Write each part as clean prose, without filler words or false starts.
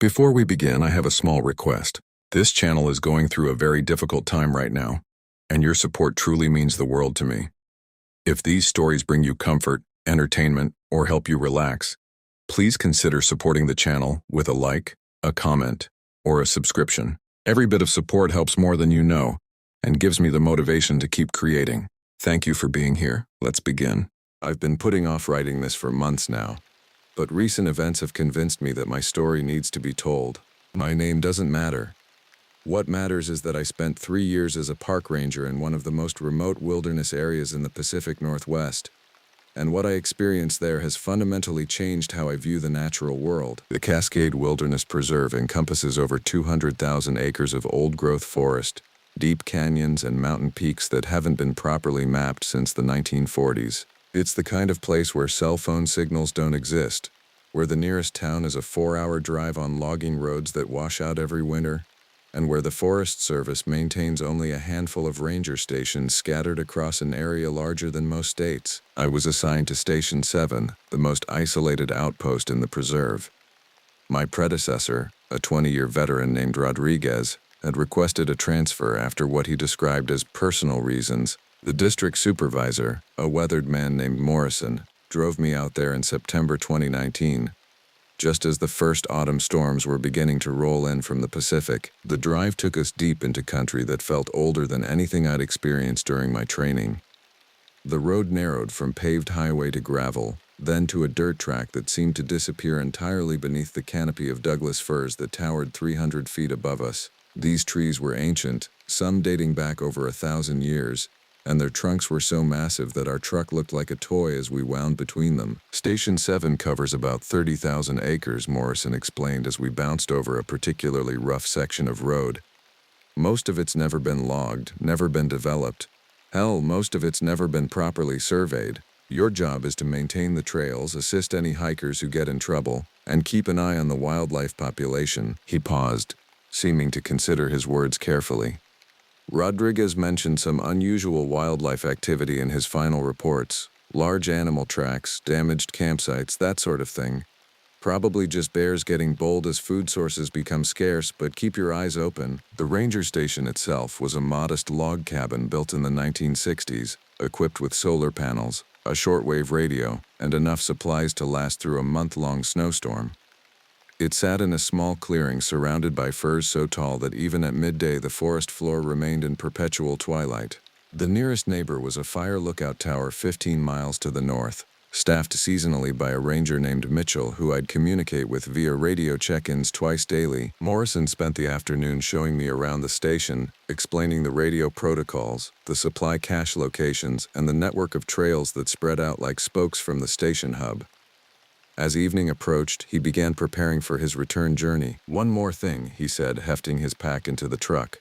Before we begin, I have a small request. This channel is going through a very difficult time right now, and your support truly means the world to me. If these stories bring you comfort, entertainment, or help you relax, please consider supporting the channel with a like, a comment, or a subscription. Every bit of support helps more than you know, and gives me the motivation to keep creating. Thank you for being here. Let's begin. I've been putting off writing this for months now, but recent events have convinced me that my story needs to be told. My name doesn't matter. What matters is that I spent 3 years as a park ranger in one of the most remote wilderness areas in the Pacific Northwest, and what I experienced there has fundamentally changed how I view the natural world. The Cascade Wilderness Preserve encompasses over 200,000 acres of old-growth forest, deep canyons, and mountain peaks that haven't been properly mapped since the 1940s. It's the kind of place where cell phone signals don't exist, where the nearest town is a 4-hour drive on logging roads that wash out every winter, and where the Forest Service maintains only a handful of ranger stations scattered across an area larger than most states. I was assigned to Station 7, the most isolated outpost in the preserve. My predecessor, a 20-year veteran named Rodriguez, had requested a transfer after what he described as personal reasons. The district supervisor, a weathered man named Morrison, drove me out there in September 2019. Just as the first autumn storms were beginning to roll in from the Pacific, the drive took us deep into country that felt older than anything I'd experienced during my training. The road narrowed from paved highway to gravel, then to a dirt track that seemed to disappear entirely beneath the canopy of Douglas firs that towered 300 feet above us. These trees were ancient, some dating back over 1,000 years, and their trunks were so massive that our truck looked like a toy as we wound between them. Station 7 covers about 30,000 acres, Morrison explained as we bounced over a particularly rough section of road. Most of it's never been logged, never been developed. Hell, most of it's never been properly surveyed. Your job is to maintain the trails, assist any hikers who get in trouble, and keep an eye on the wildlife population. He paused, seeming to consider his words carefully. Rodriguez mentioned some unusual wildlife activity in his final reports. Large animal tracks, damaged campsites, that sort of thing. Probably just bears getting bold as food sources become scarce, but keep your eyes open. The ranger station itself was a modest log cabin built in the 1960s, equipped with solar panels, a shortwave radio, and enough supplies to last through a month-long snowstorm. It sat in a small clearing surrounded by firs so tall that even at midday the forest floor remained in perpetual twilight. The nearest neighbor was a fire lookout tower 15 miles to the north, staffed seasonally by a ranger named Mitchell who I'd communicate with via radio check-ins twice daily. Morrison spent the afternoon showing me around the station, explaining the radio protocols, the supply cache locations, and the network of trails that spread out like spokes from the station hub. As evening approached, he began preparing for his return journey. "One more thing," he said, hefting his pack into the truck.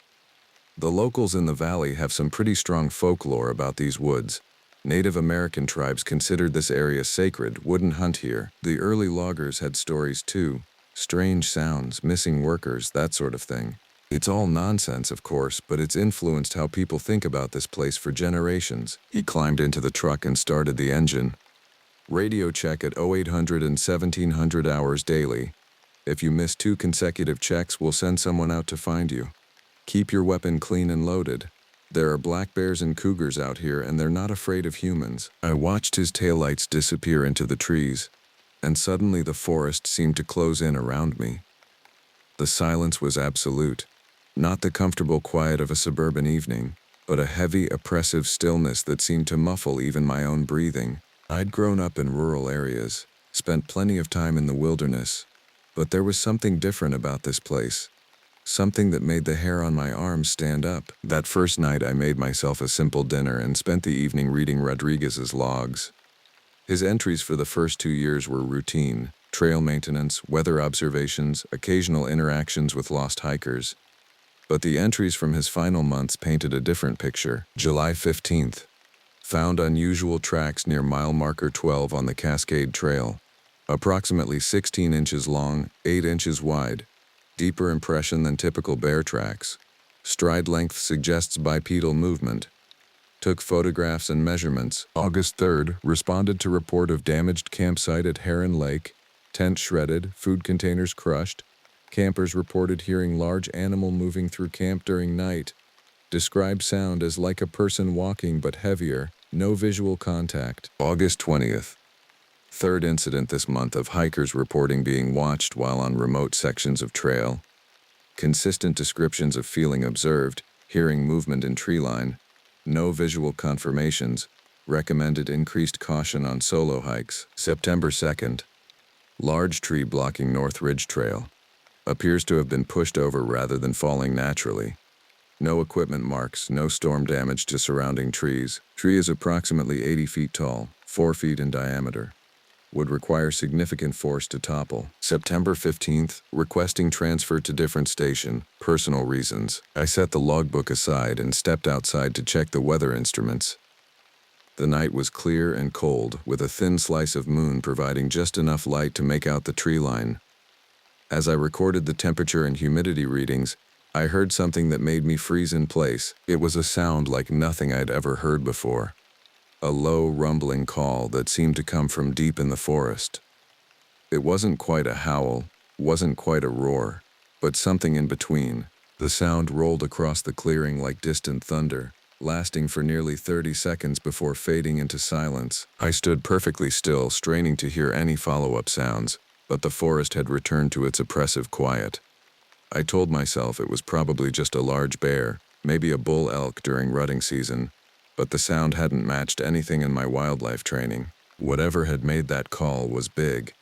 "The locals in the valley have some pretty strong folklore about these woods. Native American tribes considered this area sacred, wouldn't hunt here. The early loggers had stories too. Strange sounds, missing workers, that sort of thing. It's all nonsense, of course, but it's influenced how people think about this place for generations." He climbed into the truck and started the engine. "Radio check at 0800 and 1700 hours daily. If you miss 2 consecutive checks, we'll send someone out to find you. Keep your weapon clean and loaded. There are black bears and cougars out here, and they're not afraid of humans." I watched his taillights disappear into the trees, and suddenly the forest seemed to close in around me. The silence was absolute. Not the comfortable quiet of a suburban evening, but a heavy, oppressive stillness that seemed to muffle even my own breathing. I'd grown up in rural areas, spent plenty of time in the wilderness, but there was something different about this place. Something that made the hair on my arms stand up. That first night I made myself a simple dinner and spent the evening reading Rodriguez's logs. His entries for the first 2 years were routine: trail maintenance, weather observations, occasional interactions with lost hikers. But the entries from his final months painted a different picture. July 15th. Found unusual tracks near mile marker 12 on the Cascade Trail. Approximately 16 inches long, 8 inches wide. Deeper impression than typical bear tracks. Stride length suggests bipedal movement. Took photographs and measurements. August 3rd, responded to report of damaged campsite at Heron Lake. Tent shredded, food containers crushed. Campers reported hearing large animal moving through camp during night. Described sound as like a person walking but heavier, no visual contact. August 20th. Third incident this month of hikers reporting being watched while on remote sections of trail. Consistent descriptions of feeling observed, hearing movement in tree line. No visual confirmations. Recommended increased caution on solo hikes. September 2nd. Large tree blocking North Ridge Trail. Appears to have been pushed over rather than falling naturally. No equipment marks, no storm damage to surrounding trees. Tree is approximately 80 feet tall, 4 feet in diameter. Would require significant force to topple. September 15th, requesting transfer to different station, personal reasons. I set the logbook aside and stepped outside to check the weather instruments. The night was clear and cold, with a thin slice of moon providing just enough light to make out the tree line. As I recorded the temperature and humidity readings, I heard something that made me freeze in place. It was a sound like nothing I'd ever heard before. A low, rumbling call that seemed to come from deep in the forest. It wasn't quite a howl, wasn't quite a roar, but something in between. The sound rolled across the clearing like distant thunder, lasting for nearly 30 seconds before fading into silence. I stood perfectly still, straining to hear any follow-up sounds, but the forest had returned to its oppressive quiet. I told myself it was probably just a large bear, maybe a bull elk during rutting season, but the sound hadn't matched anything in my wildlife training. Whatever had made that call was big,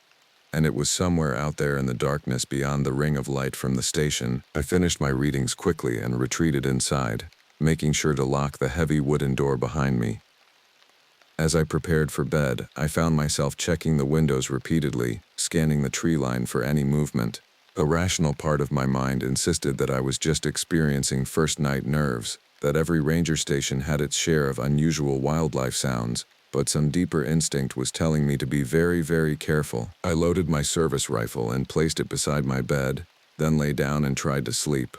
and it was somewhere out there in the darkness beyond the ring of light from the station. I finished my readings quickly and retreated inside, making sure to lock the heavy wooden door behind me. As I prepared for bed, I found myself checking the windows repeatedly, scanning the tree line for any movement. A rational part of my mind insisted that I was just experiencing first-night nerves, that every ranger station had its share of unusual wildlife sounds, but some deeper instinct was telling me to be very, very careful. I loaded my service rifle and placed it beside my bed, then lay down and tried to sleep.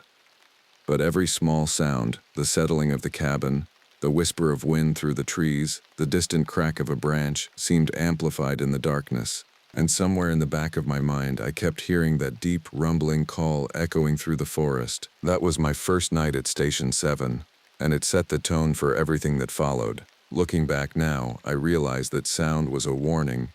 But every small sound, the settling of the cabin, the whisper of wind through the trees, the distant crack of a branch, seemed amplified in the darkness. And somewhere in the back of my mind, I kept hearing that deep, rumbling call echoing through the forest. That was my first night at Station 7, and it set the tone for everything that followed. Looking back now, I realized that sound was a warning,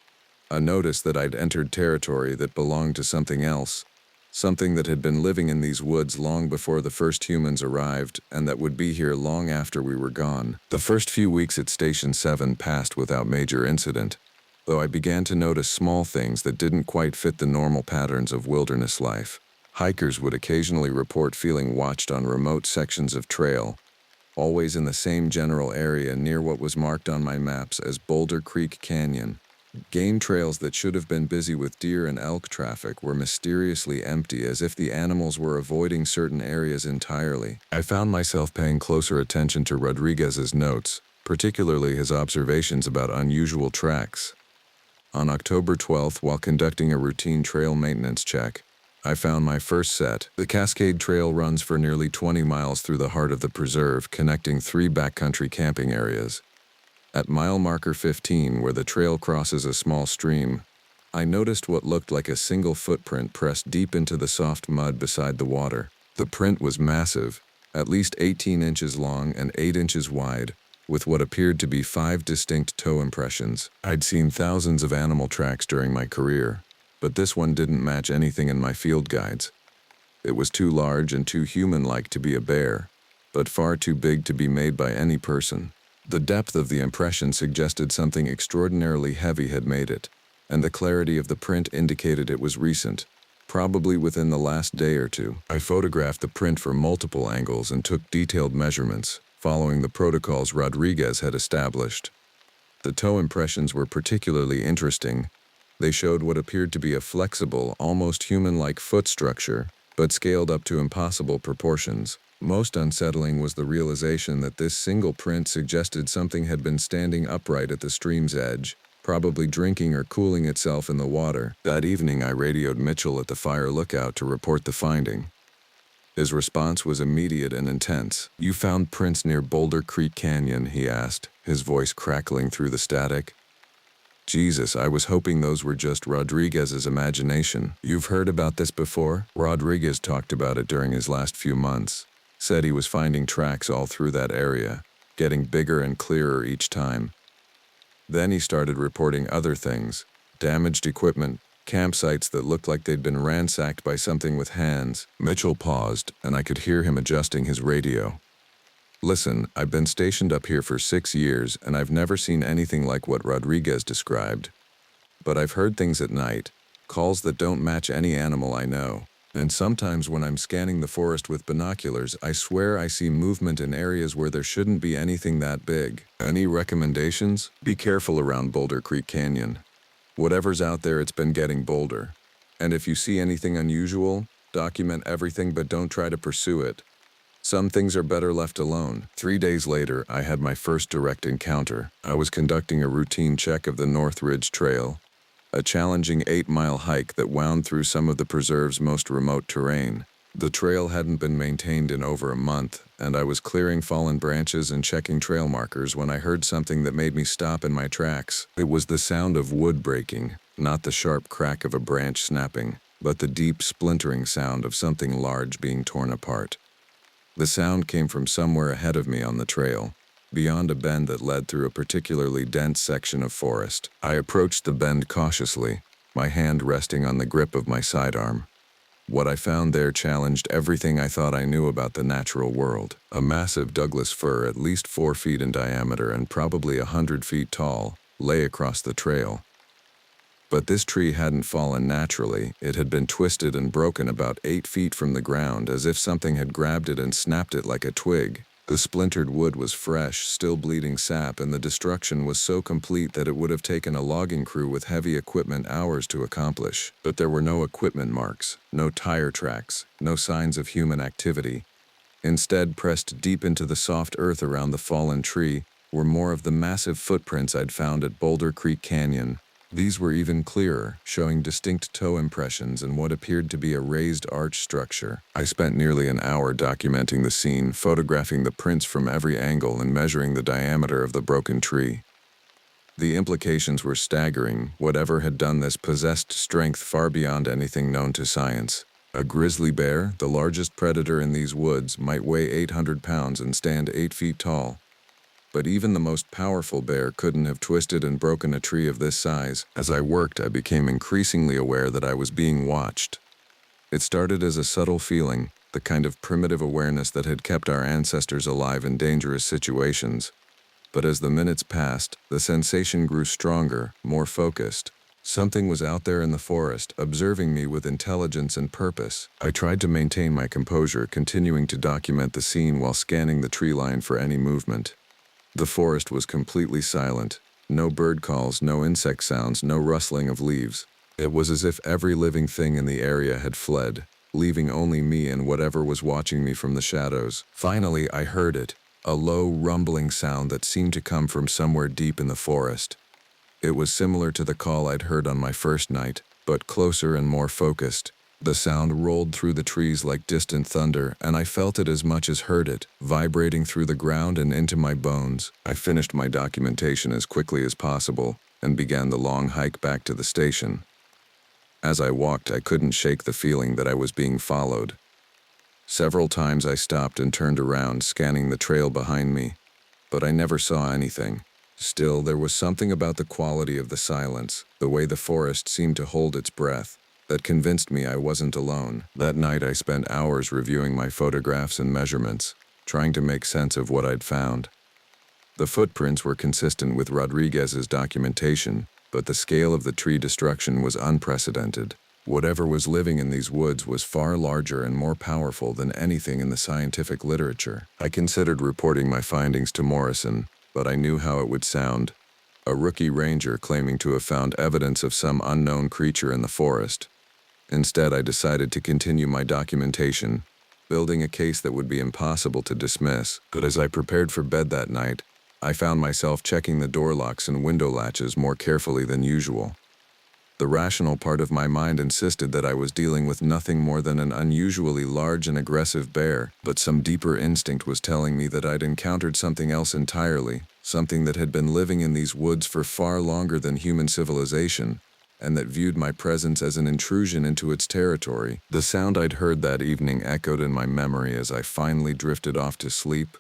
a notice that I'd entered territory that belonged to something else, something that had been living in these woods long before the first humans arrived, and that would be here long after we were gone. The first few weeks at Station 7 passed without major incident, though I began to notice small things that didn't quite fit the normal patterns of wilderness life. Hikers would occasionally report feeling watched on remote sections of trail, always in the same general area near what was marked on my maps as Boulder Creek Canyon. Game trails that should have been busy with deer and elk traffic were mysteriously empty, as if the animals were avoiding certain areas entirely. I found myself paying closer attention to Rodriguez's notes, particularly his observations about unusual tracks. On October 12th, while conducting a routine trail maintenance check, I found my first set. The Cascade Trail runs for nearly 20 miles through the heart of the preserve, connecting 3 backcountry camping areas. At mile marker 15, where the trail crosses a small stream, I noticed what looked like a single footprint pressed deep into the soft mud beside the water. The print was massive, at least 18 inches long and 8 inches wide, with what appeared to be 5 distinct toe impressions. I'd seen thousands of animal tracks during my career, but this one didn't match anything in my field guides. It was too large and too human-like to be a bear, but far too big to be made by any person. The depth of the impression suggested something extraordinarily heavy had made it, and the clarity of the print indicated it was recent, probably within the last day or two. I photographed the print from multiple angles and took detailed measurements, following the protocols Rodriguez had established. The toe impressions were particularly interesting. They showed what appeared to be a flexible, almost human-like foot structure, but scaled up to impossible proportions. Most unsettling was the realization that this single print suggested something had been standing upright at the stream's edge, probably drinking or cooling itself in the water. That evening, I radioed Mitchell at the fire lookout to report the finding. His response was immediate and intense. "You found prints near Boulder Creek Canyon?" he asked, his voice crackling through the static. Jesus, I was hoping those were just Rodriguez's imagination. You've heard about this before? Rodriguez talked about it during his last few months. Said he was finding tracks all through that area, getting bigger and clearer each time. Then he started reporting other things, damaged equipment, campsites that looked like they'd been ransacked by something with hands. Mitchell paused, and I could hear him adjusting his radio. Listen, I've been stationed up here for 6 years, and I've never seen anything like what Rodriguez described. But I've heard things at night, calls that don't match any animal I know. And sometimes when I'm scanning the forest with binoculars, I swear I see movement in areas where there shouldn't be anything that big. Any recommendations? Be careful around Boulder Creek Canyon. Whatever's out there, it's been getting bolder. And if you see anything unusual, document everything but don't try to pursue it. Some things are better left alone. 3 days later, I had my first direct encounter. I was conducting a routine check of the North Ridge Trail, a challenging 8-mile hike that wound through some of the preserve's most remote terrain. The trail hadn't been maintained in over a month, and I was clearing fallen branches and checking trail markers when I heard something that made me stop in my tracks. It was the sound of wood breaking, not the sharp crack of a branch snapping, but the deep splintering sound of something large being torn apart. The sound came from somewhere ahead of me on the trail, beyond a bend that led through a particularly dense section of forest. I approached the bend cautiously, my hand resting on the grip of my sidearm. What I found there challenged everything I thought I knew about the natural world. A massive Douglas fir, at least 4 feet in diameter and probably 100 feet tall, lay across the trail. But this tree hadn't fallen naturally. It had been twisted and broken about 8 feet from the ground, as if something had grabbed it and snapped it like a twig. The splintered wood was fresh, still bleeding sap, and the destruction was so complete that it would have taken a logging crew with heavy equipment hours to accomplish. But there were no equipment marks, no tire tracks, no signs of human activity. Instead, pressed deep into the soft earth around the fallen tree, were more of the massive footprints I'd found at Boulder Creek Canyon. These were even clearer, showing distinct toe impressions and what appeared to be a raised arch structure. I spent nearly an hour documenting the scene, photographing the prints from every angle and measuring the diameter of the broken tree. The implications were staggering. Whatever had done this possessed strength far beyond anything known to science. A grizzly bear, the largest predator in these woods, might weigh 800 pounds and stand 8 feet tall. But even the most powerful bear couldn't have twisted and broken a tree of this size. As I worked, I became increasingly aware that I was being watched. It started as a subtle feeling, the kind of primitive awareness that had kept our ancestors alive in dangerous situations. But as the minutes passed, the sensation grew stronger, more focused. Something was out there in the forest, observing me with intelligence and purpose. I tried to maintain my composure, continuing to document the scene while scanning the tree line for any movement. The forest was completely silent. No bird calls, no insect sounds, no rustling of leaves. It was as if every living thing in the area had fled, leaving only me and whatever was watching me from the shadows. Finally, I heard it, a low, rumbling sound that seemed to come from somewhere deep in the forest. It was similar to the call I'd heard on my first night, but closer and more focused. The sound rolled through the trees like distant thunder, and I felt it as much as heard it, vibrating through the ground and into my bones. I finished my documentation as quickly as possible and began the long hike back to the station. As I walked, I couldn't shake the feeling that I was being followed. Several times I stopped and turned around, scanning the trail behind me, but I never saw anything. Still, there was something about the quality of the silence, the way the forest seemed to hold its breath, that convinced me I wasn't alone. That night I spent hours reviewing my photographs and measurements, trying to make sense of what I'd found. The footprints were consistent with Rodriguez's documentation, but the scale of the tree destruction was unprecedented. Whatever was living in these woods was far larger and more powerful than anything in the scientific literature. I considered reporting my findings to Morrison, but I knew how it would sound. A rookie ranger claiming to have found evidence of some unknown creature in the forest. Instead, I decided to continue my documentation, building a case that would be impossible to dismiss. But as I prepared for bed that night, I found myself checking the door locks and window latches more carefully than usual. The rational part of my mind insisted that I was dealing with nothing more than an unusually large and aggressive bear, but some deeper instinct was telling me that I'd encountered something else entirely. something that had been living in these woods for far longer than human civilization, and that viewed my presence as an intrusion into its territory. The sound I'd heard that evening echoed in my memory as I finally drifted off to sleep,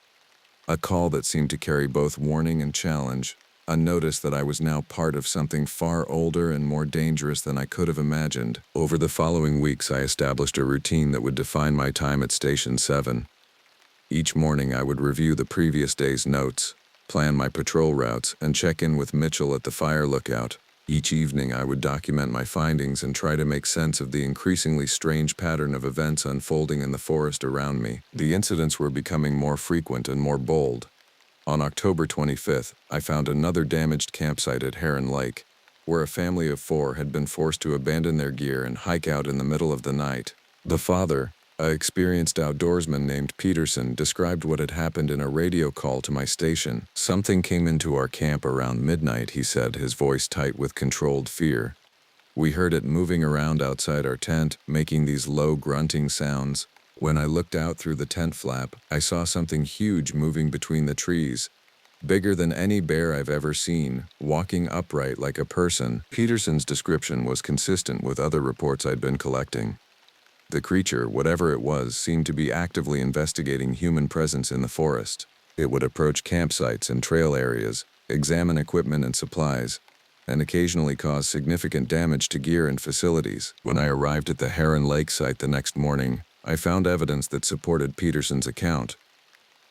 a call that seemed to carry both warning and challenge, a notice that I was now part of something far older and more dangerous than I could have imagined. Over the following weeks, I established a routine that would define my time at Station 7. Each morning, I would review the previous day's notes, plan my patrol routes, and check in with Mitchell at the fire lookout. Each evening, I would document my findings and try to make sense of the increasingly strange pattern of events unfolding in the forest around me. The incidents were becoming more frequent and more bold. On October 25th, I found another damaged campsite at Heron Lake, where a family of 4 had been forced to abandon their gear and hike out in the middle of the night. The father, an experienced outdoorsman named Peterson, described what had happened in a radio call to my station. "Something came into our camp around midnight," he said, his voice tight with controlled fear. "We heard it moving around outside our tent, making these low grunting sounds. When I looked out through the tent flap, I saw something huge moving between the trees, bigger than any bear I've ever seen, walking upright like a person." Peterson's description was consistent with other reports I'd been collecting. The creature, whatever it was, seemed to be actively investigating human presence in the forest. It would approach campsites and trail areas, examine equipment and supplies, and occasionally cause significant damage to gear and facilities. When I arrived at the Heron Lake site the next morning, I found evidence that supported Peterson's account.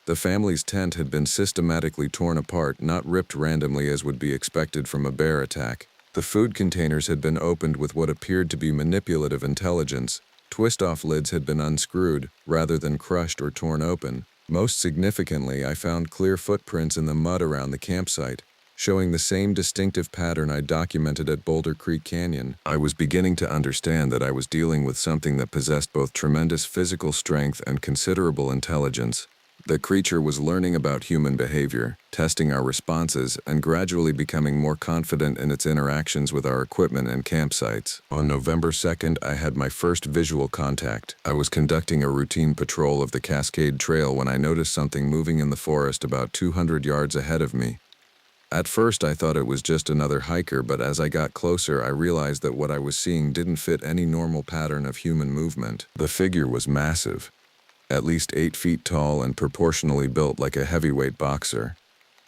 The family's tent had been systematically torn apart, not ripped randomly as would be expected from a bear attack. The food containers had been opened with what appeared to be manipulative intelligence. Twist-off lids had been unscrewed, rather than crushed or torn open. Most significantly, I found clear footprints in the mud around the campsite, showing the same distinctive pattern I documented at Boulder Creek Canyon. I was beginning to understand that I was dealing with something that possessed both tremendous physical strength and considerable intelligence. The creature was learning about human behavior, testing our responses, and gradually becoming more confident in its interactions with our equipment and campsites. On November 2nd, I had my first visual contact. I was conducting a routine patrol of the Cascade Trail when I noticed something moving in the forest about 200 yards ahead of me. At first, I thought it was just another hiker, but as I got closer, I realized that what I was seeing didn't fit any normal pattern of human movement. The figure was massive, at least 8 feet tall and proportionally built like a heavyweight boxer.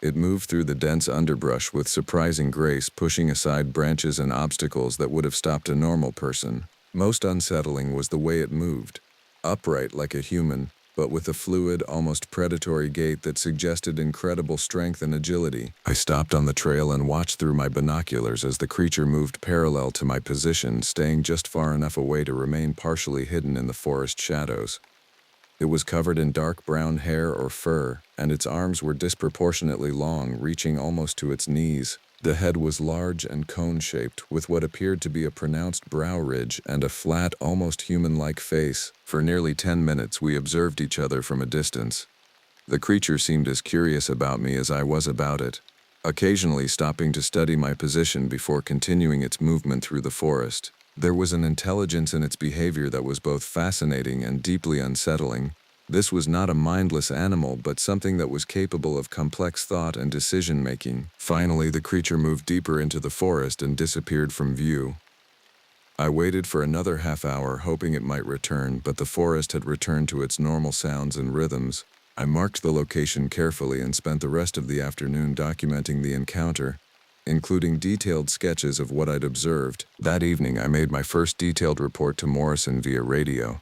It moved through the dense underbrush with surprising grace, pushing aside branches and obstacles that would have stopped a normal person. Most unsettling was the way it moved, upright like a human, but with a fluid, almost predatory gait that suggested incredible strength and agility. I stopped on the trail and watched through my binoculars as the creature moved parallel to my position, staying just far enough away to remain partially hidden in the forest shadows. It was covered in dark brown hair or fur, and its arms were disproportionately long, reaching almost to its knees. The head was large and cone-shaped, with what appeared to be a pronounced brow ridge and a flat, almost human-like face. For nearly 10 minutes, we observed each other from a distance. The creature seemed as curious about me as I was about it, occasionally stopping to study my position before continuing its movement through the forest. There was an intelligence in its behavior that was both fascinating and deeply unsettling. This was not a mindless animal, but something that was capable of complex thought and decision-making. Finally, the creature moved deeper into the forest and disappeared from view. I waited for another half hour, hoping it might return, but the forest had returned to its normal sounds and rhythms. I marked the location carefully and spent the rest of the afternoon documenting the encounter, including detailed sketches of what I'd observed. That evening, I made my first detailed report to Morrison via radio.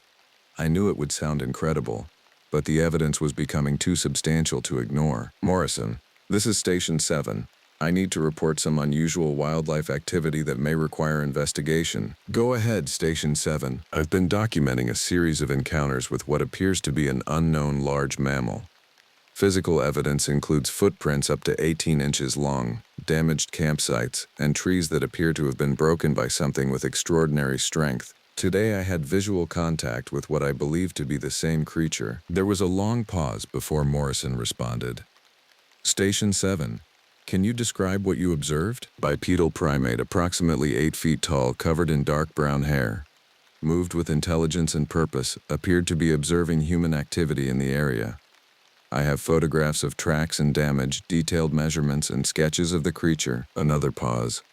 I knew it would sound incredible, but the evidence was becoming too substantial to ignore. "Morrison, this is Station 7. I need to report some unusual wildlife activity that may require investigation." "Go ahead, Station 7. I've been documenting a series of encounters with what appears to be an unknown large mammal. Physical evidence includes footprints up to 18 inches long, damaged campsites, and trees that appear to have been broken by something with extraordinary strength. Today I had visual contact with what I believe to be the same creature." There was a long pause before Morrison responded. "Station 7, can you describe what you observed?" Bipedal primate, approximately 8 feet tall, covered in dark brown hair, moved with intelligence and purpose, appeared to be observing human activity in the area. I have photographs of tracks and damage, detailed measurements, and sketches of the creature. Another pause.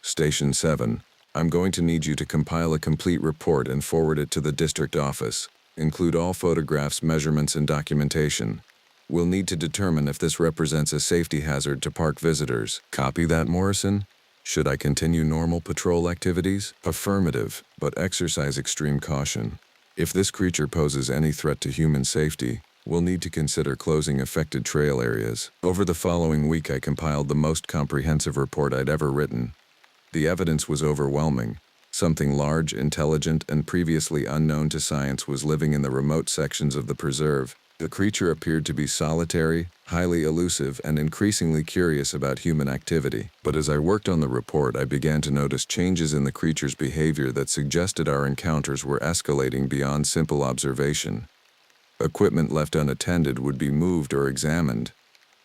Station 7. I'm going to need you to compile a complete report and forward it to the district office. Include all photographs, measurements, and documentation. We'll need to determine if this represents a safety hazard to park visitors. Copy that, Morrison? Should I continue normal patrol activities? Affirmative, but exercise extreme caution. If this creature poses any threat to human safety, we'll need to consider closing affected trail areas. Over the following week, I compiled the most comprehensive report I'd ever written. The evidence was overwhelming. Something large, intelligent, and previously unknown to science was living in the remote sections of the preserve. The creature appeared to be solitary, highly elusive, and increasingly curious about human activity. But as I worked on the report, I began to notice changes in the creature's behavior that suggested our encounters were escalating beyond simple observation. Equipment left unattended would be moved or examined.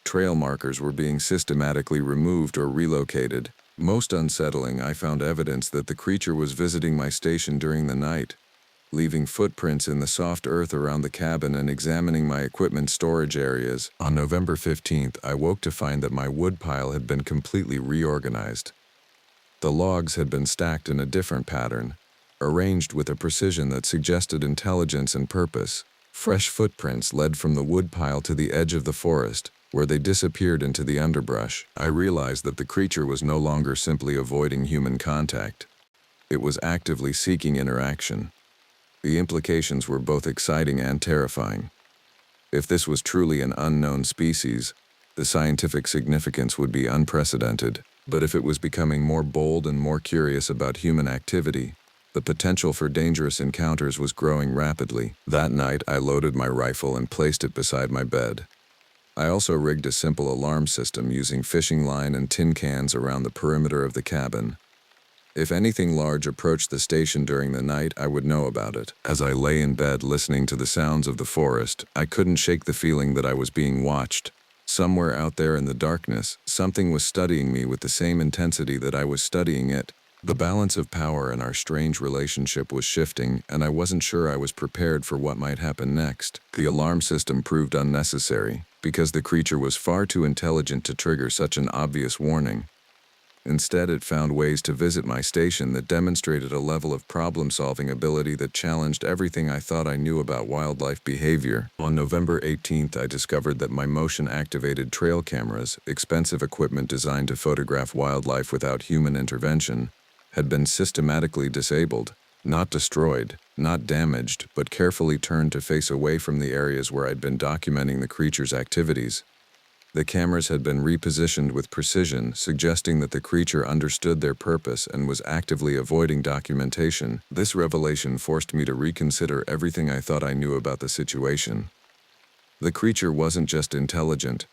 Trail markers were being systematically removed or relocated. Most unsettling, I found evidence that the creature was visiting my station during the night, leaving footprints in the soft earth around the cabin and examining my equipment storage areas. On November 15th, I woke to find that my woodpile had been completely reorganized. The logs had been stacked in a different pattern, arranged with a precision that suggested intelligence and purpose. Fresh footprints led from the woodpile to the edge of the forest, where they disappeared into the underbrush. I realized that the creature was no longer simply avoiding human contact. It was actively seeking interaction. The implications were both exciting and terrifying. If this was truly an unknown species, the scientific significance would be unprecedented. But if it was becoming more bold and more curious about human activity, the potential for dangerous encounters was growing rapidly. That night, I loaded my rifle and placed it beside my bed. I also rigged a simple alarm system using fishing line and tin cans around the perimeter of the cabin. If anything large approached the station during the night, I would know about it. As I lay in bed listening to the sounds of the forest, I couldn't shake the feeling that I was being watched. Somewhere out there in the darkness, something was studying me with the same intensity that I was studying it. The balance of power in our strange relationship was shifting, and I wasn't sure I was prepared for what might happen next. The alarm system proved unnecessary, because the creature was far too intelligent to trigger such an obvious warning. Instead, it found ways to visit my station that demonstrated a level of problem-solving ability that challenged everything I thought I knew about wildlife behavior. On November 18th, I discovered that my motion-activated trail cameras, expensive equipment designed to photograph wildlife without human intervention, had been systematically disabled, not destroyed, not damaged, but carefully turned to face away from the areas where I'd been documenting the creature's activities. The cameras had been repositioned with precision, suggesting that the creature understood their purpose and was actively avoiding documentation. This revelation forced me to reconsider everything I thought I knew about the situation. The creature wasn't just intelligent,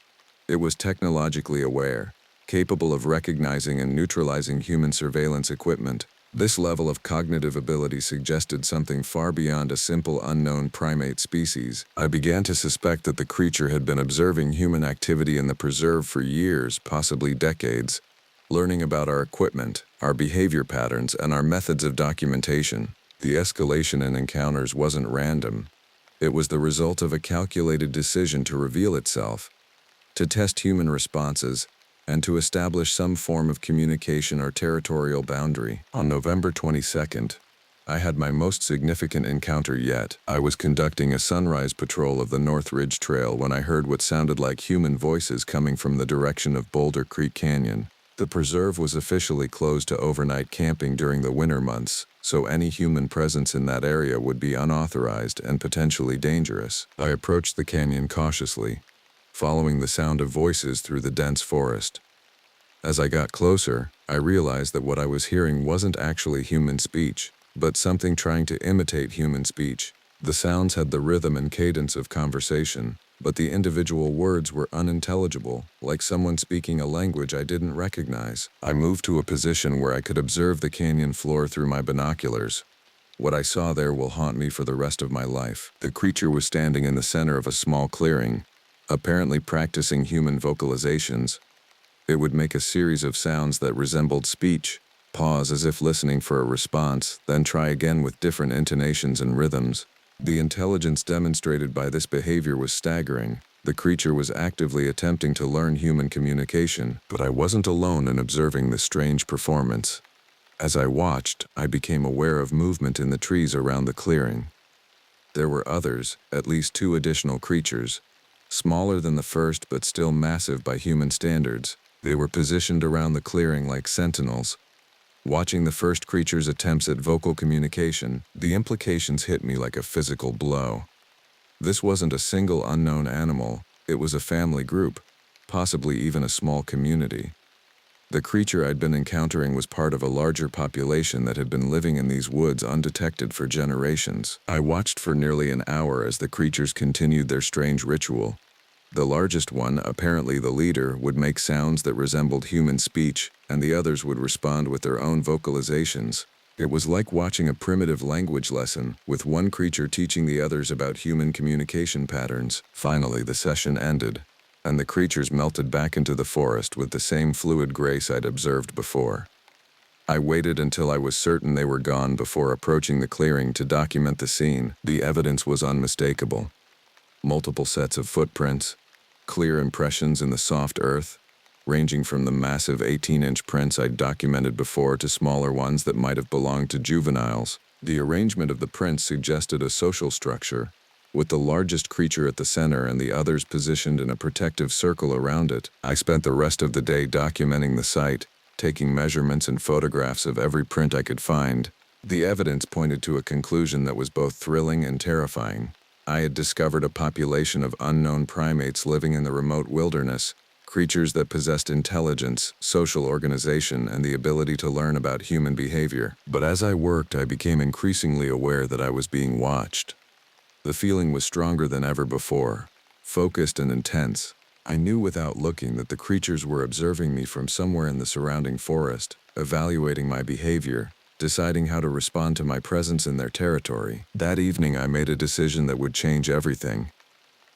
it was technologically aware, capable of recognizing and neutralizing human surveillance equipment. This level of cognitive ability suggested something far beyond a simple unknown primate species. I began to suspect that the creature had been observing human activity in the preserve for years, possibly decades, learning about our equipment, our behavior patterns, and our methods of documentation. The escalation in encounters wasn't random. It was the result of a calculated decision to reveal itself, to test human responses, and to establish some form of communication or territorial boundary. On November 22nd, I had my most significant encounter yet. I was conducting a sunrise patrol of the North Ridge Trail when I heard what sounded like human voices coming from the direction of Boulder Creek Canyon. The preserve was officially closed to overnight camping during the winter months, so any human presence in that area would be unauthorized and potentially dangerous. I approached the canyon cautiously, following the sound of voices through the dense forest. As I got closer, I realized that what I was hearing wasn't actually human speech, but something trying to imitate human speech. The sounds had the rhythm and cadence of conversation, but the individual words were unintelligible, like someone speaking a language I didn't recognize. I moved to a position where I could observe the canyon floor through my binoculars. What I saw there will haunt me for the rest of my life. The creature was standing in the center of a small clearing, apparently practicing human vocalizations. It would make a series of sounds that resembled speech, pause as if listening for a response, then try again with different intonations and rhythms. The intelligence demonstrated by this behavior was staggering. The creature was actively attempting to learn human communication, but I wasn't alone in observing this strange performance. As I watched, I became aware of movement in the trees around the clearing. There were others, at least 2 additional creatures, smaller than the first but still massive by human standards. They were positioned around the clearing like sentinels. Watching the first creature's attempts at vocal communication, the implications hit me like a physical blow. This wasn't a single unknown animal, it was a family group, possibly even a small community. The creature I'd been encountering was part of a larger population that had been living in these woods undetected for generations. I watched for nearly an hour as the creatures continued their strange ritual. The largest one, apparently the leader, would make sounds that resembled human speech, and the others would respond with their own vocalizations. It was like watching a primitive language lesson, with one creature teaching the others about human communication patterns. Finally, the session ended, and the creatures melted back into the forest with the same fluid grace I'd observed before. I waited until I was certain they were gone before approaching the clearing to document the scene. The evidence was unmistakable. Multiple sets of footprints, clear impressions in the soft earth, ranging from the massive 18-inch prints I'd documented before to smaller ones that might have belonged to juveniles. The arrangement of the prints suggested a social structure, with the largest creature at the center and the others positioned in a protective circle around it. I spent the rest of the day documenting the site, taking measurements and photographs of every print I could find. The evidence pointed to a conclusion that was both thrilling and terrifying. I had discovered a population of unknown primates living in the remote wilderness, creatures that possessed intelligence, social organization, and the ability to learn about human behavior. But as I worked, I became increasingly aware that I was being watched. The feeling was stronger than ever before, focused and intense. I knew without looking that the creatures were observing me from somewhere in the surrounding forest, evaluating my behavior, deciding how to respond to my presence in their territory. That evening, I made a decision that would change everything.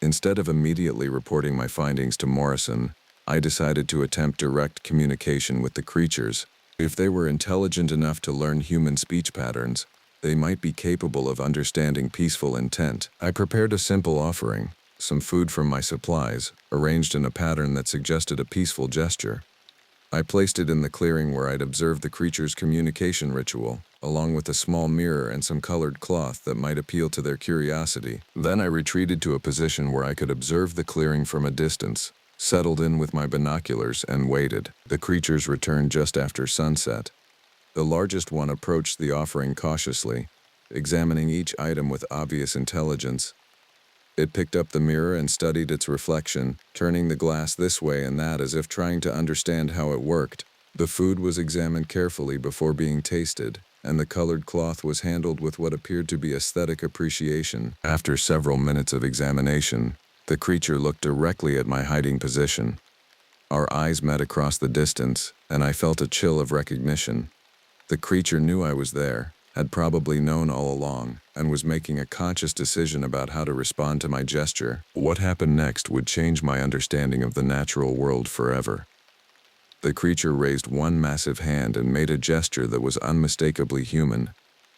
Instead of immediately reporting my findings to Morrison, I decided to attempt direct communication with the creatures. If they were intelligent enough to learn human speech patterns, they might be capable of understanding peaceful intent. I prepared a simple offering, some food from my supplies, arranged in a pattern that suggested a peaceful gesture. I placed it in the clearing where I'd observed the creature's communication ritual, along with a small mirror and some colored cloth that might appeal to their curiosity. Then I retreated to a position where I could observe the clearing from a distance, settled in with my binoculars, and waited. The creatures returned just after sunset. The largest one approached the offering cautiously, examining each item with obvious intelligence. It picked up the mirror and studied its reflection, turning the glass this way and that as if trying to understand how it worked. The food was examined carefully before being tasted, and the colored cloth was handled with what appeared to be aesthetic appreciation. After several minutes of examination, the creature looked directly at my hiding position. Our eyes met across the distance, and I felt a chill of recognition. The creature knew I was there, had probably known all along, and was making a conscious decision about how to respond to my gesture. What happened next would change my understanding of the natural world forever. The creature raised one massive hand and made a gesture that was unmistakably human,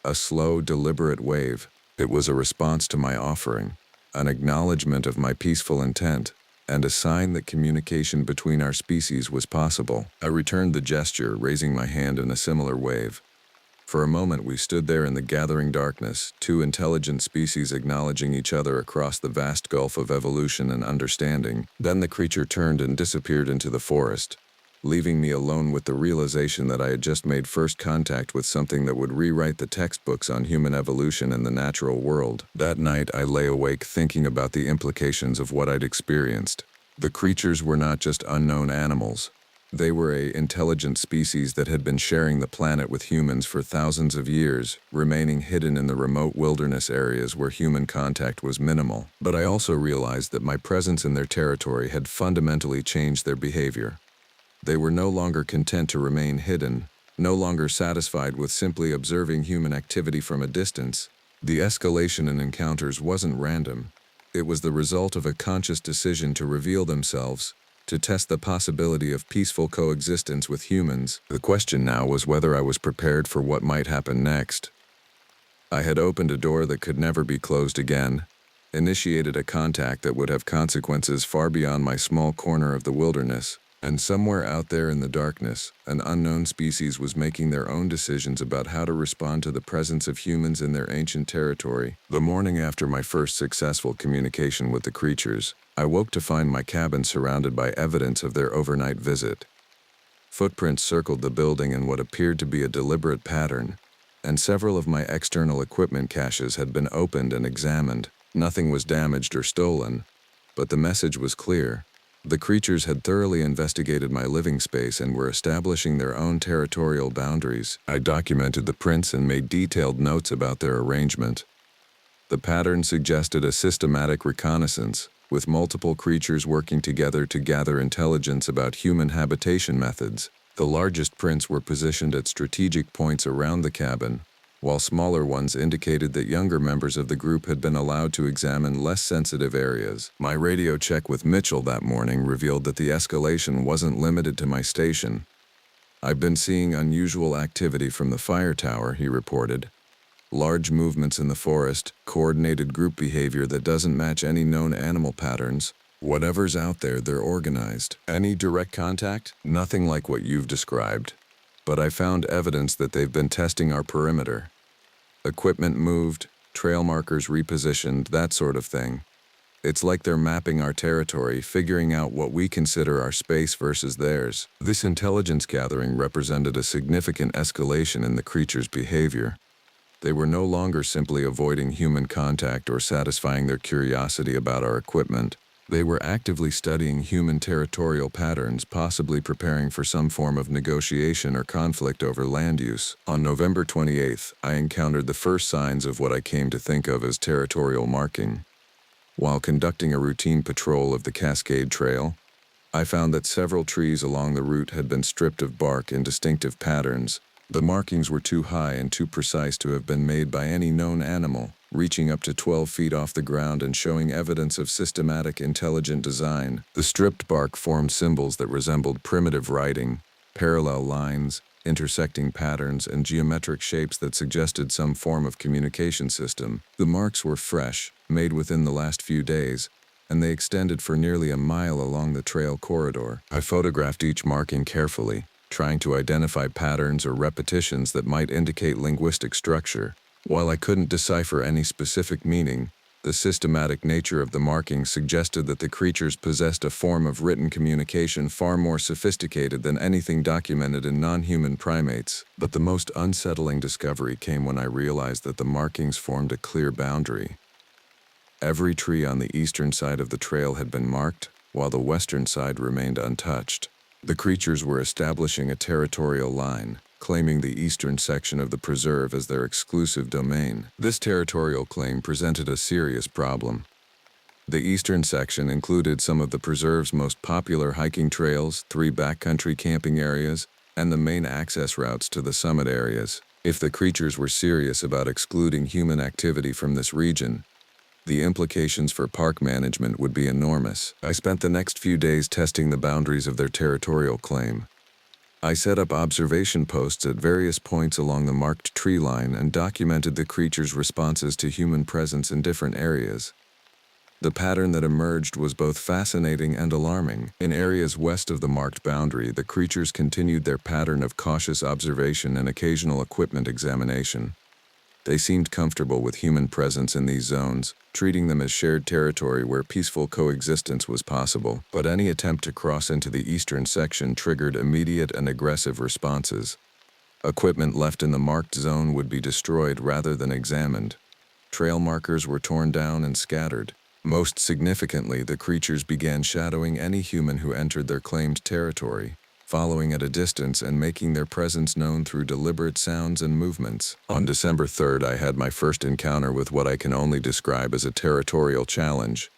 a slow, deliberate wave. It was a response to my offering, an acknowledgement of my peaceful intent, and a sign that communication between our species was possible. I returned the gesture, raising my hand in a similar wave. For a moment we stood there in the gathering darkness, 2 intelligent species acknowledging each other across the vast gulf of evolution and understanding. Then the creature turned and disappeared into the forest, leaving me alone with the realization that I had just made first contact with something that would rewrite the textbooks on human evolution and the natural world. That night I lay awake thinking about the implications of what I'd experienced. The creatures were not just unknown animals. They were an intelligent species that had been sharing the planet with humans for thousands of years, remaining hidden in the remote wilderness areas where human contact was minimal. But I also realized that my presence in their territory had fundamentally changed their behavior. They were no longer content to remain hidden, no longer satisfied with simply observing human activity from a distance. The escalation in encounters wasn't random. It was the result of a conscious decision to reveal themselves, to test the possibility of peaceful coexistence with humans. The question now was whether I was prepared for what might happen next. I had opened a door that could never be closed again, initiated a contact that would have consequences far beyond my small corner of the wilderness. And somewhere out there in the darkness, an unknown species was making their own decisions about how to respond to the presence of humans in their ancient territory. The morning after my first successful communication with the creatures, I woke to find my cabin surrounded by evidence of their overnight visit. Footprints circled the building in what appeared to be a deliberate pattern, and several of my external equipment caches had been opened and examined. Nothing was damaged or stolen, but the message was clear. The creatures had thoroughly investigated my living space and were establishing their own territorial boundaries. I documented the prints and made detailed notes about their arrangement. The pattern suggested a systematic reconnaissance, with multiple creatures working together to gather intelligence about human habitation methods. The largest prints were positioned at strategic points around the cabin, while smaller ones indicated that younger members of the group had been allowed to examine less sensitive areas. My radio check with Mitchell that morning revealed that the escalation wasn't limited to my station. "I've been seeing unusual activity from the fire tower," he reported. "Large movements in the forest, coordinated group behavior that doesn't match any known animal patterns. Whatever's out there, they're organized." "Any direct contact?" "Nothing like what you've described. But I found evidence that they've been testing our perimeter. Equipment moved, trail markers repositioned, that sort of thing. It's like they're mapping our territory, figuring out what we consider our space versus theirs." This intelligence gathering represented a significant escalation in the creatures' behavior. They were no longer simply avoiding human contact or satisfying their curiosity about our equipment. They were actively studying human territorial patterns, possibly preparing for some form of negotiation or conflict over land use. On November 28th, I encountered the first signs of what I came to think of as territorial marking. While conducting a routine patrol of the Cascade Trail, I found that several trees along the route had been stripped of bark in distinctive patterns. The markings were too high and too precise to have been made by any known animal, reaching up to 12 feet off the ground and showing evidence of systematic, intelligent design. The stripped bark formed symbols that resembled primitive writing, parallel lines, intersecting patterns, and geometric shapes that suggested some form of communication system. The marks were fresh, made within the last few days, and they extended for nearly a mile along the trail corridor. I photographed each marking carefully, trying to identify patterns or repetitions that might indicate linguistic structure. While I couldn't decipher any specific meaning, the systematic nature of the markings suggested that the creatures possessed a form of written communication far more sophisticated than anything documented in non-human primates. But the most unsettling discovery came when I realized that the markings formed a clear boundary. Every tree on the eastern side of the trail had been marked, while the western side remained untouched. The creatures were establishing a territorial line, claiming the eastern section of the preserve as their exclusive domain. This territorial claim presented a serious problem. The eastern section included some of the preserve's most popular hiking trails, 3 backcountry camping areas, and the main access routes to the summit areas. If the creatures were serious about excluding human activity from this region, the implications for park management would be enormous. I spent the next few days testing the boundaries of their territorial claim. I set up observation posts at various points along the marked tree line and documented the creatures' responses to human presence in different areas. The pattern that emerged was both fascinating and alarming. In areas west of the marked boundary, the creatures continued their pattern of cautious observation and occasional equipment examination. They seemed comfortable with human presence in these zones, treating them as shared territory where peaceful coexistence was possible. But any attempt to cross into the eastern section triggered immediate and aggressive responses. Equipment left in the marked zone would be destroyed rather than examined. Trail markers were torn down and scattered. Most significantly, the creatures began shadowing any human who entered their claimed territory, following at a distance and making their presence known through deliberate sounds and movements. On December 3rd, I had my first encounter with what I can only describe as a territorial challenge.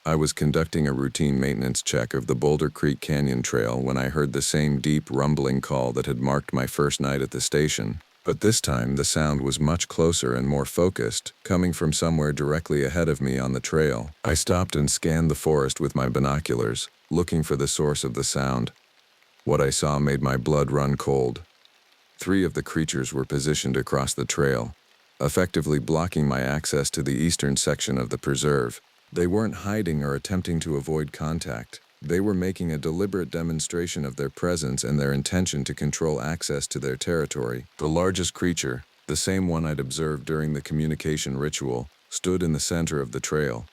I was conducting a routine maintenance check of the Boulder Creek Canyon Trail when I heard the same deep, rumbling call that had marked my first night at the station. But this time, the sound was much closer and more focused, coming from somewhere directly ahead of me on the trail. I stopped and scanned the forest with my binoculars, looking for the source of the sound. What I saw made my blood run cold. 3 of the creatures were positioned across the trail, effectively blocking my access to the eastern section of the preserve. They weren't hiding or attempting to avoid contact. They were making a deliberate demonstration of their presence and their intention to control access to their territory. The largest creature, the same one I'd observed during the communication ritual, stood in the center of the trail.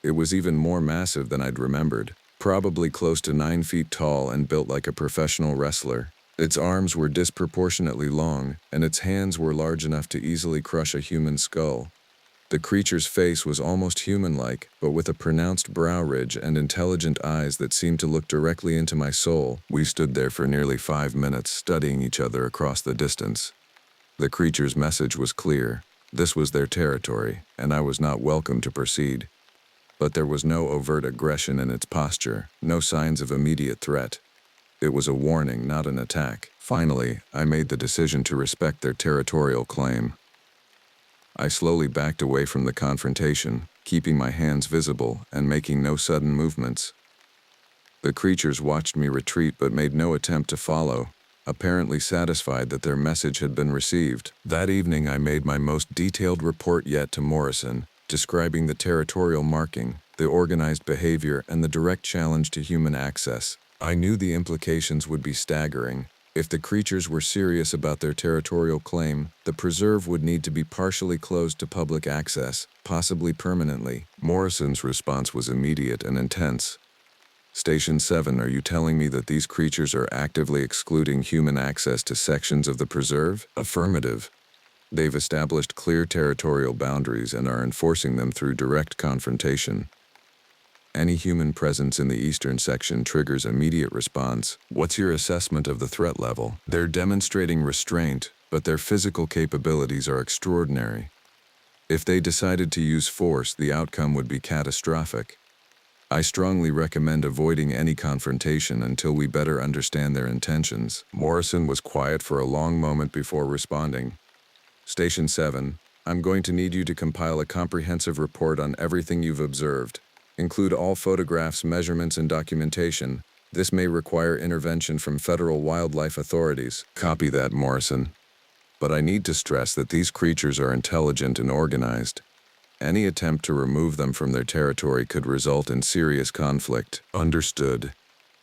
It was even more massive than I'd remembered, probably close to 9 feet tall and built like a professional wrestler. Its arms were disproportionately long, and its hands were large enough to easily crush a human skull. The creature's face was almost human-like, but with a pronounced brow ridge and intelligent eyes that seemed to look directly into my soul. We stood there for nearly 5 minutes, studying each other across the distance. The creature's message was clear. This was their territory, and I was not welcome to proceed. But there was no overt aggression in its posture, no signs of immediate threat. It was a warning, not an attack. Finally, I made the decision to respect their territorial claim. I slowly backed away from the confrontation, keeping my hands visible and making no sudden movements. The creatures watched me retreat but made no attempt to follow, apparently satisfied that their message had been received. That evening I made my most detailed report yet to Morrison, describing the territorial marking, the organized behavior, and the direct challenge to human access. I knew the implications would be staggering. If the creatures were serious about their territorial claim, the preserve would need to be partially closed to public access, possibly permanently. Morrison's response was immediate and intense. Station 7, are you telling me that these creatures are actively excluding human access to sections of the preserve? Affirmative. They've established clear territorial boundaries and are enforcing them through direct confrontation. Any human presence in the eastern section triggers immediate response. What's your assessment of the threat level? They're demonstrating restraint, but their physical capabilities are extraordinary. If they decided to use force, the outcome would be catastrophic. I strongly recommend avoiding any confrontation until we better understand their intentions. Morrison was quiet for a long moment before responding. Station 7, I'm going to need you to compile a comprehensive report on everything you've observed. Include all photographs, measurements, and documentation. This may require intervention from federal wildlife authorities. Copy that, Morrison. But I need to stress that these creatures are intelligent and organized. Any attempt to remove them from their territory could result in serious conflict. Understood.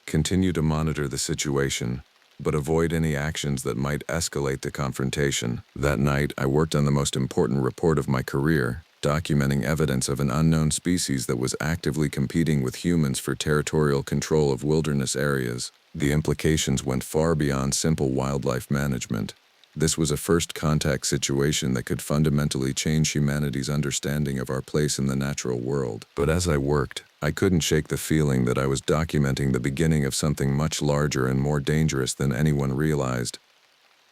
Continue to monitor the situation, but avoid any actions that might escalate the confrontation. That night, I worked on the most important report of my career, documenting evidence of an unknown species that was actively competing with humans for territorial control of wilderness areas. The implications went far beyond simple wildlife management. This was a first-contact situation that could fundamentally change humanity's understanding of our place in the natural world. But as I worked, I couldn't shake the feeling that I was documenting the beginning of something much larger and more dangerous than anyone realized.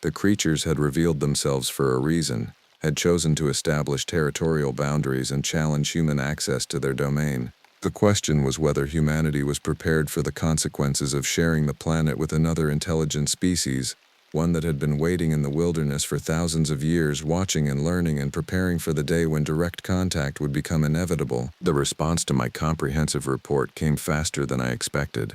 The creatures had revealed themselves for a reason, had chosen to establish territorial boundaries and challenge human access to their domain. The question was whether humanity was prepared for the consequences of sharing the planet with another intelligent species, one that had been waiting in the wilderness for thousands of years, watching and learning and preparing for the day when direct contact would become inevitable. The response to my comprehensive report came faster than I expected.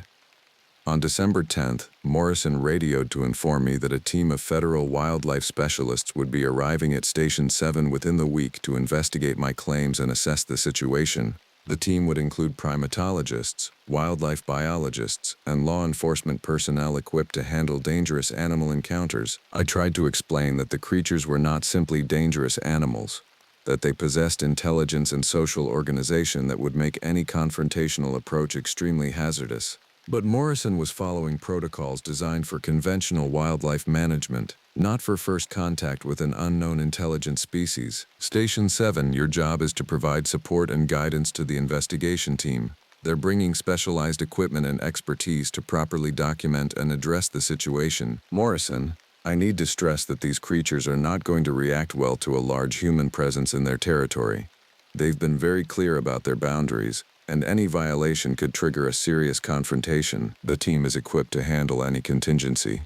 On December 10th, Morrison radioed to inform me that a team of federal wildlife specialists would be arriving at Station 7 within the week to investigate my claims and assess the situation. The team would include primatologists, wildlife biologists, and law enforcement personnel equipped to handle dangerous animal encounters. I tried to explain that the creatures were not simply dangerous animals, that they possessed intelligence and social organization that would make any confrontational approach extremely hazardous. But Morrison was following protocols designed for conventional wildlife management, not for first contact with an unknown intelligent species. Station 7, your job is to provide support and guidance to the investigation team. They're bringing specialized equipment and expertise to properly document and address the situation. Morrison, I need to stress that these creatures are not going to react well to a large human presence in their territory. They've been very clear about their boundaries, and any violation could trigger a serious confrontation. The team is equipped to handle any contingency.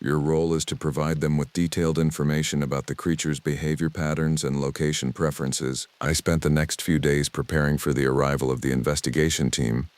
Your role is to provide them with detailed information about the creature's behavior patterns and location preferences. I spent the next few days preparing for the arrival of the investigation team,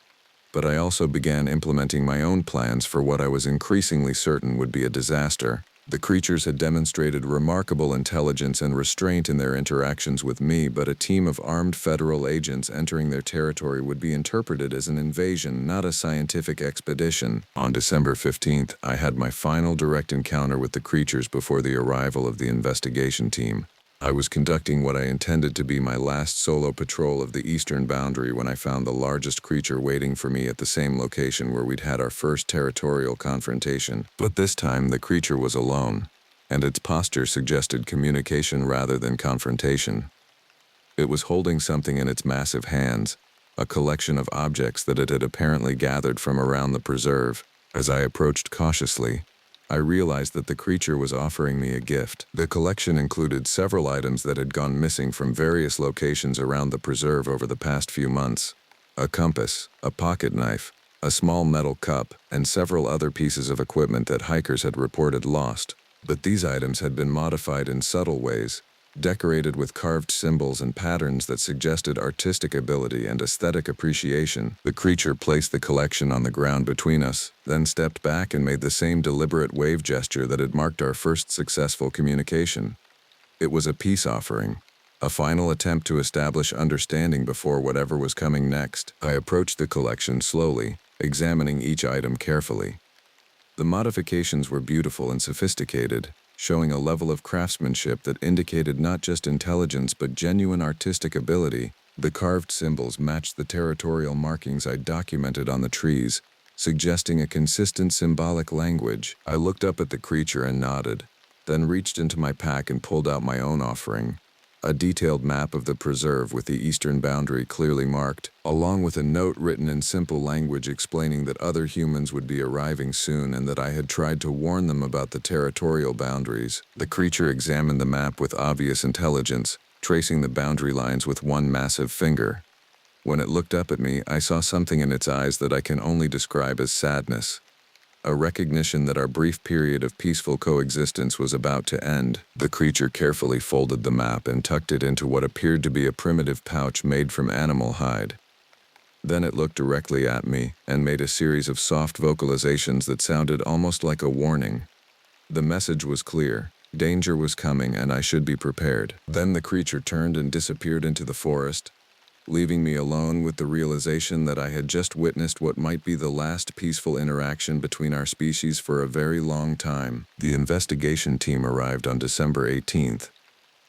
but I also began implementing my own plans for what I was increasingly certain would be a disaster. The creatures had demonstrated remarkable intelligence and restraint in their interactions with me, but a team of armed federal agents entering their territory would be interpreted as an invasion, not a scientific expedition. On December 15th, I had my final direct encounter with the creatures before the arrival of the investigation team. I was conducting what I intended to be my last solo patrol of the eastern boundary when I found the largest creature waiting for me at the same location where we'd had our first territorial confrontation. But this time, the creature was alone, and its posture suggested communication rather than confrontation. It was holding something in its massive hands, a collection of objects that it had apparently gathered from around the preserve. As I approached cautiously, I realized that the creature was offering me a gift. The collection included several items that had gone missing from various locations around the preserve over the past few months. A compass, a pocket knife, a small metal cup, and several other pieces of equipment that hikers had reported lost. But these items had been modified in subtle ways, decorated with carved symbols and patterns that suggested artistic ability and aesthetic appreciation. The creature placed the collection on the ground between us, then stepped back and made the same deliberate wave gesture that had marked our first successful communication. It was a peace offering, a final attempt to establish understanding before whatever was coming next. I approached the collection slowly, examining each item carefully. The modifications were beautiful and sophisticated, showing a level of craftsmanship that indicated not just intelligence but genuine artistic ability. The carved symbols matched the territorial markings I'd documented on the trees, suggesting a consistent symbolic language. I looked up at the creature and nodded, then reached into my pack and pulled out my own offering, a detailed map of the preserve with the eastern boundary clearly marked, along with a note written in simple language explaining that other humans would be arriving soon and that I had tried to warn them about the territorial boundaries. The creature examined the map with obvious intelligence, tracing the boundary lines with one massive finger. When it looked up at me, I saw something in its eyes that I can only describe as sadness. A recognition that our brief period of peaceful coexistence was about to end. The creature carefully folded the map and tucked it into what appeared to be a primitive pouch made from animal hide. Then it looked directly at me and made a series of soft vocalizations that sounded almost like a warning. The message was clear. Danger was coming and I should be prepared. Then the creature turned and disappeared into the forest, leaving me alone with the realization that I had just witnessed what might be the last peaceful interaction between our species for a very long time. The investigation team arrived on December 18th.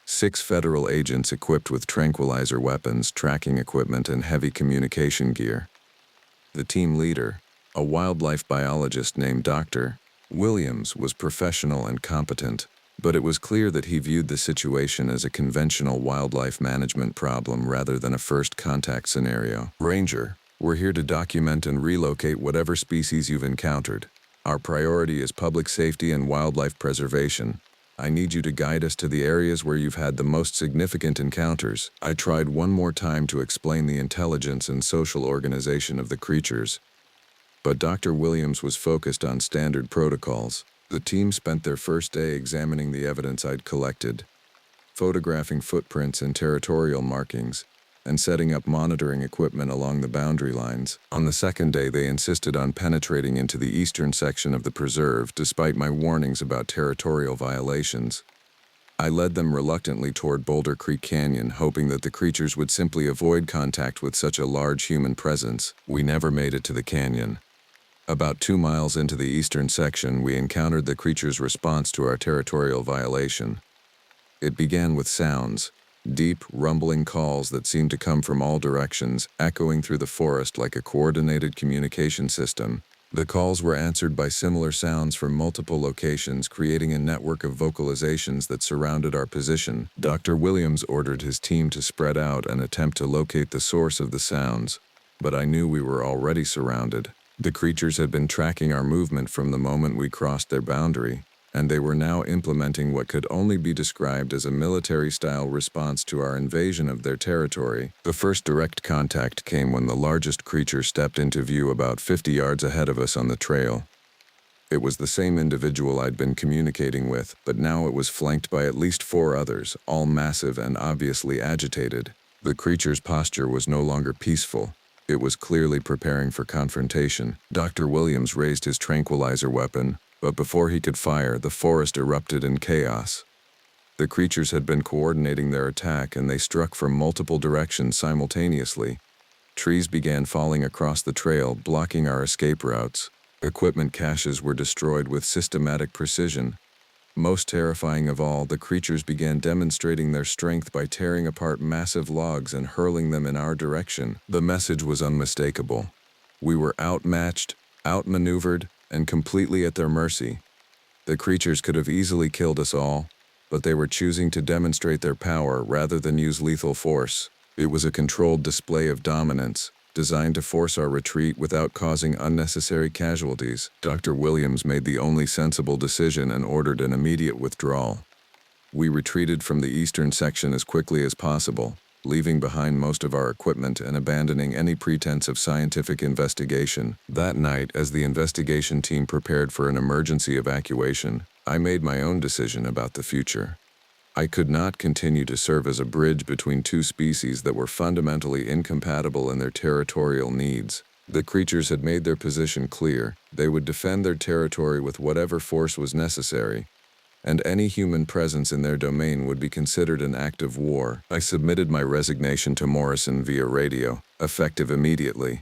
6 federal agents equipped with tranquilizer weapons, tracking equipment, and heavy communication gear. The team leader, a wildlife biologist named Dr. Williams, was professional and competent, but it was clear that he viewed the situation as a conventional wildlife management problem rather than a first contact scenario. Ranger, we're here to document and relocate whatever species you've encountered. Our priority is public safety and wildlife preservation. I need you to guide us to the areas where you've had the most significant encounters. I tried one more time to explain the intelligence and social organization of the creatures, but Dr. Williams was focused on standard protocols. The team spent their first day examining the evidence I'd collected, photographing footprints and territorial markings, and setting up monitoring equipment along the boundary lines. On the second day, they insisted on penetrating into the eastern section of the preserve, despite my warnings about territorial violations. I led them reluctantly toward Boulder Creek Canyon, hoping that the creatures would simply avoid contact with such a large human presence. We never made it to the canyon. About 2 miles into the eastern section, we encountered the creature's response to our territorial violation. It began with sounds, deep, rumbling calls that seemed to come from all directions, echoing through the forest like a coordinated communication system. The calls were answered by similar sounds from multiple locations, creating a network of vocalizations that surrounded our position. Dr. Williams ordered his team to spread out and attempt to locate the source of the sounds, but I knew we were already surrounded. The creatures had been tracking our movement from the moment we crossed their boundary, and they were now implementing what could only be described as a military-style response to our invasion of their territory. The first direct contact came when the largest creature stepped into view about 50 yards ahead of us on the trail. It was the same individual I'd been communicating with, but now it was flanked by at least 4 others, all massive and obviously agitated. The creature's posture was no longer peaceful. It was clearly preparing for confrontation. Dr. Williams raised his tranquilizer weapon, But before he could fire, the forest erupted in chaos. The creatures had been coordinating their attack, and they struck from multiple directions simultaneously. Trees began falling across the trail, blocking our escape routes. Equipment caches were destroyed with systematic precision. Most terrifying of all, the creatures began demonstrating their strength by tearing apart massive logs and hurling them in our direction. The message was unmistakable. We were outmatched, outmaneuvered, and completely at their mercy. The creatures could have easily killed us all, but they were choosing to demonstrate their power rather than use lethal force. It was a controlled display of dominance, designed to force our retreat without causing unnecessary casualties. Dr. Williams made the only sensible decision and ordered an immediate withdrawal. We retreated from the eastern section as quickly as possible, leaving behind most of our equipment and abandoning any pretense of scientific investigation. That night, as the investigation team prepared for an emergency evacuation, I made my own decision about the future. I could not continue to serve as a bridge between two species that were fundamentally incompatible in their territorial needs. The creatures had made their position clear. They would defend their territory with whatever force was necessary, and any human presence in their domain would be considered an act of war. I submitted my resignation to Morrison via radio, effective immediately.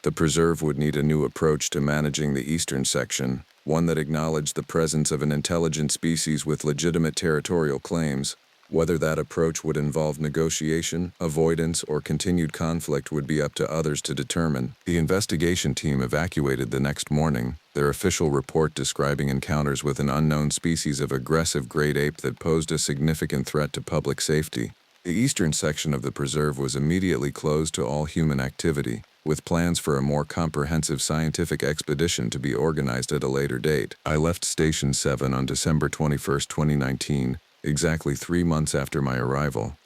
The preserve would need a new approach to managing the eastern section, one that acknowledged the presence of an intelligent species with legitimate territorial claims. Whether that approach would involve negotiation, avoidance, or continued conflict would be up to others to determine. The investigation team evacuated the next morning, their official report describing encounters with an unknown species of aggressive great ape that posed a significant threat to public safety. The eastern section of the preserve was immediately closed to all human activity, with plans for a more comprehensive scientific expedition to be organized at a later date. I left Station 7 on December 21, 2019, exactly 3 months after my arrival.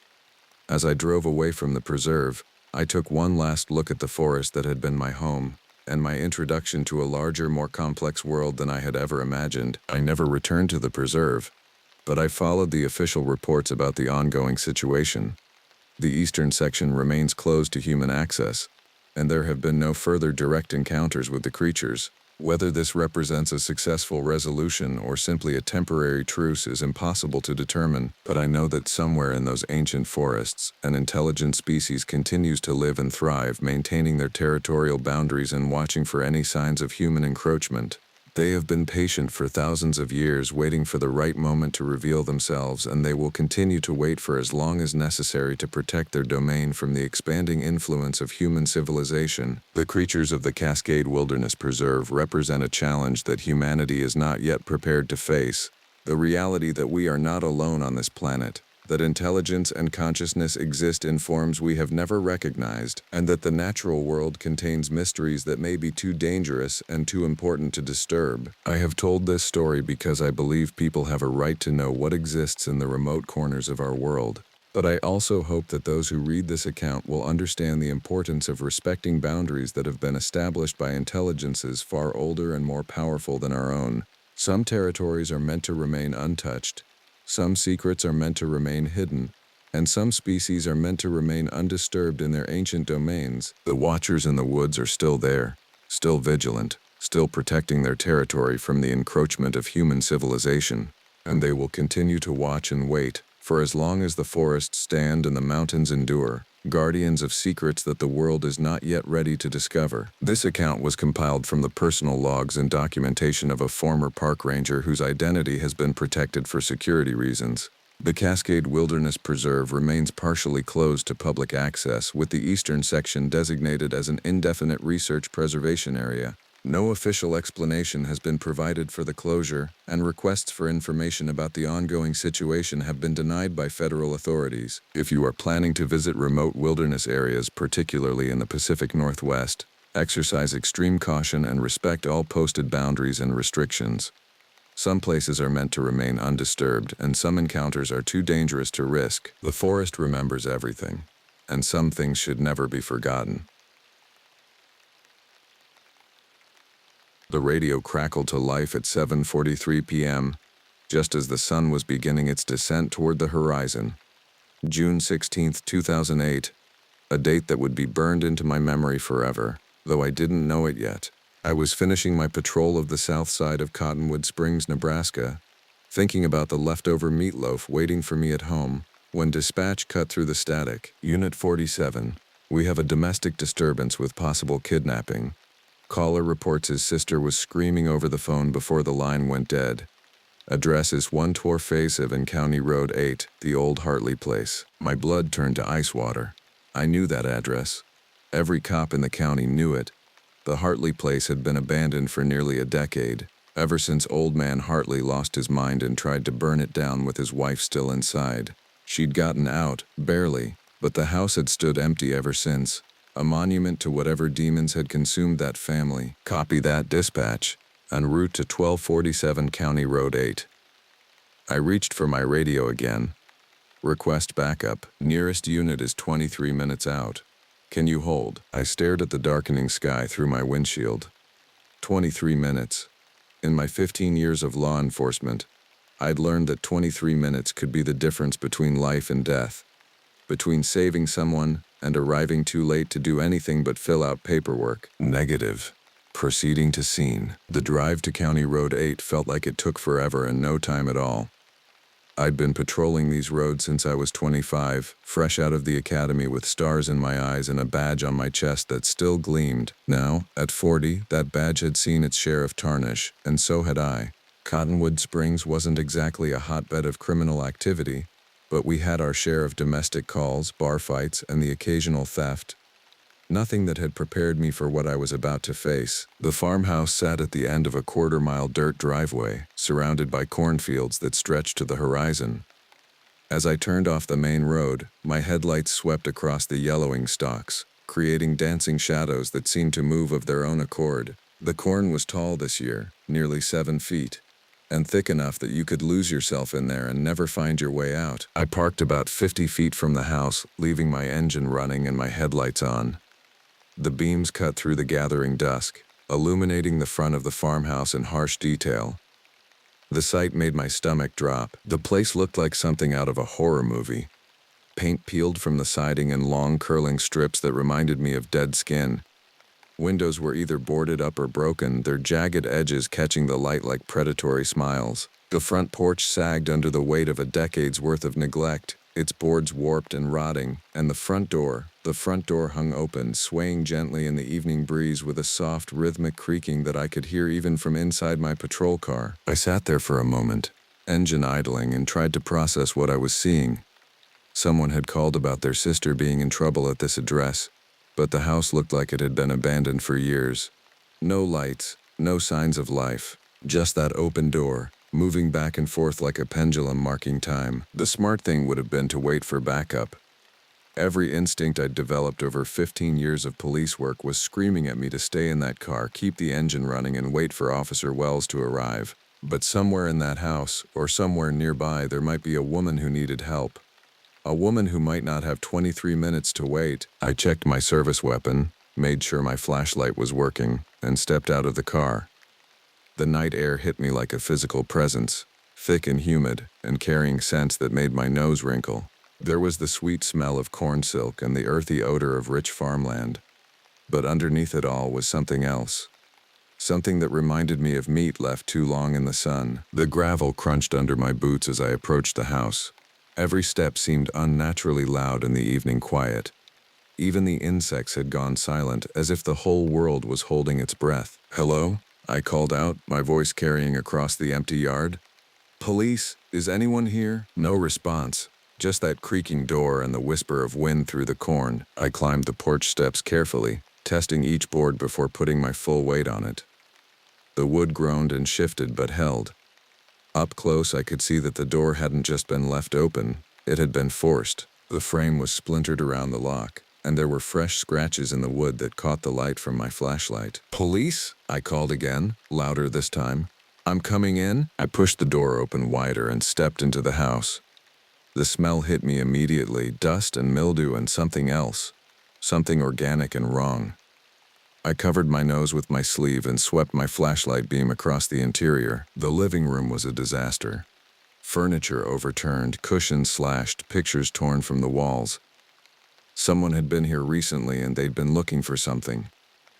As I drove away from the preserve, I took one last look at the forest that had been my home, and my introduction to a larger, more complex world than I had ever imagined. I never returned to the preserve, but I followed the official reports about the ongoing situation. The eastern section remains closed to human access, and there have been no further direct encounters with the creatures. Whether this represents a successful resolution or simply a temporary truce is impossible to determine, but I know that somewhere in those ancient forests, an intelligent species continues to live and thrive, maintaining their territorial boundaries and watching for any signs of human encroachment. They have been patient for thousands of years, waiting for the right moment to reveal themselves, and they will continue to wait for as long as necessary to protect their domain from the expanding influence of human civilization. The creatures of the Cascade Wilderness Preserve represent a challenge that humanity is not yet prepared to face: the reality that we are not alone on this planet, that intelligence and consciousness exist in forms we have never recognized, and that the natural world contains mysteries that may be too dangerous and too important to disturb. I have told this story because I believe people have a right to know what exists in the remote corners of our world. But I also hope that those who read this account will understand the importance of respecting boundaries that have been established by intelligences far older and more powerful than our own. Some territories are meant to remain untouched. Some secrets are meant to remain hidden, and some species are meant to remain undisturbed in their ancient domains. The Watchers in the woods are still there, still vigilant, still protecting their territory from the encroachment of human civilization, and they will continue to watch and wait, for as long as the forests stand and the mountains endure, guardians of secrets that the world is not yet ready to discover. This account was compiled from the personal logs and documentation of a former park ranger whose identity has been protected for security reasons. The Cascade Wilderness Preserve remains partially closed to public access, with the eastern section designated as an indefinite research preservation area. No official explanation has been provided for the closure, and requests for information about the ongoing situation have been denied by federal authorities. If you are planning to visit remote wilderness areas, particularly in the Pacific Northwest, exercise extreme caution and respect all posted boundaries and restrictions. Some places are meant to remain undisturbed, and some encounters are too dangerous to risk. The forest remembers everything, and some things should never be forgotten. The radio crackled to life at 7:43 p.m., just as the sun was beginning its descent toward the horizon. June 16, 2008, a date that would be burned into my memory forever, though I didn't know it yet. I was finishing my patrol of the south side of Cottonwood Springs, Nebraska, thinking about the leftover meatloaf waiting for me at home, when dispatch cut through the static. Unit 47. We have a domestic disturbance with possible kidnapping. Caller reports his sister was screaming over the phone before the line went dead. Address is 124 County Road 8, the old Hartley place. My blood turned to ice water. I knew that address. Every cop in the county knew it. The Hartley place had been abandoned for nearly a decade, ever since Old Man Hartley lost his mind and tried to burn it down with his wife still inside. She'd gotten out, barely, but the house had stood empty ever since, a monument to whatever demons had consumed that family. Copy that, dispatch. En route to 1247 County Road 8. I reached for my radio again. Request backup. Nearest unit is 23 minutes out. Can you hold? I stared at the darkening sky through my windshield. 23 minutes. In my 15 years of law enforcement, I'd learned that 23 minutes could be the difference between life and death, between saving someone and arriving too late to do anything but fill out paperwork. Negative. Proceeding to scene. The drive to County Road 8 felt like it took forever and no time at all. I'd been patrolling these roads since I was 25, fresh out of the academy with stars in my eyes and a badge on my chest that still gleamed. Now, at 40, that badge had seen its share of tarnish, and so had I. Cottonwood Springs wasn't exactly a hotbed of criminal activity, but we had our share of domestic calls, bar fights, and the occasional theft. Nothing that had prepared me for what I was about to face. The farmhouse sat at the end of a quarter-mile dirt driveway, surrounded by cornfields that stretched to the horizon. As I turned off the main road, my headlights swept across the yellowing stalks, creating dancing shadows that seemed to move of their own accord. The corn was tall this year, nearly 7 feet, and thick enough that you could lose yourself in there and never find your way out. I parked about 50 feet from the house, leaving my engine running and my headlights on. The beams cut through the gathering dusk, illuminating the front of the farmhouse in harsh detail. The sight made my stomach drop. The place looked like something out of a horror movie. Paint peeled from the siding in long curling strips that reminded me of dead skin. Windows were either boarded up or broken, their jagged edges catching the light like predatory smiles. The front porch sagged under the weight of a decade's worth of neglect, its boards warped and rotting, and the front door hung open, swaying gently in the evening breeze with a soft, rhythmic creaking that I could hear even from inside my patrol car. I sat there for a moment, engine idling, and tried to process what I was seeing. Someone had called about their sister being in trouble at this address, but the house looked like it had been abandoned for years. No lights, no signs of life, just that open door, moving back and forth like a pendulum marking time. The smart thing would have been to wait for backup. Every instinct I'd developed over 15 years of police work was screaming at me to stay in that car, keep the engine running, and wait for Officer Wells to arrive. But somewhere in that house, or somewhere nearby, there might be a woman who needed help. A woman who might not have 23 minutes to wait. I checked my service weapon, made sure my flashlight was working, and stepped out of the car. The night air hit me like a physical presence, thick and humid, and carrying scents that made my nose wrinkle. There was the sweet smell of corn silk and the earthy odor of rich farmland. But underneath it all was something else. Something that reminded me of meat left too long in the sun. The gravel crunched under my boots as I approached the house. Every step seemed unnaturally loud in the evening quiet. Even the insects had gone silent, as if the whole world was holding its breath. "Hello?" I called out, my voice carrying across the empty yard. "Police, is anyone here?" No response, just that creaking door and the whisper of wind through the corn. I climbed the porch steps carefully, testing each board before putting my full weight on it. The wood groaned and shifted but held. Up close, I could see that the door hadn't just been left open, it had been forced. The frame was splintered around the lock, and there were fresh scratches in the wood that caught the light from my flashlight. "Police?" I called again, louder this time. "I'm coming in." I pushed the door open wider and stepped into the house. The smell hit me immediately, dust and mildew and something else, something organic and wrong. I covered my nose with my sleeve and swept my flashlight beam across the interior. The living room was a disaster. Furniture overturned, cushions slashed, pictures torn from the walls. Someone had been here recently and they'd been looking for something.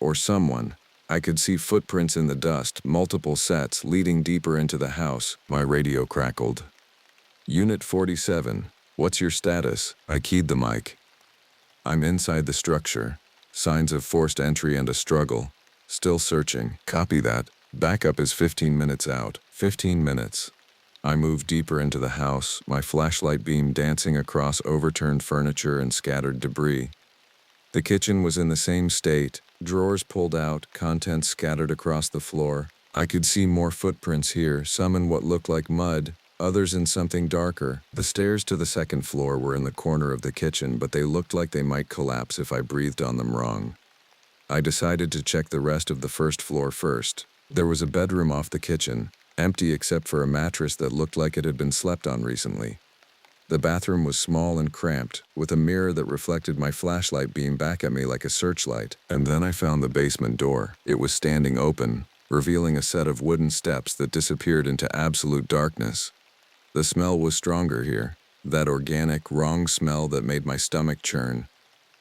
Or someone. I could see footprints in the dust, multiple sets leading deeper into the house. My radio crackled. Unit 47, what's your status? I keyed the mic. I'm inside the structure. Signs of forced entry and a struggle. Still searching. Copy that. Backup is 15 minutes out. 15 minutes. I moved deeper into the house, my flashlight beam dancing across overturned furniture and scattered debris. The kitchen was in the same state, drawers pulled out, contents scattered across the floor. I could see more footprints here, some in what looked like mud, others in something darker. The stairs to the second floor were in the corner of the kitchen, but they looked like they might collapse if I breathed on them wrong. I decided to check the rest of the first floor first. There was a bedroom off the kitchen, empty except for a mattress that looked like it had been slept on recently. The bathroom was small and cramped, with a mirror that reflected my flashlight beam back at me like a searchlight. And then I found the basement door. It was standing open, revealing a set of wooden steps that disappeared into absolute darkness. The smell was stronger here, that organic, wrong smell that made my stomach churn.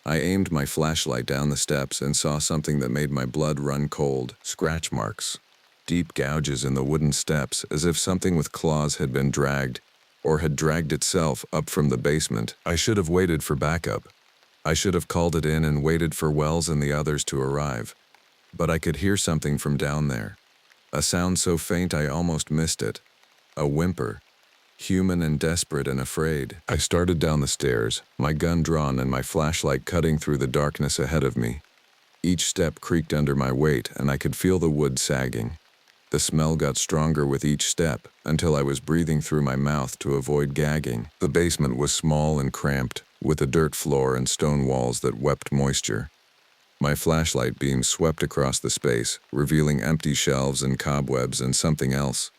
I aimed my flashlight down the steps and saw something that made my blood run cold. Scratch marks. Deep gouges in the wooden steps, as if something with claws had been dragged, or had dragged itself up from the basement. I should have waited for backup. I should have called it in and waited for Wells and the others to arrive. But I could hear something from down there. A sound so faint I almost missed it. A whimper. Human and desperate and afraid. I started down the stairs, my gun drawn and my flashlight cutting through the darkness ahead of me. Each step creaked under my weight and I could feel the wood sagging. The smell got stronger with each step until I was breathing through my mouth to avoid gagging. The basement was small and cramped, with a dirt floor and stone walls that wept moisture. My flashlight beam swept across the space, revealing empty shelves and cobwebs and something else.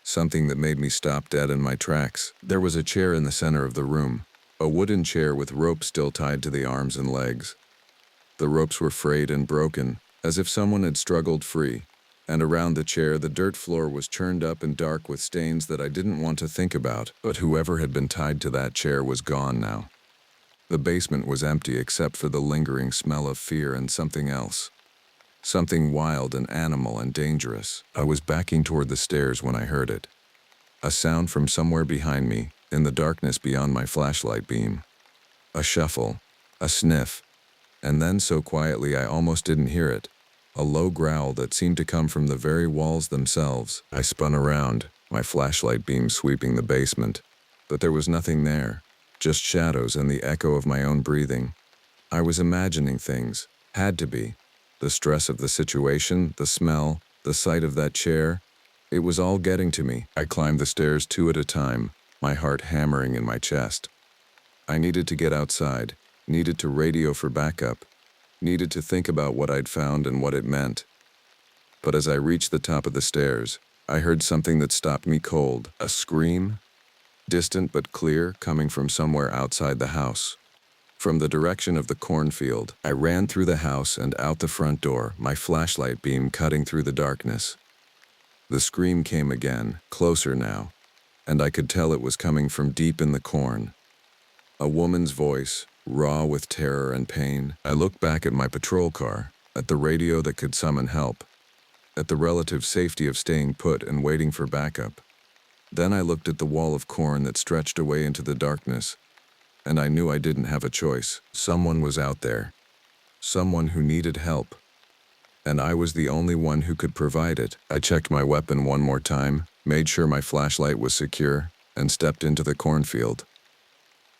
Something that made me stop dead in my tracks. There was a chair in the center of the room, a wooden chair with ropes still tied to the arms and legs. The ropes were frayed and broken, as if someone had struggled free, and around the chair the dirt floor was churned up and dark with stains that I didn't want to think about, but whoever had been tied to that chair was gone now. The basement was empty except for the lingering smell of fear and something else. Something wild and animal and dangerous. I was backing toward the stairs when I heard it. A sound from somewhere behind me, in the darkness beyond my flashlight beam. A shuffle, a sniff, and then so quietly I almost didn't hear it. A low growl that seemed to come from the very walls themselves. I spun around, my flashlight beam sweeping the basement, but there was nothing there, just shadows and the echo of my own breathing. I was imagining things, had to be. The stress of the situation, the smell, the sight of that chair, it was all getting to me. I climbed the stairs 2 at a time, my heart hammering in my chest. I needed to get outside, needed to radio for backup, needed to think about what I'd found and what it meant. But as I reached the top of the stairs, I heard something that stopped me cold. A scream, distant but clear, coming from somewhere outside the house. From the direction of the cornfield, I ran through the house and out the front door, my flashlight beam cutting through the darkness. The scream came again, closer now, and I could tell it was coming from deep in the corn. A woman's voice, raw with terror and pain. I looked back at my patrol car, at the radio that could summon help, at the relative safety of staying put and waiting for backup. Then I looked at the wall of corn that stretched away into the darkness, and I knew I didn't have a choice. Someone was out there. Someone who needed help. And I was the only one who could provide it. I checked my weapon one more time, made sure my flashlight was secure, and stepped into the cornfield.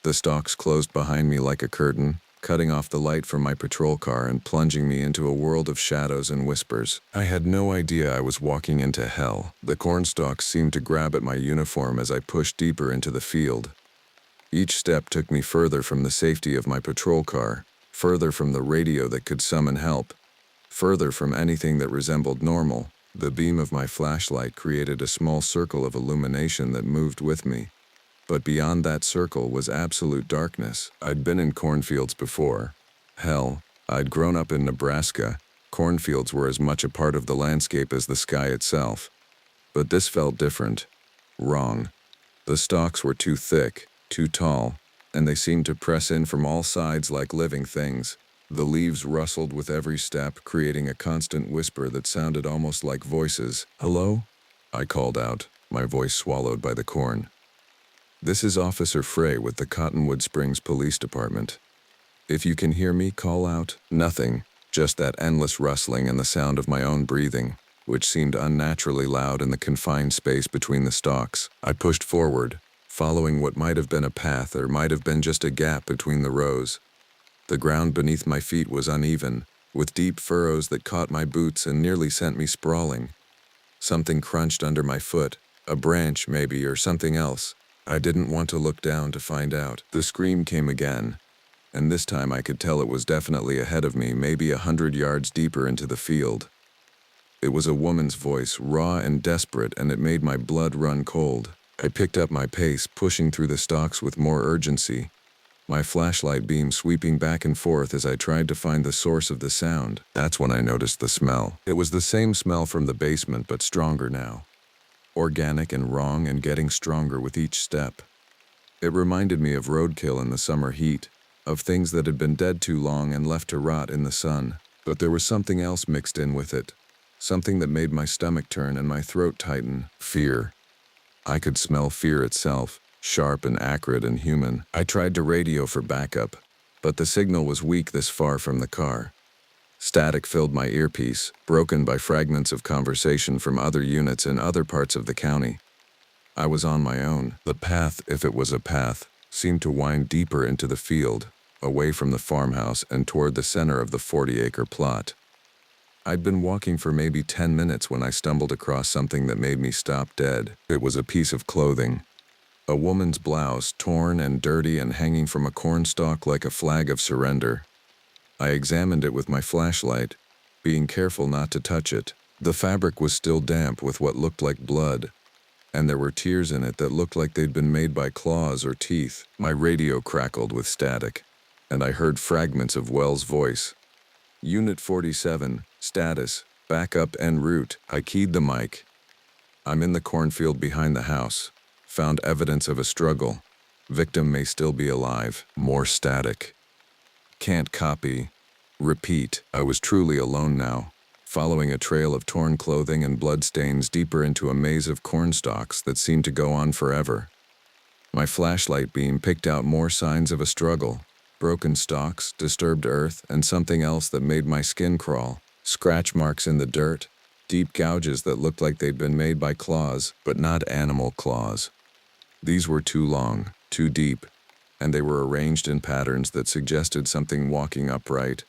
The stalks closed behind me like a curtain, cutting off the light from my patrol car and plunging me into a world of shadows and whispers. I had no idea I was walking into hell. The cornstalks seemed to grab at my uniform as I pushed deeper into the field. Each step took me further from the safety of my patrol car, further from the radio that could summon help, further from anything that resembled normal. The beam of my flashlight created a small circle of illumination that moved with me. But beyond that circle was absolute darkness. I'd been in cornfields before. Hell, I'd grown up in Nebraska. Cornfields were as much a part of the landscape as the sky itself. But this felt different. Wrong. The stalks were too thick, too tall, and they seemed to press in from all sides like living things. The leaves rustled with every step, creating a constant whisper that sounded almost like voices. "Hello?" I called out, my voice swallowed by the corn. "This is Officer Frey with the Cottonwood Springs Police Department. If you can hear me, call out." Nothing, just that endless rustling and the sound of my own breathing, which seemed unnaturally loud in the confined space between the stalks. I pushed forward, following what might have been a path or might have been just a gap between the rows. The ground beneath my feet was uneven, with deep furrows that caught my boots and nearly sent me sprawling. Something crunched under my foot, a branch maybe, or something else. I didn't want to look down to find out. The scream came again, and this time I could tell it was definitely ahead of me, maybe 100 yards deeper into the field. It was a woman's voice, raw and desperate, and it made my blood run cold. I picked up my pace, pushing through the stalks with more urgency, my flashlight beam sweeping back and forth as I tried to find the source of the sound. That's when I noticed the smell. It was the same smell from the basement, but stronger now. Organic and wrong, and getting stronger with each step. It reminded me of roadkill in the summer heat, of things that had been dead too long and left to rot in the sun. But there was something else mixed in with it, something that made my stomach turn and my throat tighten. Fear. I could smell fear itself, sharp and acrid and human. I tried to radio for backup, but the signal was weak this far from the car. Static filled my earpiece, broken by fragments of conversation from other units in other parts of the county. I was on my own. The path, if it was a path, seemed to wind deeper into the field, away from the farmhouse and toward the center of the 40-acre plot. I'd been walking for maybe 10 minutes when I stumbled across something that made me stop dead. It was a piece of clothing. A woman's blouse, torn and dirty and hanging from a cornstalk like a flag of surrender. I examined it with my flashlight, being careful not to touch it. The fabric was still damp with what looked like blood, and there were tears in it that looked like they'd been made by claws or teeth. My radio crackled with static, and I heard fragments of Wells' voice. "Unit 47, status, backup en route." I keyed the mic. "I'm in the cornfield behind the house. Found evidence of a struggle. Victim may still be alive." More static. "Can't copy. Repeat." I was truly alone now, following a trail of torn clothing and bloodstains deeper into a maze of cornstalks that seemed to go on forever. My flashlight beam picked out more signs of a struggle. Broken stalks, disturbed earth, and something else that made my skin crawl. Scratch marks in the dirt, deep gouges that looked like they'd been made by claws, but not animal claws. These were too long, too deep, and they were arranged in patterns that suggested something walking upright,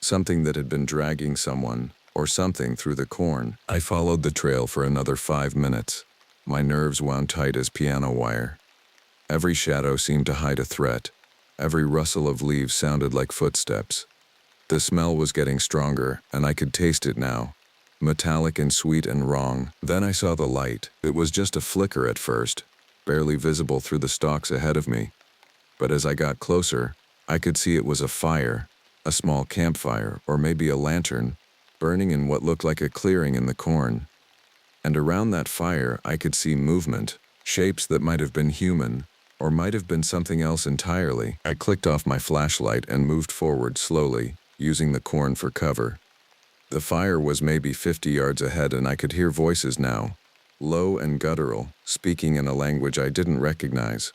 something that had been dragging someone or something through the corn. I followed the trail for another 5 minutes, my nerves wound tight as piano wire. Every shadow seemed to hide a threat. Every rustle of leaves sounded like footsteps. The smell was getting stronger, and I could taste it now, metallic and sweet and wrong. Then I saw the light. It was just a flicker at first, barely visible through the stalks ahead of me. But as I got closer, I could see it was a fire, a small campfire, or maybe a lantern, burning in what looked like a clearing in the corn. And around that fire, I could see movement, shapes that might have been human, or might have been something else entirely. I clicked off my flashlight and moved forward slowly, using the corn for cover. The fire was maybe 50 yards ahead, and I could hear voices now, low and guttural, speaking in a language I didn't recognize.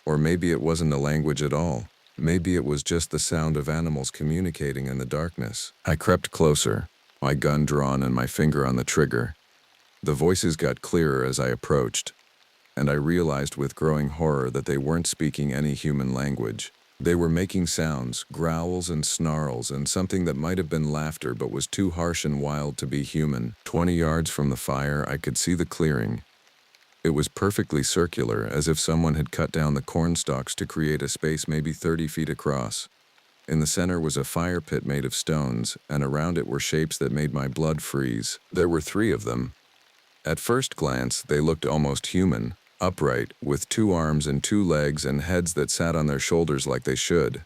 Or maybe it wasn't a language at all. Maybe it was just the sound of animals communicating in the darkness. I crept closer, my gun drawn and my finger on the trigger. The voices got clearer as I approached, and I realized with growing horror that they weren't speaking any human language. They were making sounds, growls and snarls, and something that might have been laughter but was too harsh and wild to be human. 20 yards from the fire, I could see the clearing. It was perfectly circular, as if someone had cut down the corn stalks to create a space maybe 30 feet across. In the center was a fire pit made of stones, and around it were shapes that made my blood freeze. There were 3 of them. At first glance, they looked almost human, upright, with 2 arms and 2 legs and heads that sat on their shoulders like they should.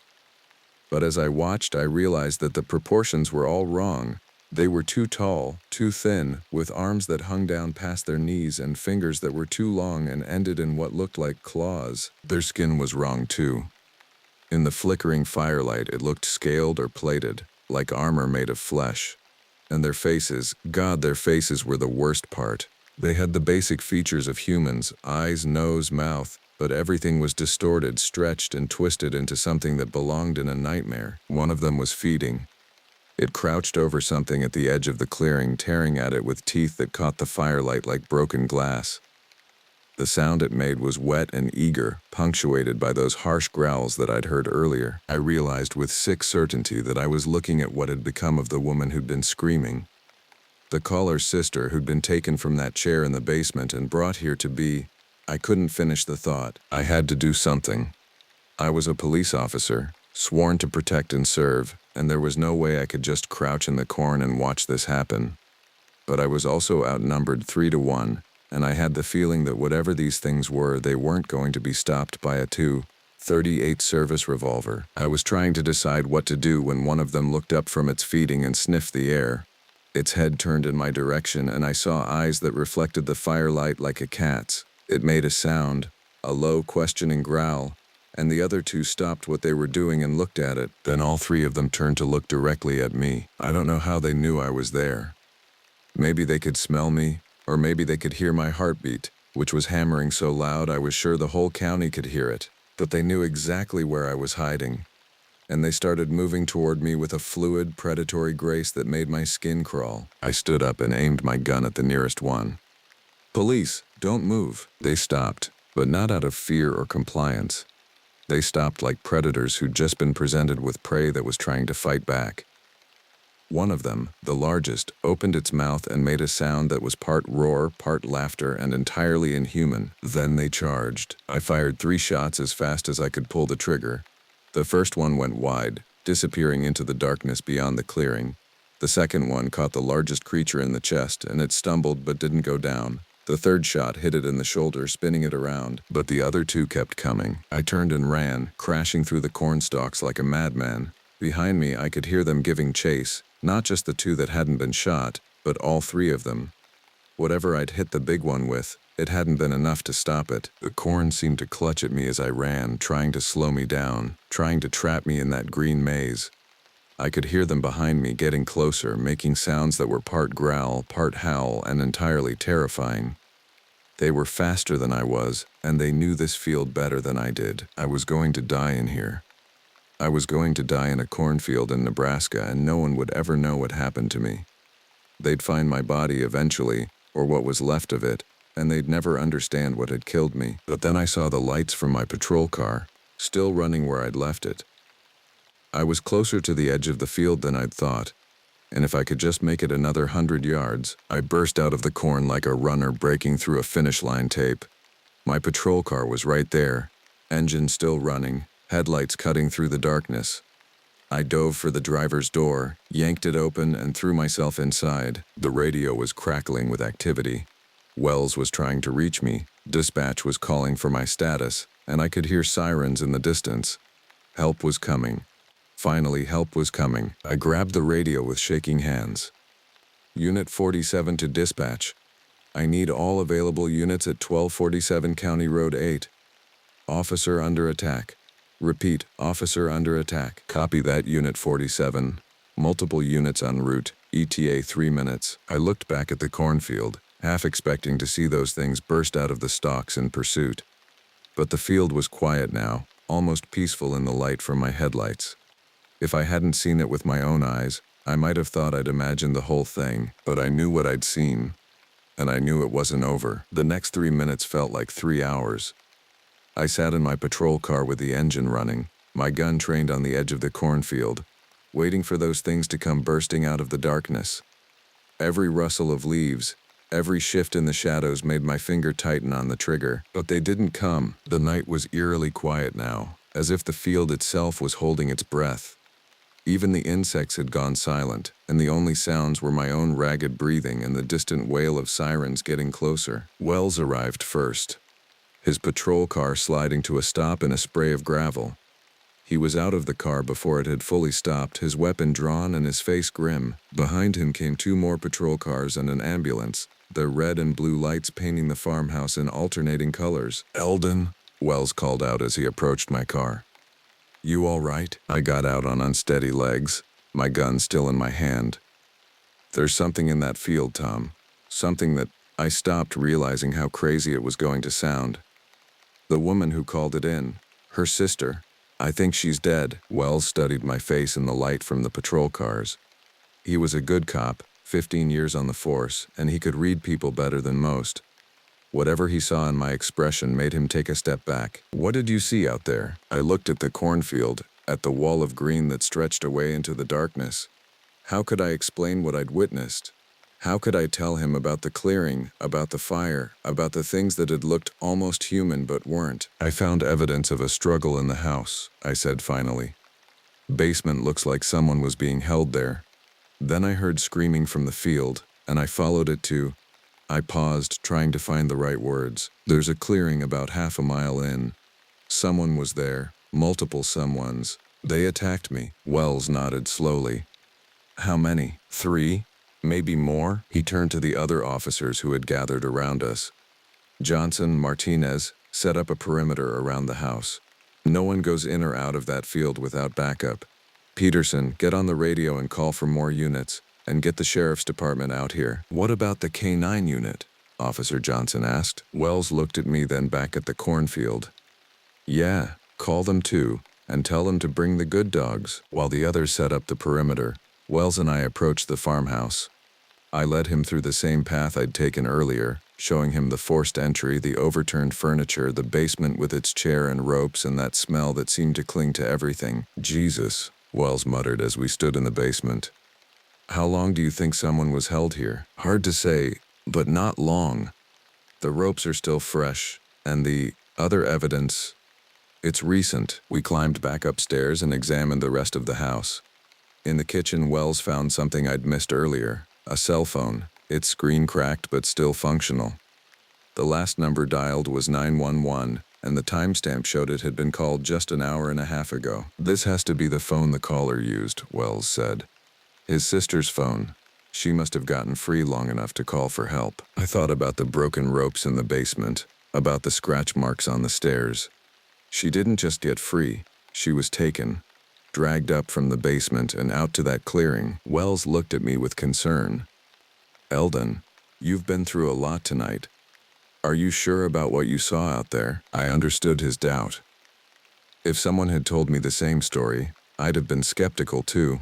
But as I watched, I realized that the proportions were all wrong. They were too tall, too thin, with arms that hung down past their knees and fingers that were too long and ended in what looked like claws. Their skin was wrong too. In the flickering firelight, it looked scaled or plated, like armor made of flesh. And their faces, God, their faces were the worst part. They had the basic features of humans, eyes, nose, mouth, but everything was distorted, stretched, and twisted into something that belonged in a nightmare. One of them was feeding. It crouched over something at the edge of the clearing, tearing at it with teeth that caught the firelight like broken glass. The sound it made was wet and eager, punctuated by those harsh growls that I'd heard earlier. I realized with sick certainty that I was looking at what had become of the woman who'd been screaming. The caller's sister who'd been taken from that chair in the basement and brought here to be... I couldn't finish the thought. I had to do something. I was a police officer, sworn to protect and serve, and there was no way I could just crouch in the corn and watch this happen. But I was also outnumbered 3-1, and I had the feeling that whatever these things were, they weren't going to be stopped by a .38 service revolver. I was trying to decide what to do when one of them looked up from its feeding and sniffed the air. Its head turned in my direction, and I saw eyes that reflected the firelight like a cat's. It made a sound, a low, questioning growl, and the other two stopped what they were doing and looked at it. Then all three of them turned to look directly at me. I don't know how they knew I was there. Maybe they could smell me, or maybe they could hear my heartbeat, which was hammering so loud I was sure the whole county could hear it. But they knew exactly where I was hiding, and they started moving toward me with a fluid, predatory grace that made my skin crawl. I stood up and aimed my gun at the nearest one. "Police, don't move." They stopped, but not out of fear or compliance. They stopped like predators who'd just been presented with prey that was trying to fight back. One of them, the largest, opened its mouth and made a sound that was part roar, part laughter, and entirely inhuman. Then they charged. I fired 3 shots as fast as I could pull the trigger. The first one went wide, disappearing into the darkness beyond the clearing. The second one caught the largest creature in the chest, and it stumbled but didn't go down. The third shot hit it in the shoulder, spinning it around, but the other 2 kept coming. I turned and ran, crashing through the corn stalks like a madman. Behind me, I could hear them giving chase. Not just the 2 that hadn't been shot, but all 3 of them. Whatever I'd hit the big one with, it hadn't been enough to stop it. The corn seemed to clutch at me as I ran, trying to slow me down, trying to trap me in that green maze. I could hear them behind me getting closer, making sounds that were part growl, part howl, and entirely terrifying. They were faster than I was, and they knew this field better than I did. I was going to die in here. I was going to die in a cornfield in Nebraska, and no one would ever know what happened to me. They'd find my body eventually, or what was left of it, and they'd never understand what had killed me. But then I saw the lights from my patrol car, still running where I'd left it. I was closer to the edge of the field than I'd thought, and if I could just make it another 100 yards, I burst out of the corn like a runner breaking through a finish line tape. My patrol car was right there, engine still running, headlights cutting through the darkness. I dove for the driver's door, yanked it open, and threw myself inside. The radio was crackling with activity. Wells was trying to reach me, dispatch was calling for my status, and I could hear sirens in the distance. Help was coming. Finally, help was coming. I grabbed the radio with shaking hands. Unit 47 to dispatch. I need all available units at 1247 County Road 8. Officer under attack. Repeat, officer under attack. Copy that, Unit 47. Multiple units en route, ETA 3 minutes. I looked back at the cornfield, half expecting to see those things burst out of the stalks in pursuit. But the field was quiet now, almost peaceful in the light from my headlights. If I hadn't seen it with my own eyes, I might have thought I'd imagined the whole thing, but I knew what I'd seen, and I knew it wasn't over. The next 3 minutes felt like 3 hours. I sat in my patrol car with the engine running, my gun trained on the edge of the cornfield, waiting for those things to come bursting out of the darkness. Every rustle of leaves, every shift in the shadows made my finger tighten on the trigger, but they didn't come. The night was eerily quiet now, as if the field itself was holding its breath. Even the insects had gone silent, and the only sounds were my own ragged breathing and the distant wail of sirens getting closer. Wells arrived first, his patrol car sliding to a stop in a spray of gravel. He was out of the car before it had fully stopped, his weapon drawn and his face grim. Behind him came 2 more patrol cars and an ambulance, their red and blue lights painting the farmhouse in alternating colors. "Eldon," Wells called out as he approached my car. You all right? I got out on unsteady legs, my gun still in my hand. There's something in that field, Tom. Something that I stopped realizing how crazy it was going to sound. The woman who called it in, her sister. I think she's dead. Wells studied my face in the light from the patrol cars. He was a good cop, 15 years on the force, and he could read people better than most. Whatever he saw in my expression made him take a step back. What did you see out there? I looked at the cornfield, at the wall of green that stretched away into the darkness. How could I explain what I'd witnessed? How could I tell him about the clearing, about the fire, about the things that had looked almost human but weren't? I found evidence of a struggle in the house, I said finally. Basement looks like someone was being held there. Then I heard screaming from the field, and I followed it too. I paused, trying to find the right words. There's a clearing about half a mile in. Someone was there, multiple someones. They attacked me. Wells nodded slowly. How many? 3? Maybe more? He turned to the other officers who had gathered around us. Johnson, Martinez, set up a perimeter around the house. No one goes in or out of that field without backup. Peterson, get on the radio and call for more units, and get the sheriff's department out here. What about the K-9 unit? Officer Johnson asked. Wells looked at me, then back at the cornfield. Yeah, call them too, and tell them to bring the good dogs. While the others set up the perimeter, Wells and I approached the farmhouse. I led him through the same path I'd taken earlier, showing him the forced entry, the overturned furniture, the basement with its chair and ropes, and that smell that seemed to cling to everything. Jesus, Wells muttered as we stood in the basement. How long do you think someone was held here? Hard to say, but not long. The ropes are still fresh, and the other evidence, it's recent. We climbed back upstairs and examined the rest of the house. In the kitchen, Wells found something I'd missed earlier, a cell phone, its screen cracked but still functional. The last number dialed was 911, and the timestamp showed it had been called just an hour and a half ago. This has to be the phone the caller used, Wells said. His sister's phone. She must have gotten free long enough to call for help. I thought about the broken ropes in the basement, about the scratch marks on the stairs. She didn't just get free, she was taken. Dragged up from the basement and out to that clearing. Wells looked at me with concern. Eldon, you've been through a lot tonight. Are you sure about what you saw out there? I understood his doubt. If someone had told me the same story, I'd have been skeptical too.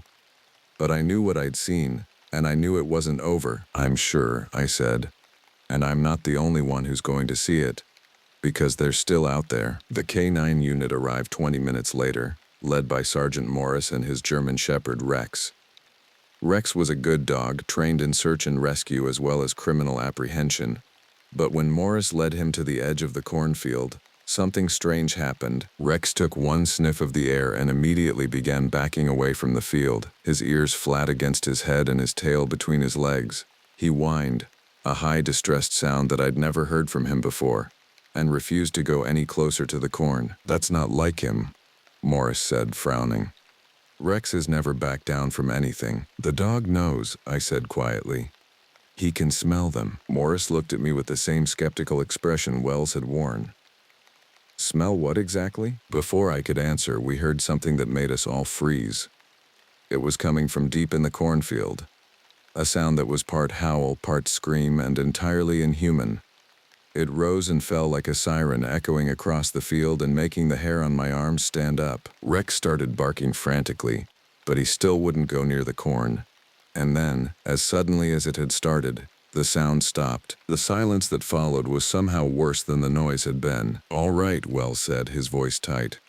But I knew what I'd seen, and I knew it wasn't over. I'm sure, I said. And I'm not the only one who's going to see it. Because they're still out there. The K-9 unit arrived 20 minutes later, led by Sergeant Morris and his German Shepherd Rex. Rex was a good dog, trained in search and rescue as well as criminal apprehension. But when Morris led him to the edge of the cornfield, something strange happened. Rex took one sniff of the air and immediately began backing away from the field, his ears flat against his head and his tail between his legs. He whined, a high, distressed sound that I'd never heard from him before, and refused to go any closer to the corn. That's not like him, Morris said, frowning. Rex has never backed down from anything. The dog knows, I said quietly. He can smell them. Morris looked at me with the same skeptical expression Wells had worn. Smell what exactly? Before I could answer, we heard something that made us all freeze. It was coming from deep in the cornfield. A sound that was part howl, part scream, and entirely inhuman. It rose and fell like a siren, echoing across the field and making the hair on my arms stand up. Rex started barking frantically, but he still wouldn't go near the corn. And then, as suddenly as it had started, the sound stopped. The silence that followed was somehow worse than the noise had been. All right, Wells said, his voice tight.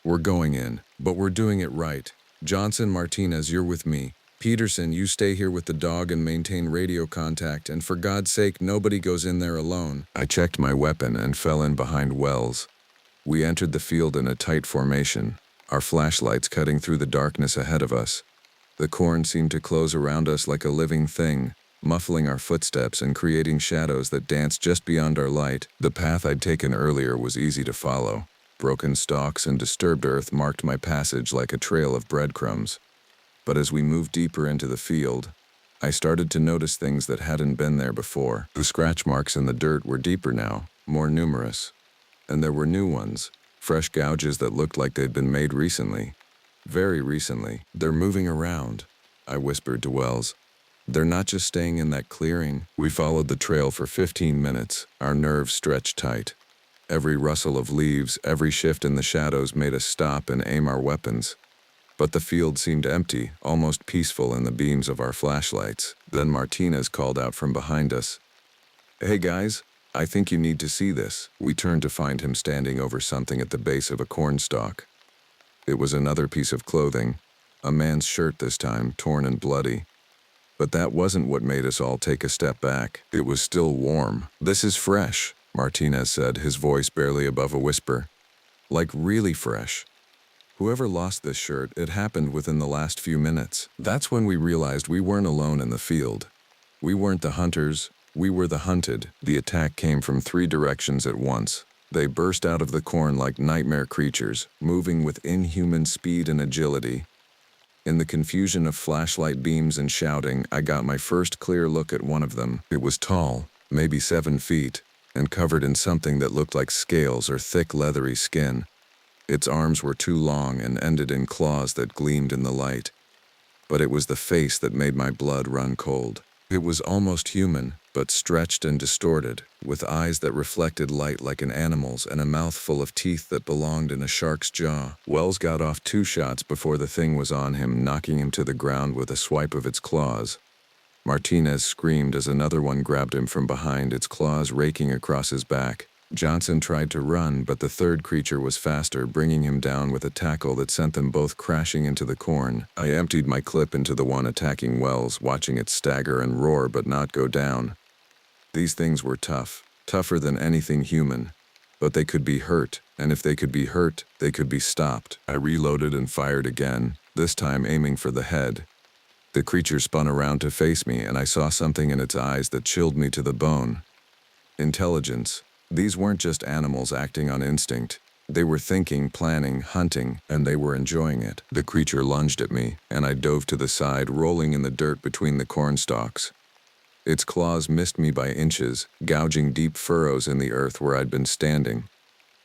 We're going in, but we're doing it right. Johnson, Martinez, you're with me. Peterson, you stay here with the dog and maintain radio contact, and for God's sake, nobody goes in there alone. I checked my weapon and fell in behind Wells. We entered the field in a tight formation, our flashlights cutting through the darkness ahead of us. The corn seemed to close around us like a living thing, muffling our footsteps and creating shadows that danced just beyond our light. The path I'd taken earlier was easy to follow. Broken stalks and disturbed earth marked my passage like a trail of breadcrumbs. But as we moved deeper into the field, I started to notice things that hadn't been there before. The scratch marks in the dirt were deeper now, more numerous. And there were new ones, fresh gouges that looked like they'd been made recently. Very recently. They're moving around, I whispered to Wells. They're not just staying in that clearing. We followed the trail for 15 minutes, our nerves stretched tight. Every rustle of leaves, every shift in the shadows made us stop and aim our weapons. But the field seemed empty, almost peaceful in the beams of our flashlights. Then Martinez called out from behind us. "Hey guys, I think you need to see this." We turned to find him standing over something at the base of a cornstalk. It was another piece of clothing, a man's shirt this time, torn and bloody. But that wasn't what made us all take a step back. It was still warm. "This is fresh," Martinez said, his voice barely above a whisper. "Like really fresh. Whoever lost this shirt, it happened within the last few minutes." That's when we realized we weren't alone in the field. We weren't the hunters, we were the hunted. The attack came from 3 directions at once. They burst out of the corn like nightmare creatures, moving with inhuman speed and agility. In the confusion of flashlight beams and shouting, I got my first clear look at one of them. It was tall, maybe 7 feet, and covered in something that looked like scales or thick leathery skin. Its arms were too long and ended in claws that gleamed in the light. But it was the face that made my blood run cold. It was almost human, but stretched and distorted, with eyes that reflected light like an animal's and a mouth full of teeth that belonged in a shark's jaw. Wells got off 2 shots before the thing was on him, knocking him to the ground with a swipe of its claws. Martinez screamed as another one grabbed him from behind, its claws raking across his back. Johnson tried to run, but the 3rd creature was faster, bringing him down with a tackle that sent them both crashing into the corn. I emptied my clip into the one attacking Wells, watching it stagger and roar but not go down. These things were tough, tougher than anything human. But they could be hurt, and if they could be hurt, they could be stopped. I reloaded and fired again, this time aiming for the head. The creature spun around to face me, and I saw something in its eyes that chilled me to the bone. Intelligence. These weren't just animals acting on instinct. They were thinking, planning, hunting, and they were enjoying it. The creature lunged at me, and I dove to the side, rolling in the dirt between the corn stalks. Its claws missed me by inches, gouging deep furrows in the earth where I'd been standing.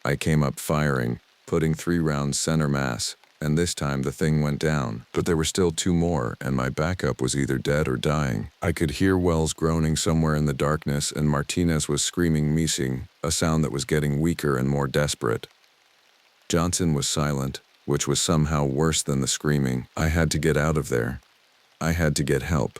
I came up firing, putting 3 rounds center mass, and this time the thing went down. But there were still 2 more, and my backup was either dead or dying. I could hear Wells groaning somewhere in the darkness, and Martinez was screaming "Missing," a sound that was getting weaker and more desperate. Johnson was silent, which was somehow worse than the screaming. I had to get out of there. I had to get help.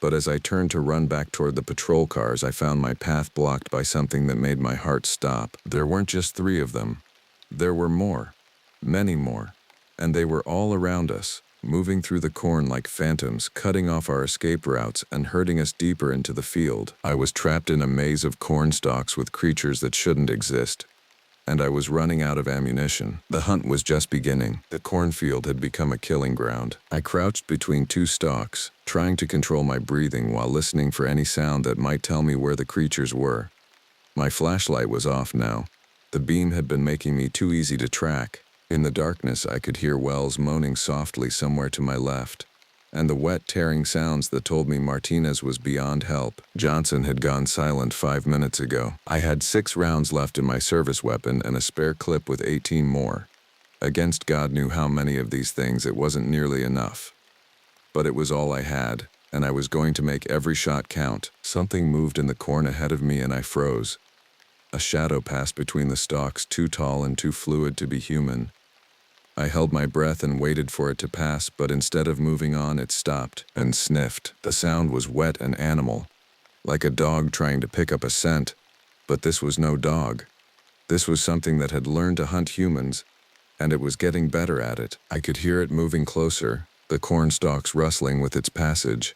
But as I turned to run back toward the patrol cars, I found my path blocked by something that made my heart stop. There weren't just 3 of them. There were more. Many more. And they were all around us, moving through the corn like phantoms, cutting off our escape routes and herding us deeper into the field. I was trapped in a maze of corn stalks with creatures that shouldn't exist. And I was running out of ammunition. The hunt was just beginning. The cornfield had become a killing ground. I crouched between 2 stalks, trying to control my breathing while listening for any sound that might tell me where the creatures were. My flashlight was off now. The beam had been making me too easy to track. In the darkness, I could hear Wells moaning softly somewhere to my left, and the wet, tearing sounds that told me Martinez was beyond help. Johnson had gone silent 5 minutes ago. I had 6 rounds left in my service weapon and a spare clip with 18 more. Against God knew how many of these things, it wasn't nearly enough. But it was all I had, and I was going to make every shot count. Something moved in the corn ahead of me and I froze. A shadow passed between the stalks, too tall and too fluid to be human. I held my breath and waited for it to pass, but instead of moving on, it stopped and sniffed. The sound was wet and animal, like a dog trying to pick up a scent. But this was no dog. This was something that had learned to hunt humans, and it was getting better at it. I could hear it moving closer, the corn stalks rustling with its passage.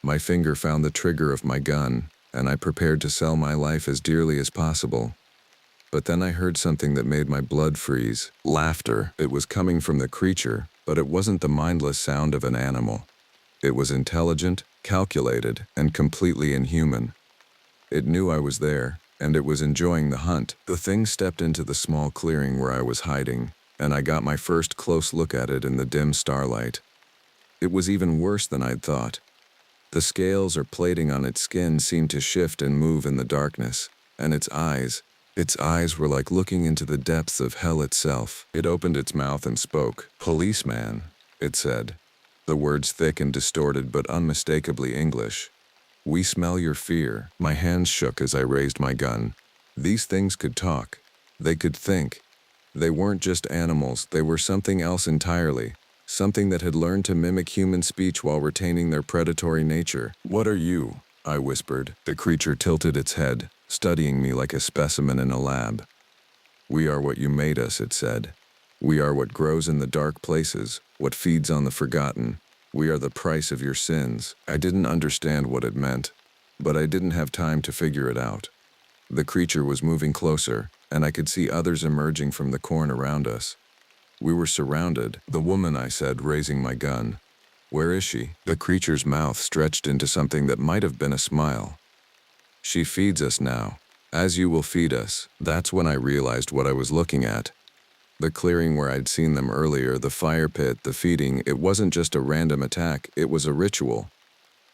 My finger found the trigger of my gun, and I prepared to sell my life as dearly as possible. But then I heard something that made my blood freeze. Laughter. It was coming from the creature, but it wasn't the mindless sound of an animal. It was intelligent, calculated, and completely inhuman. It knew I was there, and it was enjoying the hunt. The thing stepped into the small clearing where I was hiding, and I got my first close look at it in the dim starlight. It was even worse than I'd thought. The scales or plating on its skin seemed to shift and move in the darkness, and its eyes, Its eyes were like looking into the depths of hell itself. It opened its mouth and spoke. "Policeman," it said, the words thick and distorted but unmistakably English. "We smell your fear." My hands shook as I raised my gun. These things could talk. They could think. They weren't just animals, they were something else entirely. Something that had learned to mimic human speech while retaining their predatory nature. "What are you?" I whispered. The creature tilted its head, studying me like a specimen in a lab. "We are what you made us," it said. "We are what grows in the dark places, what feeds on the forgotten. We are the price of your sins." I didn't understand what it meant, but I didn't have time to figure it out. The creature was moving closer, and I could see others emerging from the corn around us. We were surrounded. "The woman," I said, raising my gun. "Where is she?" The creature's mouth stretched into something that might have been a smile. "She feeds us now, as you will feed us." That's when I realized what I was looking at. The clearing where I'd seen them earlier, the fire pit, the feeding, it wasn't just a random attack, it was a ritual.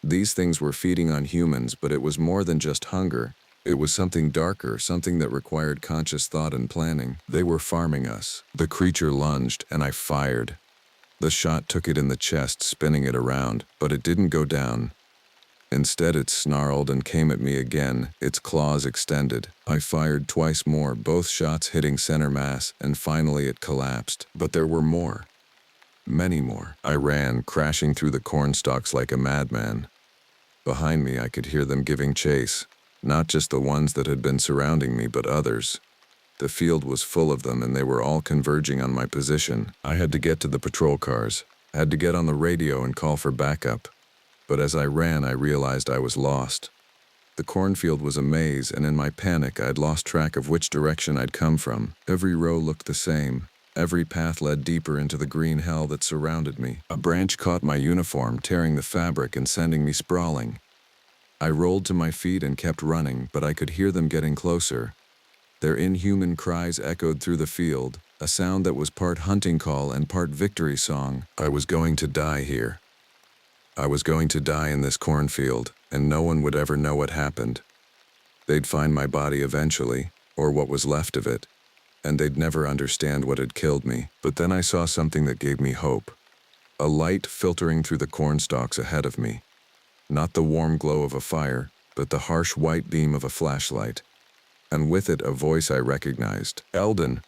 These things were feeding on humans, but it was more than just hunger. It was something darker, something that required conscious thought and planning. They were farming us. The creature lunged, and I fired. The shot took it in the chest, spinning it around, but it didn't go down. Instead, it snarled and came at me again, its claws extended. I fired twice more, both shots hitting center mass, and finally it collapsed. But there were more. Many more. I ran, crashing through the corn stalks like a madman. Behind me, I could hear them giving chase. Not just the ones that had been surrounding me, but others. The field was full of them, and they were all converging on my position. I had to get to the patrol cars, had to get on the radio and call for backup. But as I ran, I realized I was lost. The cornfield was a maze, and in my panic, I'd lost track of which direction I'd come from. Every row looked the same. Every path led deeper into the green hell that surrounded me. A branch caught my uniform, tearing the fabric and sending me sprawling. I rolled to my feet and kept running, but I could hear them getting closer. Their inhuman cries echoed through the field, a sound that was part hunting call and part victory song. I was going to die here. I was going to die in this cornfield, and no one would ever know what happened. They'd find my body eventually, or what was left of it, and they'd never understand what had killed me. But then I saw something that gave me hope. A light filtering through the corn stalks ahead of me. Not the warm glow of a fire, but the harsh white beam of a flashlight. And with it, a voice I recognized. "Eldon,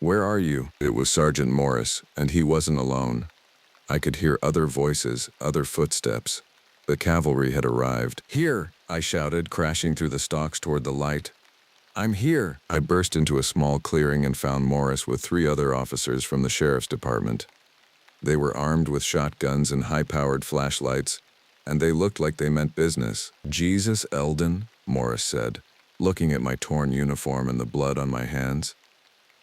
where are you?" It was Sergeant Morris, and he wasn't alone. I could hear other voices, other footsteps. The cavalry had arrived. "Here!" I shouted, crashing through the stalks toward the light. "I'm here!" I burst into a small clearing and found Morris with 3 other officers from the sheriff's department. They were armed with shotguns and high-powered flashlights, and they looked like they meant business. "Jesus, Eldon," Morris said, looking at my torn uniform and the blood on my hands.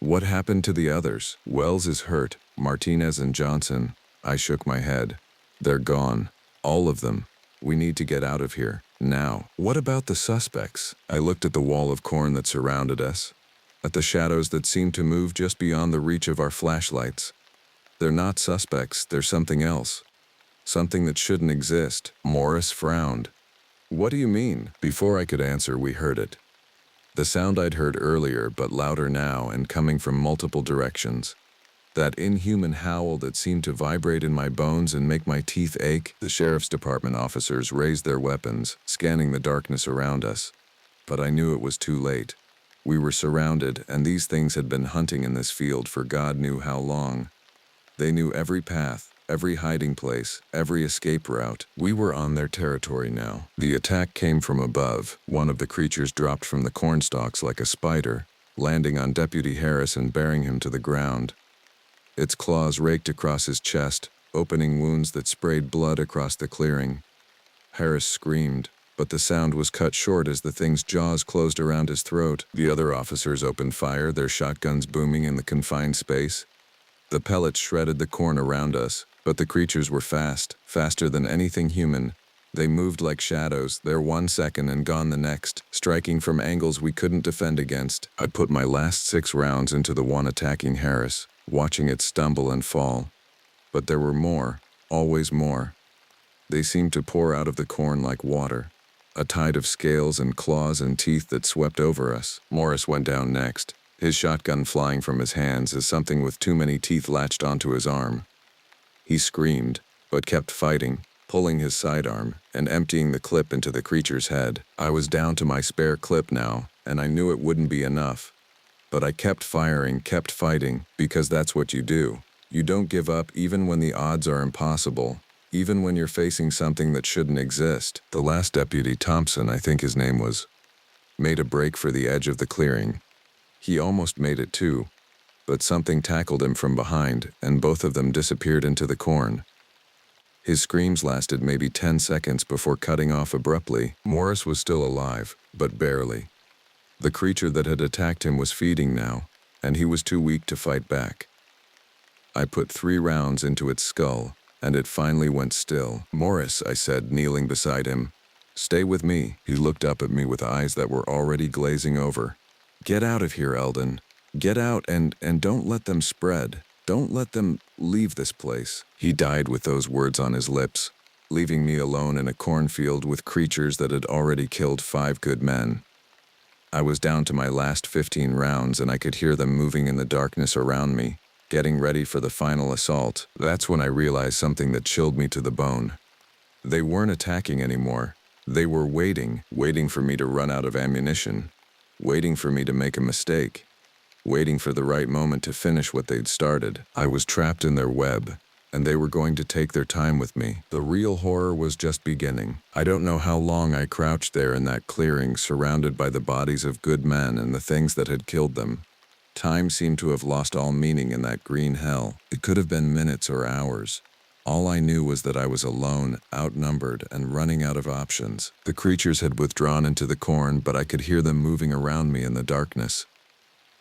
"What happened to the others?" "Wells is hurt, Martinez and Johnson." I shook my head. "They're gone. All of them. We need to get out of here. Now." "What about the suspects?" I looked at the wall of corn that surrounded us, at the shadows that seemed to move just beyond the reach of our flashlights. "They're not suspects, they're something else. Something that shouldn't exist." Morris frowned. "What do you mean?" Before I could answer, we heard it. The sound I'd heard earlier, but louder now and coming from multiple directions. That inhuman howl that seemed to vibrate in my bones and make my teeth ache. The sheriff's department officers raised their weapons, scanning the darkness around us. But I knew it was too late. We were surrounded, and these things had been hunting in this field for God knew how long. They knew every path, every hiding place, every escape route. We were on their territory now. The attack came from above. One of the creatures dropped from the cornstalks like a spider, landing on Deputy Harris and bearing him to the ground. Its claws raked across his chest, opening wounds that sprayed blood across the clearing. Harris screamed, but the sound was cut short as the thing's jaws closed around his throat. The other officers opened fire, their shotguns booming in the confined space. The pellets shredded the corn around us, but the creatures were fast, faster than anything human. They moved like shadows, there 1 second and gone the next, striking from angles we couldn't defend against. I put my last 6 rounds into the one attacking Harris, watching it stumble and fall. But there were more, always more. They seemed to pour out of the corn like water. a tide of scales and claws and teeth that swept over us. Morris went down next, his shotgun flying from his hands as something with too many teeth latched onto his arm. He screamed, but kept fighting, pulling his sidearm and emptying the clip into the creature's head. I was down to my spare clip now, and I knew it wouldn't be enough. But I kept firing, kept fighting, because that's what you do. You don't give up even when the odds are impossible, even when you're facing something that shouldn't exist. The last deputy, Thompson, I think his name was, made a break for the edge of the clearing. He almost made it too, but something tackled him from behind, and both of them disappeared into the corn. His screams lasted maybe 10 seconds before cutting off abruptly. Morris was still alive, but barely. The creature that had attacked him was feeding now, and he was too weak to fight back. I put 3 rounds into its skull, and it finally went still. "Morris," I said, kneeling beside him. "Stay with me." He looked up at me with eyes that were already glazing over. "Get out of here, Eldon. Get out and don't let them spread. Don't let them leave this place." He died with those words on his lips, leaving me alone in a cornfield with creatures that had already killed 5 good men. I was down to my last 15 rounds and I could hear them moving in the darkness around me, getting ready for the final assault. That's when I realized something that chilled me to the bone. They weren't attacking anymore. They were waiting for me to run out of ammunition, waiting for me to make a mistake, waiting for the right moment to finish what they'd started. I was trapped in their web, and they were going to take their time with me. The real horror was just beginning. I don't know how long I crouched there in that clearing, surrounded by the bodies of good men and the things that had killed them. Time seemed to have lost all meaning in that green hell. It could have been minutes or hours. All I knew was that I was alone, outnumbered, and running out of options. The creatures had withdrawn into the corn, but I could hear them moving around me in the darkness.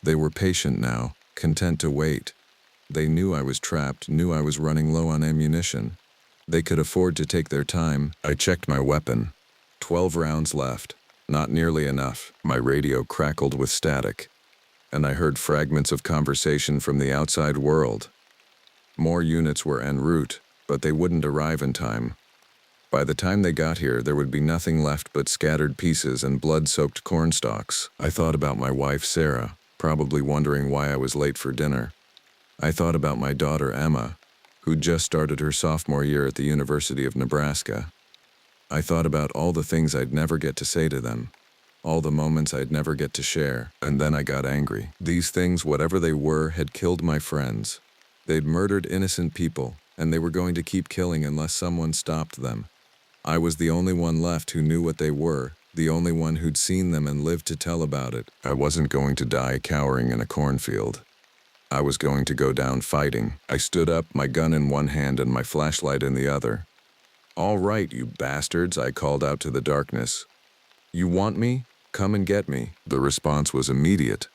They were patient now, content to wait. They knew I was trapped, knew I was running low on ammunition. They could afford to take their time. I checked my weapon. 12 rounds left. Not nearly enough. My radio crackled with static, and I heard fragments of conversation from the outside world. More units were en route, but they wouldn't arrive in time. By the time they got here, there would be nothing left but scattered pieces and blood-soaked corn stalks. I thought about my wife, Sarah, probably wondering why I was late for dinner. I thought about my daughter, Emma, who'd just started her sophomore year at the University of Nebraska. I thought about all the things I'd never get to say to them, all the moments I'd never get to share, and then I got angry. These things, whatever they were, had killed my friends. They'd murdered innocent people, and they were going to keep killing unless someone stopped them. I was the only one left who knew what they were, the only one who'd seen them and lived to tell about it. I wasn't going to die cowering in a cornfield. I was going to go down fighting. I stood up, my gun in one hand and my flashlight in the other. "All right, you bastards," I called out to the darkness. "You want me? Come and get me." The response was immediate.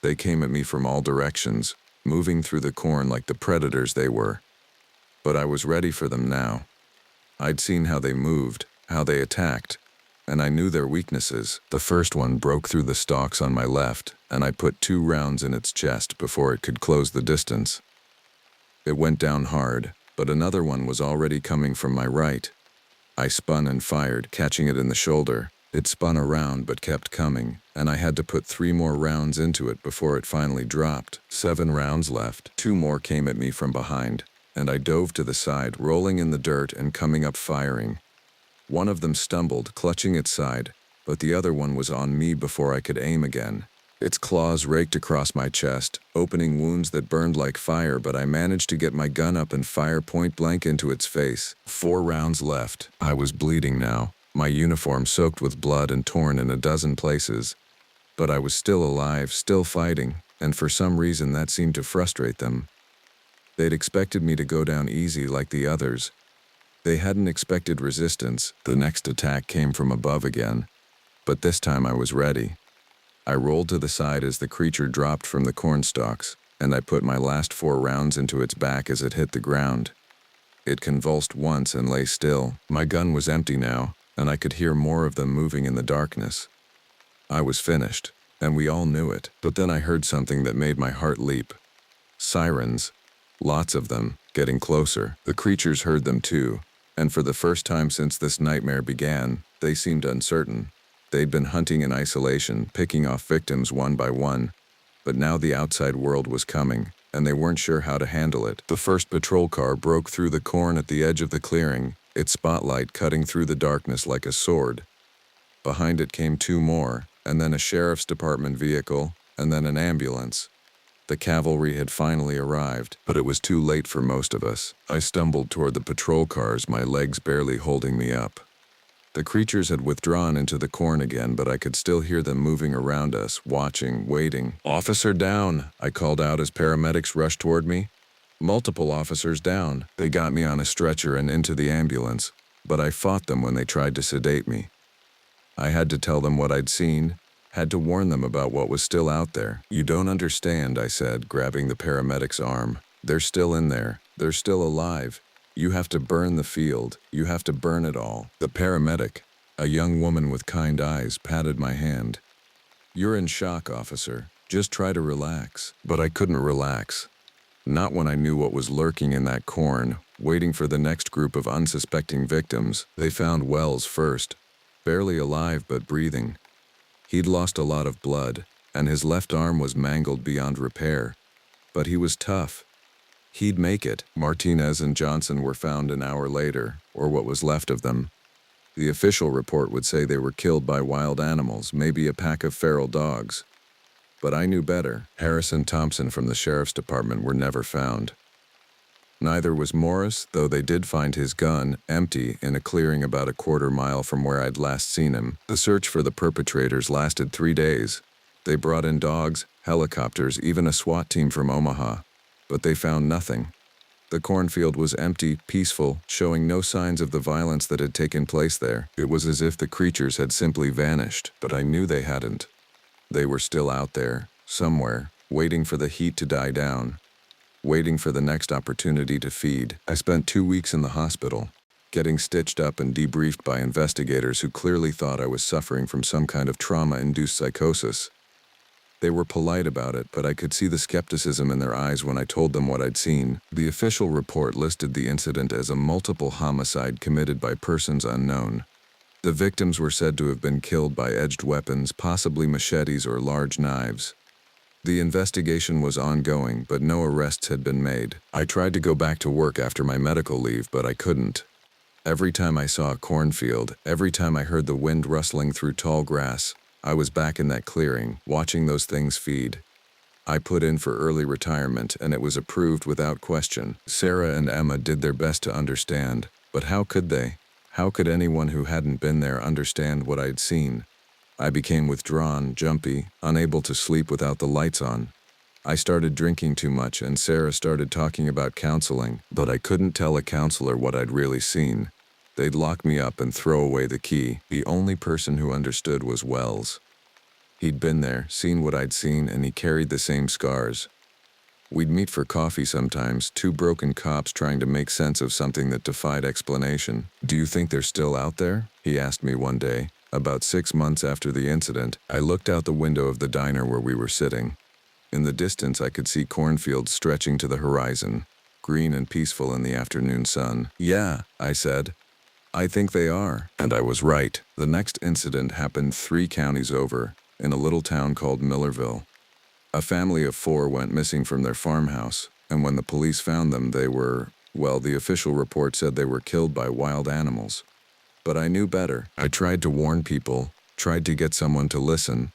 They came at me from all directions, moving through the corn like the predators they were. But I was ready for them now. I'd seen how they moved, how they attacked, and I knew their weaknesses. The first one broke through the stalks on my left, and I put 2 rounds in its chest before it could close the distance. It went down hard, but another one was already coming from my right. I spun and fired, catching it in the shoulder. It spun around but kept coming, and I had to put 3 more rounds into it before it finally dropped. 7 rounds left. 2 more came at me from behind, and I dove to the side, rolling in the dirt and coming up firing. One of them stumbled, clutching its side, but the other one was on me before I could aim again. Its claws raked across my chest, opening wounds that burned like fire, but I managed to get my gun up and fire point blank into its face. 4 rounds left. I was bleeding now, my uniform soaked with blood and torn in a dozen places. But I was still alive, still fighting, and for some reason that seemed to frustrate them. They'd expected me to go down easy like the others. They hadn't expected resistance. The next attack came from above again, but this time I was ready. I rolled to the side as the creature dropped from the corn stalks, and I put my last 4 rounds into its back as it hit the ground. It convulsed once and lay still. My gun was empty now, and I could hear more of them moving in the darkness. I was finished, and we all knew it. But then I heard something that made my heart leap. Sirens. Lots of them, getting closer. The creatures heard them too, And for the first time since this nightmare began, they seemed uncertain. They'd been hunting in isolation, picking off victims one by one. But now the outside world was coming, and they weren't sure how to handle it. The first patrol car broke through the corn at the edge of the clearing, its spotlight cutting through the darkness like a sword. Behind it came two more, and then a sheriff's department vehicle, and then an ambulance. The cavalry had finally arrived, but it was too late for most of us. I stumbled toward the patrol cars, my legs barely holding me up. The creatures had withdrawn into the corn again, but I could still hear them moving around us, watching, waiting. "Officer down," I called out as paramedics rushed toward me. Multiple officers down. They got me on a stretcher and into the ambulance, but I fought them when they tried to sedate me. I had to tell them what I'd seen, had to warn them about what was still out there. "You don't understand," I said, grabbing the paramedic's arm. "They're still in there. They're still alive. You have to burn the field. You have to burn it all." The paramedic, a young woman with kind eyes, patted my hand. "You're in shock, officer. Just try to relax." But I couldn't relax. Not when I knew what was lurking in that corn, waiting for the next group of unsuspecting victims. They found Wells first, barely alive but breathing. He'd lost a lot of blood, and his left arm was mangled beyond repair. But he was tough. He'd make it. Martinez and Johnson were found an hour later, or what was left of them. The official report would say they were killed by wild animals, maybe a pack of feral dogs. But I knew better. Harris and Thompson from the sheriff's department were never found. Neither was Morris, though they did find his gun, empty, in a clearing about a quarter-mile from where I'd last seen him. The search for the perpetrators lasted 3 days. They brought in dogs, helicopters, even a SWAT team from Omaha. But they found nothing. The cornfield was empty, peaceful, showing no signs of the violence that had taken place there. It was as if the creatures had simply vanished, but I knew they hadn't. They were still out there, somewhere, waiting for the heat to die down, waiting for the next opportunity to feed. I spent 2 weeks in the hospital, getting stitched up and debriefed by investigators who clearly thought I was suffering from some kind of trauma-induced psychosis. They were polite about it, but I could see the skepticism in their eyes when I told them what I'd seen. The official report listed the incident as a multiple homicide committed by persons unknown. The victims were said to have been killed by edged weapons, possibly machetes or large knives. The investigation was ongoing, but no arrests had been made. I tried to go back to work after my medical leave, but I couldn't. Every time I saw a cornfield, every time I heard the wind rustling through tall grass, I was back in that clearing, watching those things feed. I put in for early retirement, and it was approved without question. Sarah and Emma did their best to understand, but how could they? How could anyone who hadn't been there understand what I'd seen? I became withdrawn, jumpy, unable to sleep without the lights on. I started drinking too much, and Sarah started talking about counseling, but I couldn't tell a counselor what I'd really seen. They'd lock me up and throw away the key. The only person who understood was Wells. He'd been there, seen what I'd seen, and he carried the same scars. We'd meet for coffee sometimes, two broken cops trying to make sense of something that defied explanation. "Do you think they're still out there?" he asked me one day. About 6 months after the incident, I looked out the window of the diner where we were sitting. In the distance, I could see cornfields stretching to the horizon, green and peaceful in the afternoon sun. "Yeah," I said. "I think they are." And I was right. The next incident happened 3 counties over, in a little town called Millerville. A family of 4 went missing from their farmhouse, and when the police found them, they were, well, the official report said they were killed by wild animals. But I knew better. I tried to warn people, tried to get someone to listen.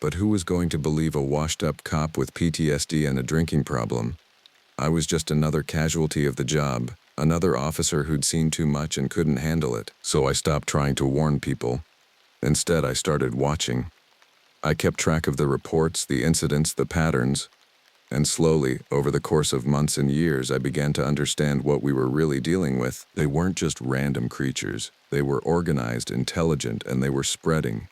But who was going to believe a washed-up cop with PTSD and a drinking problem? I was just another casualty of the job, another officer who'd seen too much and couldn't handle it. So I stopped trying to warn people. Instead, I started watching. I kept track of the reports, the incidents, the patterns. And slowly, over the course of months and years, I began to understand what we were really dealing with. They weren't just random creatures. They were organized, intelligent, and they were spreading.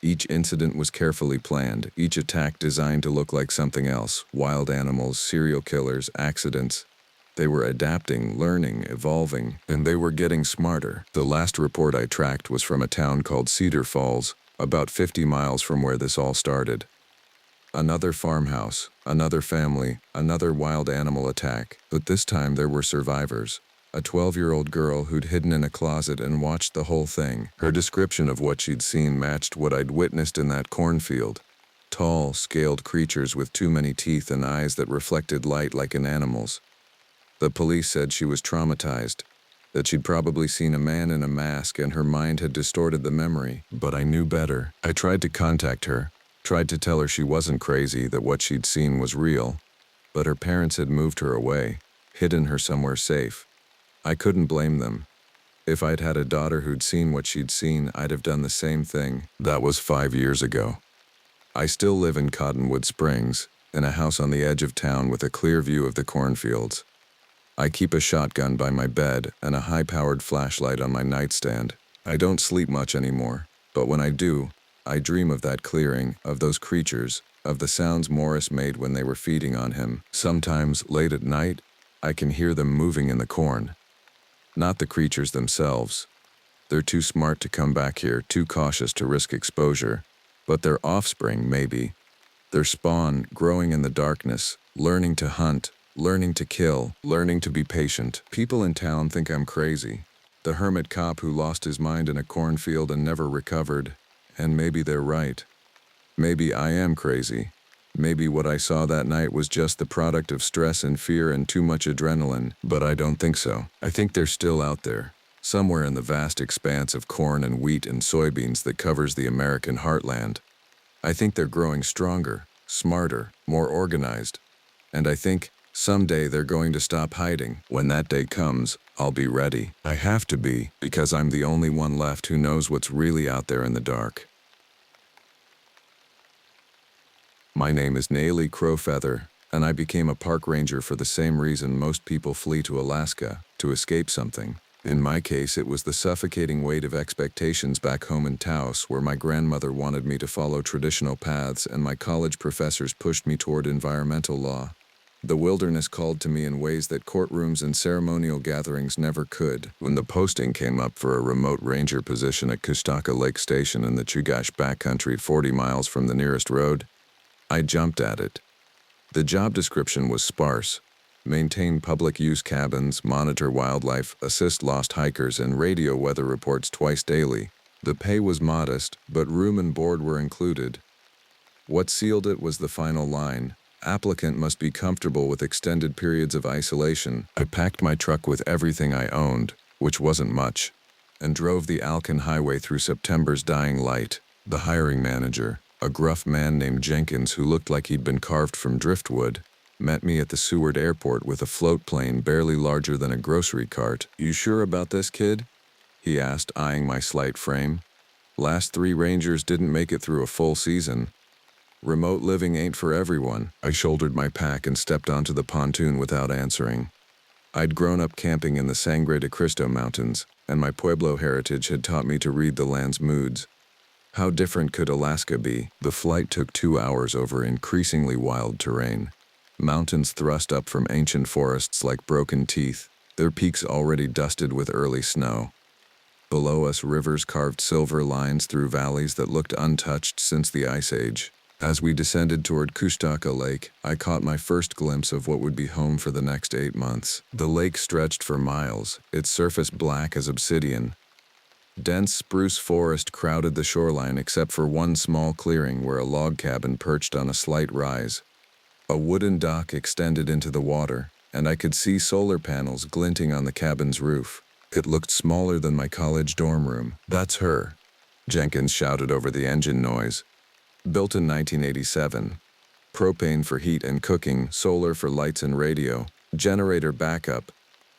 Each incident was carefully planned, each attack designed to look like something else. Wild animals, serial killers, accidents. They were adapting, learning, evolving, and they were getting smarter. The last report I tracked was from a town called Cedar Falls, about 50 miles from where this all started. Another farmhouse, another family, another wild animal attack, but this time there were survivors. a 12-year-old girl who'd hidden in a closet and watched the whole thing. Her description of what she'd seen matched what I'd witnessed in that cornfield. Tall, scaled creatures with too many teeth and eyes that reflected light like an animal's. The police said she was traumatized, that she'd probably seen a man in a mask and her mind had distorted the memory. But I knew better. I tried to contact her, tried to tell her she wasn't crazy, that what she'd seen was real. But her parents had moved her away, hidden her somewhere safe. I couldn't blame them. If I'd had a daughter who'd seen what she'd seen, I'd have done the same thing. That was 5 years ago. I still live in Cottonwood Springs, in a house on the edge of town with a clear view of the cornfields. I keep a shotgun by my bed and a high-powered flashlight on my nightstand. I don't sleep much anymore, but when I do, I dream of that clearing, of those creatures, of the sounds Morris made when they were feeding on him. Sometimes, late at night, I can hear them moving in the corn. Not the creatures themselves. They're too smart to come back here, too cautious to risk exposure. But their offspring, maybe. Their spawn, growing in the darkness, learning to hunt, learning to kill, learning to be patient. People in town think I'm crazy. The hermit cop who lost his mind in a cornfield and never recovered. And maybe they're right. Maybe I am crazy. Maybe what I saw that night was just the product of stress and fear and too much adrenaline, but I don't think so. I think they're still out there, somewhere in the vast expanse of corn and wheat and soybeans that covers the American heartland. I think they're growing stronger, smarter, more organized. And I think someday they're going to stop hiding. When that day comes, I'll be ready. I have to be, because I'm the only one left who knows what's really out there in the dark. My name is Nayeli Crowfeather, and I became a park ranger for the same reason most people flee to Alaska, to escape something. In my case, it was the suffocating weight of expectations back home in Taos, where my grandmother wanted me to follow traditional paths and my college professors pushed me toward environmental law. The wilderness called to me in ways that courtrooms and ceremonial gatherings never could. When the posting came up for a remote ranger position at Kushtaka Lake Station in the Chugach backcountry 40 miles from the nearest road, I jumped at it. The job description was sparse. Maintain public use cabins, monitor wildlife, assist lost hikers, and radio weather reports twice daily. The pay was modest, but room and board were included. What sealed it was the final line. Applicant must be comfortable with extended periods of isolation. I packed my truck with everything I owned, which wasn't much, and drove the Alcan Highway through September's dying light. The hiring manager, a gruff man named Jenkins who looked like he'd been carved from driftwood, met me at the Seward Airport with a float plane barely larger than a grocery cart. "You sure about this, kid?" he asked, eyeing my slight frame. "Last 3 Rangers didn't make it through a full season. Remote living ain't for everyone." I shouldered my pack and stepped onto the pontoon without answering. I'd grown up camping in the Sangre de Cristo Mountains, and my Pueblo heritage had taught me to read the land's moods. How different could Alaska be? The flight took 2 hours over increasingly wild terrain. Mountains thrust up from ancient forests like broken teeth, their peaks already dusted with early snow. Below us, rivers carved silver lines through valleys that looked untouched since the Ice Age. As we descended toward Kushtaka Lake, I caught my first glimpse of what would be home for the next 8 months. The lake stretched for miles, its surface black as obsidian. Dense spruce forest crowded the shoreline except for one small clearing where a log cabin perched on a slight rise. A wooden dock extended into the water, and I could see solar panels glinting on the cabin's roof. It looked smaller than my college dorm room. "That's her," Jenkins shouted over the engine noise. "Built in 1987. Propane for heat and cooking, solar for lights and radio, generator backup.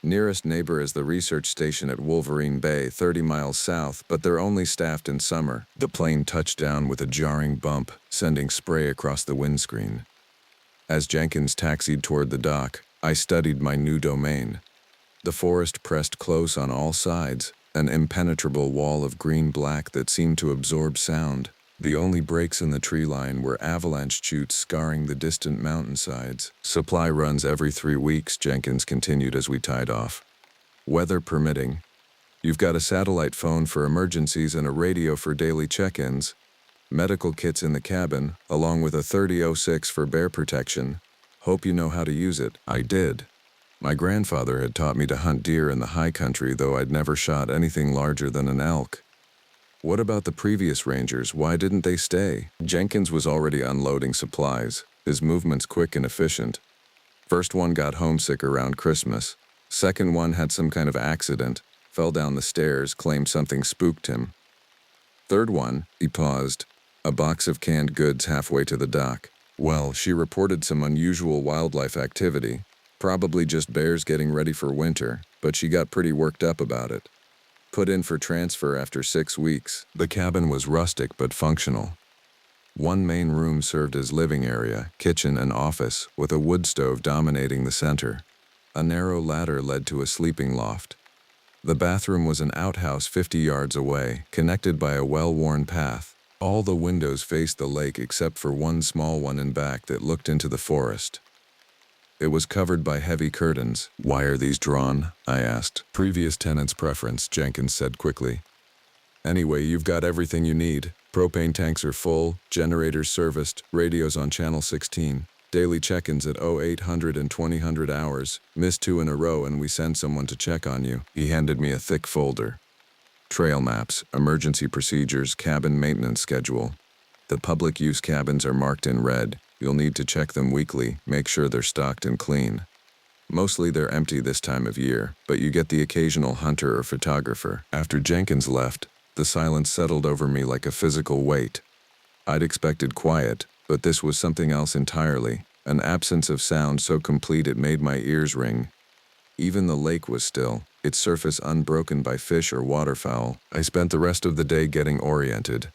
Nearest neighbor is the research station at Wolverine Bay, 30 miles south, but they're only staffed in summer." The plane touched down with a jarring bump, sending spray across the windscreen. As Jenkins taxied toward the dock, I studied my new domain. The forest pressed close on all sides, an impenetrable wall of green-black that seemed to absorb sound. The only breaks in the tree line were avalanche chutes scarring the distant mountainsides. "Supply runs every 3 weeks, Jenkins continued as we tied off. "Weather permitting. You've got a satellite phone for emergencies and a radio for daily check-ins. Medical kits in the cabin, along with a 3006 for bear protection. Hope you know how to use it." I did. My grandfather had taught me to hunt deer in the high country, though I'd never shot anything larger than an elk. What about the previous rangers? Why didn't they stay? Jenkins was already unloading supplies, his movements quick and efficient. First one got homesick around Christmas. Second one had some kind of accident, fell down the stairs, claimed something spooked him. Third one, he paused, a box of canned goods halfway to the dock. Well, she reported some unusual wildlife activity, probably just bears getting ready for winter, but she got pretty worked up about it. Put in for transfer after 6 weeks. The cabin was rustic but functional. One main room served as living area, kitchen, and office, with a wood stove dominating the center. A narrow ladder led to a sleeping loft. The bathroom was an outhouse 50 yards away, connected by a well-worn path. All the windows faced the lake except for one small one in back that looked into the forest. It was covered by heavy curtains. "Why are these drawn?" I asked. "Previous tenant's preference," Jenkins said quickly. "Anyway, you've got everything you need. Propane tanks are full, generators serviced, radios on channel 16. Daily check-ins at 0800 and 2000 hours. Miss 2 in a row and we send someone to check on you." He handed me a thick folder. Trail maps, emergency procedures, cabin maintenance schedule. The public use cabins are marked in red. You'll need to check them weekly, make sure they're stocked and clean. Mostly they're empty this time of year, but you get the occasional hunter or photographer. After Jenkins left, the silence settled over me like a physical weight. I'd expected quiet, but this was something else entirely, an absence of sound so complete it made my ears ring. Even the lake was still, its surface unbroken by fish or waterfowl. I spent the rest of the day getting oriented.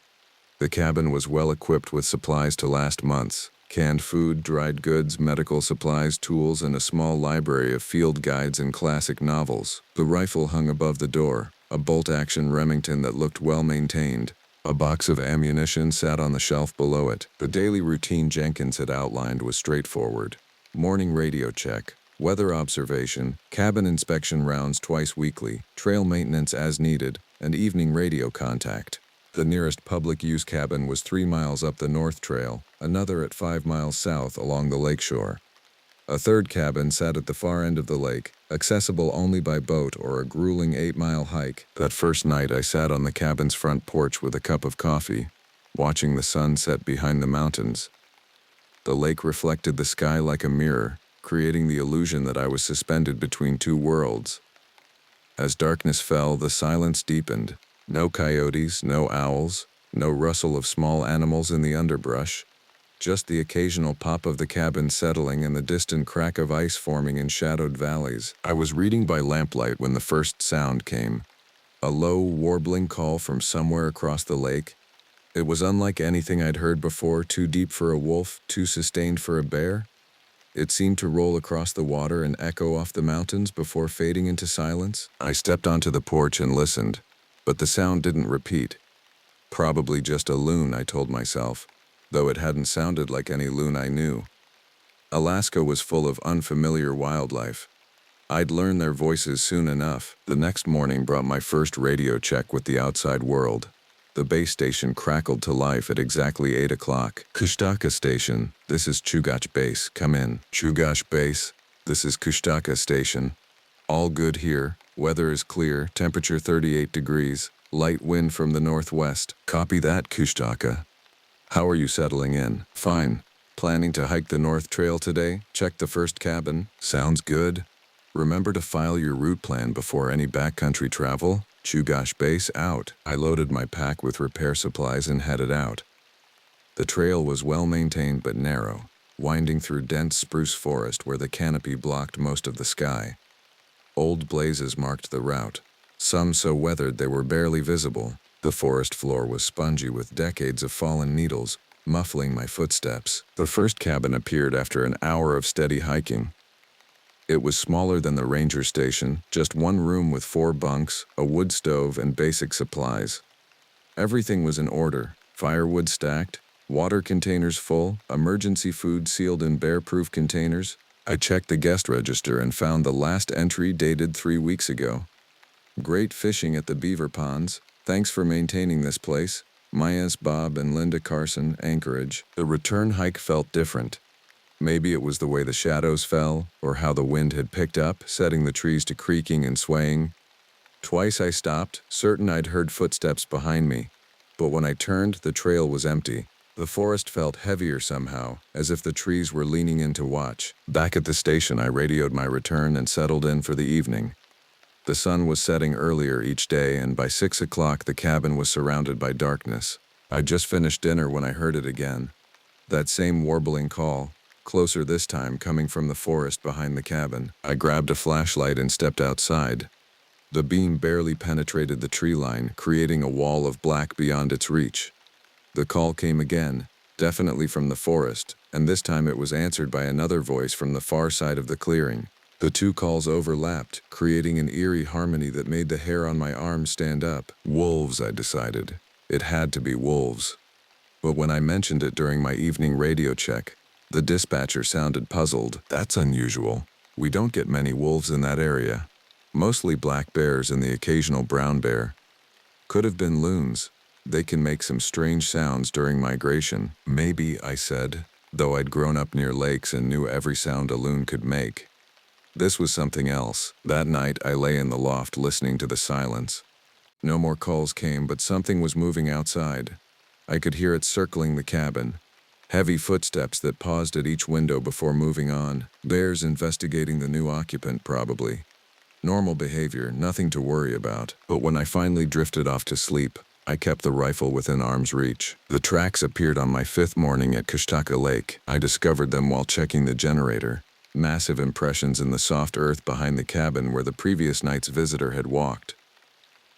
The cabin was well equipped with supplies to last months. Canned food, dried goods, medical supplies, tools, and a small library of field guides and classic novels. The rifle hung above the door, a bolt-action Remington that looked well-maintained. A box of ammunition sat on the shelf below it. The daily routine Jenkins had outlined was straightforward. Morning radio check, weather observation, cabin inspection rounds twice weekly, trail maintenance as needed, and evening radio contact. The nearest public use cabin was 3 miles up the North Trail, another at 5 miles south along the lakeshore. A third cabin sat at the far end of the lake, accessible only by boat or a grueling 8-mile hike. That first night I sat on the cabin's front porch with a cup of coffee, watching the sun set behind the mountains. The lake reflected the sky like a mirror, creating the illusion that I was suspended between two worlds. As darkness fell, the silence deepened. No coyotes, no owls, no rustle of small animals in the underbrush, just the occasional pop of the cabin settling and the distant crack of ice forming in shadowed valleys. I was reading by lamplight when the first sound came, a low, warbling call from somewhere across the lake. It was unlike anything I'd heard before, too deep for a wolf, too sustained for a bear. It seemed to roll across the water and echo off the mountains before fading into silence. I stepped onto the porch and listened. But the sound didn't repeat. Probably just a loon, I told myself, though it hadn't sounded like any loon I knew. Alaska was full of unfamiliar wildlife. I'd learn their voices soon enough. The next morning brought my first radio check with the outside world. The base station crackled to life at exactly 8 o'clock. "Kushtaka Station, this is Chugach Base, come in." "Chugach Base, this is Kushtaka Station. All good here. Weather is clear, temperature 38 degrees, light wind from the northwest." "Copy that, Kushtaka. How are you settling in?" "Fine. Planning to hike the North Trail today? Check the first cabin." "Sounds good. Remember to file your route plan before any backcountry travel." Chugach Base out. I loaded my pack with repair supplies and headed out. The trail was well maintained but narrow, winding through dense spruce forest where the canopy blocked most of the sky. Old blazes marked the route, some so weathered they were barely visible. The forest floor was spongy with decades of fallen needles, muffling my footsteps. The first cabin appeared after an hour of steady hiking. It was smaller than the ranger station, just one room with 4 bunks, a wood stove, and basic supplies. Everything was in order, firewood stacked, water containers full, emergency food sealed in bear-proof containers. I checked the guest register and found the last entry dated 3 weeks ago. "Great fishing at the beaver ponds. Thanks for maintaining this place. Mayas, Bob, and Linda Carson, Anchorage." The return hike felt different. Maybe it was the way the shadows fell, or how the wind had picked up, setting the trees to creaking and swaying. Twice I stopped, certain I'd heard footsteps behind me, but when I turned, the trail was empty. The forest felt heavier somehow, as if the trees were leaning in to watch. Back at the station, I radioed my return and settled in for the evening. The sun was setting earlier each day, and by 6 o'clock the cabin was surrounded by darkness. I'd just finished dinner when I heard it again. That same warbling call, closer this time, coming from the forest behind the cabin. I grabbed a flashlight and stepped outside. The beam barely penetrated the tree line, creating a wall of black beyond its reach. The call came again, definitely from the forest, and this time it was answered by another voice from the far side of the clearing. The two calls overlapped, creating an eerie harmony that made the hair on my arm stand up. Wolves, I decided. It had to be wolves. But when I mentioned it during my evening radio check, the dispatcher sounded puzzled. That's unusual. We don't get many wolves in that area. Mostly black bears and the occasional brown bear. Could have been loons. They can make some strange sounds during migration. Maybe, I said, though I'd grown up near lakes and knew every sound a loon could make. This was something else. That night, I lay in the loft listening to the silence. No more calls came, but something was moving outside. I could hear it circling the cabin. Heavy footsteps that paused at each window before moving on. Bears investigating the new occupant, probably. Normal behavior, nothing to worry about. But when I finally drifted off to sleep, I kept the rifle within arm's reach. The tracks appeared on my 5th morning at Kushtaka Lake. I discovered them while checking the generator. Massive impressions in the soft earth behind the cabin where the previous night's visitor had walked.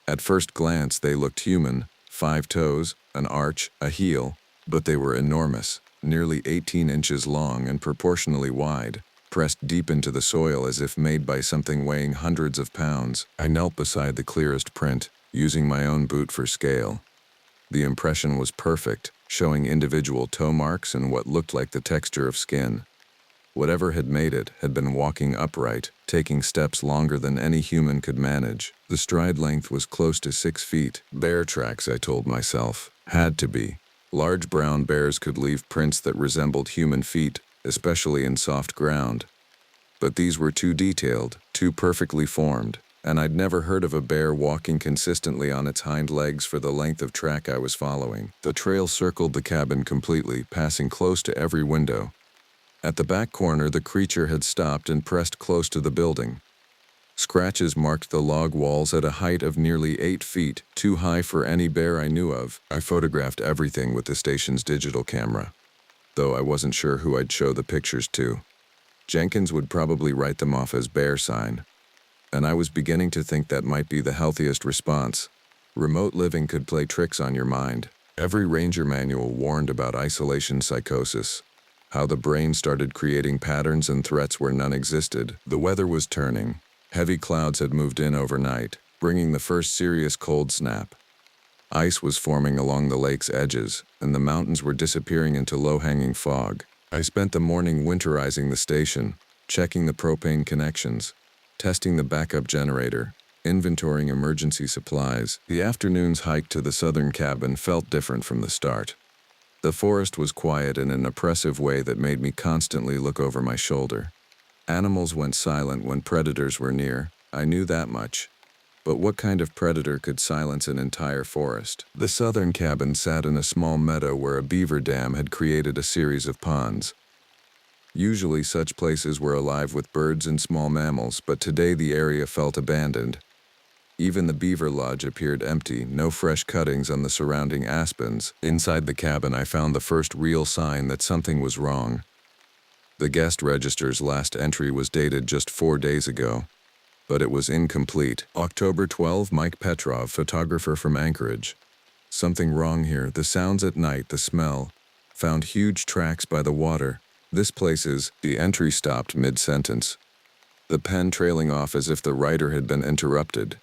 At first glance, they looked human. 5 toes, an arch, a heel, but they were enormous, nearly 18 inches long and proportionally wide, pressed deep into the soil as if made by something weighing hundreds of pounds. I knelt beside the clearest print, using my own boot for scale. The impression was perfect, showing individual toe marks and what looked like the texture of skin. Whatever had made it had been walking upright, taking steps longer than any human could manage. The stride length was close to 6 feet. Bear tracks, I told myself. Had to be. Large brown bears could leave prints that resembled human feet, especially in soft ground. But these were too detailed, too perfectly formed, and I'd never heard of a bear walking consistently on its hind legs for the length of track I was following. The trail circled the cabin completely, passing close to every window. At the back corner, the creature had stopped and pressed close to the building. Scratches marked the log walls at a height of nearly 8 feet, too high for any bear I knew of. I photographed everything with the station's digital camera, though I wasn't sure who I'd show the pictures to. Jenkins would probably write them off as bear sign, and I was beginning to think that might be the healthiest response. Remote living could play tricks on your mind. Every ranger manual warned about isolation psychosis, how the brain started creating patterns and threats where none existed. The weather was turning. Heavy clouds had moved in overnight, bringing the first serious cold snap. Ice was forming along the lake's edges, and the mountains were disappearing into low-hanging fog. I spent the morning winterizing the station, checking the propane connections, testing the backup generator, inventorying emergency supplies. The afternoon's hike to the southern cabin felt different from the start. The forest was quiet in an oppressive way that made me constantly look over my shoulder. Animals went silent when predators were near, I knew that much. But what kind of predator could silence an entire forest? The southern cabin sat in a small meadow where a beaver dam had created a series of ponds. Usually such places were alive with birds and small mammals, but today the area felt abandoned. Even the beaver lodge appeared empty, no fresh cuttings on the surrounding aspens. Inside the cabin, I found the first real sign that something was wrong. The guest register's last entry was dated just 4 days ago, but it was incomplete. October 12, Mike Petrov, photographer from Anchorage. Something wrong here. The sounds at night, the smell. Found huge tracks by the water. This place is... The entry stopped mid-sentence, the pen trailing off as if the writer had been interrupted.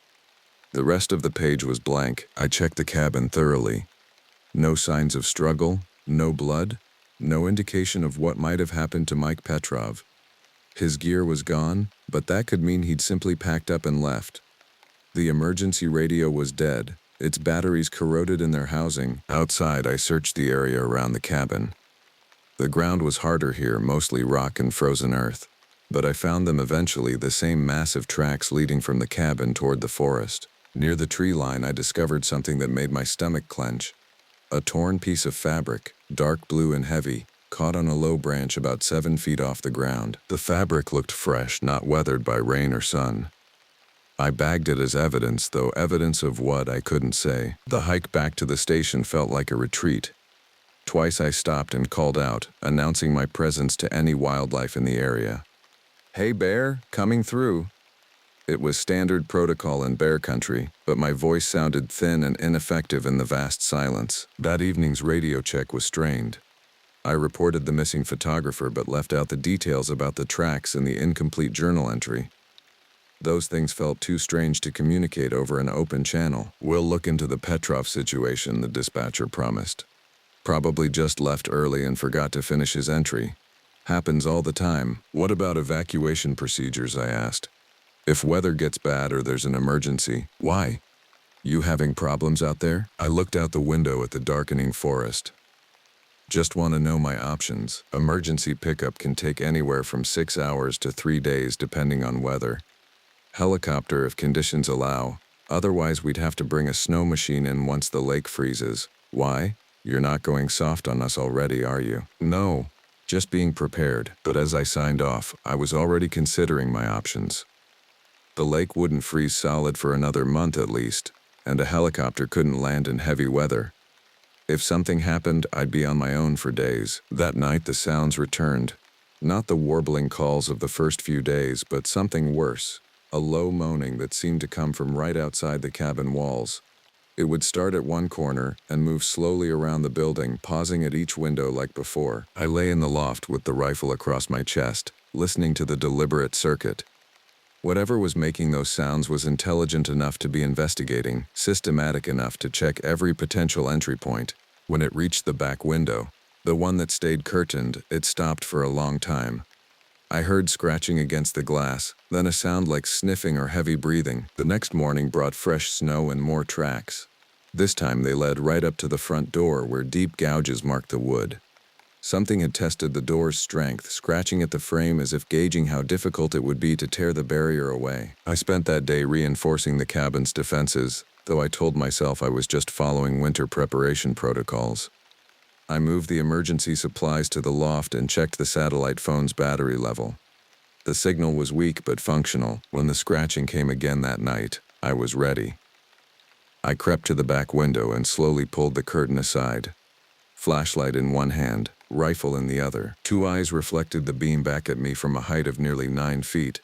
The rest of the page was blank. I checked the cabin thoroughly. No signs of struggle, no blood, no indication of what might have happened to Mike Petrov. His gear was gone, but that could mean he'd simply packed up and left. The emergency radio was dead, its batteries corroded in their housing. Outside, I searched the area around the cabin. The ground was harder here, mostly rock and frozen earth. But I found them eventually, the same massive tracks leading from the cabin toward the forest. Near the tree line, I discovered something that made my stomach clench. A torn piece of fabric, dark blue and heavy, caught on a low branch about 7 feet off the ground. The fabric looked fresh, not weathered by rain or sun. I bagged it as evidence, though evidence of what I couldn't say. The hike back to the station felt like a retreat. Twice I stopped and called out, announcing my presence to any wildlife in the area. "Hey bear, coming through." It was standard protocol in bear country, but my voice sounded thin and ineffective in the vast silence. That evening's radio check was strained. I reported the missing photographer but left out the details about the tracks in the incomplete journal entry. Those things felt too strange to communicate over an open channel. "We'll look into the Petrov situation," the dispatcher promised. "Probably just left early and forgot to finish his entry. Happens all the time." "What about evacuation procedures?" I asked. "If weather gets bad or there's an emergency." "Why? You having problems out there?" I looked out the window at the darkening forest. "Just want to know my options. Emergency pickup can take anywhere from 6 hours to 3 days depending on weather. Helicopter if conditions allow. Otherwise we'd have to bring a snow machine in once the lake freezes." "Why? You're not going soft on us already, are you?" "No, just being prepared." But as I signed off, I was already considering my options. The lake wouldn't freeze solid for another month at least, and a helicopter couldn't land in heavy weather. If something happened, I'd be on my own for days. That night the sounds returned. Not the warbling calls of the first few days, but something worse. A low moaning that seemed to come from right outside the cabin walls. It would start at one corner and move slowly around the building, pausing at each window like before. I lay in the loft with the rifle across my chest, listening to the deliberate circuit. Whatever was making those sounds was intelligent enough to be investigating, systematic enough to check every potential entry point. When it reached the back window, the one that stayed curtained, it stopped for a long time. I heard scratching against the glass, then a sound like sniffing or heavy breathing. The next morning brought fresh snow and more tracks. This time they led right up to the front door where deep gouges marked the wood. Something had tested the door's strength, scratching at the frame as if gauging how difficult it would be to tear the barrier away. I spent that day reinforcing the cabin's defenses, though I told myself I was just following winter preparation protocols. I moved the emergency supplies to the loft and checked the satellite phone's battery level. The signal was weak but functional. When the scratching came again that night, I was ready. I crept to the back window and slowly pulled the curtain aside. Flashlight in one hand, rifle in the other. 2 eyes reflected the beam back at me from a height of nearly 9 feet.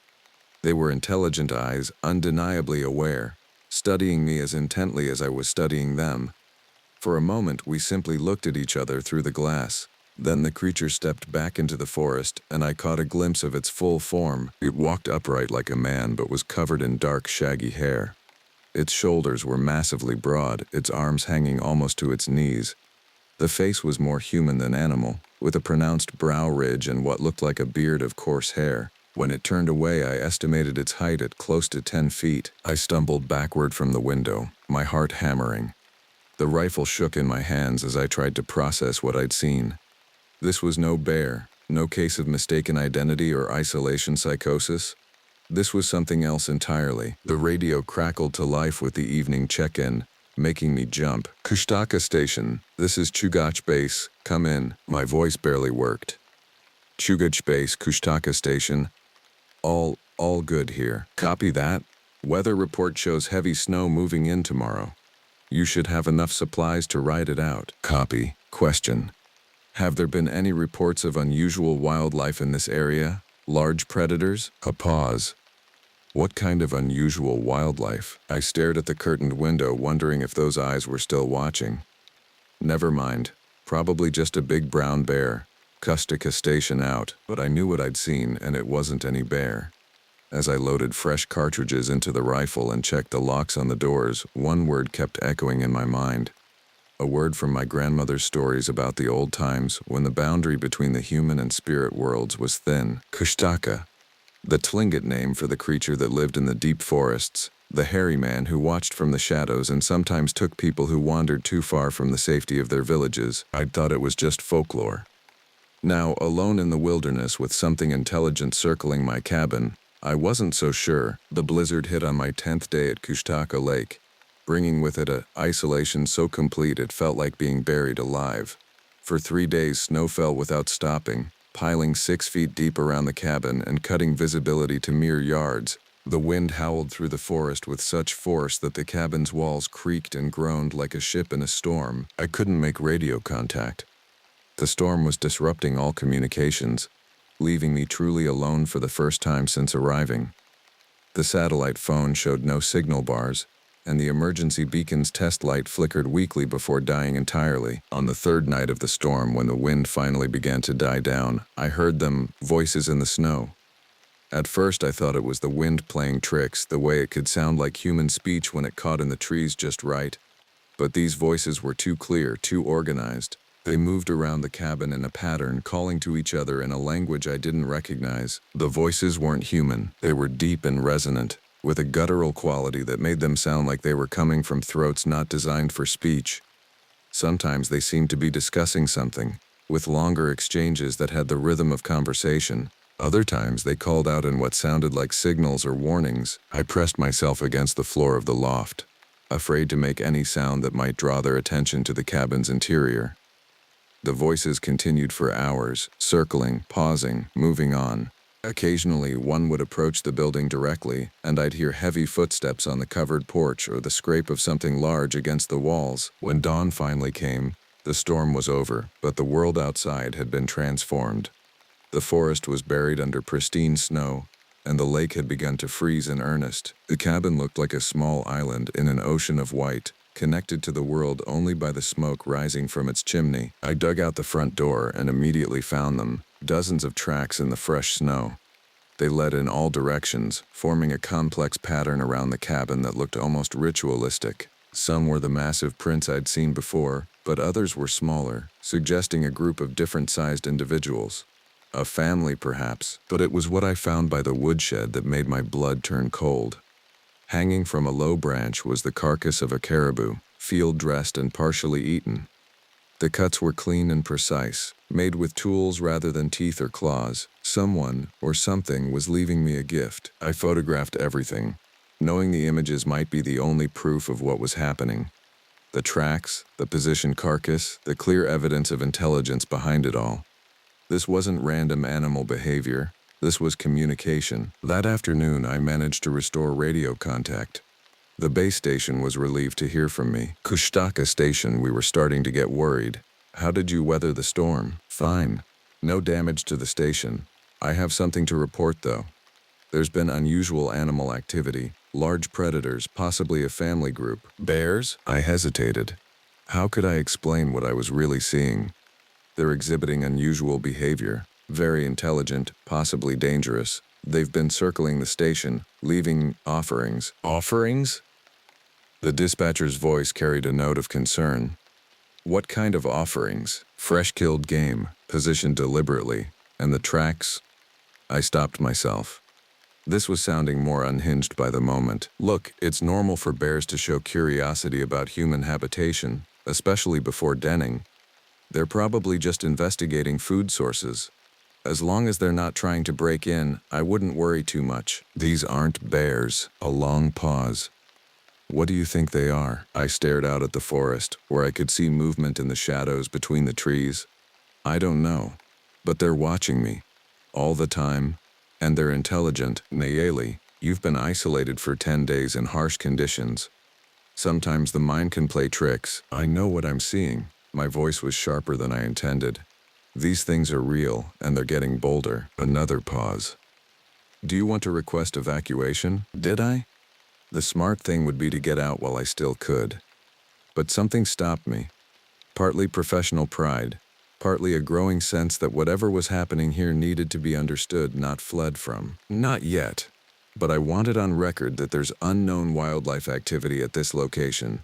They were intelligent eyes, undeniably aware, studying me as intently as I was studying them. For a moment, we simply looked at each other through the glass. Then the creature stepped back into the forest, and I caught a glimpse of its full form. It walked upright like a man, but was covered in dark, shaggy hair. Its shoulders were massively broad, its arms hanging almost to its knees. The face was more human than animal, with a pronounced brow ridge and what looked like a beard of coarse hair. When it turned away, I estimated its height at close to 10 feet. I stumbled backward from the window, my heart hammering. The rifle shook in my hands as I tried to process what I'd seen. This was no bear, no case of mistaken identity or isolation psychosis. This was something else entirely. The radio crackled to life with the evening check-in, making me jump. "Kushtaka Station, this is Chugach Base, come in." My voice barely worked. "Chugach Base, Kushtaka Station. All good here." "Copy that. Weather report shows heavy snow moving in tomorrow. You should have enough supplies to ride it out." "Copy." Question: have there been any reports of unusual wildlife in this area? Large predators? A pause. What kind of unusual wildlife? I stared at the curtained window, wondering if those eyes were still watching. Never mind. Probably just a big brown bear. Kushtaka Station out. But I knew what I'd seen, and it wasn't any bear. As I loaded fresh cartridges into the rifle and checked the locks on the doors, one word kept echoing in my mind. A word from my grandmother's stories about the old times when the boundary between the human and spirit worlds was thin. Kushtaka, the Tlingit name for the creature that lived in the deep forests, the hairy man who watched from the shadows and sometimes took people who wandered too far from the safety of their villages. I'd thought it was just folklore. Now, alone in the wilderness with something intelligent circling my cabin, I wasn't so sure. The blizzard hit on my 10th day at Kushtaka Lake, bringing with it a isolation so complete it felt like being buried alive. For 3 days, snow fell without stopping, piling 6 feet deep around the cabin and cutting visibility to mere yards. The wind howled through the forest with such force that the cabin's walls creaked and groaned like a ship in a storm. I couldn't make radio contact. The storm was disrupting all communications, leaving me truly alone for the first time since arriving. The satellite phone showed no signal bars, and the emergency beacon's test light flickered weakly before dying entirely. On the 3rd night of the storm, when the wind finally began to die down, I heard them, voices in the snow. At first I thought it was the wind playing tricks, the way it could sound like human speech when it caught in the trees just right. But these voices were too clear, too organized. They moved around the cabin in a pattern, calling to each other in a language I didn't recognize. The voices weren't human. They were deep and resonant, with a guttural quality that made them sound like they were coming from throats not designed for speech. Sometimes they seemed to be discussing something, with longer exchanges that had the rhythm of conversation. Other times they called out in what sounded like signals or warnings. I pressed myself against the floor of the loft, afraid to make any sound that might draw their attention to the cabin's interior. The voices continued for hours, circling, pausing, moving on. Occasionally, one would approach the building directly, and I'd hear heavy footsteps on the covered porch or the scrape of something large against the walls. When dawn finally came, the storm was over, but the world outside had been transformed. The forest was buried under pristine snow, and the lake had begun to freeze in earnest. The cabin looked like a small island in an ocean of white, connected to the world only by the smoke rising from its chimney. I dug out the front door and immediately found them, dozens of tracks in the fresh snow. They led in all directions, forming a complex pattern around the cabin that looked almost ritualistic. Some were the massive prints I'd seen before, but others were smaller, suggesting a group of different-sized individuals. A family, perhaps, but it was what I found by the woodshed that made my blood turn cold. Hanging from a low branch was the carcass of a caribou, field-dressed and partially eaten. The cuts were clean and precise, made with tools rather than teeth or claws. Someone, or something, was leaving me a gift. I photographed everything, knowing the images might be the only proof of what was happening. The tracks, the positioned carcass, the clear evidence of intelligence behind it all. This wasn't random animal behavior. This was communication. That afternoon, I managed to restore radio contact. The base station was relieved to hear from me. Kushtaka Station, we were starting to get worried. How did you weather the storm? Fine. No damage to the station. I have something to report, though. There's been unusual animal activity. Large predators, possibly a family group. Bears? I hesitated. How could I explain what I was really seeing? They're exhibiting unusual behavior, very intelligent, possibly dangerous. They've been circling the station, leaving offerings. Offerings? The dispatcher's voice carried a note of concern. What kind of offerings? Fresh-killed game, positioned deliberately, and the tracks? I stopped myself. This was sounding more unhinged by the moment. Look, it's normal for bears to show curiosity about human habitation, especially before denning. They're probably just investigating food sources. As long as they're not trying to break in, I wouldn't worry too much. These aren't bears. A long pause. What do you think they are? I stared out at the forest, where I could see movement in the shadows between the trees. I don't know, but they're watching me. All the time. And they're intelligent. Nayeli, you've been isolated for 10 days in harsh conditions. Sometimes the mind can play tricks. I know what I'm seeing. My voice was sharper than I intended. These things are real, and they're getting bolder. Another pause. Do you want to request evacuation? Did I? The smart thing would be to get out while I still could. But something stopped me. Partly professional pride, partly a growing sense that whatever was happening here needed to be understood, not fled from. Not yet. But I want it on record that there's unknown wildlife activity at this location.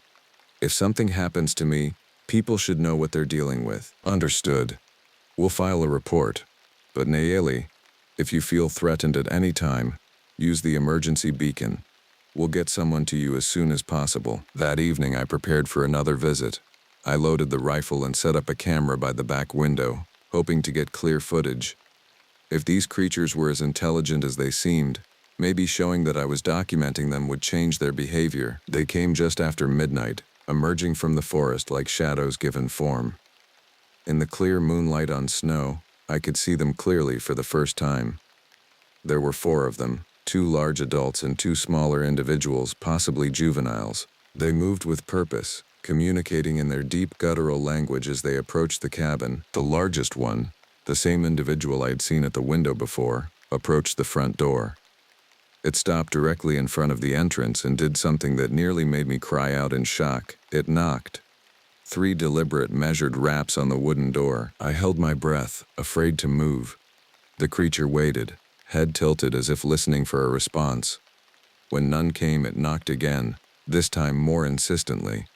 If something happens to me, people should know what they're dealing with. Understood. We'll file a report. But Nayeli, if you feel threatened at any time, use the emergency beacon. We'll get someone to you as soon as possible. That evening, I prepared for another visit. I loaded the rifle and set up a camera by the back window, hoping to get clear footage. If these creatures were as intelligent as they seemed, maybe showing that I was documenting them would change their behavior. They came just after midnight, emerging from the forest like shadows given form. In the clear moonlight on snow, I could see them clearly for the first time. There were 4 of them, 2 large adults and 2 smaller individuals, possibly juveniles. They moved with purpose, communicating in their deep guttural language as they approached the cabin. The largest one, the same individual I had seen at the window before, approached the front door. It stopped directly in front of the entrance and did something that nearly made me cry out in shock. It knocked. 3 deliberate, measured raps on the wooden door. I held my breath, afraid to move. The creature waited, head tilted as if listening for a response. When none came, it knocked again, this time more insistently.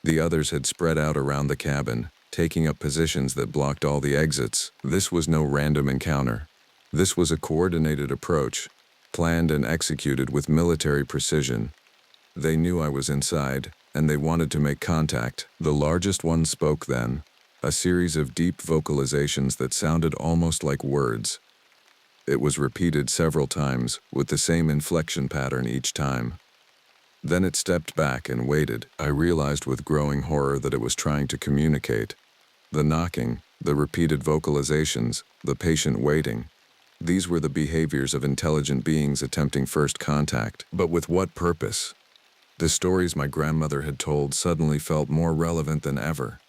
The others had spread out around the cabin, taking up positions that blocked all the exits. This was no random encounter. This was a coordinated approach, planned and executed with military precision. They knew I was inside, and they wanted to make contact. The largest one spoke then, a series of deep vocalizations that sounded almost like words. It was repeated several times, with the same inflection pattern each time. Then it stepped back and waited. I realized with growing horror that it was trying to communicate. The knocking, the repeated vocalizations, the patient waiting. These were the behaviors of intelligent beings attempting first contact. But with what purpose? The stories my grandmother had told suddenly felt more relevant than ever.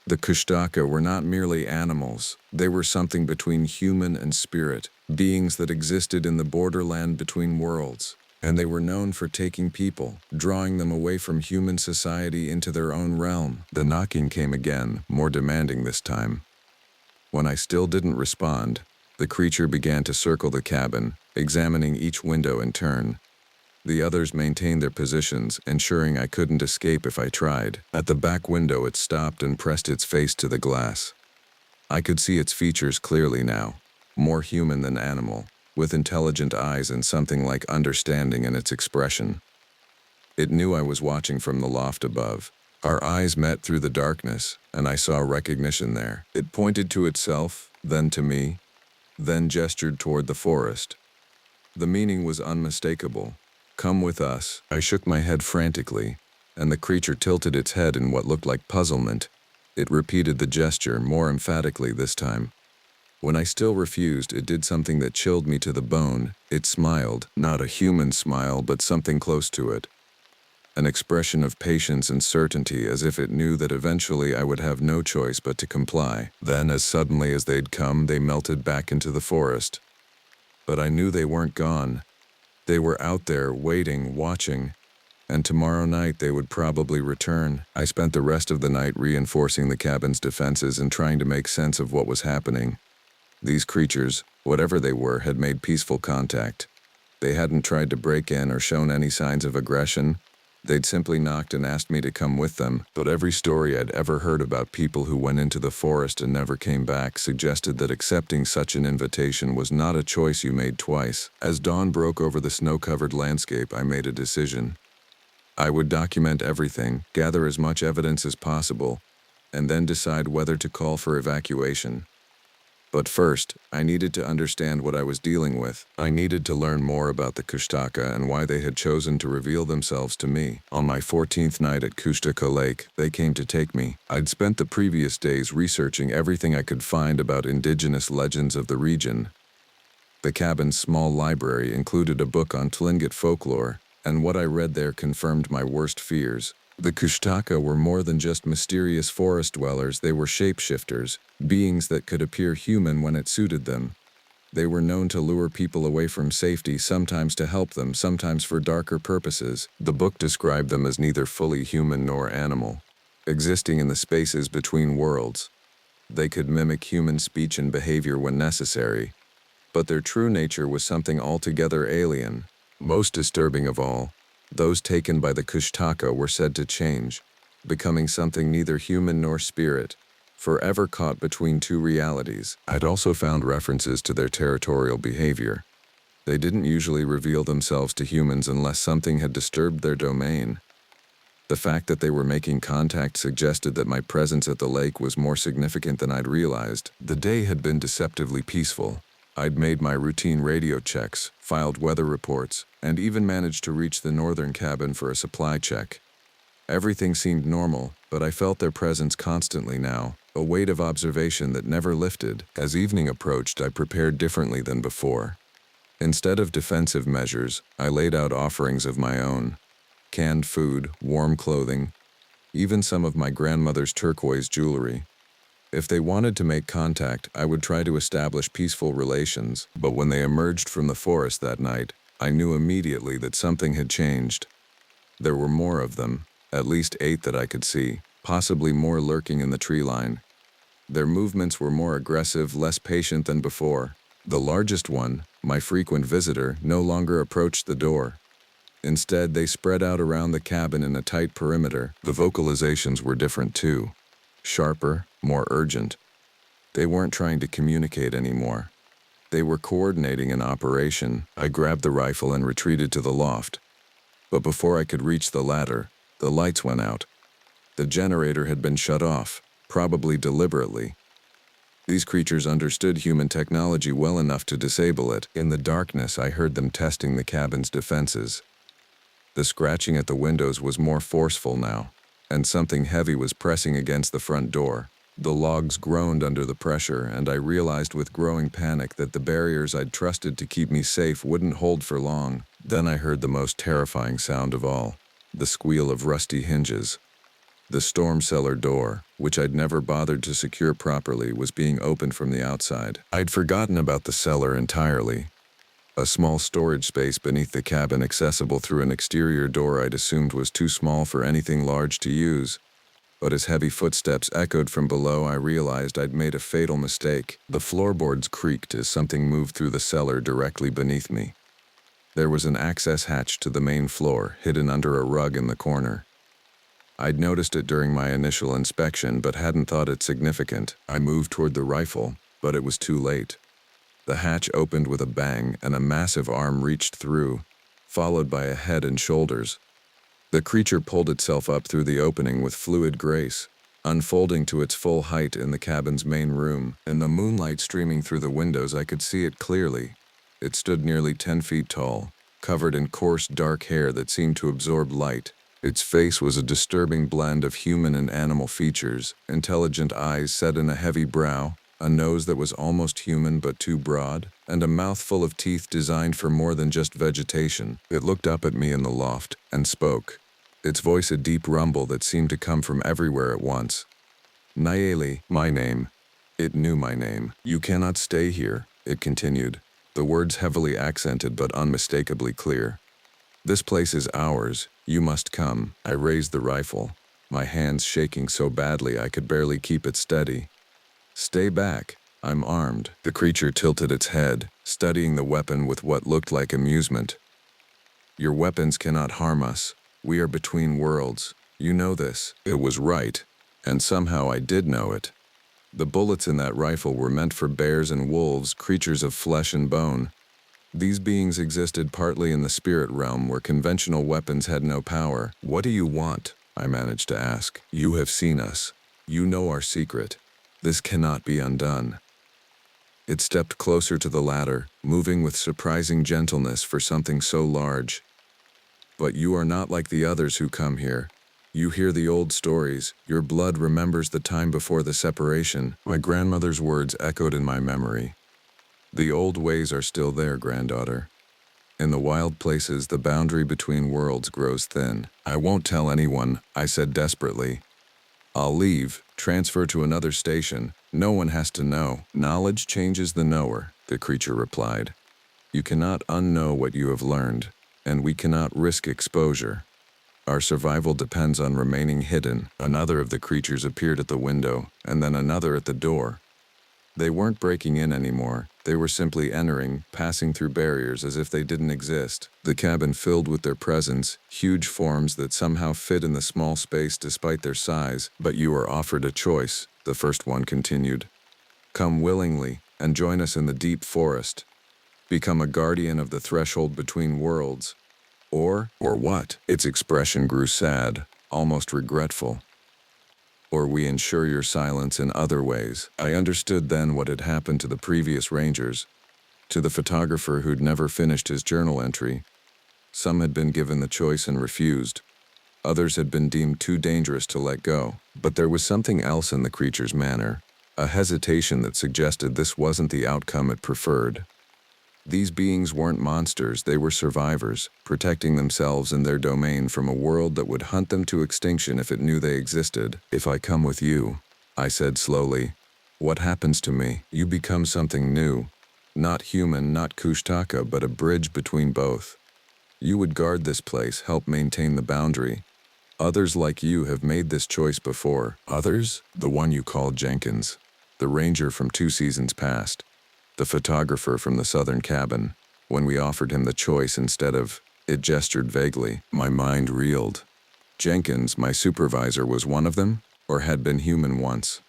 The Kushtaka were not merely animals. They were something between human and spirit, beings that existed in the borderland between worlds. And they were known for taking people, drawing them away from human society into their own realm. The knocking came again, more demanding this time. When I still didn't respond, the creature began to circle the cabin, examining each window in turn. The others maintained their positions, ensuring I couldn't escape if I tried. At the back window, it stopped and pressed its face to the glass. I could see its features clearly now, more human than animal, with intelligent eyes and something like understanding in its expression. It knew I was watching from the loft above. Our eyes met through the darkness, and I saw recognition there. It pointed to itself, then to me, then gestured toward the forest. The meaning was unmistakable. "Come with us." I shook my head frantically, and the creature tilted its head in what looked like puzzlement. It repeated the gesture, more emphatically this time. When I still refused, it did something that chilled me to the bone. It smiled, not a human smile, but something close to it. An expression of patience and certainty, as if it knew that eventually I would have no choice but to comply. Then, as suddenly as they'd come, they melted back into the forest. But I knew they weren't gone. They were out there, waiting, watching, and tomorrow night they would probably return. I spent the rest of the night reinforcing the cabin's defenses and trying to make sense of what was happening. These creatures, whatever they were, had made peaceful contact. They hadn't tried to break in or shown any signs of aggression. They'd simply knocked and asked me to come with them. But every story I'd ever heard about people who went into the forest and never came back suggested that accepting such an invitation was not a choice you made twice. As dawn broke over the snow-covered landscape, I made a decision. I would document everything, gather as much evidence as possible, and then decide whether to call for evacuation. But first, I needed to understand what I was dealing with. I needed to learn more about the Kushtaka and why they had chosen to reveal themselves to me. On my 14th night at Kushtaka Lake, they came to take me. I'd spent the previous days researching everything I could find about indigenous legends of the region. The cabin's small library included a book on Tlingit folklore, and what I read there confirmed my worst fears. The Kushtaka were more than just mysterious forest dwellers. They were shapeshifters, beings that could appear human when it suited them. They were known to lure people away from safety, sometimes to help them, sometimes for darker purposes. The book described them as neither fully human nor animal, existing in the spaces between worlds. They could mimic human speech and behavior when necessary, but their true nature was something altogether alien. Most disturbing of all, those taken by the Kushtaka were said to change, becoming something neither human nor spirit, forever caught between two realities. I'd also found references to their territorial behavior. They didn't usually reveal themselves to humans unless something had disturbed their domain. The fact that they were making contact suggested that my presence at the lake was more significant than I'd realized. The day had been deceptively peaceful. I'd made my routine radio checks, filed weather reports, and even managed to reach the northern cabin for a supply check. Everything seemed normal, but I felt their presence constantly now, a weight of observation that never lifted. As evening approached, I prepared differently than before. Instead of defensive measures, I laid out offerings of my own. Canned food, warm clothing, even some of my grandmother's turquoise jewelry. If they wanted to make contact, I would try to establish peaceful relations, but when they emerged from the forest that night, I knew immediately that something had changed. There were more of them, at least 8 that I could see, possibly more lurking in the tree line. Their movements were more aggressive, less patient than before. The largest one, my frequent visitor, no longer approached the door. Instead, they spread out around the cabin in a tight perimeter. The vocalizations were different too. Sharper, more urgent. They weren't trying to communicate anymore. They were coordinating an operation. I grabbed the rifle and retreated to the loft. But before I could reach the ladder, the lights went out. The generator had been shut off, probably deliberately. These creatures understood human technology well enough to disable it. In the darkness, I heard them testing the cabin's defenses. The scratching at the windows was more forceful now, and something heavy was pressing against the front door. The logs groaned under the pressure, and I realized with growing panic that the barriers I'd trusted to keep me safe wouldn't hold for long. Then I heard the most terrifying sound of all, the squeal of rusty hinges. The storm cellar door, which I'd never bothered to secure properly, was being opened from the outside. I'd forgotten about the cellar entirely. A small storage space beneath the cabin accessible through an exterior door I'd assumed was too small for anything large to use. But as heavy footsteps echoed from below, I realized I'd made a fatal mistake. The floorboards creaked as something moved through the cellar directly beneath me. There was an access hatch to the main floor, hidden under a rug in the corner. I'd noticed it during my initial inspection, but hadn't thought it significant. I moved toward the rifle, but it was too late. The hatch opened with a bang, and a massive arm reached through, followed by a head and shoulders. The creature pulled itself up through the opening with fluid grace, unfolding to its full height in the cabin's main room. In the moonlight streaming through the windows, I could see it clearly. It stood nearly 10 feet tall, covered in coarse, dark hair that seemed to absorb light. Its face was a disturbing blend of human and animal features, intelligent eyes set in a heavy brow, a nose that was almost human but too broad, and a mouth full of teeth designed for more than just vegetation. It looked up at me in the loft and spoke, its voice a deep rumble that seemed to come from everywhere at once. Nayeli, my name. It knew my name. You cannot stay here, it continued, the words heavily accented but unmistakably clear. This place is ours. You must come. I raised the rifle, my hands shaking so badly I could barely keep it steady. Stay back. I'm armed. The creature tilted its head, studying the weapon with what looked like amusement. Your weapons cannot harm us. We are between worlds. You know this. It was right, and somehow I did know it. The bullets in that rifle were meant for bears and wolves, creatures of flesh and bone. These beings existed partly in the spirit realm where conventional weapons had no power. What do you want? I managed to ask. You have seen us. You know our secret. This cannot be undone. It stepped closer to the ladder, moving with surprising gentleness for something so large. But you are not like the others who come here. You hear the old stories. Your blood remembers the time before the separation. My grandmother's words echoed in my memory. The old ways are still there, granddaughter. In the wild places, the boundary between worlds grows thin. I won't tell anyone, I said desperately. I'll leave, transfer to another station. No one has to know. Knowledge changes the knower, the creature replied. You cannot unknow what you have learned, and we cannot risk exposure. Our survival depends on remaining hidden. Another of the creatures appeared at the window, and then another at the door. They weren't breaking in anymore. They were simply entering, passing through barriers as if they didn't exist. The cabin filled with their presence, huge forms that somehow fit in the small space despite their size. But you are offered a choice, the first one continued. Come willingly, and join us in the deep forest. Become a guardian of the threshold between worlds. Or what? Its expression grew sad, almost regretful. Or we ensure your silence in other ways. I understood then what had happened to the previous rangers, to the photographer who'd never finished his journal entry. Some had been given the choice and refused. Others had been deemed too dangerous to let go. But there was something else in the creature's manner, a hesitation that suggested this wasn't the outcome it preferred. These beings weren't monsters, they were survivors, protecting themselves and their domain from a world that would hunt them to extinction if it knew they existed. If I come with you, I said slowly, what happens to me? You become something new. Not human, not Kushtaka, but a bridge between both. You would guard this place, help maintain the boundary. Others like you have made this choice before. Others? The one you called Jenkins, the ranger from 2 seasons past, the photographer from the southern cabin. When we offered him the choice instead of, it gestured vaguely. My mind reeled. Jenkins, my supervisor, was one of them, or had been human once.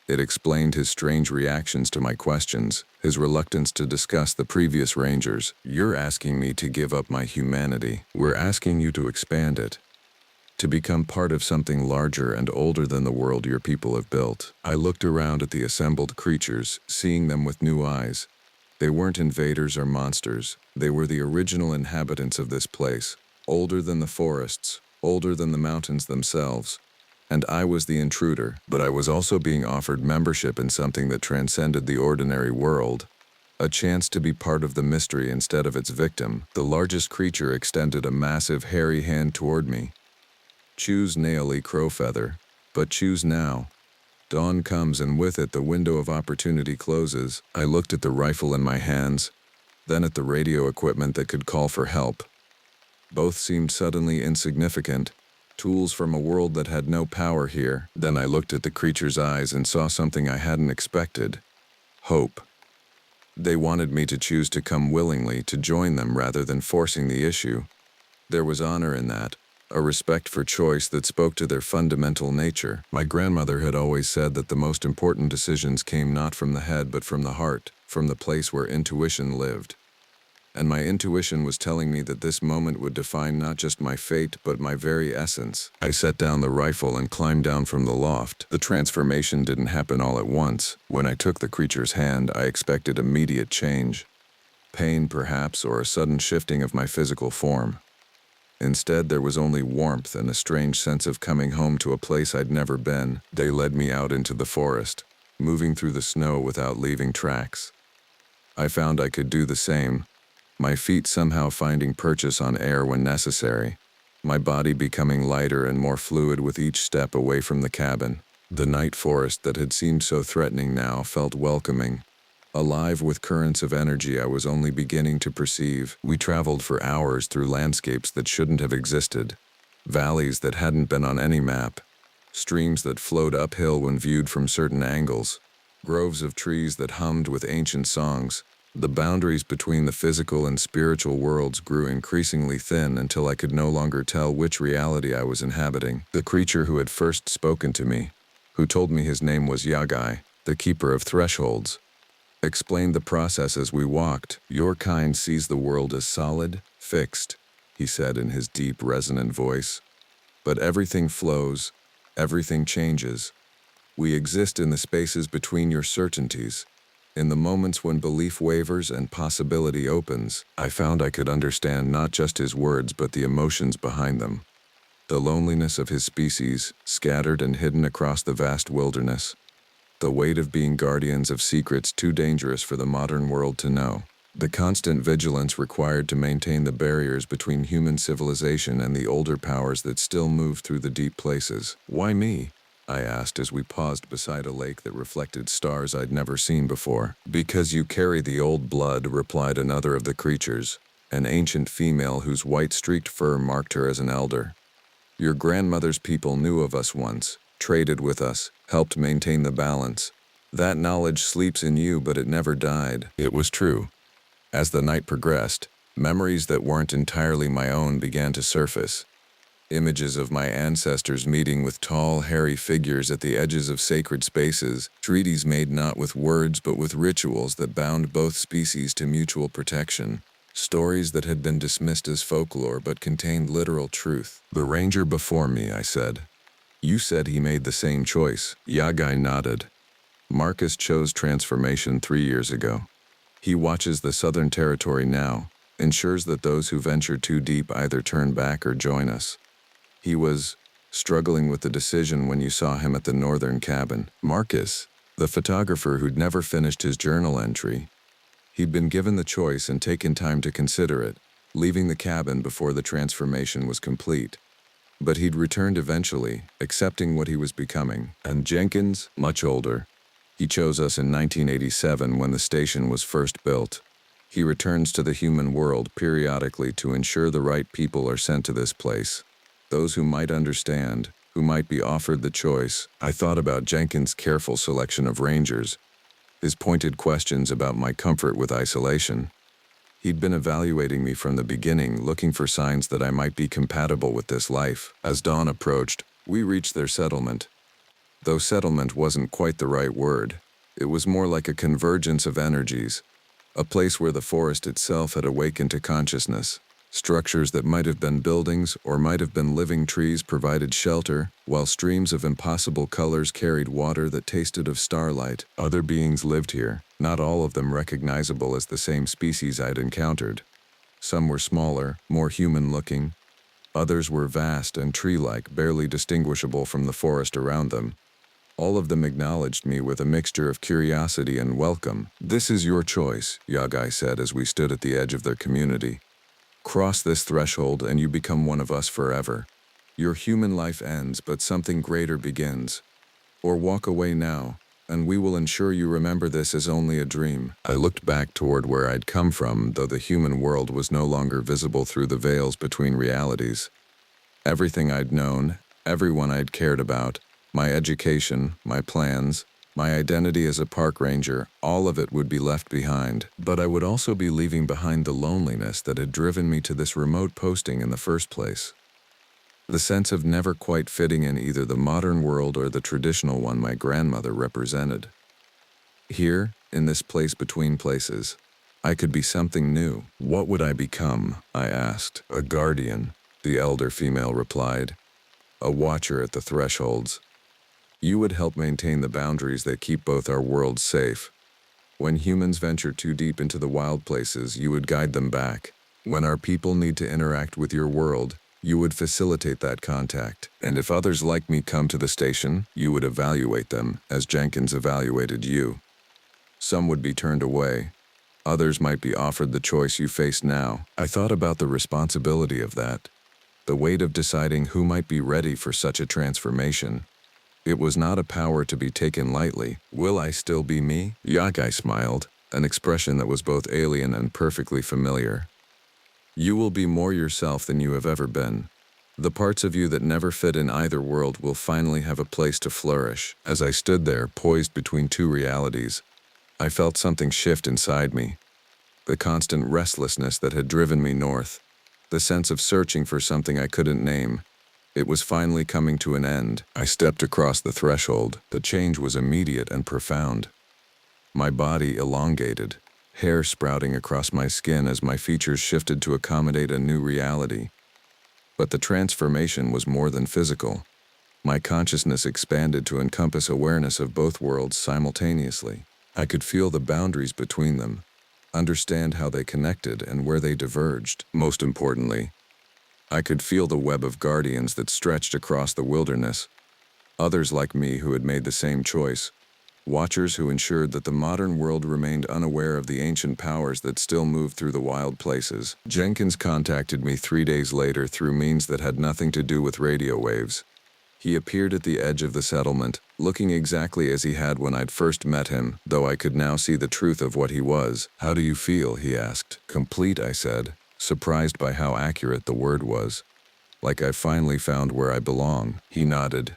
It explained his strange reactions to my questions, his reluctance to discuss the previous rangers. You're asking me to give up my humanity. We're asking you to expand it, to become part of something larger and older than the world your people have built. I looked around at the assembled creatures, seeing them with new eyes. They weren't invaders or monsters. They were the original inhabitants of this place, older than the forests, older than the mountains themselves. And I was the intruder, but I was also being offered membership in something that transcended the ordinary world, a chance to be part of the mystery instead of its victim. The largest creature extended a massive hairy hand toward me. Choose Naily Crowfeather, but choose now. Dawn comes and with it the window of opportunity closes. I looked at the rifle in my hands, then at the radio equipment that could call for help. Both seemed suddenly insignificant, tools from a world that had no power here. Then I looked at the creature's eyes and saw something I hadn't expected. Hope. They wanted me to choose to come willingly, to join them rather than forcing the issue. There was honor in that, a respect for choice that spoke to their fundamental nature. My grandmother had always said that the most important decisions came not from the head but from the heart, from the place where intuition lived. And my intuition was telling me that this moment would define not just my fate but my very essence. I set down the rifle and climbed down from the loft. The transformation didn't happen all at once. When I took the creature's hand, I expected immediate change. Pain, perhaps, or a sudden shifting of my physical form. Instead, there was only warmth and a strange sense of coming home to a place I'd never been. They led me out into the forest, moving through the snow without leaving tracks. I found I could do the same, my feet somehow finding purchase on air when necessary, my body becoming lighter and more fluid with each step away from the cabin. The night forest that had seemed so threatening now felt welcoming, alive with currents of energy I was only beginning to perceive. We traveled for hours through landscapes that shouldn't have existed, valleys that hadn't been on any map, streams that flowed uphill when viewed from certain angles, groves of trees that hummed with ancient songs. The boundaries between the physical and spiritual worlds grew increasingly thin until I could no longer tell which reality I was inhabiting. The creature who had first spoken to me, who told me his name was Yagai, the keeper of thresholds, explained the process as we walked. Your kind sees the world as solid, fixed, he said in his deep, resonant voice. But everything flows, everything changes. We exist in the spaces between your certainties, in the moments when belief wavers and possibility opens. I found I could understand not just his words but the emotions behind them. The loneliness of his species, scattered and hidden across the vast wilderness. The weight of being guardians of secrets too dangerous for the modern world to know. The constant vigilance required to maintain the barriers between human civilization and the older powers that still move through the deep places. Why me? I asked as we paused beside a lake that reflected stars I'd never seen before. Because you carry the old blood, replied another of the creatures, an ancient female whose white-streaked fur marked her as an elder. Your grandmother's people knew of us once, traded with us, helped maintain the balance. That knowledge sleeps in you, but it never died. It was true. As the night progressed, memories that weren't entirely my own began to surface. Images of my ancestors meeting with tall, hairy figures at the edges of sacred spaces, treaties made not with words but with rituals that bound both species to mutual protection. Stories that had been dismissed as folklore but contained literal truth. "The ranger before me," I said. "You said he made the same choice." Yagai nodded. "Marcus chose transformation 3 years ago. He watches the Southern Territory now, ensures that those who venture too deep either turn back or join us. He was struggling with the decision when you saw him at the northern cabin." Marcus, the photographer who'd never finished his journal entry. He'd been given the choice and taken time to consider it, leaving the cabin before the transformation was complete. But he'd returned eventually, accepting what he was becoming. And Jenkins, much older. He chose us in 1987 when the station was first built. He returns to the human world periodically to ensure the right people are sent to this place. Those who might understand, who might be offered the choice. I thought about Jenkins' careful selection of rangers, his pointed questions about my comfort with isolation. He'd been evaluating me from the beginning, looking for signs that I might be compatible with this life. As dawn approached, we reached their settlement. Though settlement wasn't quite the right word, it was more like a convergence of energies, a place where the forest itself had awakened to consciousness. Structures that might have been buildings or might have been living trees provided shelter, while streams of impossible colors carried water that tasted of starlight. Other beings lived here, not all of them recognizable as the same species I'd encountered. Some were smaller, more human-looking. Others were vast and tree-like, barely distinguishable from the forest around them. All of them acknowledged me with a mixture of curiosity and welcome. "This is your choice," Yagai said as we stood at the edge of their community. "Cross this threshold and you become one of us forever. Your human life ends, but something greater begins. Or walk away now, and we will ensure you remember this as only a dream." I looked back toward where I'd come from, though the human world was no longer visible through the veils between realities. Everything I'd known, everyone I'd cared about, my education, my plans, my identity as a park ranger, all of it would be left behind. But I would also be leaving behind the loneliness that had driven me to this remote posting in the first place. The sense of never quite fitting in either the modern world or the traditional one my grandmother represented. Here, in this place between places, I could be something new. "What would I become?" I asked. "A guardian," the elder female replied. "A watcher at the thresholds. You would help maintain the boundaries that keep both our worlds safe. When humans venture too deep into the wild places, you would guide them back. When our people need to interact with your world, you would facilitate that contact. And if others like me come to the station, you would evaluate them, as Jenkins evaluated you. Some would be turned away. Others might be offered the choice you face now." I thought about the responsibility of that, the weight of deciding who might be ready for such a transformation. It was not a power to be taken lightly. "Will I still be me?" Yagai smiled, an expression that was both alien and perfectly familiar. "You will be more yourself than you have ever been. The parts of you that never fit in either world will finally have a place to flourish." As I stood there, poised between two realities, I felt something shift inside me. The constant restlessness that had driven me north, the sense of searching for something I couldn't name. It was finally coming to an end. I stepped across the threshold. The change was immediate and profound. My body elongated, hair sprouting across my skin as my features shifted to accommodate a new reality. But the transformation was more than physical. My consciousness expanded to encompass awareness of both worlds simultaneously. I could feel the boundaries between them, understand how they connected and where they diverged. Most importantly, I could feel the web of guardians that stretched across the wilderness, others like me who had made the same choice, watchers who ensured that the modern world remained unaware of the ancient powers that still moved through the wild places. Jenkins contacted me 3 days later through means that had nothing to do with radio waves. He appeared at the edge of the settlement, looking exactly as he had when I'd first met him, though I could now see the truth of what he was. "How do you feel?" he asked. "Complete," I said, surprised by how accurate the word was. "Like I finally found where I belong." He nodded.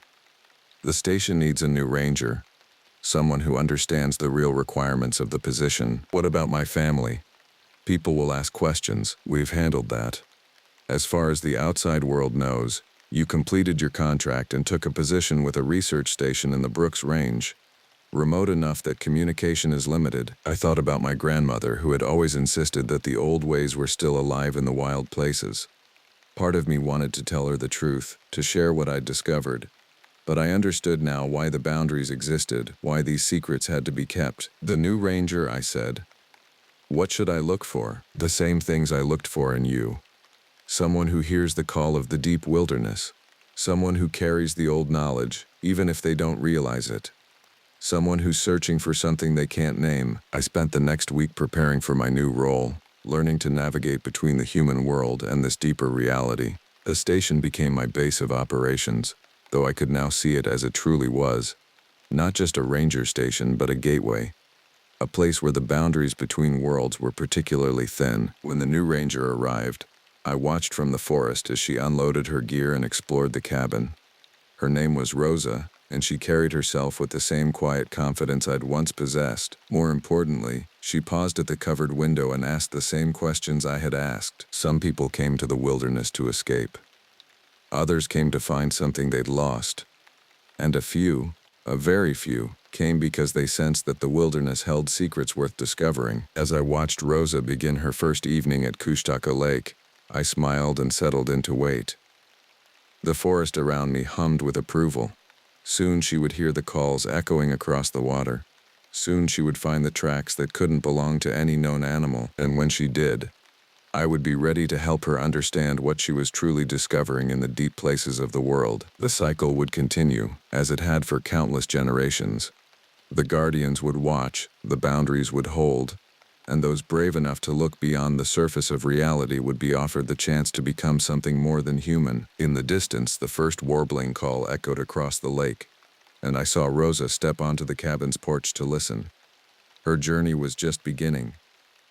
"The station needs a new ranger, someone who understands the real requirements of the position." "What about my family?" "People will ask questions. We've handled that. As far as the outside world knows, you completed your contract and took a position with a research station in the Brooks Range. remote enough that communication is limited. I thought about my grandmother, who had always insisted that the old ways were still alive in the wild places. Part of me wanted to tell her the truth, to share what I'd discovered. But I understood now why the boundaries existed, why these secrets had to be kept. "The new ranger," I said. "What should I look for?" "The same things I looked for in you. Someone who hears the call of the deep wilderness. Someone who carries the old knowledge, even if they don't realize it. Someone who's searching for something they can't name." I spent the next week preparing for my new role, learning to navigate between the human world and this deeper reality. The station became my base of operations, though I could now see it as it truly was. Not just a ranger station, but a gateway. A place where the boundaries between worlds were particularly thin. When the new ranger arrived, I watched from the forest as she unloaded her gear and explored the cabin. Her name was Rosa, and she carried herself with the same quiet confidence I'd once possessed. More importantly, she paused at the covered window and asked the same questions I had asked. Some people came to the wilderness to escape. Others came to find something they'd lost. And a few, a very few, came because they sensed that the wilderness held secrets worth discovering. As I watched Rosa begin her first evening at Kushtaka Lake, I smiled and settled in to wait. The forest around me hummed with approval. Soon she would hear the calls echoing across the water. Soon she would find the tracks that couldn't belong to any known animal, and when she did, I would be ready to help her understand what she was truly discovering in the deep places of the world. The cycle would continue, as it had for countless generations. The guardians would watch, the boundaries would hold, and those brave enough to look beyond the surface of reality would be offered the chance to become something more than human. In the distance, the first warbling call echoed across the lake, and I saw Rosa step onto the cabin's porch to listen. Her journey was just beginning,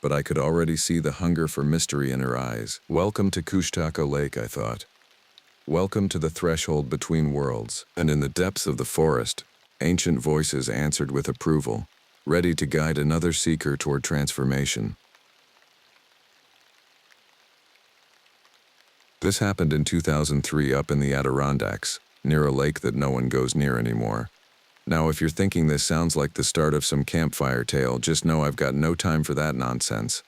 but I could already see the hunger for mystery in her eyes. "Welcome to Kushtaka Lake," I thought. "Welcome to the threshold between worlds." And in the depths of the forest, ancient voices answered with approval, ready to guide another seeker toward transformation. This happened in 2003 up in the Adirondacks, near a lake that no one goes near anymore. Now, if you're thinking this sounds like the start of some campfire tale, just know I've got no time for that nonsense.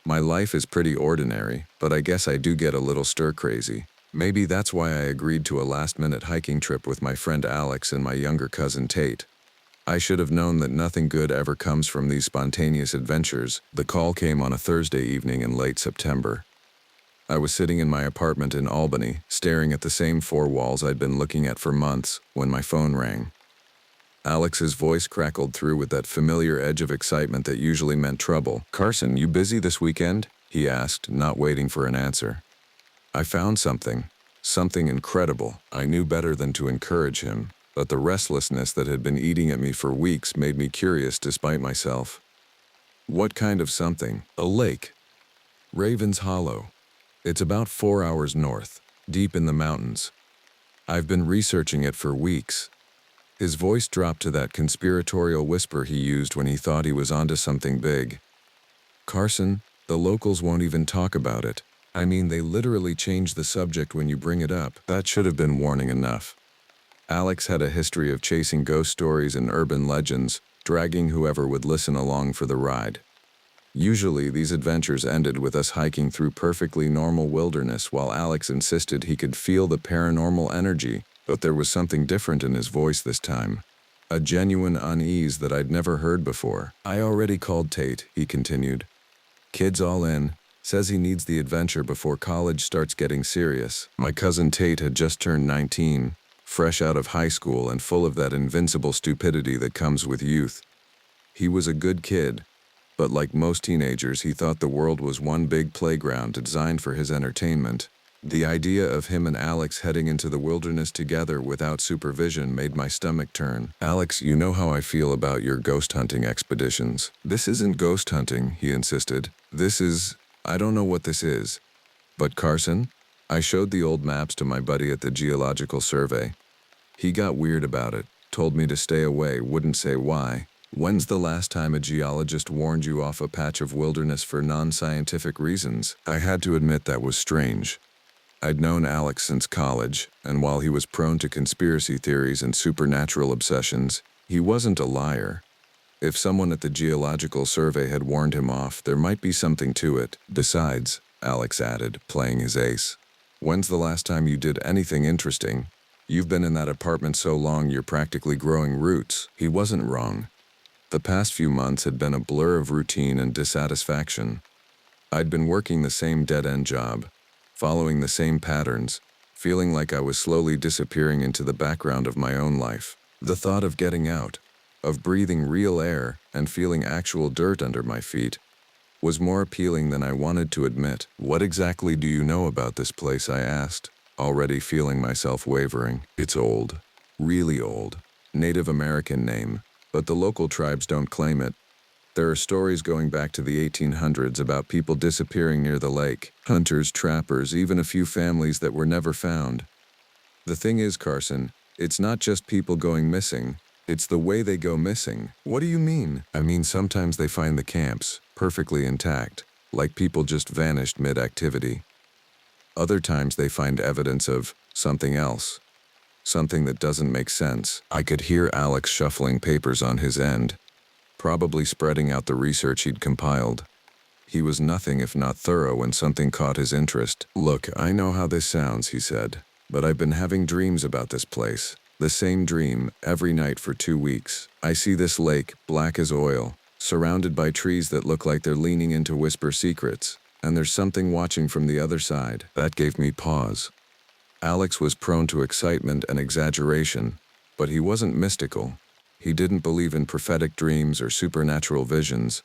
My life is pretty ordinary, but I guess I do get a little stir-crazy. Maybe that's why I agreed to a last-minute hiking trip with my friend Alex and my younger cousin Tate. I should have known that nothing good ever comes from these spontaneous adventures. The call came on a Thursday evening in late September. I was sitting in my apartment in Albany, staring at the same four walls I'd been looking at for months, when my phone rang. Alex's voice crackled through with that familiar edge of excitement that usually meant trouble. "Carson, you busy this weekend?" he asked, not waiting for an answer. I found something incredible. I knew better than to encourage him, but the restlessness that had been eating at me for weeks made me curious despite myself. "What kind of something?" "A lake. Raven's Hollow. It's about 4 hours north, deep in the mountains. I've been researching it for weeks." His voice dropped to that conspiratorial whisper he used when he thought he was onto something big. "Carson, the locals won't even talk about it. I mean, they literally change the subject when you bring it up." That should have been warning enough. Alex had a history of chasing ghost stories and urban legends, dragging whoever would listen along for the ride. Usually, these adventures ended with us hiking through perfectly normal wilderness while Alex insisted he could feel the paranormal energy, but there was something different in his voice this time. A genuine unease that I'd never heard before. "I already called Tate," he continued. "Kid's all in. Says he needs the adventure before college starts getting serious." My cousin Tate had just turned 19, fresh out of high school and full of that invincible stupidity that comes with youth. He was a good kid, but like most teenagers, he thought the world was one big playground designed for his entertainment. The idea of him and Alex heading into the wilderness together without supervision made my stomach turn. "Alex, you know how I feel about your ghost hunting expeditions." "This isn't ghost hunting," he insisted. I don't know what this is." "But Carson?" I showed the old maps to my buddy at the Geological Survey. He got weird about it, told me to stay away, wouldn't say why. "When's the last time a geologist warned you off a patch of wilderness for non-scientific reasons?" I had to admit that was strange. I'd known Alex since college, and while he was prone to conspiracy theories and supernatural obsessions, He wasn't a liar. If someone at the Geological Survey had warned him off, there might be something to it. Besides, Alex added, playing his ace, when's the last time you did anything interesting? You've been in that apartment so long you're practically growing roots. He wasn't wrong. The past few months had been a blur of routine and dissatisfaction. I'd been working the same dead-end job, following the same patterns, feeling like I was slowly disappearing into the background of my own life. The thought of getting out, of breathing real air and feeling actual dirt under my feet, was more appealing than I wanted to admit. What exactly do you know about this place? I asked, already feeling myself wavering. It's old, really old. Native American name, but the local tribes don't claim it. There are stories going back to the 1800s about people disappearing near the lake. Hunters, trappers, even a few families that were never found. The thing is, Carson, it's not just people going missing. It's the way they go missing. What do you mean? I mean, sometimes they find the camps perfectly intact, like people just vanished mid-activity. Other times they find evidence of something else, something that doesn't make sense. I could hear Alex shuffling papers on his end, probably spreading out the research he'd compiled. He was nothing if not thorough when something caught his interest. Look, I know how this sounds, he said, but I've been having dreams about this place. The same dream every night for 2 weeks. I see this lake, black as oil, surrounded by trees that look like they're leaning in to whisper secrets, and there's something watching from the other side. That gave me pause. Alex was prone to excitement and exaggeration, but he wasn't mystical. He didn't believe in prophetic dreams or supernatural visions.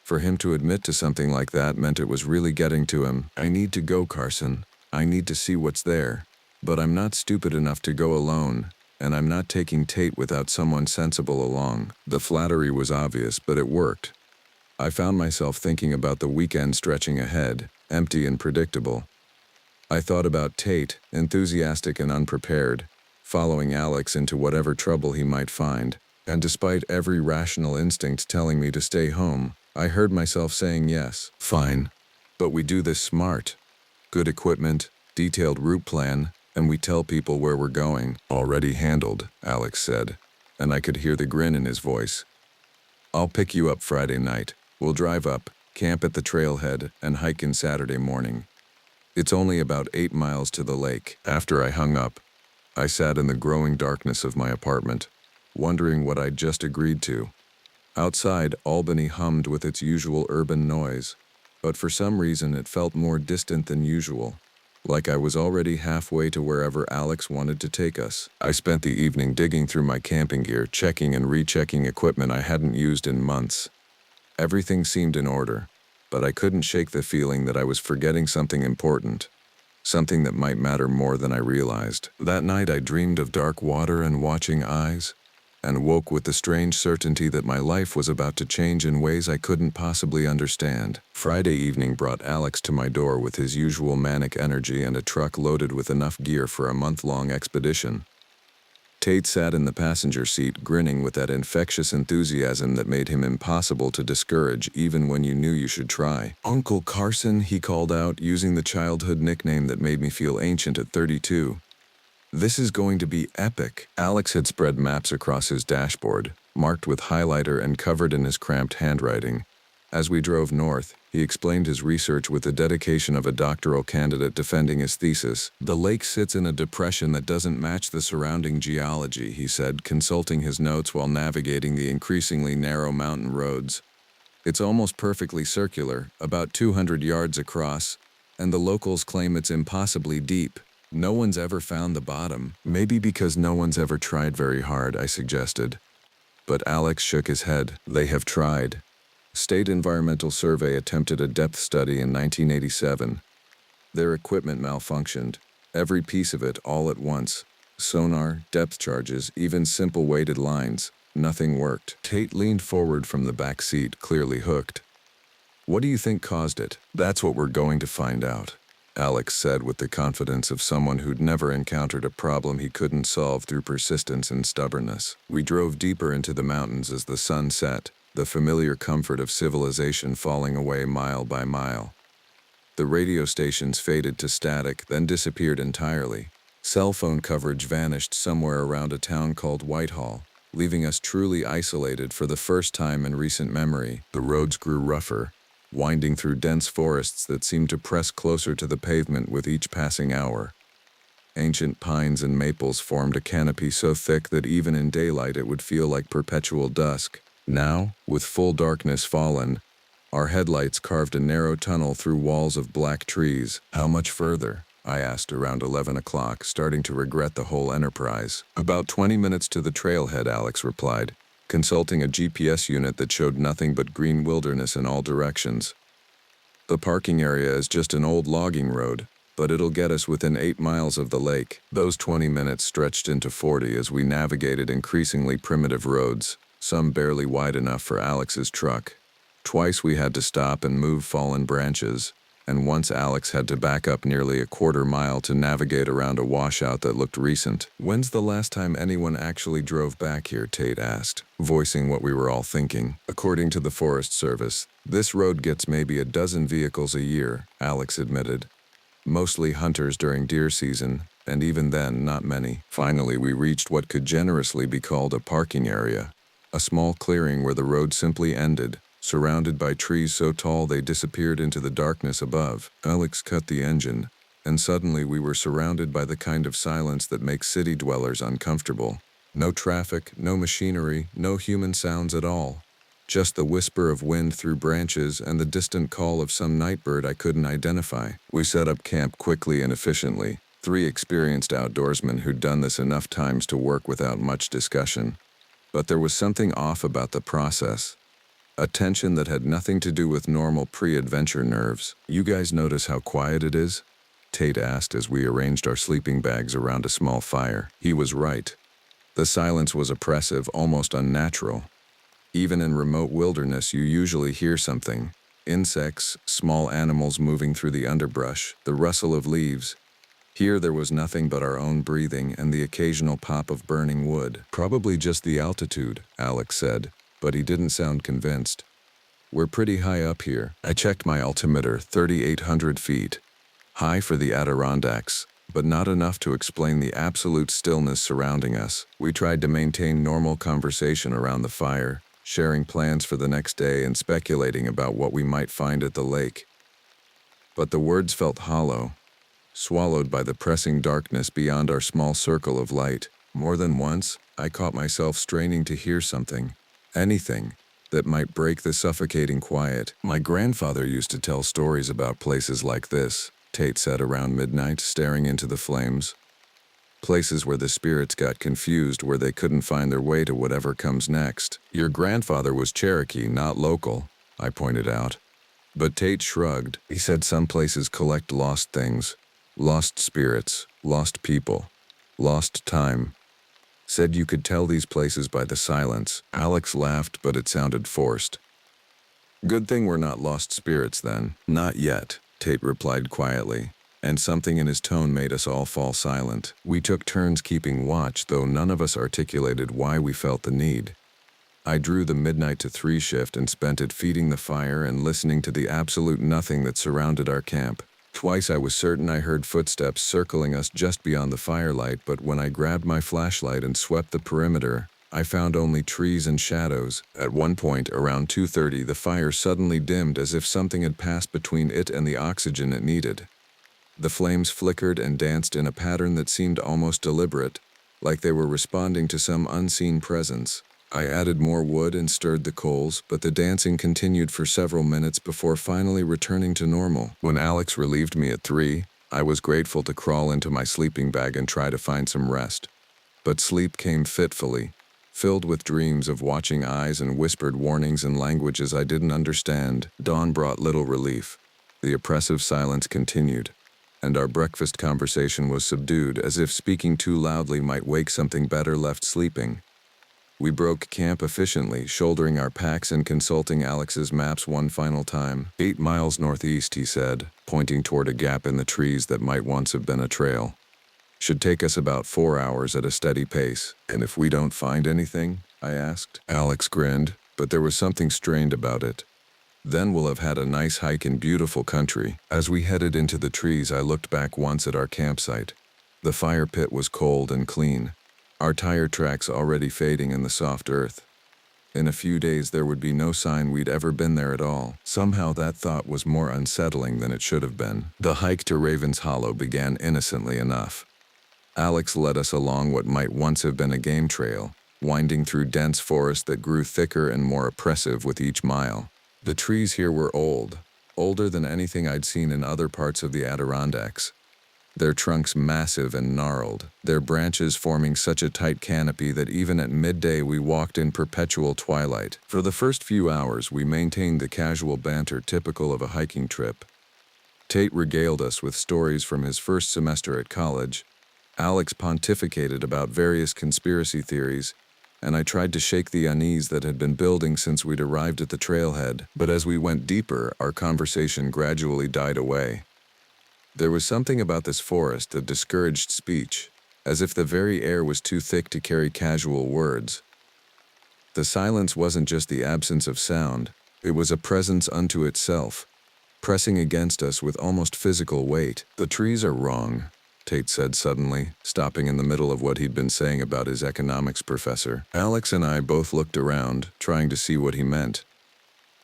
For him to admit to something like that meant it was really getting to him. I need to go, Carson. I need to see what's there. But I'm not stupid enough to go alone, and I'm not taking Tate without someone sensible along. The flattery was obvious, but it worked. I found myself thinking about the weekend stretching ahead, empty and predictable. I thought about Tate, enthusiastic and unprepared, following Alex into whatever trouble he might find. And despite every rational instinct telling me to stay home, I heard myself saying yes. Fine. But we do this smart. Good equipment, detailed route plan, and we tell people where we're going. Already handled, Alex said, and I could hear the grin in his voice. I'll pick you up Friday night. We'll drive up, camp at the trailhead, and hike in Saturday morning. It's only about 8 miles to the lake. After I hung up, I sat in the growing darkness of my apartment, wondering what I'd just agreed to. Outside, Albany hummed with its usual urban noise, but for some reason it felt more distant than usual, like I was already halfway to wherever Alex wanted to take us. I spent the evening digging through my camping gear, checking and rechecking equipment I hadn't used in months. Everything seemed in order, but I couldn't shake the feeling that I was forgetting something important, something that might matter more than I realized. That night I dreamed of dark water and watching eyes, and woke with the strange certainty that my life was about to change in ways I couldn't possibly understand. Friday evening brought Alex to my door with his usual manic energy and a truck loaded with enough gear for a month-long expedition. Tate sat in the passenger seat, grinning with that infectious enthusiasm that made him impossible to discourage even when you knew you should try. Uncle Carson, he called out, using the childhood nickname that made me feel ancient at 32. This is going to be epic. Alex had spread maps across his dashboard, marked with highlighter and covered in his cramped handwriting. As we drove north, he explained his research with the dedication of a doctoral candidate defending his thesis. The lake sits in a depression that doesn't match the surrounding geology, he said, consulting his notes while navigating the increasingly narrow mountain roads. It's almost perfectly circular, about 200 yards across, and the locals claim it's impossibly deep. No one's ever found the bottom. Maybe because no one's ever tried very hard, I suggested. But Alex shook his head. They have tried. State Environmental Survey attempted a depth study in 1987. Their equipment malfunctioned, every piece of it all at once. Sonar, depth charges, even simple weighted lines. Nothing worked. Tate leaned forward from the back seat, clearly hooked. What do you think caused it? That's what we're going to find out, Alex said with the confidence of someone who'd never encountered a problem he couldn't solve through persistence and stubbornness. We drove deeper into the mountains as the sun set, the familiar comfort of civilization falling away mile by mile. The radio stations faded to static, then disappeared entirely. Cell phone coverage vanished somewhere around a town called Whitehall, leaving us truly isolated for the first time in recent memory. The roads grew rougher, winding through dense forests that seemed to press closer to the pavement with each passing hour. Ancient pines and maples formed a canopy so thick that even in daylight it would feel like perpetual dusk. Now, with full darkness fallen, our headlights carved a narrow tunnel through walls of black trees. How much further? I asked around 11 o'clock, starting to regret the whole enterprise. About 20 minutes to the trailhead, Alex replied, consulting a GPS unit that showed nothing but green wilderness in all directions. The parking area is just an old logging road, but it'll get us within 8 miles of the lake. Those 20 minutes stretched into 40 as we navigated increasingly primitive roads, some barely wide enough for Alex's truck. Twice we had to stop and move fallen branches, and once Alex had to back up nearly a quarter mile to navigate around a washout that looked recent. When's the last time anyone actually drove back here? Tate asked, voicing what we were all thinking. According to the Forest Service, this road gets maybe a dozen vehicles a year, Alex admitted. Mostly hunters during deer season, and even then, not many. Finally, we reached what could generously be called a parking area, a small clearing where the road simply ended, surrounded by trees so tall they disappeared into the darkness above. Alex cut the engine, and suddenly we were surrounded by the kind of silence that makes city dwellers uncomfortable. No traffic, no machinery, no human sounds at all. Just the whisper of wind through branches and the distant call of some night bird I couldn't identify. We set up camp quickly and efficiently, 3 experienced outdoorsmen who'd done this enough times to work without much discussion. But there was something off about the process. A tension that had nothing to do with normal pre-adventure nerves. You guys notice how quiet it is? Tate asked as we arranged our sleeping bags around a small fire. He was right. The silence was oppressive, almost unnatural. Even in remote wilderness, you usually hear something. Insects, small animals moving through the underbrush, the rustle of leaves. Here there was nothing but our own breathing and the occasional pop of burning wood. Probably just the altitude, Alex said, but he didn't sound convinced. We're pretty high up here. I checked my altimeter, 3,800 feet. High for the Adirondacks, but not enough to explain the absolute stillness surrounding us. We tried to maintain normal conversation around the fire, sharing plans for the next day and speculating about what we might find at the lake. But the words felt hollow, swallowed by the pressing darkness beyond our small circle of light. More than once, I caught myself straining to hear something, anything, that might break the suffocating quiet. My grandfather used to tell stories about places like this, Tate said around midnight, staring into the flames. Places where the spirits got confused, where they couldn't find their way to whatever comes next. Your grandfather was Cherokee, not local, I pointed out. But Tate shrugged. He said some places collect lost things, lost spirits, lost people, lost time. Said you could tell these places by the silence. Alex laughed, but it sounded forced. Good thing we're not lost spirits then. Not yet, Tate replied quietly, and something in his tone made us all fall silent. We took turns keeping watch, though none of us articulated why we felt the need. I drew the midnight to 3 shift and spent it feeding the fire and listening to the absolute nothing that surrounded our camp. Twice I was certain I heard footsteps circling us just beyond the firelight, but when I grabbed my flashlight and swept the perimeter, I found only trees and shadows. At one point, around 2:30, the fire suddenly dimmed as if something had passed between it and the oxygen it needed. The flames flickered and danced in a pattern that seemed almost deliberate, like they were responding to some unseen presence. I added more wood and stirred the coals, but the dancing continued for several minutes before finally returning to normal. When Alex relieved me at 3, I was grateful to crawl into my sleeping bag and try to find some rest. But sleep came fitfully, filled with dreams of watching eyes and whispered warnings in languages I didn't understand. Dawn brought little relief. The oppressive silence continued, and our breakfast conversation was subdued, as if speaking too loudly might wake something better left sleeping. We broke camp efficiently, shouldering our packs and consulting Alex's maps one final time. 8 miles northeast, he said, pointing toward a gap in the trees that might once have been a trail. Should take us about 4 hours at a steady pace. And if we don't find anything? I asked. Alex grinned, but there was something strained about it. Then we'll have had a nice hike in beautiful country. As we headed into the trees, I looked back once at our campsite. The fire pit was cold and clean. our tire tracks already fading in the soft earth. In a few days there would be no sign we'd ever been there at all. Somehow that thought was more unsettling than it should have been. The hike to Ravens Hollow began innocently enough. Alex led us along what might once have been a game trail, winding through dense forest that grew thicker and more oppressive with each mile. The trees here were old, older than anything I'd seen in other parts of the Adirondacks. Their trunks massive and gnarled, their branches forming such a tight canopy that even at midday we walked in perpetual twilight. For the first few hours we maintained the casual banter typical of a hiking trip. Tate regaled us with stories from his first semester at college. Alex pontificated about various conspiracy theories, and I tried to shake the unease that had been building since we'd arrived at the trailhead. But as we went deeper, our conversation gradually died away. There was something about this forest that discouraged speech, as if the very air was too thick to carry casual words. The silence wasn't just the absence of sound, it was a presence unto itself, pressing against us with almost physical weight. "The trees are wrong," Tate said suddenly, stopping in the middle of what he'd been saying about his economics professor. Alex and I both looked around, trying to see what he meant.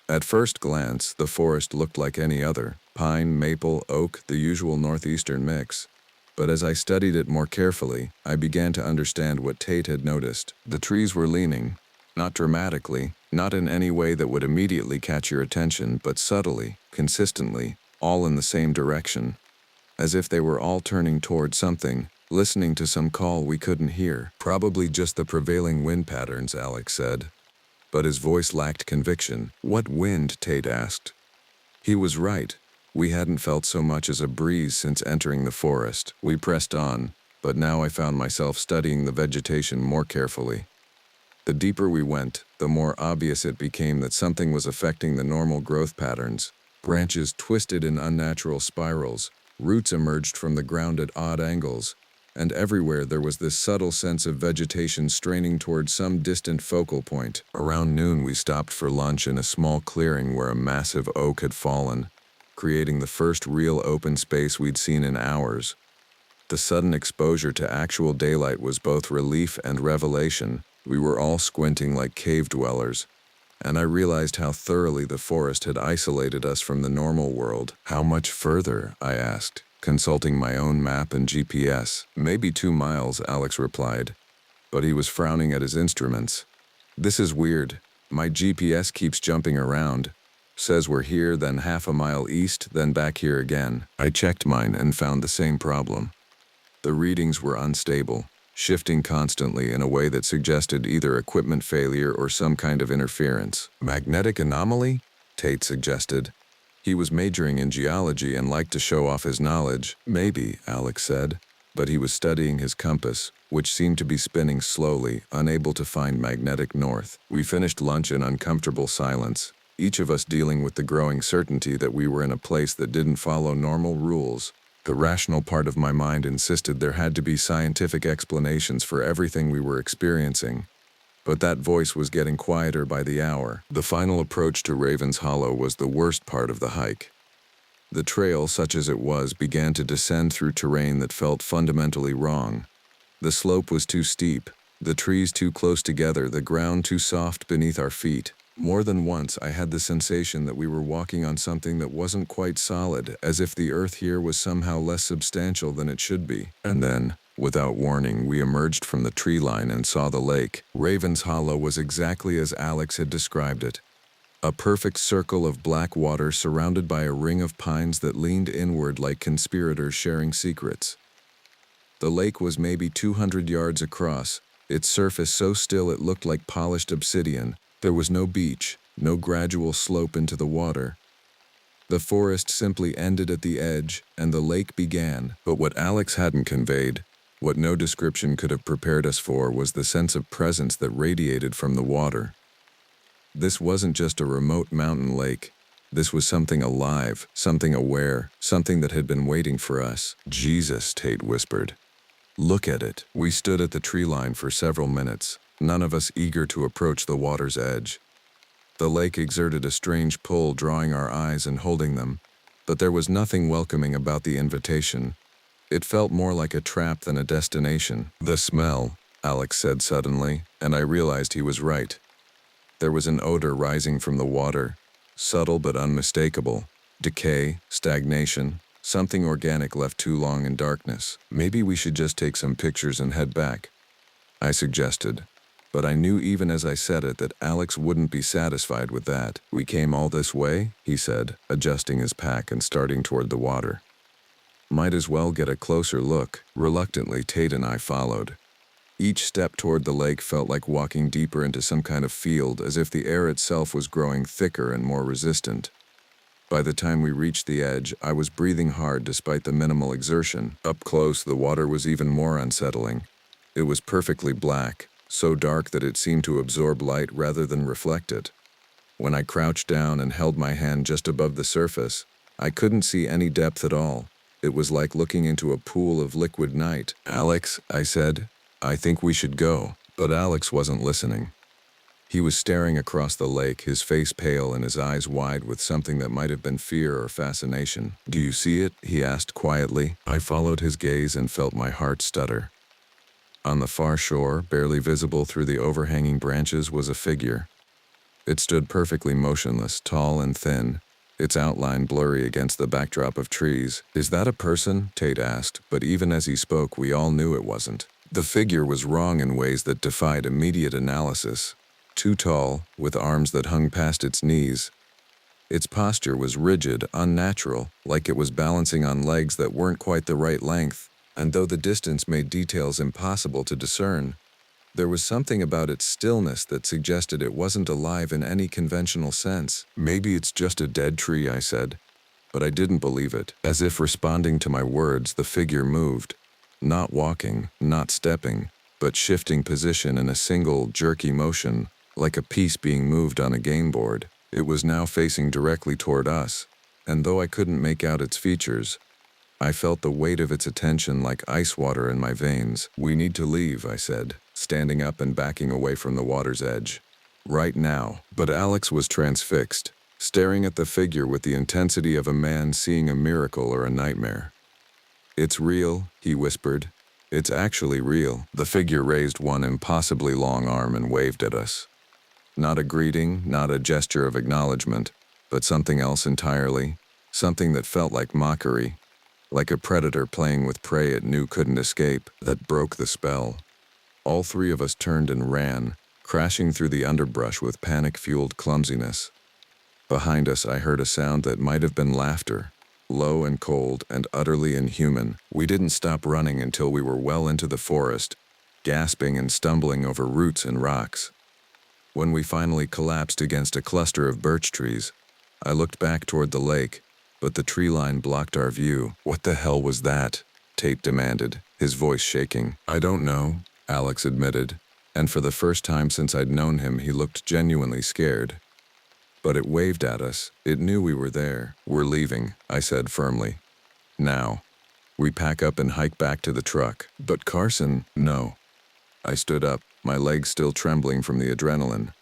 At first glance, the forest looked like any other: pine, maple, oak, the usual northeastern mix. But as I studied it more carefully, I began to understand what Tate had noticed. The trees were leaning, not dramatically, not in any way that would immediately catch your attention, but subtly, consistently, all in the same direction. As if they were all turning toward something, listening to some call we couldn't hear. "Probably just the prevailing wind patterns," Alex said. But his voice lacked conviction. "What wind?" Tate asked. He was right. We hadn't felt so much as a breeze since entering the forest. We pressed on, but now I found myself studying the vegetation more carefully. The deeper we went, the more obvious it became that something was affecting the normal growth patterns. Branches twisted in unnatural spirals, roots emerged from the ground at odd angles, and everywhere there was this subtle sense of vegetation straining toward some distant focal point. Around noon we stopped for lunch in a small clearing where a massive oak had fallen, creating the first real open space we'd seen in hours. The sudden exposure to actual daylight was both relief and revelation. We were all squinting like cave dwellers, and I realized how thoroughly the forest had isolated us from the normal world. "How much further?" I asked, consulting my own map and GPS. "Maybe 2 miles, Alex replied, but he was frowning at his instruments. "This is weird. My GPS keeps jumping around. Says we're here, then half a mile east, then back here again." I checked mine and found the same problem. The readings were unstable, shifting constantly in a way that suggested either equipment failure or some kind of interference. "Magnetic anomaly?" Tate suggested. He was majoring in geology and liked to show off his knowledge. "Maybe," Alex said, but he was studying his compass, which seemed to be spinning slowly, unable to find magnetic north. We finished lunch in uncomfortable silence, each of us dealing with the growing certainty that we were in a place that didn't follow normal rules. The rational part of my mind insisted there had to be scientific explanations for everything we were experiencing. But that voice was getting quieter by the hour. The final approach to Ravens Hollow was the worst part of the hike. The trail, such as it was, began to descend through terrain that felt fundamentally wrong. The slope was too steep, the trees too close together, the ground too soft beneath our feet. More than once, I had the sensation that we were walking on something that wasn't quite solid, as if the earth here was somehow less substantial than it should be. And then, without warning, we emerged from the tree line and saw the lake. Ravens Hollow was exactly as Alex had described it. A perfect circle of black water surrounded by a ring of pines that leaned inward like conspirators sharing secrets. The lake was maybe 200 yards across, its surface so still it looked like polished obsidian. There was no beach, no gradual slope into the water. The forest simply ended at the edge, and the lake began. But what Alex hadn't conveyed, what no description could have prepared us for, was the sense of presence that radiated from the water. This wasn't just a remote mountain lake. This was something alive, something aware, something that had been waiting for us. "Jesus," Tate whispered. "Look at it." We stood at the tree line for several minutes, none of us eager to approach the water's edge. The lake exerted a strange pull, drawing our eyes and holding them, but there was nothing welcoming about the invitation. It felt more like a trap than a destination. The smell, Alex said suddenly, and I realized he was right. There was an odor rising from the water, subtle but unmistakable. Decay, stagnation, something organic left too long in darkness. Maybe we should just take some pictures and head back, I suggested. But I knew even as I said it that Alex wouldn't be satisfied with that. We came all this way, he said, adjusting his pack and starting toward the water. Might as well get a closer look. Reluctantly, Tate and I followed. Each step toward the lake felt like walking deeper into some kind of field, as if the air itself was growing thicker and more resistant. By the time we reached the edge, I was breathing hard despite the minimal exertion. Up close, the water was even more unsettling. It was perfectly black, so dark that it seemed to absorb light rather than reflect it. When I crouched down and held my hand just above the surface, I couldn't see any depth at all. It was like looking into a pool of liquid night. "Alex," I said, "I think we should go." But Alex wasn't listening. He was staring across the lake, his face pale and his eyes wide with something that might have been fear or fascination. "Do you see it?" he asked quietly. I followed his gaze and felt my heart stutter. On the far shore, barely visible through the overhanging branches, was a figure. It stood perfectly motionless, tall and thin, its outline blurry against the backdrop of trees. "Is that a person?" Tate asked, but even as he spoke, we all knew it wasn't. The figure was wrong in ways that defied immediate analysis. Too tall, with arms that hung past its knees. Its posture was rigid, unnatural, like it was balancing on legs that weren't quite the right length. And though the distance made details impossible to discern, there was something about its stillness that suggested it wasn't alive in any conventional sense. "Maybe it's just a dead tree," I said, but I didn't believe it. As if responding to my words, the figure moved. Not walking, not stepping, but shifting position in a single, jerky motion, like a piece being moved on a game board. It was now facing directly toward us, and though I couldn't make out its features, I felt the weight of its attention like ice water in my veins. "We need to leave," I said, standing up and backing away from the water's edge. "Right now." But Alex was transfixed, staring at the figure with the intensity of a man seeing a miracle or a nightmare. "It's real," he whispered. "It's actually real." The figure raised one impossibly long arm and waved at us. Not a greeting, not a gesture of acknowledgement, but something else entirely, something that felt like mockery. Like a predator playing with prey it knew couldn't escape. That broke the spell. All three of us turned and ran, crashing through the underbrush with panic-fueled clumsiness. Behind us I heard a sound that might have been laughter, low and cold and utterly inhuman. We didn't stop running until we were well into the forest, gasping and stumbling over roots and rocks. When we finally collapsed against a cluster of birch trees, I looked back toward the lake, but the tree line blocked our view. "What the hell was that?" Tate demanded, his voice shaking. "I don't know," Alex admitted, and for the first time since I'd known him, he looked genuinely scared. "But it waved at us. It knew we were there." "We're leaving," I said firmly. "Now." We pack up and hike back to the truck. "But Carson..." "No." I stood up, my legs still trembling from the adrenaline.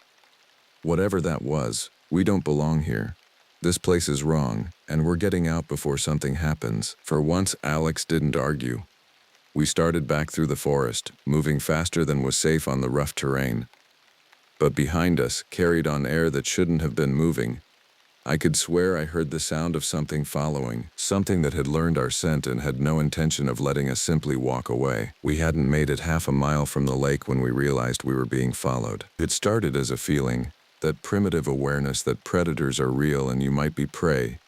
"Whatever that was, we don't belong here. This place is wrong, and we're getting out before something happens." For once, Alex didn't argue. We started back through the forest, moving faster than was safe on the rough terrain. But behind us, carried on air that shouldn't have been moving, I could swear I heard the sound of something following, something that had learned our scent and had no intention of letting us simply walk away. We hadn't made it half a mile from the lake when we realized we were being followed. It started as a feeling, that primitive awareness that predators are real and you might be prey.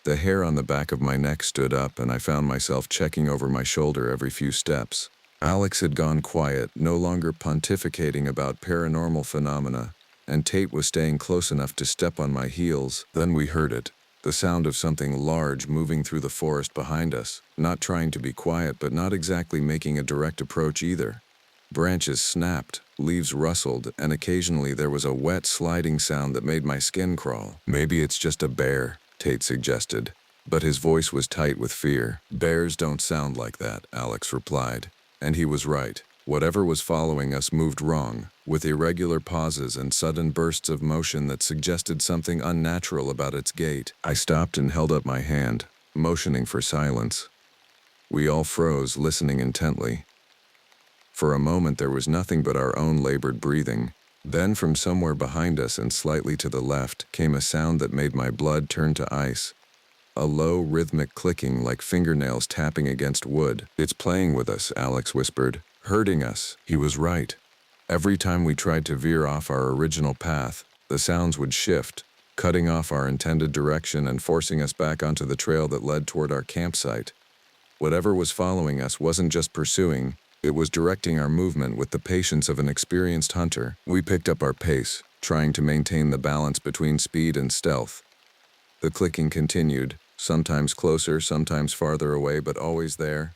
The hair on the back of my neck stood up and I found myself checking over my shoulder every few steps. Alex had gone quiet, no longer pontificating about paranormal phenomena, and Tate was staying close enough to step on my heels. Then we heard it, the sound of something large moving through the forest behind us, not trying to be quiet but not exactly making a direct approach either. Branches snapped, leaves rustled, and occasionally there was a wet sliding sound that made my skin crawl. "Maybe it's just a bear," Tate suggested, but his voice was tight with fear. "Bears don't sound like that," Alex replied, and he was right. Whatever was following us moved wrong, with irregular pauses and sudden bursts of motion that suggested something unnatural about its gait. I stopped and held up my hand, motioning for silence. We all froze, listening intently. For a moment there was nothing but our own labored breathing. Then from somewhere behind us and slightly to the left came a sound that made my blood turn to ice. A low, rhythmic clicking like fingernails tapping against wood. "It's playing with us," Alex whispered. "Hurting us." He was right. Every time we tried to veer off our original path, the sounds would shift, cutting off our intended direction and forcing us back onto the trail that led toward our campsite. Whatever was following us wasn't just pursuing, it was directing our movement with the patience of an experienced hunter. We picked up our pace, trying to maintain the balance between speed and stealth. The clicking continued, sometimes closer, sometimes farther away, but always there.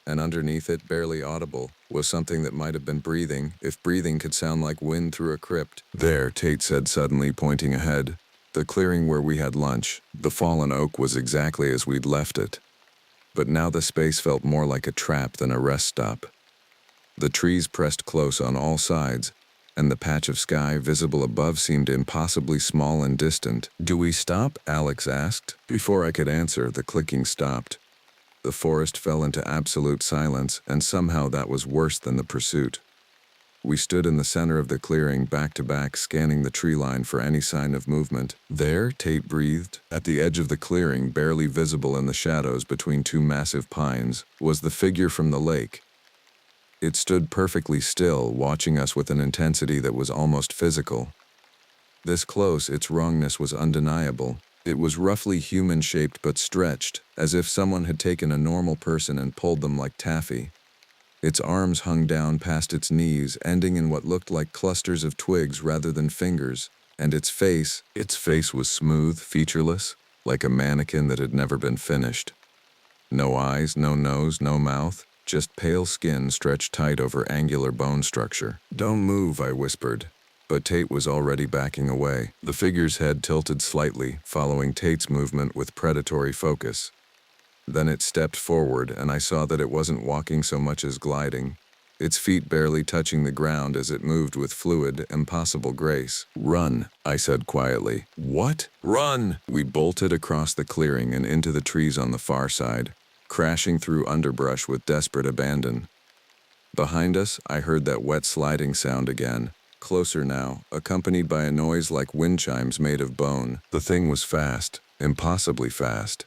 And underneath it, barely audible, was something that might have been breathing, if breathing could sound like wind through a crypt. "There," Tate said suddenly, pointing ahead. "The clearing where we had lunch. The fallen oak was exactly as we'd left it. But now the space felt more like a trap than a rest stop. The trees pressed close on all sides, and the patch of sky visible above seemed impossibly small and distant. "Do we stop?" Alex asked. Before I could answer, the clicking stopped. The forest fell into absolute silence, and somehow that was worse than the pursuit. We stood in the center of the clearing, back to back, scanning the tree line for any sign of movement. "There," Tate breathed. At the edge of the clearing, barely visible in the shadows between two massive pines, was the figure from the lake. It stood perfectly still, watching us with an intensity that was almost physical. This close, its wrongness was undeniable. It was roughly human-shaped but stretched, as if someone had taken a normal person and pulled them like taffy. Its arms hung down past its knees, ending in what looked like clusters of twigs rather than fingers, and its face was smooth, featureless, like a mannequin that had never been finished. No eyes, no nose, no mouth, just pale skin stretched tight over angular bone structure. "Don't move," I whispered. But Tate was already backing away. The figure's head tilted slightly, following Tate's movement with predatory focus. Then it stepped forward, and I saw that it wasn't walking so much as gliding, its feet barely touching the ground as it moved with fluid, impossible grace. "Run," I said quietly. "What?" "Run!" We bolted across the clearing and into the trees on the far side, crashing through underbrush with desperate abandon. Behind us, I heard that wet sliding sound again, closer now, accompanied by a noise like wind chimes made of bone. The thing was fast, impossibly fast.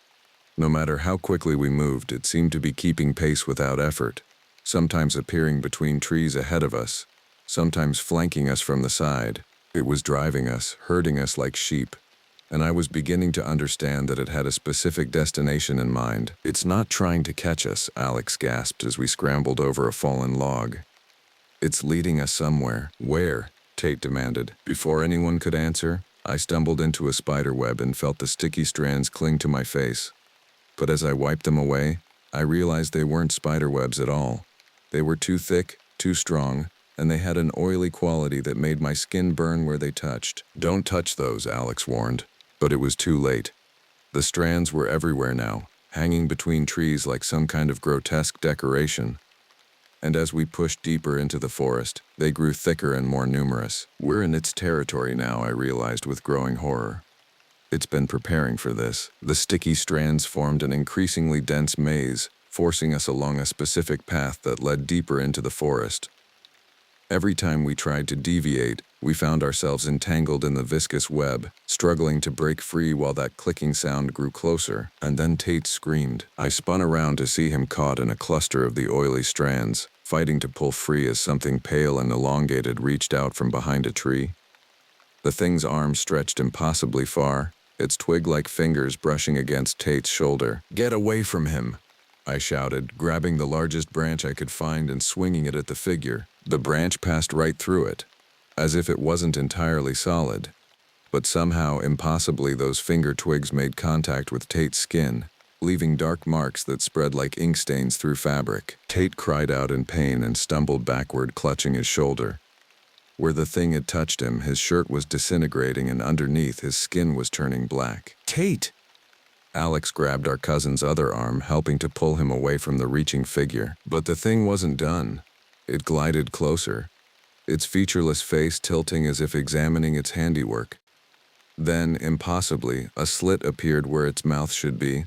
No matter how quickly we moved, it seemed to be keeping pace without effort, sometimes appearing between trees ahead of us, sometimes flanking us from the side. It was driving us, herding us like sheep, and I was beginning to understand that it had a specific destination in mind. "It's not trying to catch us," Alex gasped as we scrambled over a fallen log. "It's leading us somewhere." "Where?" Tate demanded. Before anyone could answer, I stumbled into a spider web and felt the sticky strands cling to my face. But as I wiped them away, I realized they weren't spider webs at all. They were too thick, too strong, and they had an oily quality that made my skin burn where they touched. "Don't touch those," Alex warned. But it was too late. The strands were everywhere now, hanging between trees like some kind of grotesque decoration. And as we pushed deeper into the forest, they grew thicker and more numerous. We're in its territory now, I realized with growing horror. It's been preparing for this. The sticky strands formed an increasingly dense maze, forcing us along a specific path that led deeper into the forest. Every time we tried to deviate, we found ourselves entangled in the viscous web, struggling to break free while that clicking sound grew closer. And then Tate screamed. I spun around to see him caught in a cluster of the oily strands, fighting to pull free as something pale and elongated reached out from behind a tree. The thing's arms stretched impossibly far, its twig-like fingers brushing against Tate's shoulder. "Get away from him!" I shouted, grabbing the largest branch I could find and swinging it at the figure. The branch passed right through it, as if it wasn't entirely solid. But somehow, impossibly, those finger twigs made contact with Tate's skin, leaving dark marks that spread like ink stains through fabric. Tate cried out in pain and stumbled backward, clutching his shoulder. Where the thing had touched him, his shirt was disintegrating, and underneath, his skin was turning black. "Tate!" Alex grabbed our cousin's other arm, helping to pull him away from the reaching figure. But the thing wasn't done. It glided closer, its featureless face tilting as if examining its handiwork. Then, impossibly, a slit appeared where its mouth should be.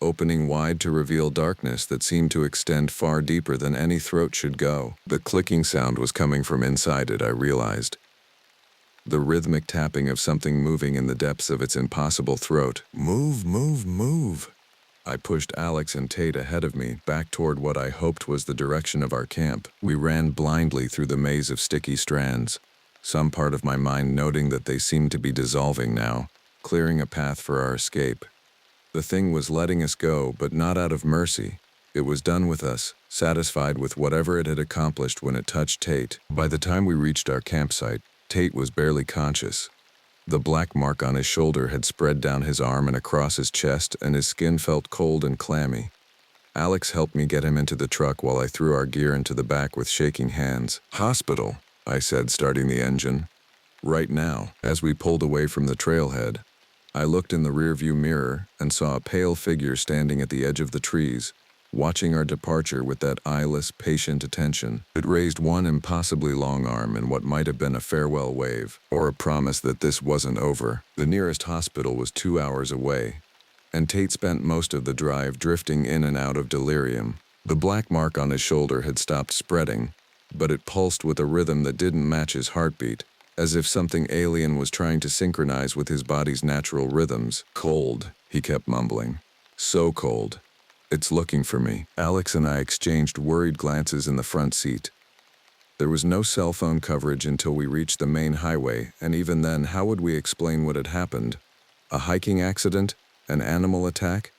opening wide to reveal darkness that seemed to extend far deeper than any throat should go. The clicking sound was coming from inside it, I realized. The rhythmic tapping of something moving in the depths of its impossible throat. Move, move, move. I pushed Alex and Tate ahead of me, back toward what I hoped was the direction of our camp. We ran blindly through the maze of sticky strands, some part of my mind noting that they seemed to be dissolving now, clearing a path for our escape. The thing was letting us go, but not out of mercy. It was done with us, satisfied with whatever it had accomplished when it touched Tate. By the time we reached our campsite, Tate was barely conscious. The black mark on his shoulder had spread down his arm and across his chest, and his skin felt cold and clammy. Alex helped me get him into the truck while I threw our gear into the back with shaking hands. "Hospital," I said, starting the engine. "Right now." As we pulled away from the trailhead, I looked in the rearview mirror and saw a pale figure standing at the edge of the trees, watching our departure with that eyeless, patient attention. It raised one impossibly long arm in what might have been a farewell wave, or a promise that this wasn't over. The nearest hospital was 2 hours away, and Tate spent most of the drive drifting in and out of delirium. The black mark on his shoulder had stopped spreading, but it pulsed with a rhythm that didn't match his heartbeat, as if something alien was trying to synchronize with his body's natural rhythms. "Cold," he kept mumbling. "So cold. It's looking for me." Alex and I exchanged worried glances in the front seat. There was no cell phone coverage until we reached the main highway, and even then, how would we explain what had happened? A hiking accident? An animal attack?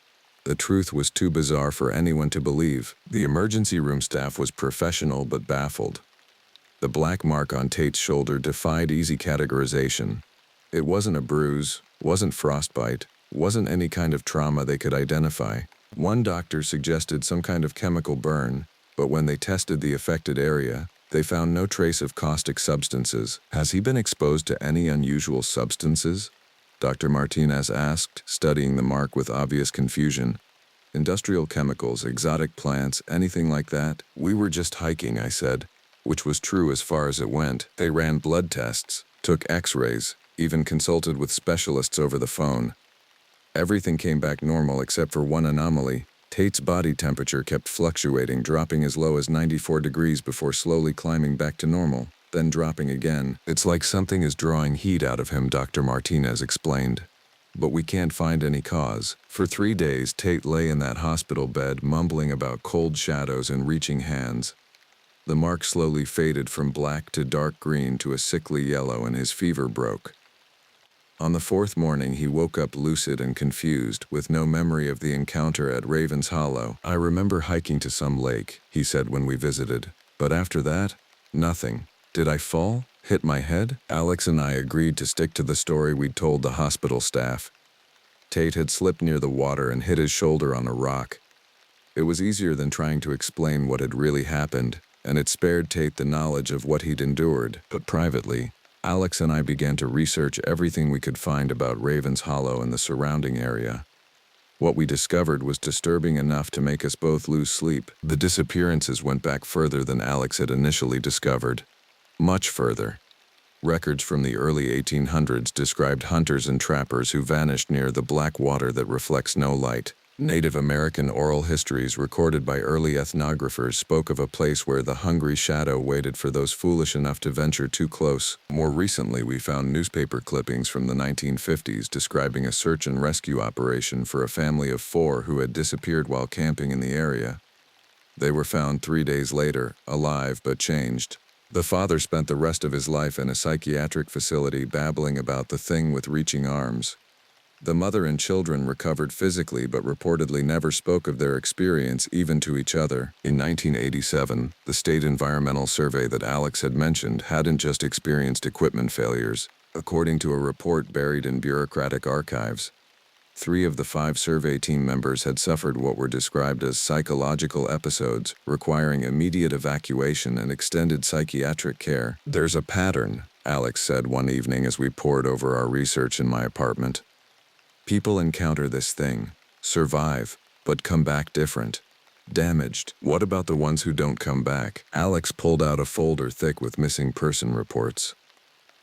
The truth was too bizarre for anyone to believe. The emergency room staff was professional but baffled. The black mark on Tate's shoulder defied easy categorization. It wasn't a bruise, wasn't frostbite, wasn't any kind of trauma they could identify. One doctor suggested some kind of chemical burn, but when they tested the affected area, they found no trace of caustic substances. "Has he been exposed to any unusual substances?" Dr. Martinez asked, studying the mark with obvious confusion. "Industrial chemicals, exotic plants, anything like that?" "We were just hiking," I said, which was true as far as it went. They ran blood tests, took x-rays, even consulted with specialists over the phone. Everything came back normal except for one anomaly. Tate's body temperature kept fluctuating, dropping as low as 94 degrees before slowly climbing back to normal, then dropping again. "It's like something is drawing heat out of him," Dr. Martinez explained. "But we can't find any cause." For 3 days, Tate lay in that hospital bed, mumbling about cold shadows and reaching hands. The mark slowly faded from black to dark green to a sickly yellow, and his fever broke. On the 4th morning, he woke up lucid and confused, with no memory of the encounter at Ravens Hollow. "I remember hiking to some lake," he said when we visited. "But after that, nothing. Did I fall? Hit my head?" Alex and I agreed to stick to the story we'd told the hospital staff. Tate had slipped near the water and hit his shoulder on a rock. It was easier than trying to explain what had really happened, and it spared Tate the knowledge of what he'd endured. But privately, Alex and I began to research everything we could find about Ravens Hollow and the surrounding area. What we discovered was disturbing enough to make us both lose sleep. The disappearances went back further than Alex had initially discovered. Much further. Records from the early 1800s described hunters and trappers who vanished near the black water that reflects no light. Native American oral histories recorded by early ethnographers spoke of a place where the hungry shadow waited for those foolish enough to venture too close. More recently, we found newspaper clippings from the 1950s describing a search and rescue operation for a family of 4 who had disappeared while camping in the area. They were found 3 days later, alive but changed. The father spent the rest of his life in a psychiatric facility babbling about the thing with reaching arms. The mother and children recovered physically but reportedly never spoke of their experience even to each other. In 1987, the state environmental survey that Alex had mentioned hadn't just experienced equipment failures. According to a report buried in bureaucratic archives, 3 of the 5 survey team members had suffered what were described as psychological episodes, requiring immediate evacuation and extended psychiatric care. "There's a pattern," Alex said one evening as we pored over our research in my apartment. "People encounter this thing, survive, but come back different. Damaged. What about the ones who don't come back?" Alex pulled out a folder thick with missing person reports.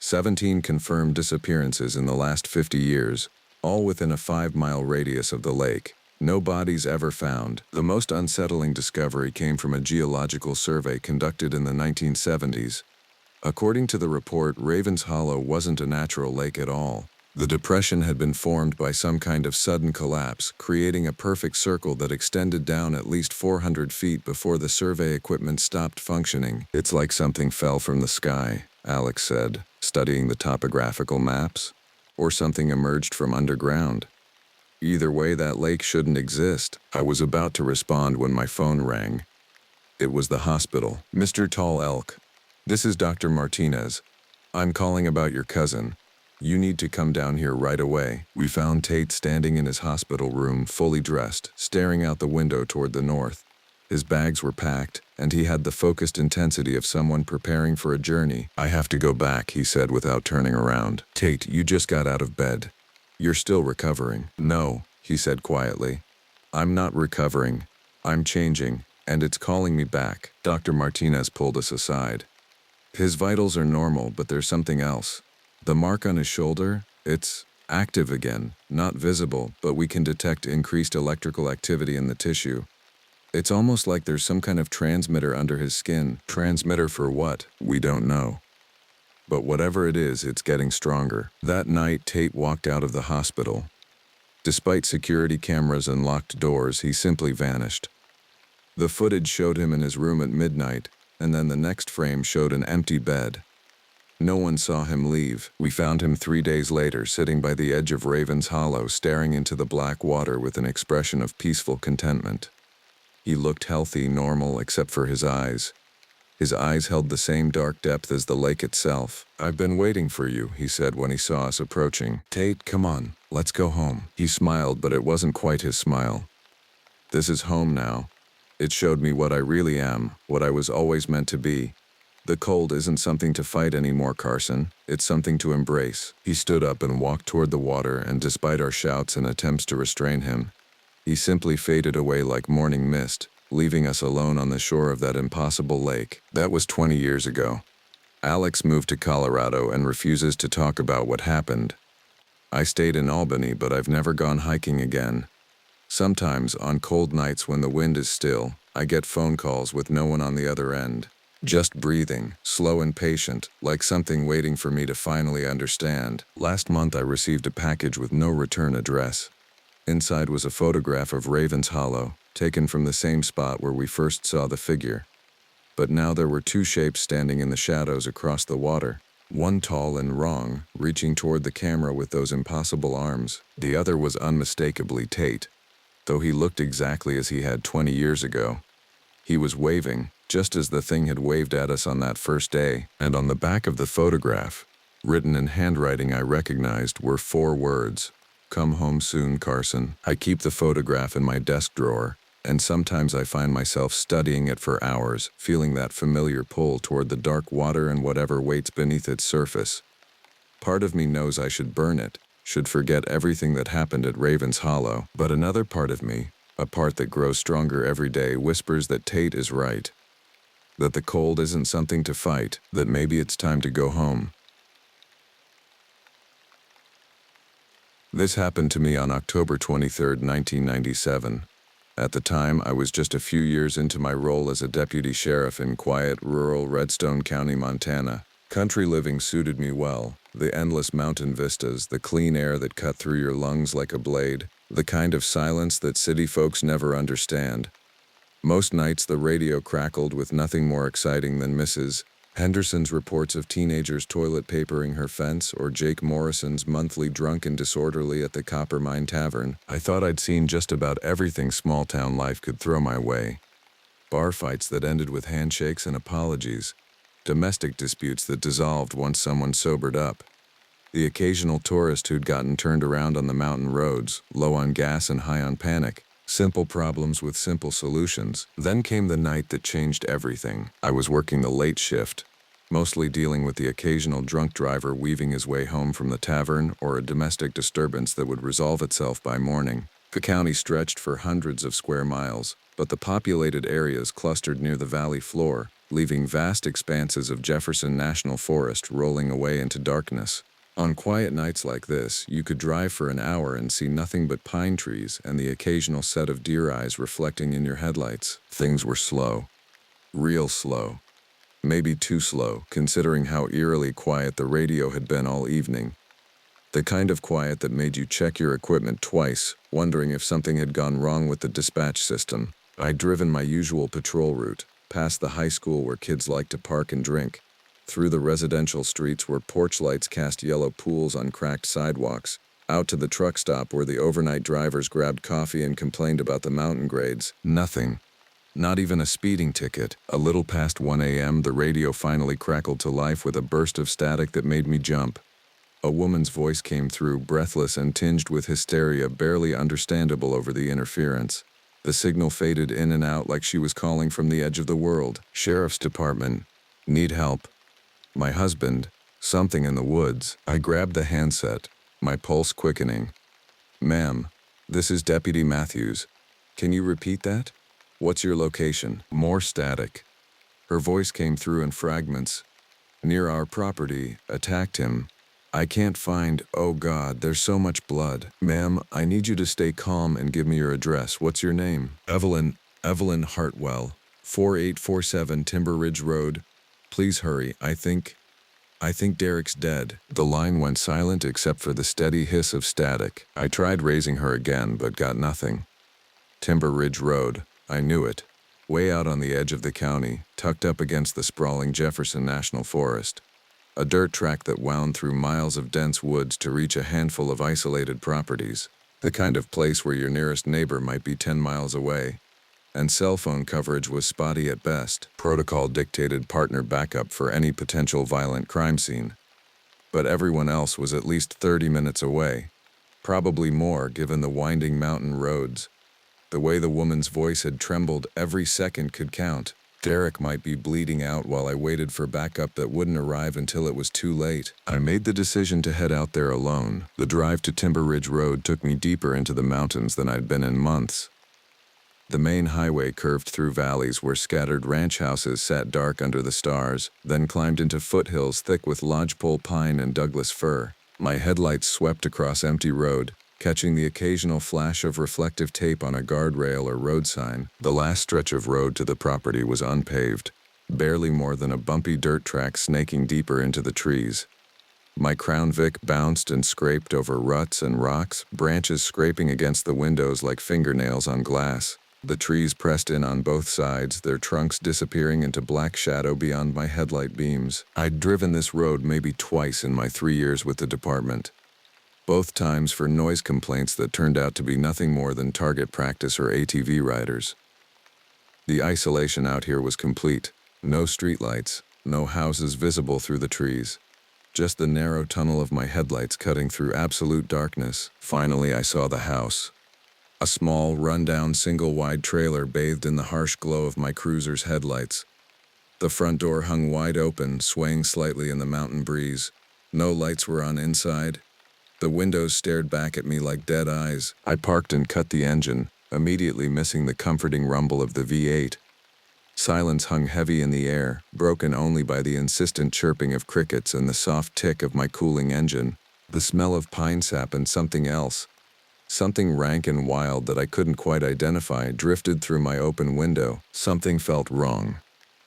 17 confirmed disappearances in the last 50 years, all within a 5-mile radius of the lake. No bodies ever found. The most unsettling discovery came from a geological survey conducted in the 1970s. According to the report, Ravens Hollow wasn't a natural lake at all. The depression had been formed by some kind of sudden collapse, creating a perfect circle that extended down at least 400 feet before the survey equipment stopped functioning. "It's like something fell from the sky," Alex said, studying the topographical maps. "Or something emerged from underground. Either way, that lake shouldn't exist." I was about to respond when my phone rang. It was the hospital. "Mr. Tall Elk, this is Dr. Martinez. I'm calling about your cousin. You need to come down here right away." We found Tate standing in his hospital room, fully dressed, staring out the window toward the north. His bags were packed, and he had the focused intensity of someone preparing for a journey. "I have to go back," he said without turning around. "Tate, you just got out of bed. You're still recovering." "No," he said quietly. "I'm not recovering. I'm changing, and it's calling me back." Dr. Martinez pulled us aside. "His vitals are normal, but there's something else. The mark on his shoulder, it's active again, not visible, but we can detect increased electrical activity in the tissue. It's almost like there's some kind of transmitter under his skin." "Transmitter for what?" "We don't know. But whatever it is, it's getting stronger." That night, Tate walked out of the hospital. Despite security cameras and locked doors, he simply vanished. The footage showed him in his room at midnight, and then the next frame showed an empty bed. No one saw him leave. We found him 3 days later, sitting by the edge of Ravens Hollow, staring into the black water with an expression of peaceful contentment. He looked healthy, normal, except for his eyes. His eyes held the same dark depth as the lake itself. "I've been waiting for you," he said when he saw us approaching. "Tate, come on, let's go home." He smiled, but it wasn't quite his smile. "This is home now. It showed me what I really am, what I was always meant to be. The cold isn't something to fight anymore, Carson. It's something to embrace." He stood up and walked toward the water, and despite our shouts and attempts to restrain him, he simply faded away like morning mist, leaving us alone on the shore of that impossible lake. That was 20 years ago. Alex moved to Colorado and refuses to talk about what happened. I stayed in Albany, but I've never gone hiking again. Sometimes, on cold nights when the wind is still, I get phone calls with no one on the other end. Just breathing, slow and patient, like something waiting for me to finally understand. Last month I received a package with no return address. Inside was a photograph of Ravens Hollow, taken from the same spot where we first saw the figure. But now there were two shapes standing in the shadows across the water. One tall and wrong, reaching toward the camera with those impossible arms. The other was unmistakably Tate, though he looked exactly as he had 20 years ago. He was waving, just as the thing had waved at us on that first day, and on the back of the photograph, written in handwriting I recognized, were 4 words: "Come home soon, Carson." I keep the photograph in my desk drawer, and sometimes I find myself studying it for hours, feeling that familiar pull toward the dark water and whatever waits beneath its surface. Part of me knows I should burn it, should forget everything that happened at Ravens Hollow, but another part of me, a part that grows stronger every day, whispers that Tate is right. That the cold isn't something to fight, that maybe it's time to go home. This happened to me on October 23, 1997. At the time, I was just a few years into my role as a deputy sheriff in quiet, rural Redstone County, Montana. Country living suited me well. The endless mountain vistas, the clean air that cut through your lungs like a blade, the kind of silence that city folks never understand. Most nights the radio crackled with nothing more exciting than Mrs. Henderson's reports of teenagers toilet papering her fence, or Jake Morrison's monthly Drunk and Disorderly at the Coppermine Tavern. I thought I'd seen just about everything small-town life could throw my way. Bar fights that ended with handshakes and apologies. Domestic disputes that dissolved once someone sobered up. The occasional tourist who'd gotten turned around on the mountain roads, low on gas and high on panic. Simple problems with simple solutions. Then came the night that changed everything. I was working the late shift, mostly dealing with the occasional drunk driver weaving his way home from the tavern, or a domestic disturbance that would resolve itself by morning. The county stretched for hundreds of square miles, but the populated areas clustered near the valley floor, leaving vast expanses of Jefferson National Forest rolling away into darkness. On quiet nights like this, you could drive for an hour and see nothing but pine trees and the occasional set of deer eyes reflecting in your headlights. Things were slow. Real slow. Maybe too slow, considering how eerily quiet the radio had been all evening. The kind of quiet that made you check your equipment twice, wondering if something had gone wrong with the dispatch system. I'd driven my usual patrol route, past the high school where kids like to park and drink, through the residential streets where porch lights cast yellow pools on cracked sidewalks, out to the truck stop where the overnight drivers grabbed coffee and complained about the mountain grades. Nothing. Not even a speeding ticket. A little past 1 a.m., the radio finally crackled to life with a burst of static that made me jump. A woman's voice came through, breathless and tinged with hysteria, barely understandable over the interference. The signal faded in and out like she was calling from the edge of the world. Sheriff's Department. Need help. My husband. Something in the woods. I grabbed the handset, my pulse quickening. Ma'am, this is Deputy Matthews. Can you repeat that? What's your location? More static. Her voice came through in fragments. Near our property. Attacked him. I can't find, oh God, there's so much blood. Ma'am, I need you to stay calm and give me your address. What's your name? Evelyn Hartwell, 4847 Timber Ridge Road. Please hurry, I think Derek's dead. The line went silent except for the steady hiss of static. I tried raising her again, but got nothing. Timber Ridge Road, I knew it. Way out on the edge of the county, tucked up against the sprawling Jefferson National Forest. A dirt track that wound through miles of dense woods to reach a handful of isolated properties, the kind of place where your nearest neighbor might be 10 miles away. And cell phone coverage was spotty at best. Protocol dictated partner backup for any potential violent crime scene. But everyone else was at least 30 minutes away, probably more given the winding mountain roads. The way the woman's voice had trembled, every second could count. Derek might be bleeding out while I waited for backup that wouldn't arrive until it was too late. I made the decision to head out there alone. The drive to Timber Ridge Road took me deeper into the mountains than I'd been in months. The main highway curved through valleys where scattered ranch houses sat dark under the stars, then climbed into foothills thick with lodgepole pine and Douglas fir. My headlights swept across empty road, catching the occasional flash of reflective tape on a guardrail or road sign. The last stretch of road to the property was unpaved, barely more than a bumpy dirt track snaking deeper into the trees. My Crown Vic bounced and scraped over ruts and rocks, branches scraping against the windows like fingernails on glass. The trees pressed in on both sides, their trunks disappearing into black shadow beyond my headlight beams. I'd driven this road maybe twice in my 3 years with the department. Both times for noise complaints that turned out to be nothing more than target practice or ATV riders. The isolation out here was complete. No streetlights, no houses visible through the trees. Just the narrow tunnel of my headlights cutting through absolute darkness. Finally, I saw the house. A small, run-down, single-wide trailer bathed in the harsh glow of my cruiser's headlights. The front door hung wide open, swaying slightly in the mountain breeze. No lights were on inside. The windows stared back at me like dead eyes. I parked and cut the engine, immediately missing the comforting rumble of the V8. Silence hung heavy in the air, broken only by the insistent chirping of crickets and the soft tick of my cooling engine. The smell of pine sap and something else, something rank and wild that I couldn't quite identify, drifted through my open window. Something felt wrong.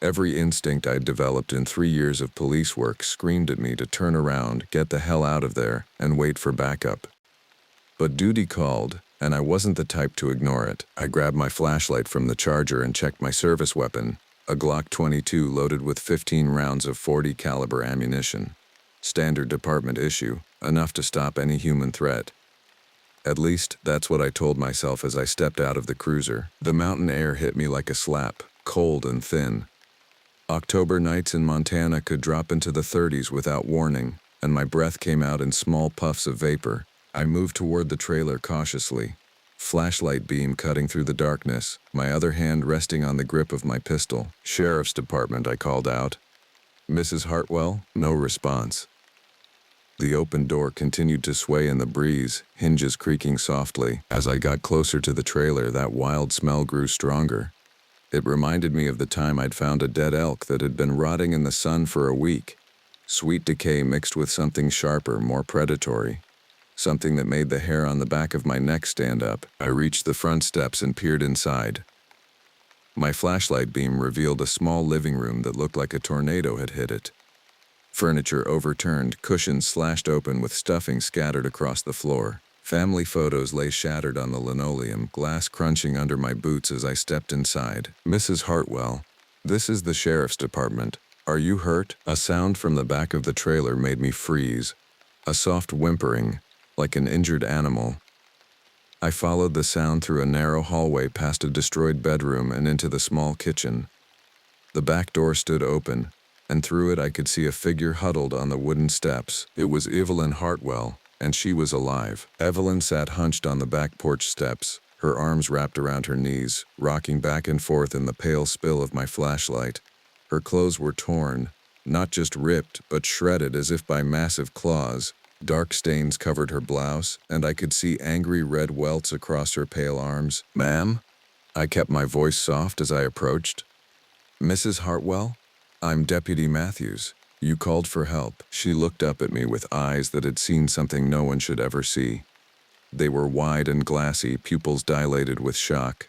Every instinct I'd developed in 3 years of police work screamed at me to turn around, get the hell out of there, and wait for backup. But duty called, and I wasn't the type to ignore it. I grabbed my flashlight from the charger and checked my service weapon, a Glock 22 loaded with 15 rounds of .40 caliber ammunition. Standard department issue, enough to stop any human threat. At least, that's what I told myself as I stepped out of the cruiser. The mountain air hit me like a slap, cold and thin. October nights in Montana could drop into the 30s without warning, and my breath came out in small puffs of vapor. I moved toward the trailer cautiously, flashlight beam cutting through the darkness, my other hand resting on the grip of my pistol. "Sheriff's Department," I called out. "Mrs. Hartwell?" No response. The open door continued to sway in the breeze, hinges creaking softly. As I got closer to the trailer, that wild smell grew stronger. It reminded me of the time I'd found a dead elk that had been rotting in the sun for a week. Sweet decay mixed with something sharper, more predatory. Something that made the hair on the back of my neck stand up. I reached the front steps and peered inside. My flashlight beam revealed a small living room that looked like a tornado had hit it. Furniture overturned, cushions slashed open with stuffing scattered across the floor. Family photos lay shattered on the linoleum, glass crunching under my boots as I stepped inside. Mrs. Hartwell, this is the sheriff's department. Are you hurt? A sound from the back of the trailer made me freeze. A soft whimpering, like an injured animal. I followed the sound through a narrow hallway past a destroyed bedroom and into the small kitchen. The back door stood open, and through it I could see a figure huddled on the wooden steps. It was Evelyn Hartwell, and she was alive. Evelyn sat hunched on the back porch steps, her arms wrapped around her knees, rocking back and forth in the pale spill of my flashlight. Her clothes were torn, not just ripped, but shredded as if by massive claws. Dark stains covered her blouse, and I could see angry red welts across her pale arms. Ma'am? I kept my voice soft as I approached. Mrs. Hartwell? I'm Deputy Matthews. You called for help. She looked up at me with eyes that had seen something no one should ever see. They were wide and glassy, pupils dilated with shock.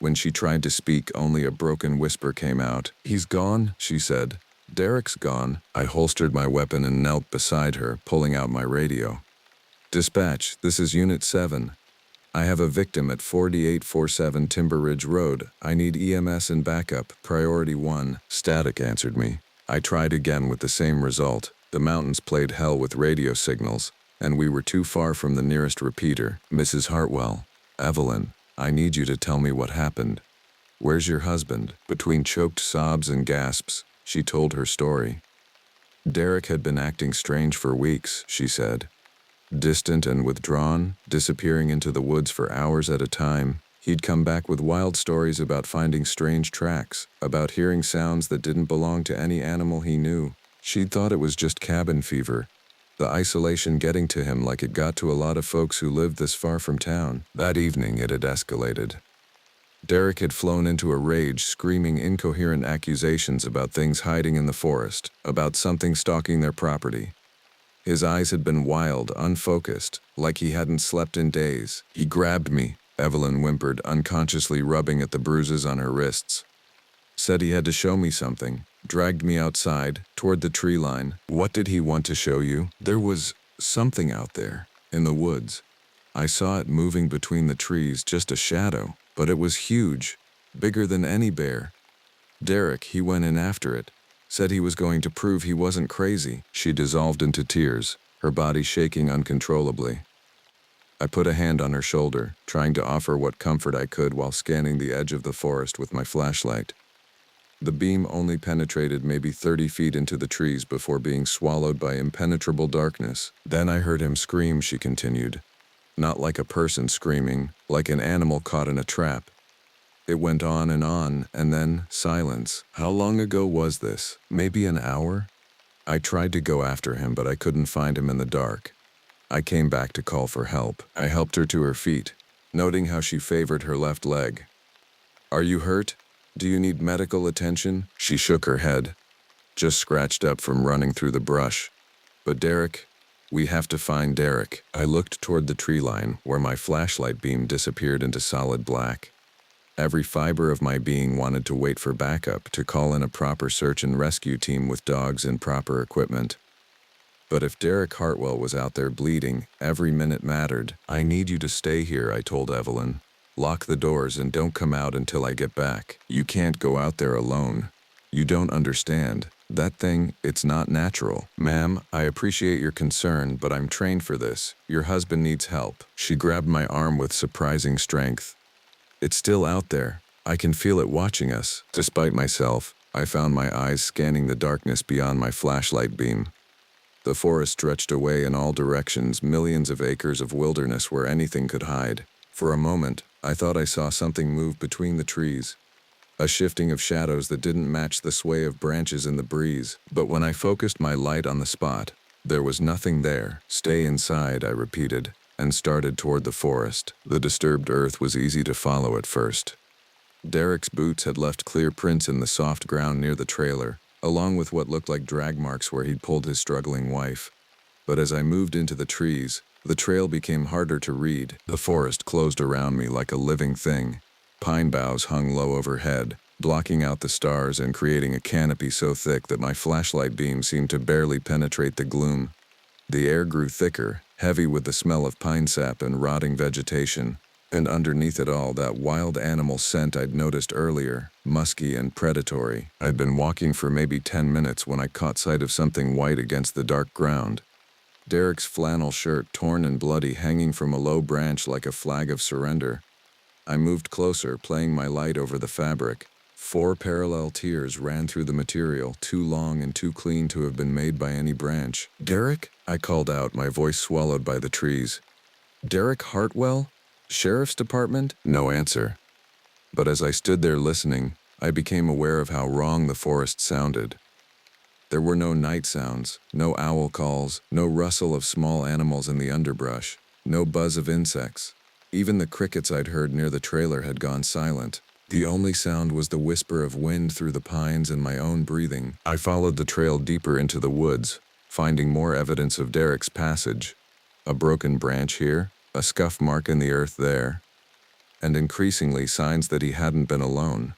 When she tried to speak, only a broken whisper came out. He's gone, she said. Derek's gone. I holstered my weapon and knelt beside her, pulling out my radio. Dispatch, this is Unit 7. I have a victim at 4847 Timber Ridge Road. I need EMS and backup. Priority 1. Static answered me. I tried again with the same result. The mountains played hell with radio signals, and we were too far from the nearest repeater. Mrs. Hartwell, Evelyn, I need you to tell me what happened. Where's your husband? Between choked sobs and gasps, she told her story. Derek had been acting strange for weeks, she said. Distant and withdrawn, disappearing into the woods for hours at a time. He'd come back with wild stories about finding strange tracks, about hearing sounds that didn't belong to any animal he knew. She'd thought it was just cabin fever, the isolation getting to him like it got to a lot of folks who lived this far from town. That evening it had escalated. Derek had flown into a rage, screaming incoherent accusations about things hiding in the forest, about something stalking their property. His eyes had been wild, unfocused, like he hadn't slept in days. He grabbed me, Evelyn whimpered, unconsciously rubbing at the bruises on her wrists. Said he had to show me something, dragged me outside, toward the tree line. What did he want to show you? There was something out there, in the woods. I saw it moving between the trees, just a shadow, but it was huge, bigger than any bear. Derek, he went in after it, said he was going to prove he wasn't crazy. She dissolved into tears, her body shaking uncontrollably. I put a hand on her shoulder, trying to offer what comfort I could while scanning the edge of the forest with my flashlight. The beam only penetrated maybe 30 feet into the trees before being swallowed by impenetrable darkness. Then I heard him scream, she continued. Not like a person screaming, like an animal caught in a trap. It went on, and then silence. How long ago was this? Maybe an hour? I tried to go after him, but I couldn't find him in the dark. I came back to call for help. I helped her to her feet, noting how she favored her left leg. Are you hurt? Do you need medical attention? She shook her head, just scratched up from running through the brush. But Derek, we have to find Derek. I looked toward the tree line, where my flashlight beam disappeared into solid black. Every fiber of my being wanted to wait for backup, to call in a proper search and rescue team with dogs and proper equipment. But if Derek Hartwell was out there bleeding, every minute mattered. I need you to stay here, I told Evelyn. Lock the doors and don't come out until I get back. You can't go out there alone. You don't understand. That thing, it's not natural. Ma'am, I appreciate your concern, but I'm trained for this. Your husband needs help. She grabbed my arm with surprising strength. It's still out there. I can feel it watching us. Despite myself, I found my eyes scanning the darkness beyond my flashlight beam. The forest stretched away in all directions, millions of acres of wilderness where anything could hide. For a moment, I thought I saw something move between the trees. A shifting of shadows that didn't match the sway of branches in the breeze. But when I focused my light on the spot, there was nothing there. Stay inside, I repeated, and started toward the forest. The disturbed earth was easy to follow at first. Derek's boots had left clear prints in the soft ground near the trailer, along with what looked like drag marks where he'd pulled his struggling wife. But as I moved into the trees, the trail became harder to read. The forest closed around me like a living thing. Pine boughs hung low overhead, blocking out the stars and creating a canopy so thick that my flashlight beam seemed to barely penetrate the gloom. The air grew thicker, heavy with the smell of pine sap and rotting vegetation, and underneath it all that wild animal scent I'd noticed earlier, musky and predatory. I'd been walking for maybe 10 minutes when I caught sight of something white against the dark ground. Derek's flannel shirt, torn and bloody, hanging from a low branch like a flag of surrender. I moved closer, playing my light over the fabric. 4 parallel tears ran through the material, too long and too clean to have been made by any branch. "Derek?" I called out, my voice swallowed by the trees. "Derek Hartwell? Sheriff's Department?" No answer. But as I stood there listening, I became aware of how wrong the forest sounded. There were no night sounds, no owl calls, no rustle of small animals in the underbrush, no buzz of insects. Even the crickets I'd heard near the trailer had gone silent. The only sound was the whisper of wind through the pines and my own breathing. I followed the trail deeper into the woods, finding more evidence of Derek's passage. A broken branch here, a scuff mark in the earth there, and increasingly signs that he hadn't been alone.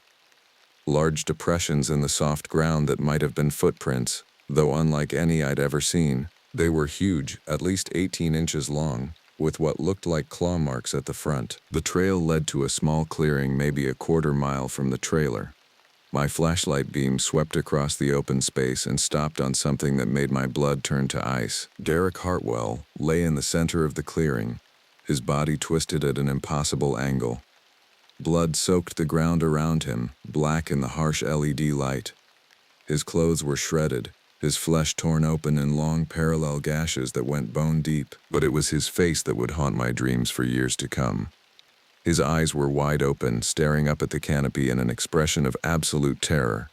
Large depressions in the soft ground that might have been footprints, though unlike any I'd ever seen. They were huge, at least 18 inches long, with what looked like claw marks at the front. The trail led to a small clearing maybe a quarter-mile from the trailer. My flashlight beam swept across the open space and stopped on something that made my blood turn to ice. Derek Hartwell lay in the center of the clearing, his body twisted at an impossible angle. Blood soaked the ground around him, black in the harsh LED light. His clothes were shredded, his flesh torn open in long parallel gashes that went bone deep, but it was his face that would haunt my dreams for years to come. His eyes were wide open, staring up at the canopy in an expression of absolute terror.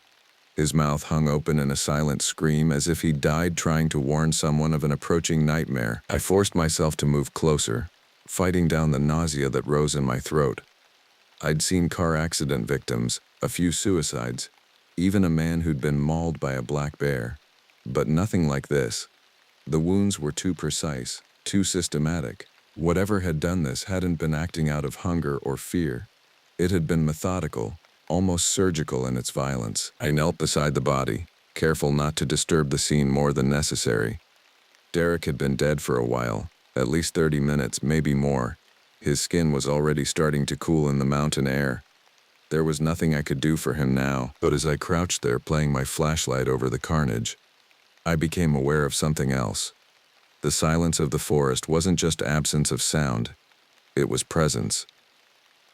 His mouth hung open in a silent scream as if he died trying to warn someone of an approaching nightmare. I forced myself to move closer, fighting down the nausea that rose in my throat. I'd seen car accident victims, a few suicides, even a man who'd been mauled by a black bear. But nothing like this. The wounds were too precise, too systematic. Whatever had done this hadn't been acting out of hunger or fear. It had been methodical, almost surgical in its violence. I knelt beside the body, careful not to disturb the scene more than necessary. Derek had been dead for a while, at least 30 minutes, maybe more. His skin was already starting to cool in the mountain air. There was nothing I could do for him now, but as I crouched there playing my flashlight over the carnage, I became aware of something else. The silence of the forest wasn't just absence of sound, it was presence.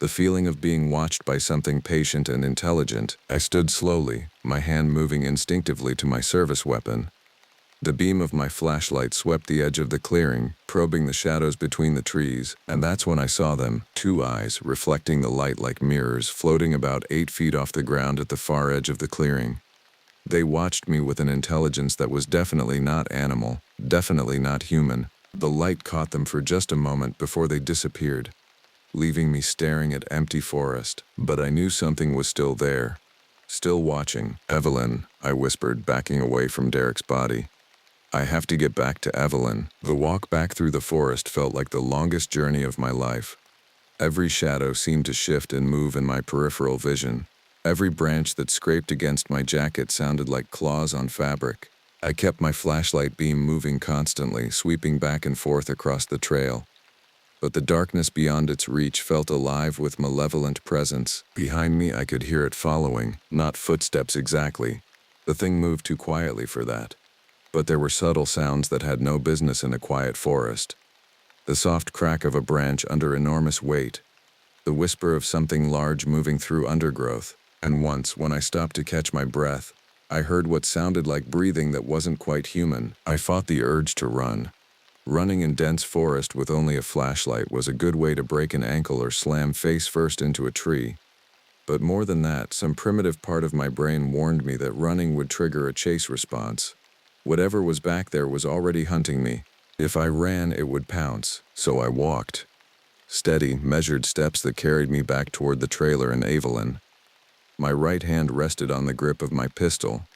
The feeling of being watched by something patient and intelligent. I stood slowly, my hand moving instinctively to my service weapon. The beam of my flashlight swept the edge of the clearing, probing the shadows between the trees, and that's when I saw them, 2 eyes reflecting the light like mirrors, floating about 8 feet off the ground at the far edge of the clearing. They watched me with an intelligence that was definitely not animal, definitely not human. The light caught them for just a moment before they disappeared, leaving me staring at empty forest. But I knew something was still there, still watching. "Evelyn," I whispered, backing away from Derek's body. "I have to get back to Evelyn." The walk back through the forest felt like the longest journey of my life. Every shadow seemed to shift and move in my peripheral vision. Every branch that scraped against my jacket sounded like claws on fabric. I kept my flashlight beam moving constantly, sweeping back and forth across the trail. But the darkness beyond its reach felt alive with malevolent presence. Behind me, I could hear it following, not footsteps exactly. The thing moved too quietly for that. But there were subtle sounds that had no business in a quiet forest. The soft crack of a branch under enormous weight, the whisper of something large moving through undergrowth. And once, when I stopped to catch my breath, I heard what sounded like breathing that wasn't quite human. I fought the urge to run. Running in dense forest with only a flashlight was a good way to break an ankle or slam face first into a tree. But more than that, some primitive part of my brain warned me that running would trigger a chase response. Whatever was back there was already hunting me. If I ran, it would pounce. So I walked. Steady, measured steps that carried me back toward the trailer and Evelyn. My right hand rested on the grip of my pistol,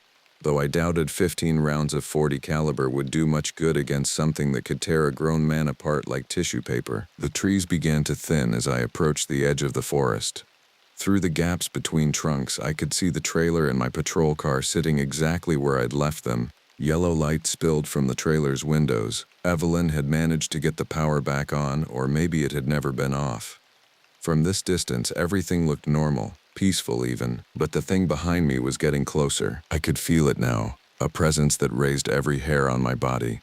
though I doubted 15 rounds of .40 caliber would do much good against something that could tear a grown man apart like tissue paper. The trees began to thin as I approached the edge of the forest. Through the gaps between trunks, I could see the trailer and my patrol car sitting exactly where I'd left them. Yellow light spilled from the trailer's windows. Evelyn had managed to get the power back on, or maybe it had never been off. From this distance, everything looked normal, peaceful even, but the thing behind me was getting closer. I could feel it now, a presence that raised every hair on my body.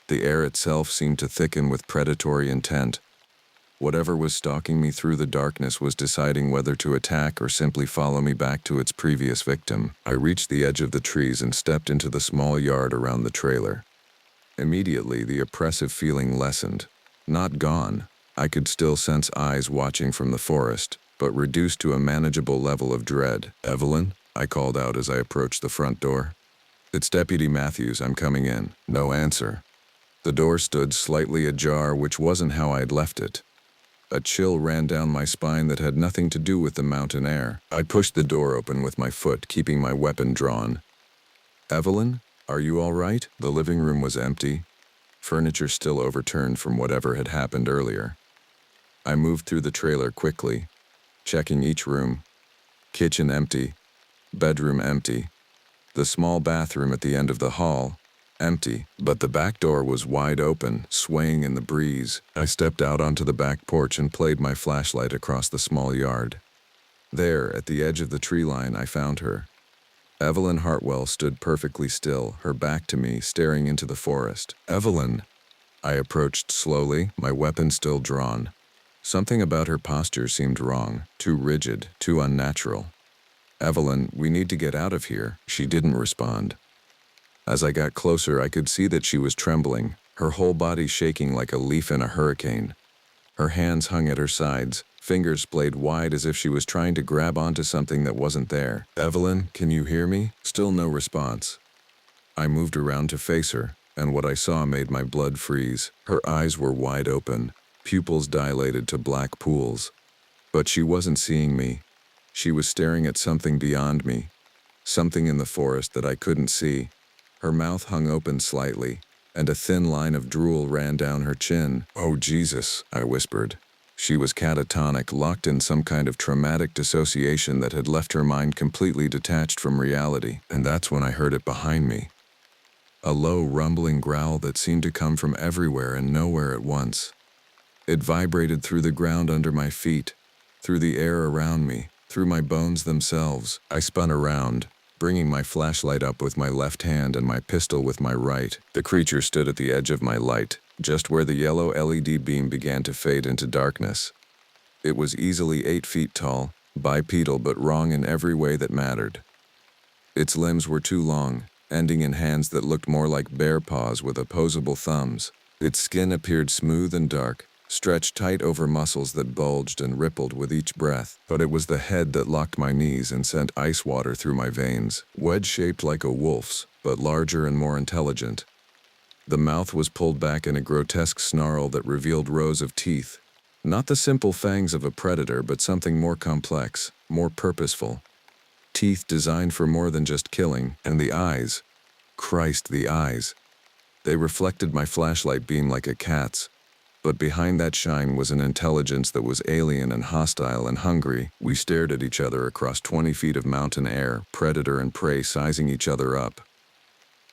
The air itself seemed to thicken with predatory intent. Whatever was stalking me through the darkness was deciding whether to attack or simply follow me back to its previous victim. I reached the edge of the trees and stepped into the small yard around the trailer. Immediately, the oppressive feeling lessened. Not gone. I could still sense eyes watching from the forest, but reduced to a manageable level of dread. "Evelyn?" I called out as I approached the front door. "It's Deputy Matthews, I'm coming in." No answer. The door stood slightly ajar, which wasn't how I'd left it. A chill ran down my spine that had nothing to do with the mountain air. I pushed the door open with my foot, keeping my weapon drawn. "Evelyn, are you all right?" The living room was empty, furniture still overturned from whatever had happened earlier. I moved through the trailer quickly, checking each room. Kitchen empty, bedroom empty, the small bathroom at the end of the hall empty, but the back door was wide open, swaying in the breeze. I stepped out onto the back porch and played my flashlight across the small yard. There, at the edge of the tree line, I found her. Evelyn Hartwell stood perfectly still, her back to me, staring into the forest. "Evelyn!" I approached slowly, my weapon still drawn. Something about her posture seemed wrong, too rigid, too unnatural. "Evelyn, we need to get out of here." She didn't respond. As I got closer, I could see that she was trembling, her whole body shaking like a leaf in a hurricane. Her hands hung at her sides, fingers splayed wide as if she was trying to grab onto something that wasn't there. "Evelyn, can you hear me?" Still no response. I moved around to face her, and what I saw made my blood freeze. Her eyes were wide open, pupils dilated to black pools. But she wasn't seeing me. She was staring at something beyond me, something in the forest that I couldn't see. Her mouth hung open slightly, and a thin line of drool ran down her chin. "Oh, Jesus," I whispered. She was catatonic, locked in some kind of traumatic dissociation that had left her mind completely detached from reality. And that's when I heard it behind me. A low, rumbling growl that seemed to come from everywhere and nowhere at once. It vibrated through the ground under my feet, through the air around me, through my bones themselves. I spun around, bringing my flashlight up with my left hand and my pistol with my right. The creature stood at the edge of my light, just where the yellow LED beam began to fade into darkness. It was easily 8 feet tall, bipedal but wrong in every way that mattered. Its limbs were too long, ending in hands that looked more like bear paws with opposable thumbs. Its skin appeared smooth and dark, stretched tight over muscles that bulged and rippled with each breath. But it was the head that locked my knees and sent ice water through my veins. Wedge-shaped like a wolf's, but larger and more intelligent. The mouth was pulled back in a grotesque snarl that revealed rows of teeth. Not the simple fangs of a predator, but something more complex, more purposeful. Teeth designed for more than just killing. And the eyes. Christ, the eyes. They reflected my flashlight beam like a cat's. But behind that shine was an intelligence that was alien and hostile and hungry. We stared at each other across 20 feet of mountain air, predator and prey sizing each other up.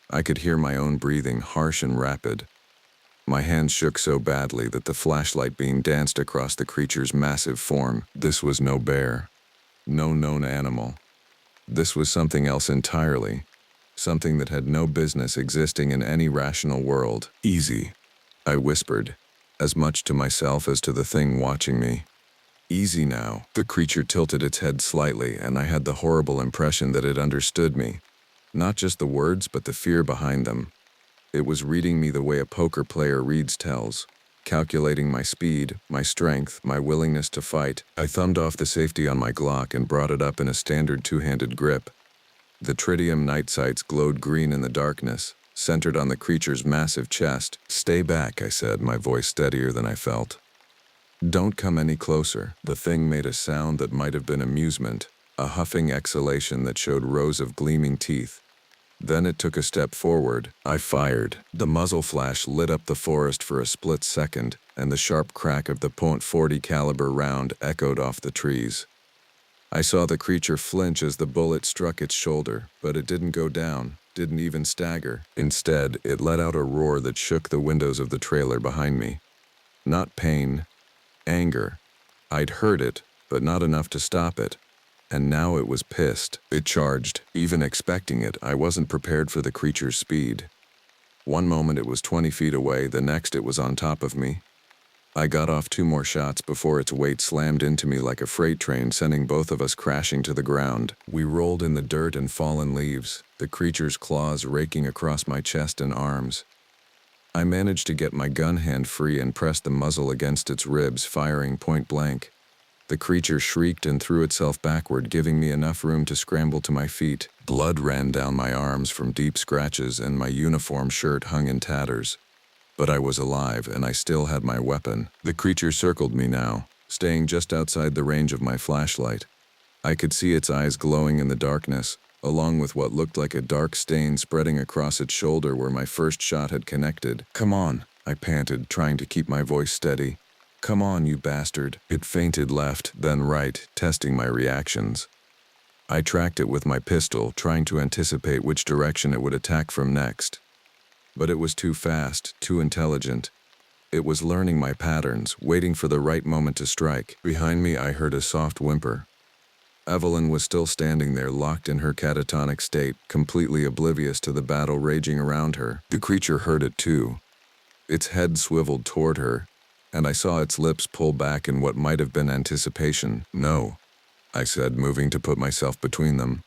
I could hear my own breathing, harsh and rapid. My hands shook so badly that the flashlight beam danced across the creature's massive form. This was no bear, no known animal. This was something else entirely, something that had no business existing in any rational world. "Easy," I whispered, as much to myself as to the thing watching me. "Easy now." The creature tilted its head slightly, and I had the horrible impression that it understood me. Not just the words, but the fear behind them. It was reading me the way a poker player reads tells, calculating my speed, my strength, my willingness to fight. I thumbed off the safety on my Glock and brought it up in a standard two-handed grip. The tritium night sights glowed green in the darkness, centered on the creature's massive chest. "Stay back," I said, my voice steadier than I felt. "Don't come any closer." The thing made a sound that might have been amusement, a huffing exhalation that showed rows of gleaming teeth. Then it took a step forward. I fired. The muzzle flash lit up the forest for a split second, and the sharp crack of the .40 caliber round echoed off the trees. I saw the creature flinch as the bullet struck its shoulder, but it didn't go down, didn't even stagger. Instead, it let out a roar that shook the windows of the trailer behind me. Not pain, anger. I'd heard it, but not enough to stop it. And now it was pissed. It charged. Even expecting it, I wasn't prepared for the creature's speed. One moment it was 20 feet away, the next it was on top of me. I got off 2 more shots before its weight slammed into me like a freight train, sending both of us crashing to the ground. We rolled in the dirt and fallen leaves, the creature's claws raking across my chest and arms. I managed to get my gun hand free and pressed the muzzle against its ribs, firing point blank. The creature shrieked and threw itself backward, giving me enough room to scramble to my feet. Blood ran down my arms from deep scratches, and my uniform shirt hung in tatters. But I was alive, and I still had my weapon. The creature circled me now, staying just outside the range of my flashlight. I could see its eyes glowing in the darkness, along with what looked like a dark stain spreading across its shoulder where my first shot had connected. "Come on," I panted, trying to keep my voice steady. "Come on, you bastard." It feinted left, then right, testing my reactions. I tracked it with my pistol, trying to anticipate which direction it would attack from next. But it was too fast, too intelligent. It was learning my patterns, waiting for the right moment to strike. Behind me, I heard a soft whimper. Evelyn was still standing there, locked in her catatonic state, completely oblivious to the battle raging around her. The creature heard it too. Its head swiveled toward her, and I saw its lips pull back in what might have been anticipation. "No," I said, moving to put myself between them.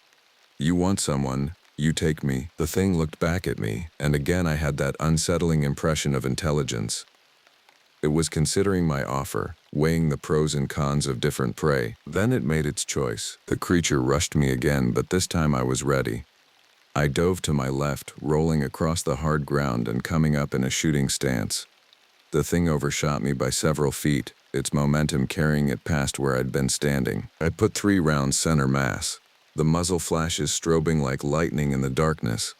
"You want someone. You take me." The thing looked back at me, and again I had that unsettling impression of intelligence. It was considering my offer, weighing the pros and cons of different prey. Then it made its choice. The creature rushed me again, but this time I was ready. I dove to my left, rolling across the hard ground and coming up in a shooting stance. The thing overshot me by several feet, its momentum carrying it past where I'd been standing. I put 3 rounds center mass, the muzzle flashes strobing like lightning in the darkness.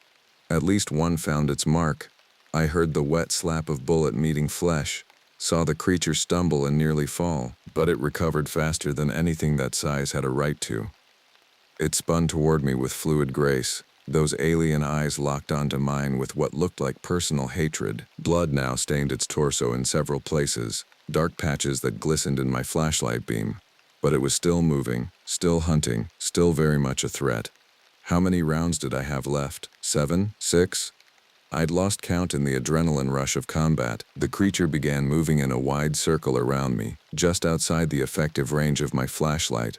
At least one found its mark. I heard the wet slap of bullet meeting flesh, saw the creature stumble and nearly fall, but it recovered faster than anything that size had a right to. It spun toward me with fluid grace, those alien eyes locked onto mine with what looked like personal hatred. Blood now stained its torso in several places, dark patches that glistened in my flashlight beam. But it was still moving, still hunting, still very much a threat. How many rounds did I have left? 7? 6? I'd lost count in the adrenaline rush of combat. The creature began moving in a wide circle around me, just outside the effective range of my flashlight.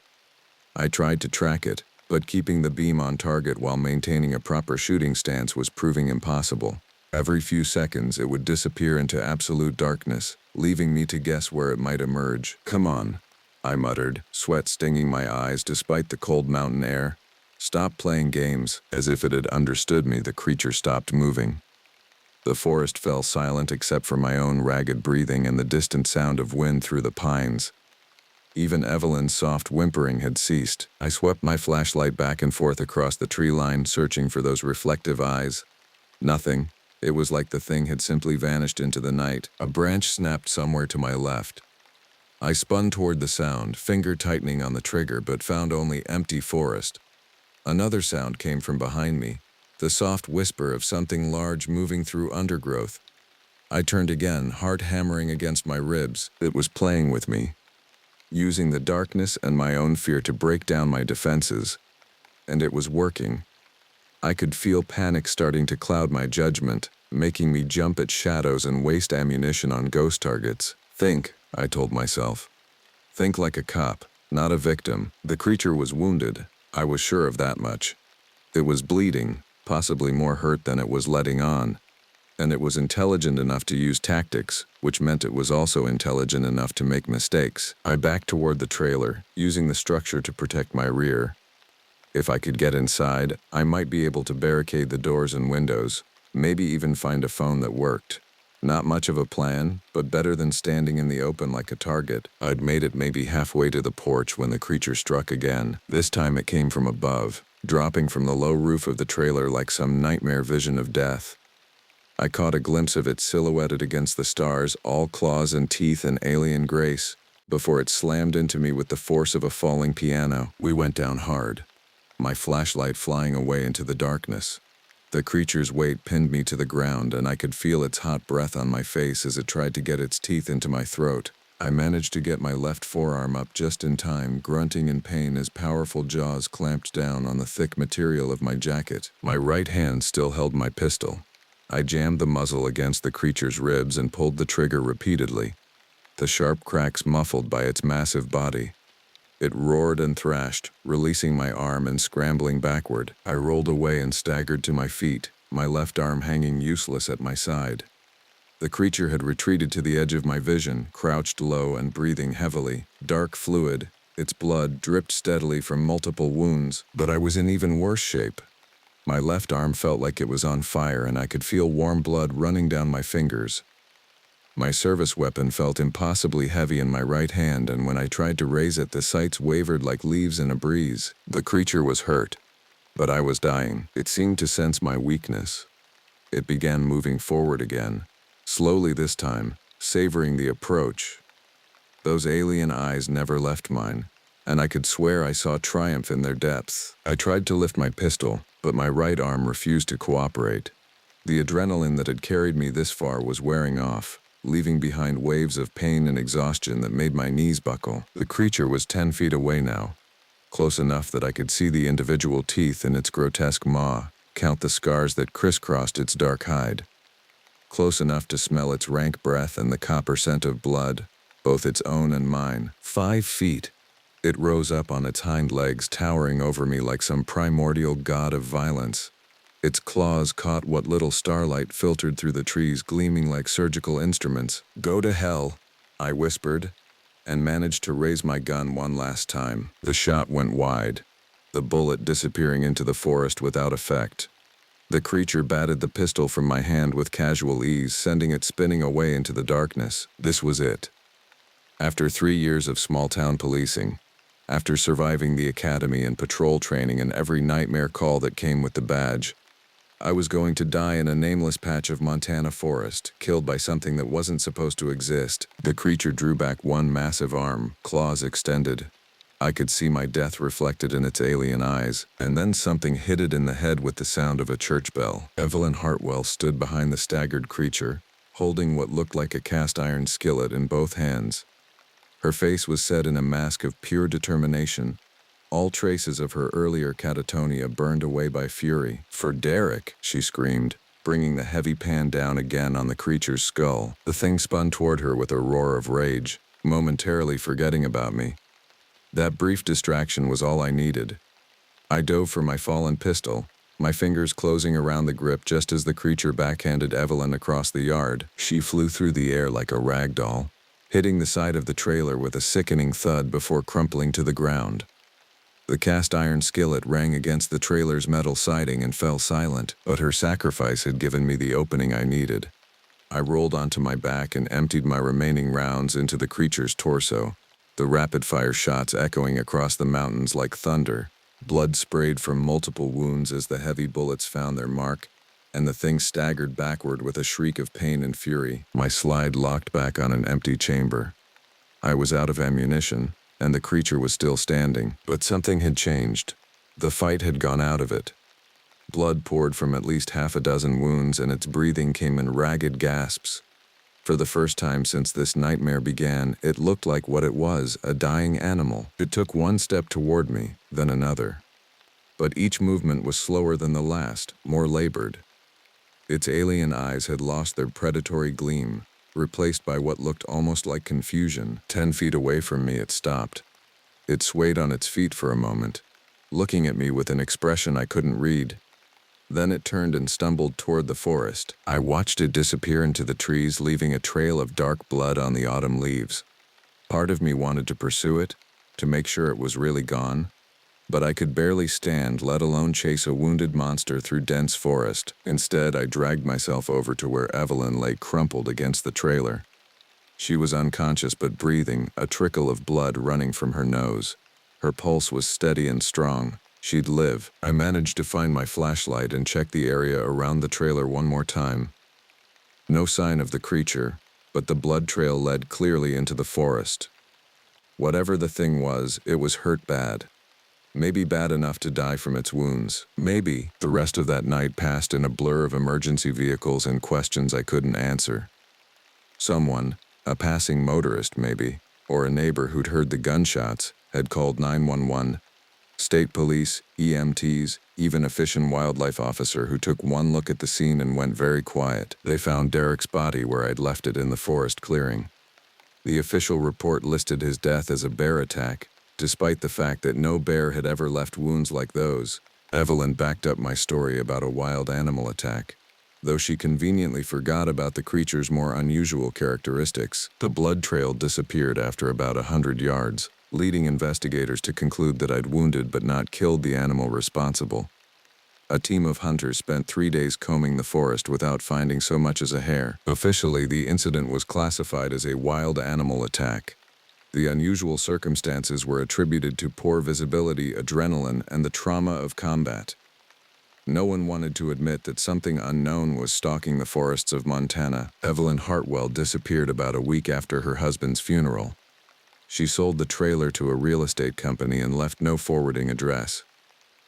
I tried to track it, but keeping the beam on target while maintaining a proper shooting stance was proving impossible. Every few seconds it would disappear into absolute darkness, leaving me to guess where it might emerge. "Come on," I muttered, sweat stinging my eyes despite the cold mountain air. "Stop playing games." As if it had understood me, the creature stopped moving. The forest fell silent except for my own ragged breathing and the distant sound of wind through the pines. Even Evelyn's soft whimpering had ceased. I swept my flashlight back and forth across the tree line, searching for those reflective eyes. Nothing. It was like the thing had simply vanished into the night. A branch snapped somewhere to my left. I spun toward the sound, finger tightening on the trigger, but found only empty forest. Another sound came from behind me, the soft whisper of something large moving through undergrowth. I turned again, heart hammering against my ribs. It was playing with me, using the darkness and my own fear to break down my defenses. And it was working. I could feel panic starting to cloud my judgment, making me jump at shadows and waste ammunition on ghost targets. "Think," I told myself. "Think like a cop, not a victim." The creature was wounded. I was sure of that much. It was bleeding, possibly more hurt than it was letting on. And it was intelligent enough to use tactics, which meant it was also intelligent enough to make mistakes. I backed toward the trailer, using the structure to protect my rear. If I could get inside, I might be able to barricade the doors and windows, maybe even find a phone that worked. Not much of a plan, but better than standing in the open like a target. I'd made it maybe halfway to the porch when the creature struck again. This time it came from above, dropping from the low roof of the trailer like some nightmare vision of death. I caught a glimpse of it silhouetted against the stars, all claws and teeth and alien grace, before it slammed into me with the force of a falling piano. We went down hard, my flashlight flying away into the darkness. The creature's weight pinned me to the ground, and I could feel its hot breath on my face as it tried to get its teeth into my throat. I managed to get my left forearm up just in time, grunting in pain as powerful jaws clamped down on the thick material of my jacket. My right hand still held my pistol. I jammed the muzzle against the creature's ribs and pulled the trigger repeatedly, the sharp cracks muffled by its massive body. It roared and thrashed, releasing my arm and scrambling backward. I rolled away and staggered to my feet, my left arm hanging useless at my side. The creature had retreated to the edge of my vision, crouched low and breathing heavily. Dark fluid, its blood dripped steadily from multiple wounds, but I was in even worse shape. My left arm felt like it was on fire, and I could feel warm blood running down my fingers. My service weapon felt impossibly heavy in my right hand, and when I tried to raise it, the sights wavered like leaves in a breeze. The creature was hurt, but I was dying. It seemed to sense my weakness. It began moving forward again, slowly this time, savoring the approach. Those alien eyes never left mine, and I could swear I saw triumph in their depths. I tried to lift my pistol, but my right arm refused to cooperate. The adrenaline that had carried me this far was wearing off, leaving behind waves of pain and exhaustion that made my knees buckle. The creature was 10 feet away now, close enough that I could see the individual teeth in its grotesque maw, count the scars that crisscrossed its dark hide. Close enough to smell its rank breath and the copper scent of blood, both its own and mine. 5 feet. It rose up on its hind legs, towering over me like some primordial god of violence. Its claws caught what little starlight filtered through the trees, gleaming like surgical instruments. "Go to hell," I whispered, and managed to raise my gun one last time. The shot went wide, the bullet disappearing into the forest without effect. The creature batted the pistol from my hand with casual ease, sending it spinning away into the darkness. This was it. After 3 years of small-town policing, after surviving the academy and patrol training and every nightmare call that came with the badge, I was going to die in a nameless patch of Montana forest, killed by something that wasn't supposed to exist. The creature drew back one massive arm, claws extended. I could see my death reflected in its alien eyes, and then something hit it in the head with the sound of a church bell. Evelyn Hartwell stood behind the staggered creature, holding what looked like a cast-iron skillet in both hands. Her face was set in a mask of pure determination, all traces of her earlier catatonia burned away by fury. "For Derek," she screamed, bringing the heavy pan down again on the creature's skull. The thing spun toward her with a roar of rage, momentarily forgetting about me. That brief distraction was all I needed. I dove for my fallen pistol, my fingers closing around the grip just as the creature backhanded Evelyn across the yard. She flew through the air like a rag doll, hitting the side of the trailer with a sickening thud before crumpling to the ground. The cast-iron skillet rang against the trailer's metal siding and fell silent, but her sacrifice had given me the opening I needed. I rolled onto my back and emptied my remaining rounds into the creature's torso, the rapid-fire shots echoing across the mountains like thunder. Blood sprayed from multiple wounds as the heavy bullets found their mark, and the thing staggered backward with a shriek of pain and fury. My slide locked back on an empty chamber. I was out of ammunition, and the creature was still standing. But something had changed. The fight had gone out of it. Blood poured from at least half a dozen wounds, and its breathing came in ragged gasps. For the first time since this nightmare began, it looked like what it was, a dying animal. It took one step toward me, then another. But each movement was slower than the last, more labored. Its alien eyes had lost their predatory gleam, replaced by what looked almost like confusion. 10 feet away from me, it stopped. It swayed on its feet for a moment, looking at me with an expression I couldn't read. Then it turned and stumbled toward the forest. I watched it disappear into the trees, leaving a trail of dark blood on the autumn leaves. Part of me wanted to pursue it, to make sure it was really gone, but I could barely stand, let alone chase a wounded monster through dense forest. Instead, I dragged myself over to where Evelyn lay crumpled against the trailer. She was unconscious but breathing, a trickle of blood running from her nose. Her pulse was steady and strong, She'd live. I managed to find my flashlight and check the area around the trailer one more time. No sign of the creature, but the blood trail led clearly into the forest. Whatever the thing was, it was hurt bad. Maybe bad enough to die from its wounds. Maybe. The rest of that night passed in a blur of emergency vehicles and questions I couldn't answer. Someone, a passing motorist maybe, or a neighbor who'd heard the gunshots, had called 911. State police, EMTs, even a fish and wildlife officer who took one look at the scene and went very quiet. They found Derek's body where I'd left it in the forest clearing. The official report listed his death as a bear attack, despite the fact that no bear had ever left wounds like those. Evelyn backed up my story about a wild animal attack, though she conveniently forgot about the creature's more unusual characteristics. The blood trail disappeared after about 100 yards, leading investigators to conclude that I'd wounded but not killed the animal responsible. A team of hunters spent 3 days combing the forest without finding so much as a hair. Officially, the incident was classified as a wild animal attack. The unusual circumstances were attributed to poor visibility, adrenaline, and the trauma of combat. No one wanted to admit that something unknown was stalking the forests of Montana. Evelyn Hartwell disappeared about a week after her husband's funeral. She sold the trailer to a real estate company and left no forwarding address.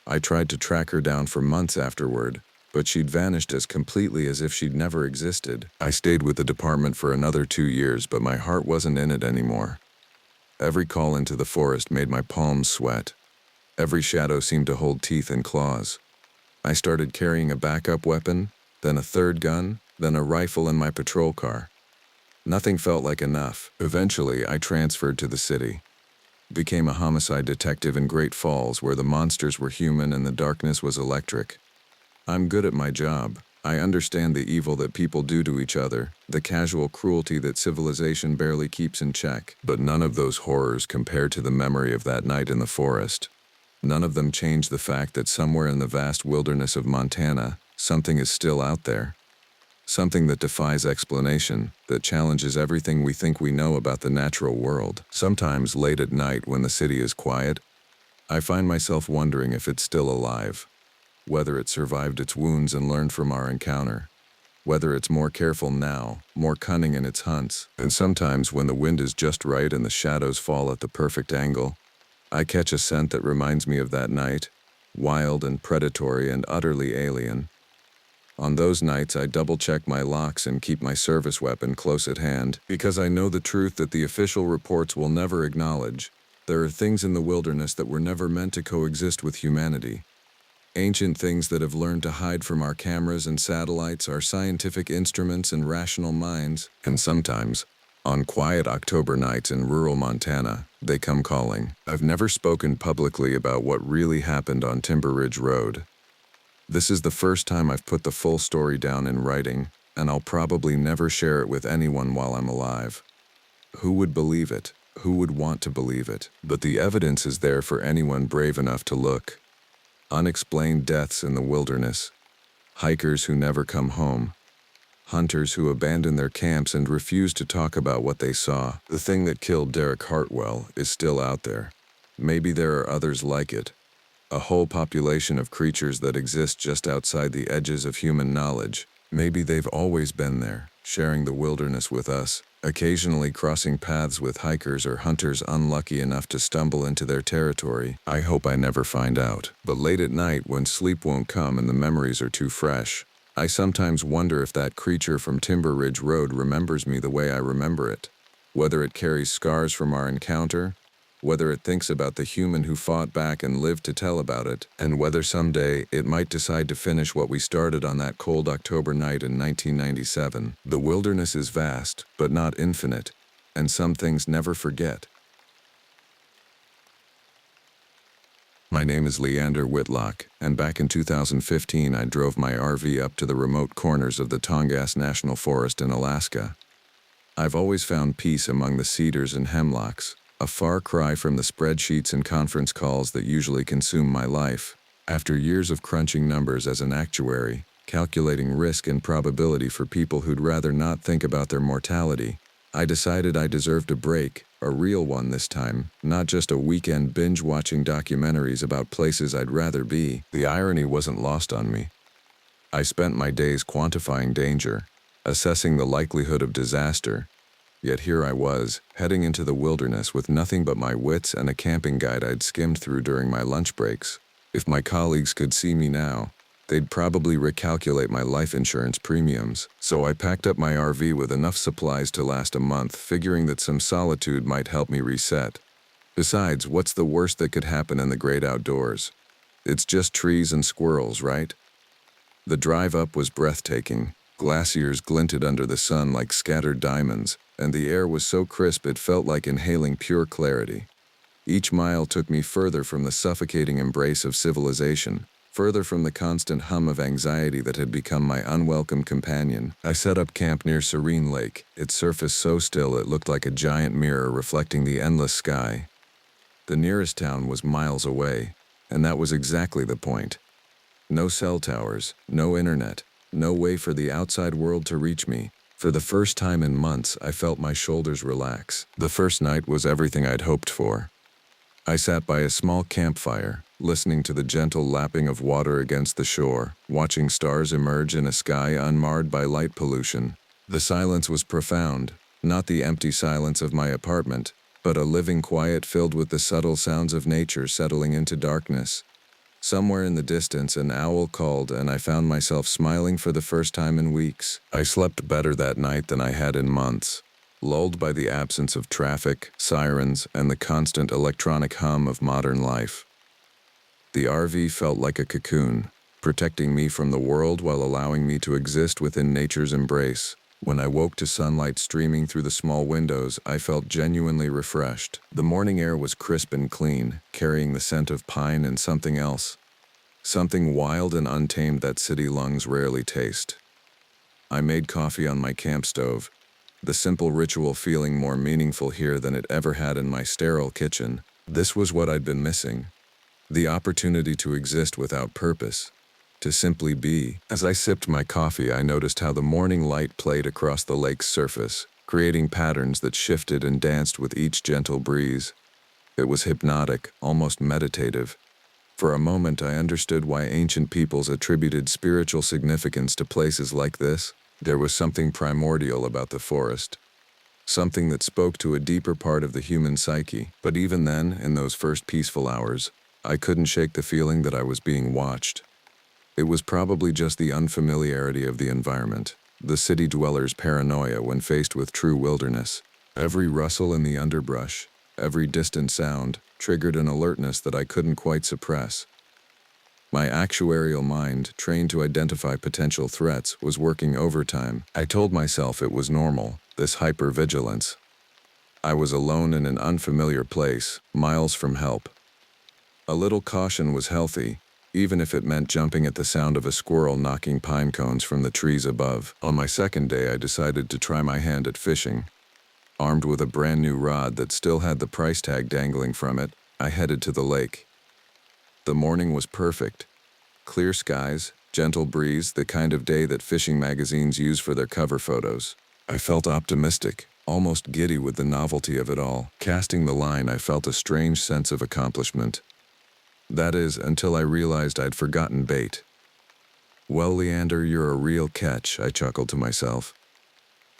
I tried to track her down for months afterward, but she'd vanished as completely as if she'd never existed. I stayed with the department for another 2 years, but my heart wasn't in it anymore. Every call into the forest made my palms sweat. Every shadow seemed to hold teeth and claws. I started carrying a backup weapon, then a third gun, then a rifle in my patrol car. Nothing felt like enough. Eventually, I transferred to the city. Became a homicide detective in Great Falls, where the monsters were human and the darkness was electric. I'm good at my job. I understand the evil that people do to each other, the casual cruelty that civilization barely keeps in check. But none of those horrors compared to the memory of that night in the forest. None of them change the fact that somewhere in the vast wilderness of Montana, something is still out there. Something that defies explanation, that challenges everything we think we know about the natural world. Sometimes late at night when the city is quiet, I find myself wondering if it's still alive, whether it survived its wounds and learned from our encounter, whether it's more careful now, more cunning in its hunts. And sometimes when the wind is just right and the shadows fall at the perfect angle, I catch a scent that reminds me of that night, wild and predatory and utterly alien. On those nights, I double-check my locks and keep my service weapon close at hand, because I know the truth that the official reports will never acknowledge. There are things in the wilderness that were never meant to coexist with humanity. Ancient things that have learned to hide from our cameras and satellites, our scientific instruments and rational minds. And sometimes, on quiet October nights in rural Montana, they come calling. I've never spoken publicly about what really happened on Timber Ridge Road. This is the first time I've put the full story down in writing, and I'll probably never share it with anyone while I'm alive. Who would believe it? Who would want to believe it? But the evidence is there for anyone brave enough to look. Unexplained deaths in the wilderness, hikers who never come home, hunters who abandon their camps and refuse to talk about what they saw. The thing that killed Derek Hartwell is still out there. Maybe there are others like it. A whole population of creatures that exist just outside the edges of human knowledge. Maybe they've always been there, sharing the wilderness with us, occasionally crossing paths with hikers or hunters unlucky enough to stumble into their territory. I hope I never find out. But late at night, when sleep won't come and the memories are too fresh, I sometimes wonder if that creature from Timber Ridge Road remembers me the way I remember it. Whether it carries scars from our encounter, whether it thinks about the human who fought back and lived to tell about it, and whether someday it might decide to finish what we started on that cold October night in 1997. The wilderness is vast, but not infinite, and some things never forget. My name is Leander Whitlock, and back in 2015 I drove my RV up to the remote corners of the Tongass National Forest in Alaska. I've always found peace among the cedars and hemlocks, a far cry from the spreadsheets and conference calls that usually consume my life. After years of crunching numbers as an actuary, calculating risk and probability for people who'd rather not think about their mortality, I decided I deserved a break, a real one this time, not just a weekend binge watching documentaries about places I'd rather be. The irony wasn't lost on me. I spent my days quantifying danger, assessing the likelihood of disaster, yet here I was, heading into the wilderness with nothing but my wits and a camping guide I'd skimmed through during my lunch breaks. If my colleagues could see me now, they'd probably recalculate my life insurance premiums. So I packed up my RV with enough supplies to last a month, figuring that some solitude might help me reset. Besides, what's the worst that could happen in the great outdoors? It's just trees and squirrels, right? The drive up was breathtaking. Glaciers glinted under the sun like scattered diamonds, and the air was so crisp it felt like inhaling pure clarity. Each mile took me further from the suffocating embrace of civilization, further from the constant hum of anxiety that had become my unwelcome companion. I set up camp near Serene Lake, its surface so still it looked like a giant mirror reflecting the endless sky. The nearest town was miles away, and that was exactly the point. No cell towers, no internet, no way for the outside world to reach me. For the first time in months, I felt my shoulders relax. The first night was everything I'd hoped for. I sat by a small campfire, listening to the gentle lapping of water against the shore, watching stars emerge in a sky unmarred by light pollution. The silence was profound, not the empty silence of my apartment, but a living quiet filled with the subtle sounds of nature settling into darkness. Somewhere in the distance, an owl called, and I found myself smiling for the first time in weeks. I slept better that night than I had in months, lulled by the absence of traffic, sirens, and the constant electronic hum of modern life. The RV felt like a cocoon, protecting me from the world while allowing me to exist within nature's embrace. When I woke to sunlight streaming through the small windows, I felt genuinely refreshed. The morning air was crisp and clean, carrying the scent of pine and something else. Something wild and untamed that city lungs rarely taste. I made coffee on my camp stove, the simple ritual feeling more meaningful here than it ever had in my sterile kitchen. This was what I'd been missing. The opportunity to exist without purpose. To simply be. As I sipped my coffee, I noticed how the morning light played across the lake's surface, creating patterns that shifted and danced with each gentle breeze. It was hypnotic, almost meditative. For a moment, I understood why ancient peoples attributed spiritual significance to places like this. There was something primordial about the forest, something that spoke to a deeper part of the human psyche. But even then, in those first peaceful hours, I couldn't shake the feeling that I was being watched. It was probably just the unfamiliarity of the environment, the city dweller's paranoia when faced with true wilderness. Every rustle in the underbrush, every distant sound, triggered an alertness that I couldn't quite suppress. My actuarial mind, trained to identify potential threats, was working overtime. I told myself it was normal, this hypervigilance. I was alone in an unfamiliar place, miles from help. A little caution was healthy, even if it meant jumping at the sound of a squirrel knocking pine cones from the trees above. On my second day, I decided to try my hand at fishing. Armed with a brand new rod that still had the price tag dangling from it, I headed to the lake. The morning was perfect. Clear skies, gentle breeze, the kind of day that fishing magazines use for their cover photos. I felt optimistic, almost giddy with the novelty of it all. Casting the line, I felt a strange sense of accomplishment. That is, until I realized I'd forgotten bait. "Well, Leander, you're a real catch," I chuckled to myself.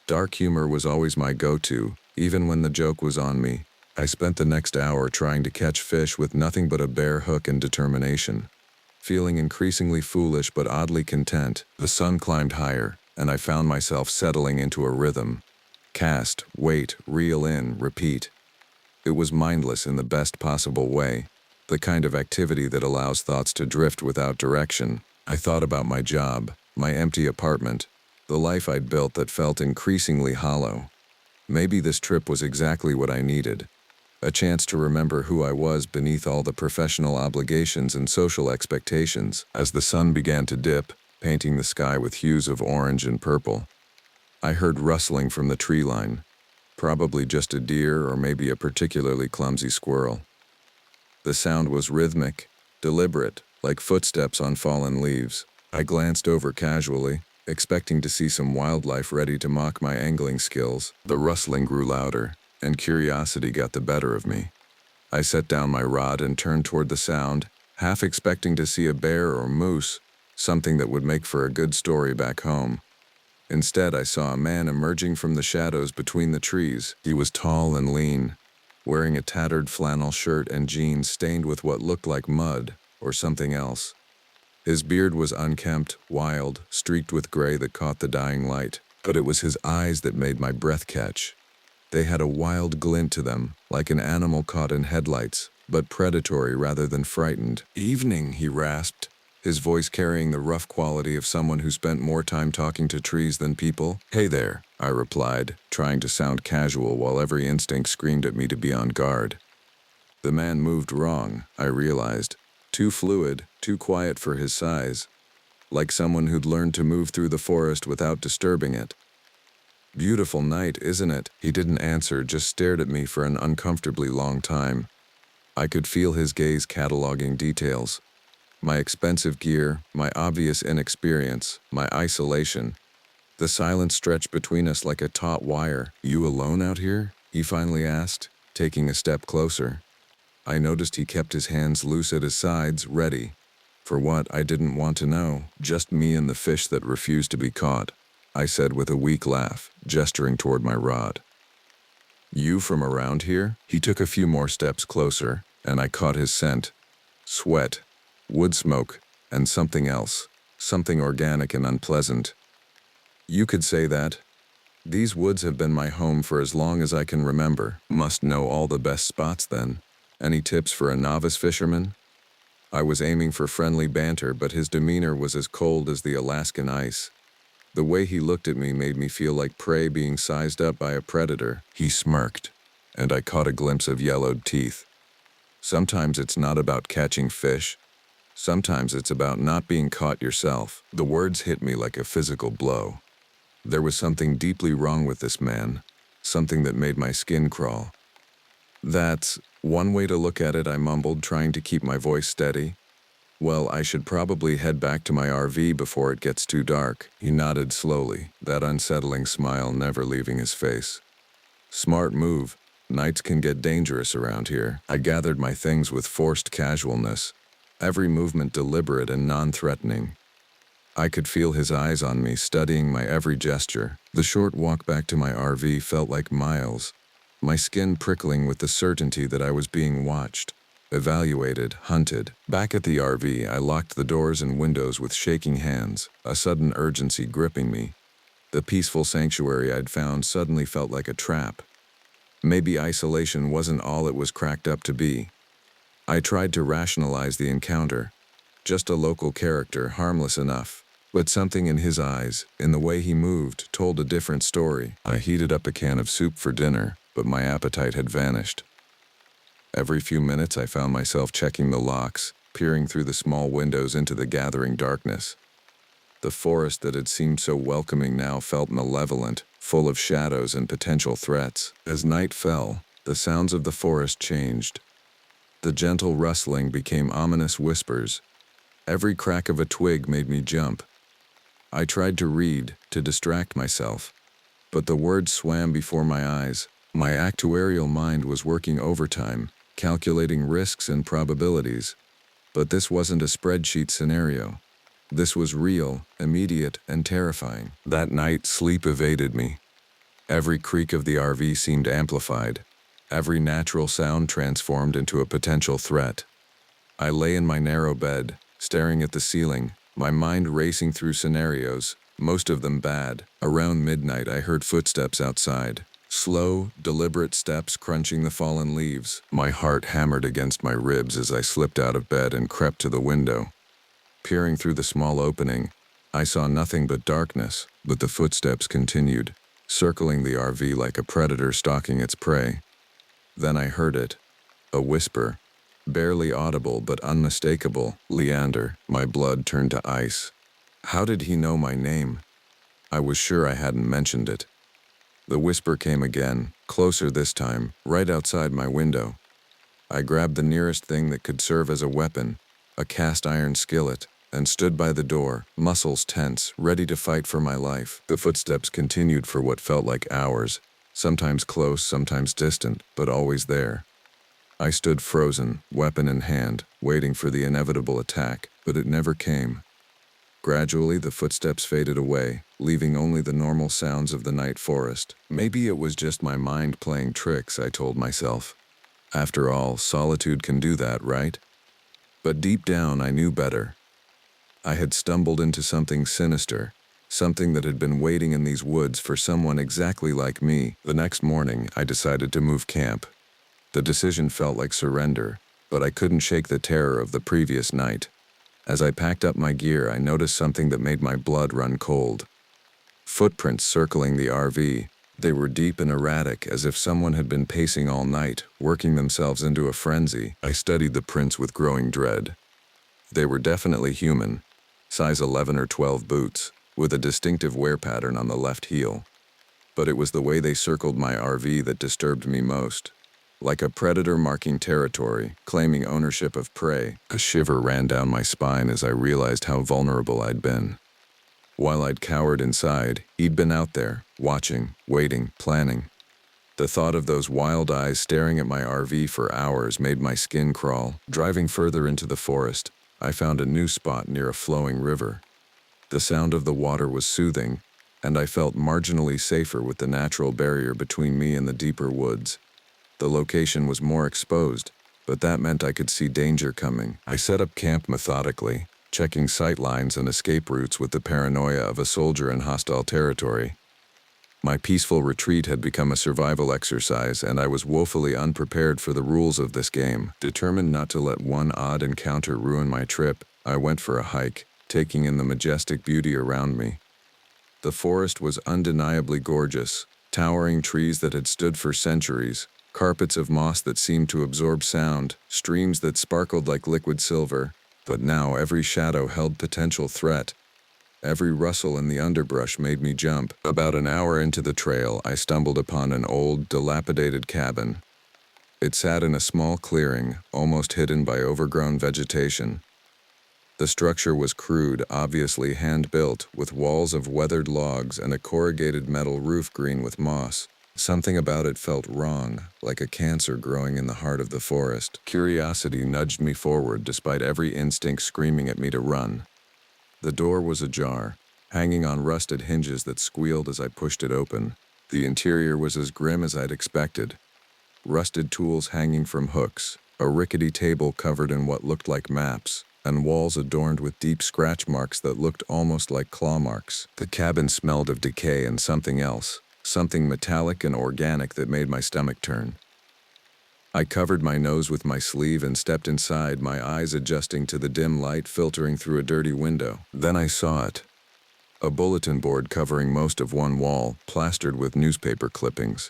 Dark humor was always my go-to, even when the joke was on me. I spent the next hour trying to catch fish with nothing but a bare hook and determination. Feeling increasingly foolish but oddly content, the sun climbed higher, and I found myself settling into a rhythm. Cast, wait, reel in, repeat. It was mindless in the best possible way. The kind of activity that allows thoughts to drift without direction. I thought about my job, my empty apartment, the life I'd built that felt increasingly hollow. Maybe this trip was exactly what I needed. A chance to remember who I was beneath all the professional obligations and social expectations. As the sun began to dip, painting the sky with hues of orange and purple, I heard rustling from the tree line. Probably just a deer or maybe a particularly clumsy squirrel. The sound was rhythmic, deliberate, like footsteps on fallen leaves. I glanced over casually, expecting to see some wildlife ready to mock my angling skills. The rustling grew louder, and curiosity got the better of me. I set down my rod and turned toward the sound, half expecting to see a bear or moose, something that would make for a good story back home. Instead, I saw a man emerging from the shadows between the trees. He was tall and lean, wearing a tattered flannel shirt and jeans stained with what looked like mud or something else. His beard was unkempt, wild, streaked with gray that caught the dying light, but it was his eyes that made my breath catch. They had a wild glint to them, like an animal caught in headlights, but predatory rather than frightened. "Evening," he rasped, his voice carrying the rough quality of someone who spent more time talking to trees than people. "Hey there," I replied, trying to sound casual while every instinct screamed at me to be on guard. The man moved wrong, I realized. Too fluid, too quiet for his size, like someone who'd learned to move through the forest without disturbing it. "Beautiful night, isn't it?" He didn't answer, just stared at me for an uncomfortably long time. I could feel his gaze cataloging details. My expensive gear, my obvious inexperience, my isolation. The silence stretched between us like a taut wire. "You alone out here?" he finally asked, taking a step closer. I noticed he kept his hands loose at his sides, ready. For what, I didn't want to know. "Just me and the fish that refused to be caught," I said with a weak laugh, gesturing toward my rod. "You from around here?" He took a few more steps closer, and I caught his scent. Sweat, wood smoke, and something else. Something organic and unpleasant. "You could say that. These woods have been my home for as long as I can remember. Must know all the best spots then. Any tips for a novice fisherman?" I was aiming for friendly banter, but his demeanor was as cold as the Alaskan ice. The way he looked at me made me feel like prey being sized up by a predator. He smirked, and I caught a glimpse of yellowed teeth. "Sometimes it's not about catching fish. Sometimes it's about not being caught yourself." The words hit me like a physical blow. There was something deeply wrong with this man, something that made my skin crawl. "That's one way to look at it," I mumbled, trying to keep my voice steady. "Well, I should probably head back to my RV before it gets too dark." He nodded slowly, that unsettling smile never leaving his face. "Smart move. Nights can get dangerous around here." I gathered my things with forced casualness, every movement deliberate and non-threatening. I could feel his eyes on me, studying my every gesture. The short walk back to my RV felt like miles, my skin prickling with the certainty that I was being watched, evaluated, hunted. Back at the RV, I locked the doors and windows with shaking hands, a sudden urgency gripping me. The peaceful sanctuary I'd found suddenly felt like a trap. Maybe isolation wasn't all it was cracked up to be. I tried to rationalize the encounter. Just a local character, harmless enough. But something in his eyes, in the way he moved, told a different story. I heated up a can of soup for dinner, but my appetite had vanished. Every few minutes I found myself checking the locks, peering through the small windows into the gathering darkness. The forest that had seemed so welcoming now felt malevolent, full of shadows and potential threats. As night fell, the sounds of the forest changed. The gentle rustling became ominous whispers. Every crack of a twig made me jump. I tried to read, to distract myself, but the words swam before my eyes. My actuarial mind was working overtime, calculating risks and probabilities. But this wasn't a spreadsheet scenario. This was real, immediate, and terrifying. That night, sleep evaded me. Every creak of the RV seemed amplified. Every natural sound transformed into a potential threat. I lay in my narrow bed, staring at the ceiling, my mind racing through scenarios, most of them bad. Around midnight, I heard footsteps outside. Slow, deliberate steps crunching the fallen leaves. My heart hammered against my ribs as I slipped out of bed and crept to the window. Peering through the small opening, I saw nothing but darkness, but the footsteps continued, circling the RV like a predator stalking its prey. Then I heard it, a whisper, barely audible but unmistakable. "Leander." My blood turned to ice. How did he know my name? I was sure I hadn't mentioned it. The whisper came again, closer this time, right outside my window. I grabbed the nearest thing that could serve as a weapon, a cast iron skillet. and stood by the door, muscles tense, ready to fight for my life. The footsteps continued for what felt like hours, sometimes close, sometimes distant, but always there. I stood frozen, weapon in hand, waiting for the inevitable attack, but it never came. Gradually, the footsteps faded away, leaving only the normal sounds of the night forest. Maybe it was just my mind playing tricks, I told myself. After all, solitude can do that, right? But deep down, I knew better. I had stumbled into something sinister, something that had been waiting in these woods for someone exactly like me. The next morning, I decided to move camp. The decision felt like surrender, but I couldn't shake the terror of the previous night. As I packed up my gear, I noticed something that made my blood run cold. Footprints circling the RV. They were deep and erratic, as if someone had been pacing all night, working themselves into a frenzy. I studied the prints with growing dread. They were definitely human, size 11 or 12 boots, with a distinctive wear pattern on the left heel. But it was the way they circled my RV that disturbed me most. Like a predator marking territory, claiming ownership of prey. A shiver ran down my spine as I realized how vulnerable I'd been. While I'd cowered inside, he'd been out there, watching, waiting, planning. The thought of those wild eyes staring at my RV for hours made my skin crawl. Driving further into the forest, I found a new spot near a flowing river. The sound of the water was soothing, and I felt marginally safer with the natural barrier between me and the deeper woods. The location was more exposed, but that meant I could see danger coming. I set up camp methodically, checking sight lines and escape routes with the paranoia of a soldier in hostile territory. My peaceful retreat had become a survival exercise, and I was woefully unprepared for the rules of this game. Determined not to let one odd encounter ruin my trip, I went for a hike, taking in the majestic beauty around me. The forest was undeniably gorgeous, towering trees that had stood for centuries, carpets of moss that seemed to absorb sound, streams that sparkled like liquid silver, but now every shadow held potential threat. Every rustle in the underbrush made me jump. About an hour into the trail, I stumbled upon an old, dilapidated cabin. It sat in a small clearing, almost hidden by overgrown vegetation. The structure was crude, obviously hand-built, with walls of weathered logs and a corrugated metal roof green with moss. Something about it felt wrong, like a cancer growing in the heart of the forest. Curiosity nudged me forward despite every instinct screaming at me to run. The door was ajar, hanging on rusted hinges that squealed as I pushed it open. The interior was as grim as I'd expected. Rusted tools hanging from hooks, a rickety table covered in what looked like maps, and walls adorned with deep scratch marks that looked almost like claw marks. The cabin smelled of decay and something else, something metallic and organic that made my stomach turn. I covered my nose with my sleeve and stepped inside, my eyes adjusting to the dim light filtering through a dirty window. Then I saw it. A bulletin board covering most of one wall, plastered with newspaper clippings.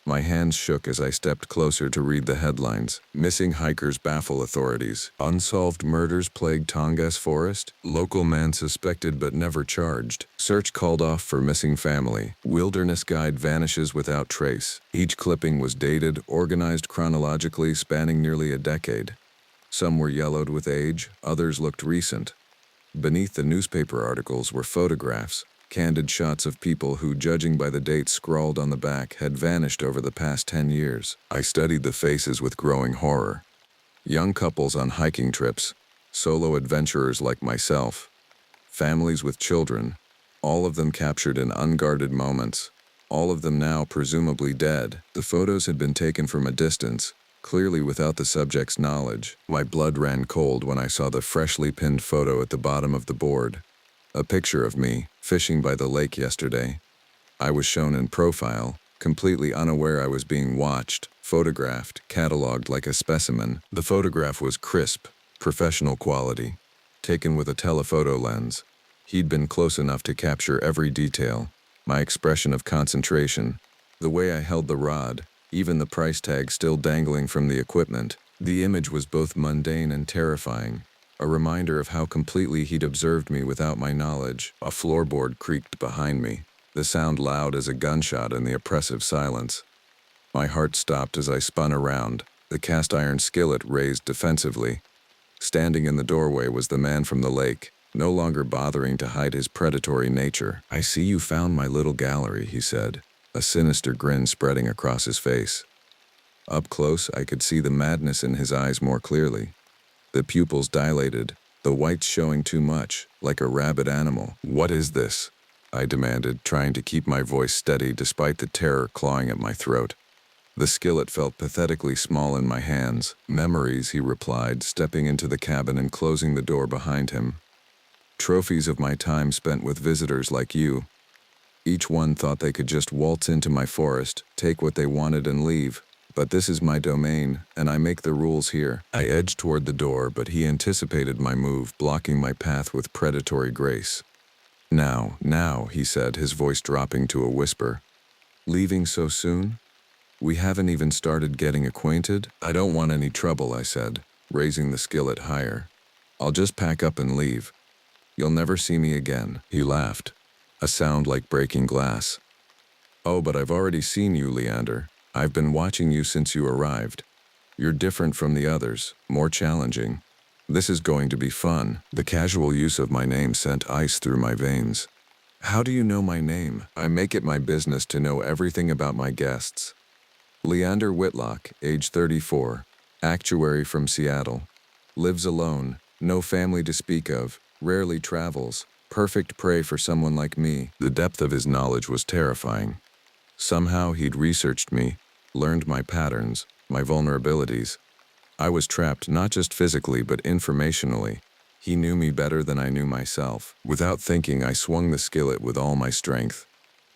My hands shook as I stepped closer to read the headlines. Missing hikers baffle authorities. Unsolved murders plague Tongass Forest. Local man suspected but never charged. Search called off for missing family. Wilderness guide vanishes without trace. Each clipping was dated, organized chronologically, spanning nearly a decade. Some were yellowed with age, others looked recent. Beneath the newspaper articles were photographs, candid shots of people who, judging by the dates scrawled on the back, had vanished over the past 10 years. I studied the faces with growing horror. Young couples on hiking trips, solo adventurers like myself, families with children, all of them captured in unguarded moments, all of them now presumably dead. The photos had been taken from a distance, clearly without the subject's knowledge. My blood ran cold when I saw the freshly pinned photo at the bottom of the board. A picture of me, fishing by the lake yesterday. I was shown in profile, completely unaware I was being watched, photographed, cataloged like a specimen. The photograph was crisp, professional quality, taken with a telephoto lens. He'd been close enough to capture every detail. My expression of concentration, the way I held the rod, even the price tag still dangling from the equipment. The image was both mundane and terrifying. A reminder of how completely he'd observed me without my knowledge. A floorboard creaked behind me, the sound loud as a gunshot in the oppressive silence. My heart stopped as I spun around, the cast iron skillet raised defensively. Standing in the doorway was the man from the lake, no longer bothering to hide his predatory nature. "I see you found my little gallery," he said, a sinister grin spreading across his face. Up close, I could see the madness in his eyes more clearly. The pupils dilated, the whites showing too much, like a rabid animal. "What is this?" I demanded, trying to keep my voice steady despite the terror clawing at my throat. The skillet felt pathetically small in my hands. "Memories," he replied, stepping into the cabin and closing the door behind him. "Trophies of my time spent with visitors like you. Each one thought they could just waltz into my forest, take what they wanted and leave. But this is my domain, and I make the rules here." I edged toward the door, but he anticipated my move, blocking my path with predatory grace. Now, he said, his voice dropping to a whisper. "Leaving so soon? We haven't even started getting acquainted?" "I don't want any trouble," I said, raising the skillet higher. "I'll just pack up and leave. You'll never see me again." He laughed, a sound like breaking glass. "Oh, but I've already seen you, Leander. I've been watching you since you arrived. You're different from the others, more challenging. This is going to be fun." The casual use of my name sent ice through my veins. "How do you know my name?" "I make it my business to know everything about my guests. Leander Whitlock, age 34, actuary from Seattle. Lives alone, no family to speak of, rarely travels. Perfect prey for someone like me." The depth of his knowledge was terrifying. Somehow he'd researched me, learned my patterns, my vulnerabilities. I was trapped not just physically but informationally. He knew me better than I knew myself. Without thinking, I swung the skillet with all my strength.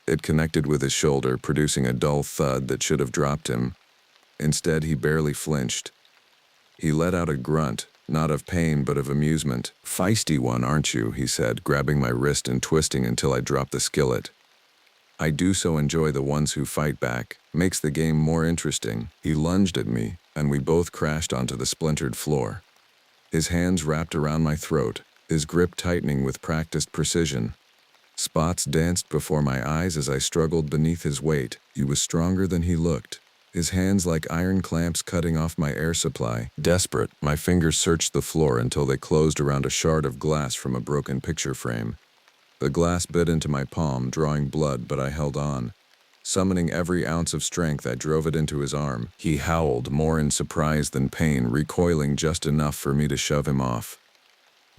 It connected with his shoulder, producing a dull thud that should have dropped him. Instead, he barely flinched. He let out a grunt, not of pain but of amusement. "Feisty one, aren't you?" he said, grabbing my wrist and twisting until I dropped the skillet. "I do so enjoy the ones who fight back. Makes the game more interesting." He lunged at me, and we both crashed onto the splintered floor. His hands wrapped around my throat, his grip tightening with practiced precision. Spots danced before my eyes as I struggled beneath his weight. He was stronger than he looked, his hands like iron clamps cutting off my air supply. Desperate, my fingers searched the floor until they closed around a shard of glass from a broken picture frame. The glass bit into my palm, drawing blood, but I held on. Summoning every ounce of strength, I drove it into his arm. He howled, more in surprise than pain, recoiling just enough for me to shove him off.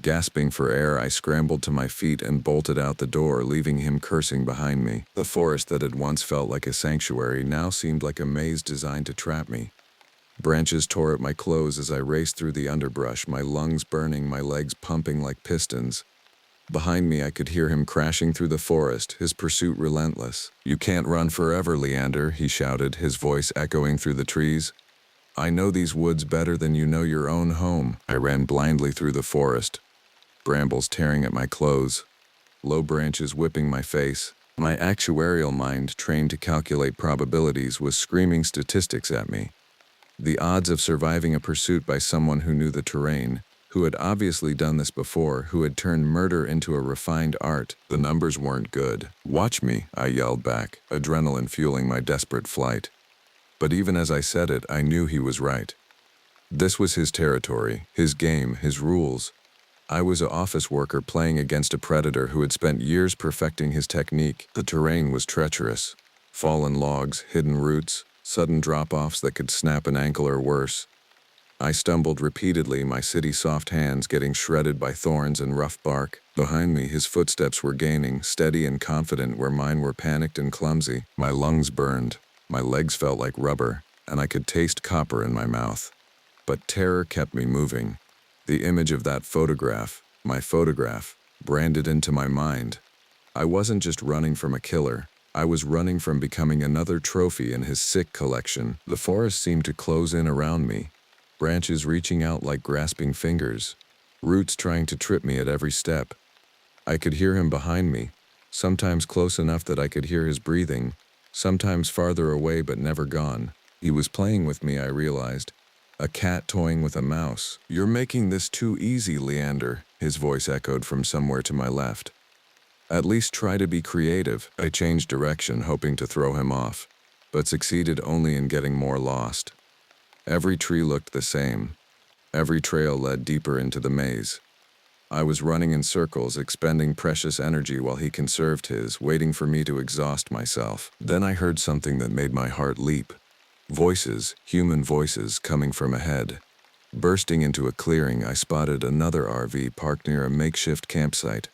Gasping for air, I scrambled to my feet and bolted out the door, leaving him cursing behind me. The forest that had once felt like a sanctuary now seemed like a maze designed to trap me. Branches tore at my clothes as I raced through the underbrush, my lungs burning, my legs pumping like pistons. Behind me, I could hear him crashing through the forest, his pursuit relentless. "You can't run forever, Leander," he shouted, his voice echoing through the trees. "I know these woods better than you know your own home." I ran blindly through the forest, brambles tearing at my clothes, low branches whipping my face. My actuarial mind, trained to calculate probabilities, was screaming statistics at me. The odds of surviving a pursuit by someone who knew the terrain, who had obviously done this before, who had turned murder into a refined art. The numbers weren't good. "Watch me," I yelled back, adrenaline fueling my desperate flight. But even as I said it, I knew he was right. This was his territory, his game, his rules. I was an office worker playing against a predator who had spent years perfecting his technique. The terrain was treacherous. Fallen logs, hidden roots, sudden drop-offs that could snap an ankle or worse. I stumbled repeatedly, my city-soft hands getting shredded by thorns and rough bark. Behind me, his footsteps were gaining, steady and confident where mine were panicked and clumsy. My lungs burned, my legs felt like rubber, and I could taste copper in my mouth. But terror kept me moving. The image of that photograph, my photograph, branded into my mind. I wasn't just running from a killer. I was running from becoming another trophy in his sick collection. The forest seemed to close in around me, branches reaching out like grasping fingers, roots trying to trip me at every step. I could hear him behind me, sometimes close enough that I could hear his breathing, sometimes farther away but never gone. He was playing with me, I realized. A cat toying with a mouse. "You're making this too easy, Leander," his voice echoed from somewhere to my left. "At least try to be creative." I changed direction, hoping to throw him off, but succeeded only in getting more lost. Every tree looked the same. Every trail led deeper into the maze. I was running in circles, expending precious energy while he conserved his, waiting for me to exhaust myself. Then I heard something that made my heart leap. Voices, human voices, coming from ahead. Bursting into a clearing, I spotted another RV parked near a makeshift campsite.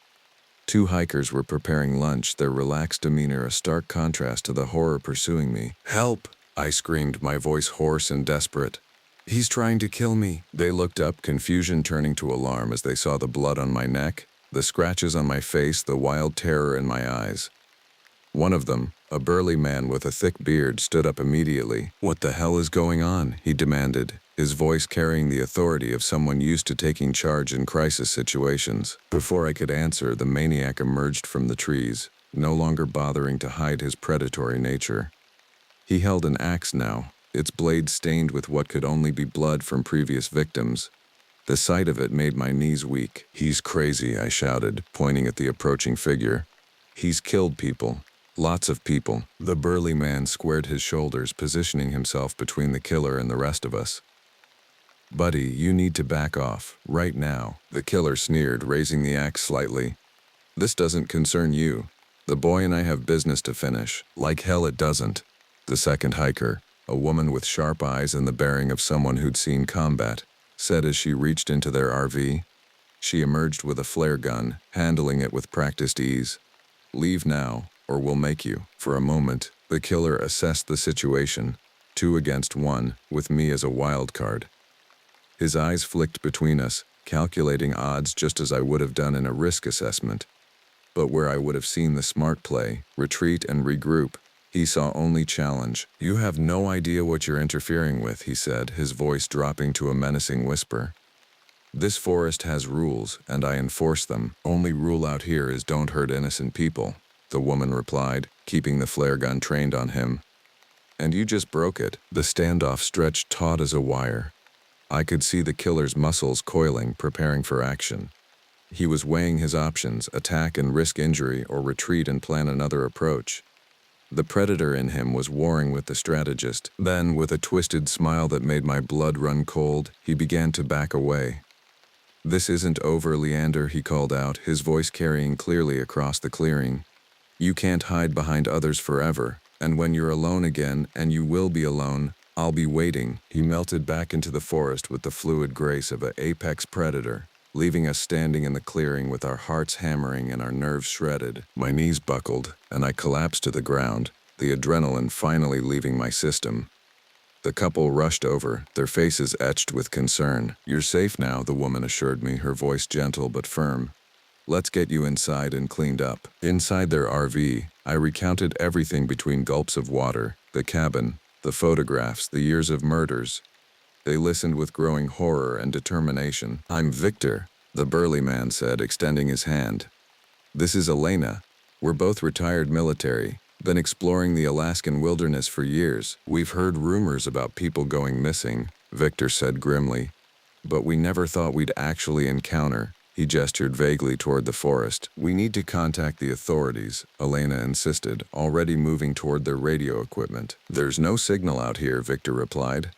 Two hikers were preparing lunch, their relaxed demeanor a stark contrast to the horror pursuing me. "Help!" I screamed, my voice hoarse and desperate. "He's trying to kill me." They looked up, confusion turning to alarm as they saw the blood on my neck, the scratches on my face, the wild terror in my eyes. One of them, a burly man with a thick beard, stood up immediately. "What the hell is going on?" he demanded, his voice carrying the authority of someone used to taking charge in crisis situations. Before I could answer, the maniac emerged from the trees, no longer bothering to hide his predatory nature. He held an axe now, its blade stained with what could only be blood from previous victims. The sight of it made my knees weak. "He's crazy," I shouted, pointing at the approaching figure. "He's killed people. Lots of people." The burly man squared his shoulders, positioning himself between the killer and the rest of us. "Buddy, you need to back off, right now," the killer sneered, raising the axe slightly. "This doesn't concern you. The boy and I have business to finish." "Like hell it doesn't." The second hiker, a woman with sharp eyes and the bearing of someone who'd seen combat, said as she reached into their RV. She emerged with a flare gun, handling it with practiced ease. "Leave now, or we'll make you." For a moment, the killer assessed the situation, 2 against 1, with me as a wild card. His eyes flicked between us, calculating odds just as I would have done in a risk assessment. But where I would have seen the smart play, retreat and regroup, he saw only challenge. "You have no idea what you're interfering with," he said, his voice dropping to a menacing whisper. "This forest has rules, and I enforce them. Only rule out here is don't hurt innocent people," the woman replied, keeping the flare gun trained on him. "And you just broke it." The standoff stretched taut as a wire. I could see the killer's muscles coiling, preparing for action. He was weighing his options, attack and risk injury, or retreat and plan another approach. The predator in him was warring with the strategist. Then, with a twisted smile that made my blood run cold, he began to back away. "This isn't over, Leander," he called out, his voice carrying clearly across the clearing. "You can't hide behind others forever, and when you're alone again, and you will be alone, I'll be waiting." He melted back into the forest with the fluid grace of an apex predator, leaving us standing in the clearing with our hearts hammering and our nerves shredded. My knees buckled, and I collapsed to the ground, the adrenaline finally leaving my system. The couple rushed over, their faces etched with concern. "You're safe now," the woman assured me, her voice gentle but firm. "Let's get you inside and cleaned up." Inside their RV, I recounted everything between gulps of water, the cabin, the photographs, the years of murders. They listened with growing horror and determination. "I'm Victor," the burly man said, extending his hand. "This is Elena. We're both retired military, been exploring the Alaskan wilderness for years. We've heard rumors about people going missing," Victor said grimly. "But we never thought we'd actually encounter." He gestured vaguely toward the forest. "We need to contact the authorities," Elena insisted, already moving toward their radio equipment. "There's no signal out here," Victor replied.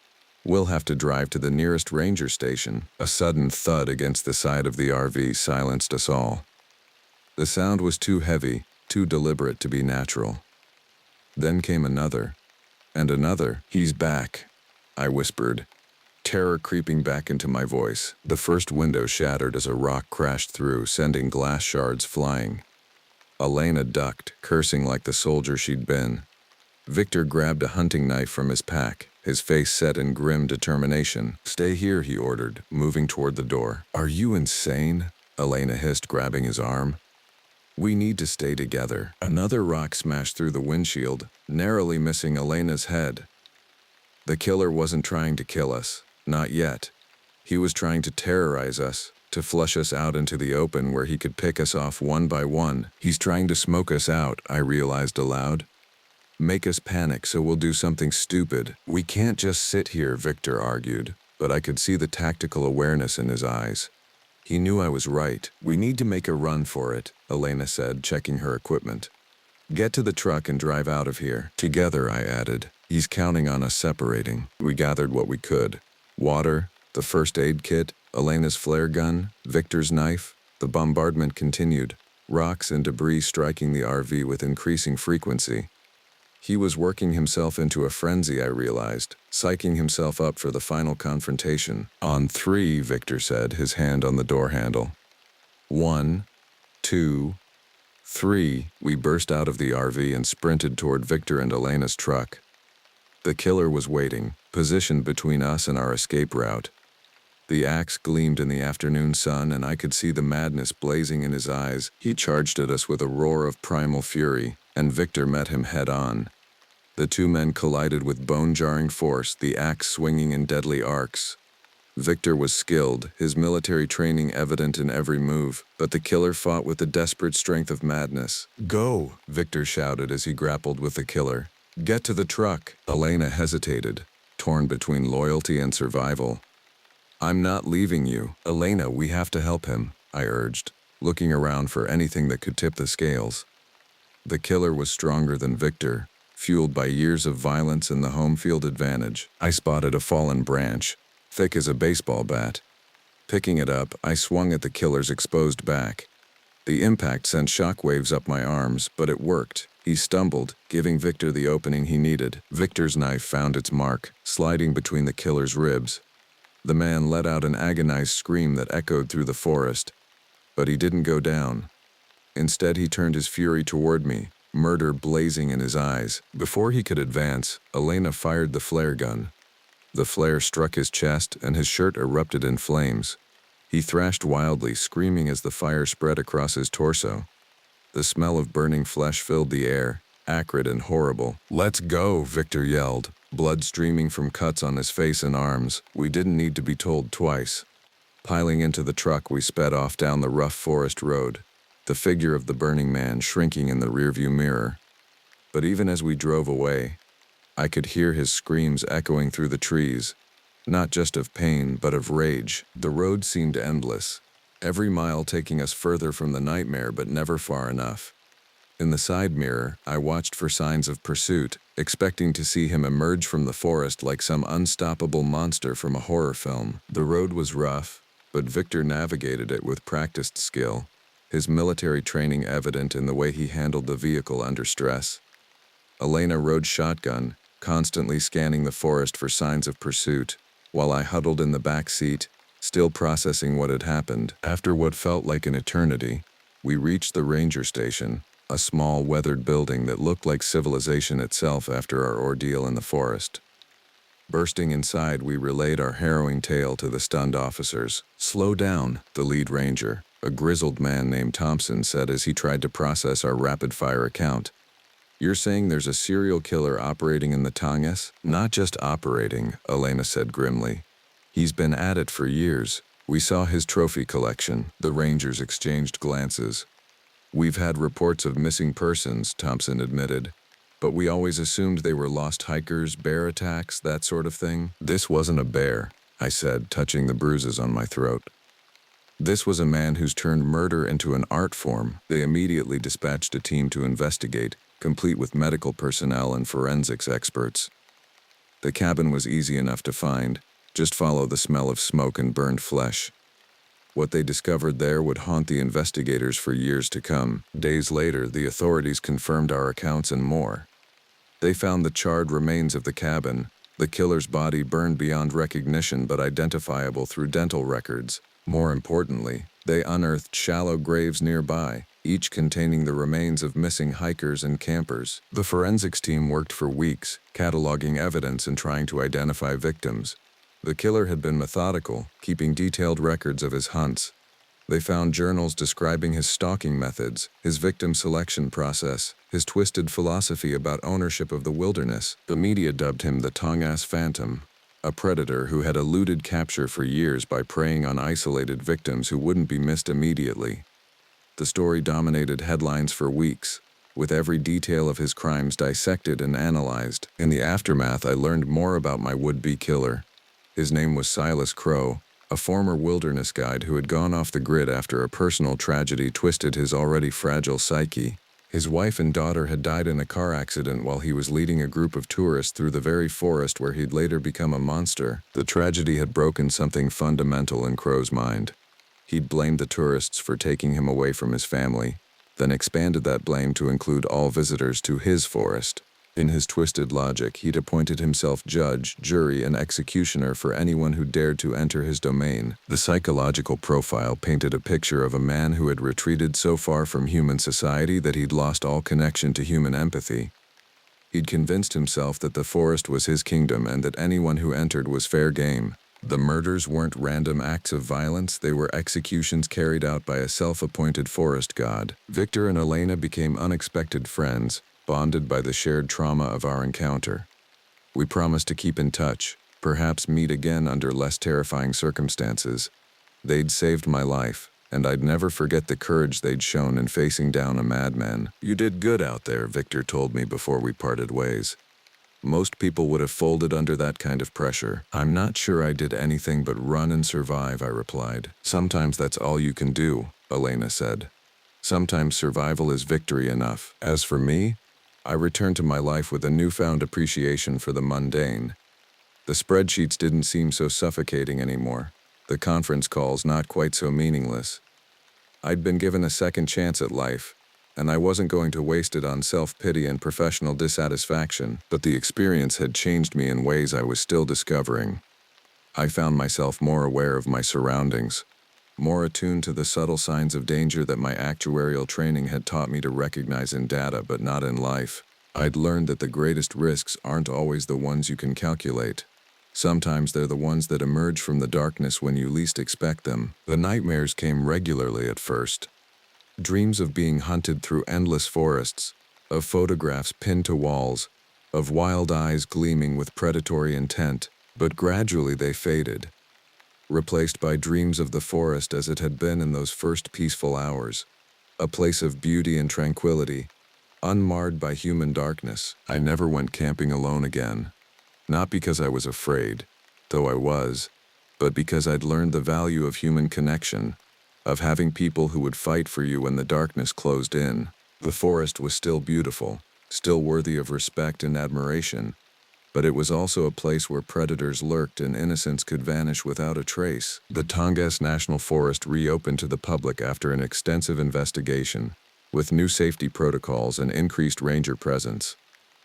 "We'll have to drive to the nearest ranger station." A sudden thud against the side of the RV silenced us all. The sound was too heavy, too deliberate to be natural. Then came another, and another. "He's back," I whispered, terror creeping back into my voice. The first window shattered as a rock crashed through, sending glass shards flying. Elena ducked, cursing like the soldier she'd been. Victor grabbed a hunting knife from his pack, his face set in grim determination. "Stay here," he ordered, moving toward the door. "Are you insane?" Elena hissed, grabbing his arm. "We need to stay together." Another rock smashed through the windshield, narrowly missing Elena's head. The killer wasn't trying to kill us. Not yet. He was trying to terrorize us, to flush us out into the open where he could pick us off one by one. "He's trying to smoke us out," I realized aloud. "Make us panic so we'll do something stupid." "We can't just sit here," Victor argued, but I could see the tactical awareness in his eyes. He knew I was right. "We need to make a run for it," Elena said, checking her equipment. "Get to the truck and drive out of here." "Together," I added. "He's counting on us separating." We gathered what we could. Water, The first aid kit, Elena's flare gun, Victor's knife. The bombardment continued, rocks and debris striking the RV with increasing frequency. He was working himself into a frenzy, I realized, psyching himself up for the final confrontation. On three, Victor said, his hand on the door handle. 1, 2, 3. We burst out of the RV and sprinted toward Victor and Elena's truck. The killer was waiting, positioned between us and our escape route. The axe gleamed in the afternoon sun, and I could see the madness blazing in his eyes. He charged at us with a roar of primal fury, and Victor met him head-on. The two men collided with bone-jarring force, the axe swinging in deadly arcs. Victor was skilled, his military training evident in every move, but the killer fought with the desperate strength of madness. "Go!" Victor shouted as he grappled with the killer. "Get to the truck!" Elena hesitated, torn between loyalty and survival. "I'm not leaving you." "Elena, we have to help him," I urged, looking around for anything that could tip the scales. The killer was stronger than Victor, fueled by years of violence and the home field advantage. I spotted a fallen branch, thick as a baseball bat. Picking it up, I swung at the killer's exposed back. The impact sent shockwaves up my arms, but it worked. He stumbled, giving Victor the opening he needed. Victor's knife found its mark, sliding between the killer's ribs. The man let out an agonized scream that echoed through the forest, but he didn't go down. Instead, he turned his fury toward me, murder blazing in his eyes. Before he could advance, Elena fired the flare gun. The flare struck his chest, and his shirt erupted in flames. He thrashed wildly, screaming as the fire spread across his torso. The smell of burning flesh filled the air, acrid and horrible. "Let's go," Victor yelled, blood streaming from cuts on his face and arms. We didn't need to be told twice. Piling into the truck, we sped off down the rough forest road, the figure of the burning man shrinking in the rearview mirror. But even as we drove away, I could hear his screams echoing through the trees, not just of pain, but of rage. The road seemed endless, every mile taking us further from the nightmare, but never far enough. In the side mirror, I watched for signs of pursuit, expecting to see him emerge from the forest like some unstoppable monster from a horror film. The road was rough, but Victor navigated it with practiced skill, his military training evident in the way he handled the vehicle under stress. Elena rode shotgun, constantly scanning the forest for signs of pursuit, while I huddled in the back seat, still processing what had happened. After what felt like an eternity, we reached the ranger station, a small, weathered building that looked like civilization itself after our ordeal in the forest. Bursting inside, we relayed our harrowing tale to the stunned officers. "Slow down," the lead ranger, a grizzled man named Thompson, said as he tried to process our rapid-fire account. "You're saying there's a serial killer operating in the Tongass?" "Not just operating," Elena said grimly. "He's been at it for years. We saw his trophy collection." The rangers exchanged glances. "We've had reports of missing persons," Thompson admitted, "but we always assumed they were lost hikers, bear attacks, that sort of thing." "This wasn't a bear," I said, touching the bruises on my throat. "This was a man who's turned murder into an art form." They immediately dispatched a team to investigate, complete with medical personnel and forensics experts. The cabin was easy enough to find. Just follow the smell of smoke and burned flesh. What they discovered there would haunt the investigators for years to come. Days later, the authorities confirmed our accounts and more. They found the charred remains of the cabin, the killer's body burned beyond recognition but identifiable through dental records. More importantly, they unearthed shallow graves nearby, each containing the remains of missing hikers and campers. The forensics team worked for weeks, cataloging evidence and trying to identify victims. The killer had been methodical, keeping detailed records of his hunts. They found journals describing his stalking methods, his victim selection process, his twisted philosophy about ownership of the wilderness. The media dubbed him the Tongass Phantom, a predator who had eluded capture for years by preying on isolated victims who wouldn't be missed immediately. The story dominated headlines for weeks, with every detail of his crimes dissected and analyzed. In the aftermath, I learned more about my would-be killer. His name was Silas Crow, a former wilderness guide who had gone off the grid after a personal tragedy twisted his already fragile psyche. His wife and daughter had died in a car accident while he was leading a group of tourists through the very forest where he'd later become a monster. The tragedy had broken something fundamental in Crow's mind. He'd blamed the tourists for taking him away from his family, then expanded that blame to include all visitors to his forest. In his twisted logic, he'd appointed himself judge, jury, and executioner for anyone who dared to enter his domain. The psychological profile painted a picture of a man who had retreated so far from human society that he'd lost all connection to human empathy. He'd convinced himself that the forest was his kingdom and that anyone who entered was fair game. The murders weren't random acts of violence, they were executions carried out by a self-appointed forest god. Victor and Elena became unexpected friends, bonded by the shared trauma of our encounter. We promised to keep in touch, perhaps meet again under less terrifying circumstances. They'd saved my life, and I'd never forget the courage they'd shown in facing down a madman. "You did good out there," Victor told me before we parted ways. "Most people would have folded under that kind of pressure." "I'm not sure I did anything but run and survive," I replied. "Sometimes that's all you can do," Elena said. "Sometimes survival is victory enough." As for me, I returned to my life with a newfound appreciation for the mundane. The spreadsheets didn't seem so suffocating anymore, the conference calls not quite so meaningless. I'd been given a second chance at life, and I wasn't going to waste it on self-pity and professional dissatisfaction, but the experience had changed me in ways I was still discovering. I found myself more aware of my surroundings, more attuned to the subtle signs of danger that my actuarial training had taught me to recognize in data but not in life. I'd learned that the greatest risks aren't always the ones you can calculate. Sometimes they're the ones that emerge from the darkness when you least expect them. The nightmares came regularly at first. Dreams of being hunted through endless forests, of photographs pinned to walls, of wild eyes gleaming with predatory intent, but gradually they faded, replaced by dreams of the forest as it had been in those first peaceful hours, a place of beauty and tranquility, unmarred by human darkness. I never went camping alone again, not because I was afraid, though I was, but because I'd learned the value of human connection, of having people who would fight for you when the darkness closed in. The forest was still beautiful, still worthy of respect and admiration, but it was also a place where predators lurked and innocence could vanish without a trace. The Tongass National Forest reopened to the public after an extensive investigation, with new safety protocols and increased ranger presence.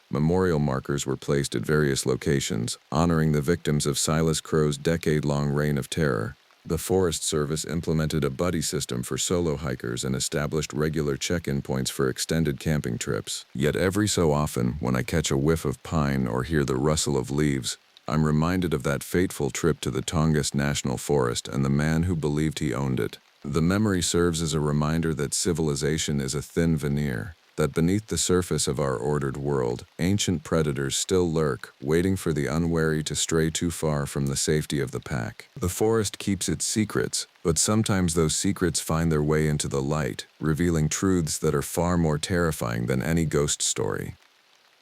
Memorial markers were placed at various locations, honoring the victims of Silas Crow's decade-long reign of terror. The Forest Service implemented a buddy system for solo hikers and established regular check-in points for extended camping trips. Yet every so often, when I catch a whiff of pine or hear the rustle of leaves, I'm reminded of that fateful trip to the Tongass National Forest and the man who believed he owned it. The memory serves as a reminder that civilization is a thin veneer, that beneath the surface of our ordered world, ancient predators still lurk, waiting for the unwary to stray too far from the safety of the pack. The forest keeps its secrets, but sometimes those secrets find their way into the light, revealing truths that are far more terrifying than any ghost story.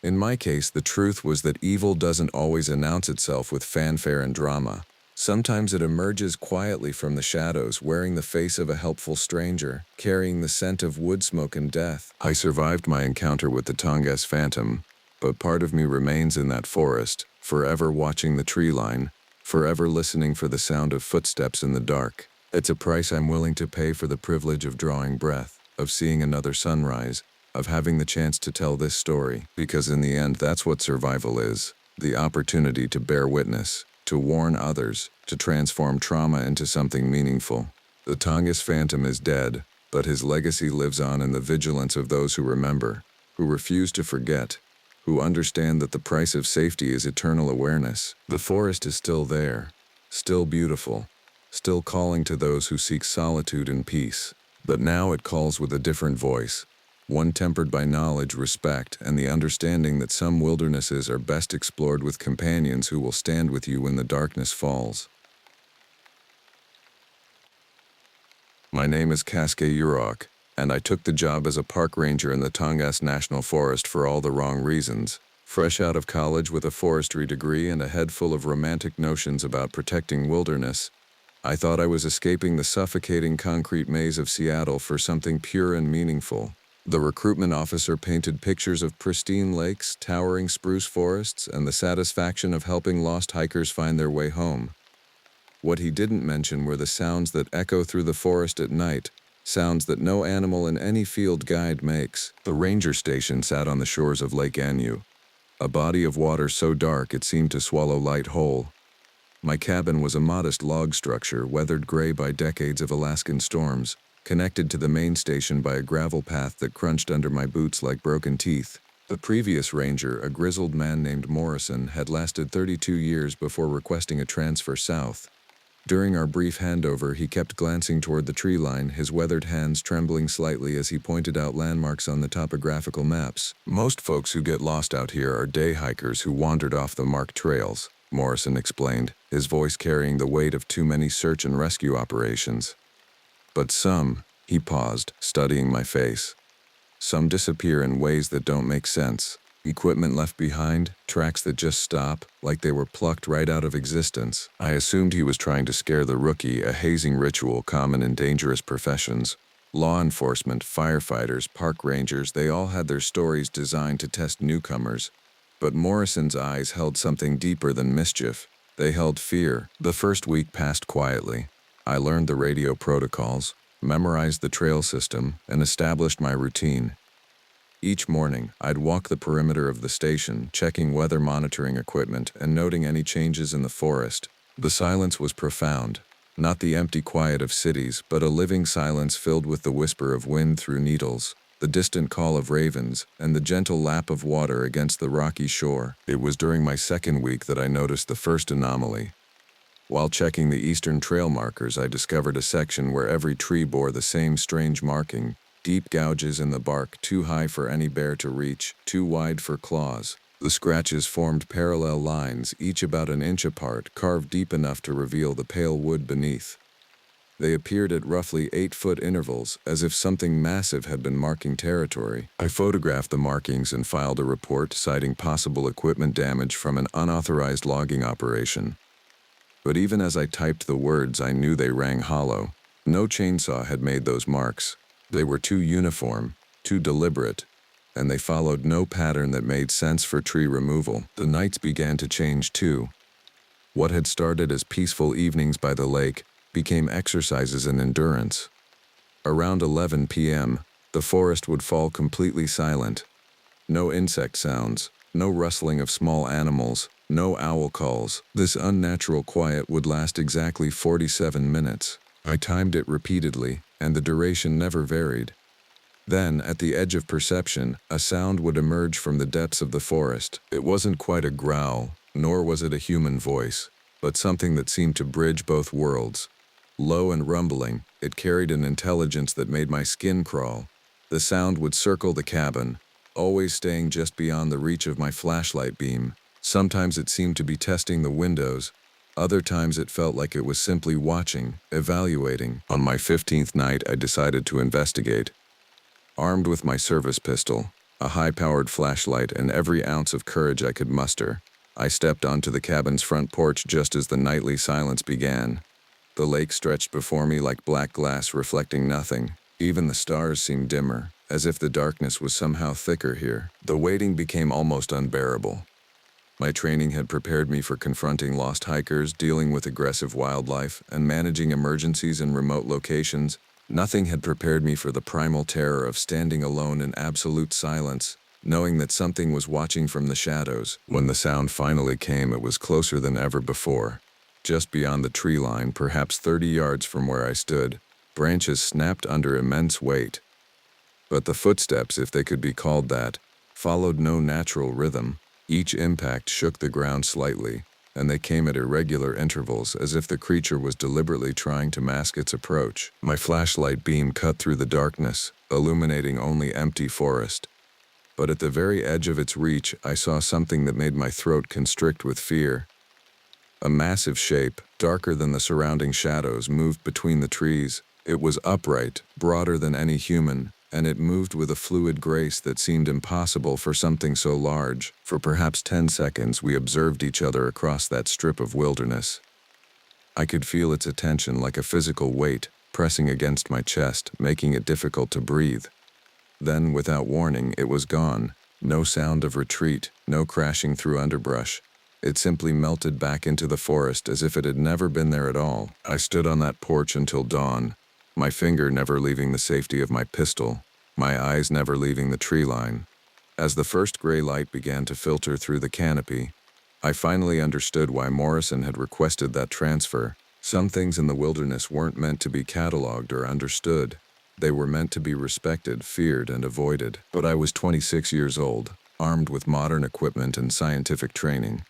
In my case, the truth was that evil doesn't always announce itself with fanfare and drama. Sometimes it emerges quietly from the shadows, wearing the face of a helpful stranger, carrying the scent of wood smoke and death. I survived my encounter with the Tongass Phantom, but part of me remains in that forest, forever watching the tree line, forever listening for the sound of footsteps in the dark. It's a price I'm willing to pay for the privilege of drawing breath, of seeing another sunrise, of having the chance to tell this story, because in the end that's what survival is, the opportunity to bear witness, to warn others, to transform trauma into something meaningful. The Tongass Phantom is dead, but his legacy lives on in the vigilance of those who remember, who refuse to forget, who understand that the price of safety is eternal awareness. The forest is still there, still beautiful, still calling to those who seek solitude and peace. But now it calls with a different voice, one tempered by knowledge, respect, and the understanding that some wildernesses are best explored with companions who will stand with you when the darkness falls. My name is Casque Urok, and I took the job as a park ranger in the Tongass National Forest for all the wrong reasons. Fresh out of college with a forestry degree and a head full of romantic notions about protecting wilderness, I thought I was escaping the suffocating concrete maze of Seattle for something pure and meaningful. The recruitment officer painted pictures of pristine lakes, towering spruce forests, and the satisfaction of helping lost hikers find their way home. What he didn't mention were the sounds that echo through the forest at night, sounds that no animal in any field guide makes. The ranger station sat on the shores of Lake Anu, a body of water so dark it seemed to swallow light whole. My cabin was a modest log structure, weathered gray by decades of Alaskan storms, connected to the main station by a gravel path that crunched under my boots like broken teeth. The previous ranger, a grizzled man named Morrison, had lasted 32 years before requesting a transfer south. During our brief handover, he kept glancing toward the tree line, his weathered hands trembling slightly as he pointed out landmarks on the topographical maps. "Most folks who get lost out here are day hikers who wandered off the marked trails," Morrison explained, his voice carrying the weight of too many search and rescue operations. "But some," he paused, studying my face, "some disappear in ways that don't make sense. Equipment left behind, tracks that just stop, like they were plucked right out of existence." I assumed he was trying to scare the rookie, a hazing ritual common in dangerous professions. Law enforcement, firefighters, park rangers, they all had their stories designed to test newcomers. But Morrison's eyes held something deeper than mischief. They held fear. The first week passed quietly. I learned the radio protocols, memorized the trail system, and established my routine. Each morning, I'd walk the perimeter of the station, checking weather monitoring equipment and noting any changes in the forest. The silence was profound, not the empty quiet of cities, but a living silence filled with the whisper of wind through needles, the distant call of ravens, and the gentle lap of water against the rocky shore. It was during my second week that I noticed the first anomaly. While checking the eastern trail markers, I discovered a section where every tree bore the same strange marking. Deep gouges in the bark, too high for any bear to reach, too wide for claws. The scratches formed parallel lines, each about an inch apart, carved deep enough to reveal the pale wood beneath. They appeared at roughly 8-foot intervals, as if something massive had been marking territory. I photographed the markings and filed a report citing possible equipment damage from an unauthorized logging operation. But even as I typed the words, I knew they rang hollow. No chainsaw had made those marks. They were too uniform, too deliberate, and they followed no pattern that made sense for tree removal. The nights began to change too. What had started as peaceful evenings by the lake became exercises in endurance. Around 11 p.m., the forest would fall completely silent. No insect sounds, no rustling of small animals, no owl calls. This unnatural quiet would last exactly 47 minutes. I timed it repeatedly, and the duration never varied. Then, at the edge of perception, a sound would emerge from the depths of the forest. It wasn't quite a growl, nor was it a human voice, but something that seemed to bridge both worlds. Low and rumbling, it carried an intelligence that made my skin crawl. The sound would circle the cabin, always staying just beyond the reach of my flashlight beam. Sometimes it seemed to be testing the windows. Other times it felt like it was simply watching, evaluating. On my 15th night, I decided to investigate. Armed with my service pistol, a high-powered flashlight, and every ounce of courage I could muster, I stepped onto the cabin's front porch just as the nightly silence began. The lake stretched before me like black glass reflecting nothing. Even the stars seemed dimmer, as if the darkness was somehow thicker here. The waiting became almost unbearable. My training had prepared me for confronting lost hikers, dealing with aggressive wildlife, and managing emergencies in remote locations. Nothing had prepared me for the primal terror of standing alone in absolute silence, knowing that something was watching from the shadows. When the sound finally came, it was closer than ever before. Just beyond the tree line, perhaps 30 yards from where I stood, branches snapped under immense weight. But the footsteps, if they could be called that, followed no natural rhythm. Each impact shook the ground slightly, and they came at irregular intervals, as if the creature was deliberately trying to mask its approach. My flashlight beam cut through the darkness, illuminating only empty forest. But at the very edge of its reach, I saw something that made my throat constrict with fear. A massive shape, darker than the surrounding shadows, moved between the trees. It was upright, broader than any human, and it moved with a fluid grace that seemed impossible for something so large. For perhaps 10 seconds, we observed each other across that strip of wilderness. I could feel its attention like a physical weight, pressing against my chest, making it difficult to breathe. Then, without warning, it was gone. No sound of retreat, no crashing through underbrush. It simply melted back into the forest as if it had never been there at all. I stood on that porch until dawn, my finger never leaving the safety of my pistol, my eyes never leaving the tree line. As the first gray light began to filter through the canopy, I finally understood why Morrison had requested that transfer. Some things in the wilderness weren't meant to be cataloged or understood. They were meant to be respected, feared, and avoided. But I was 26 years old, armed with modern equipment and scientific training.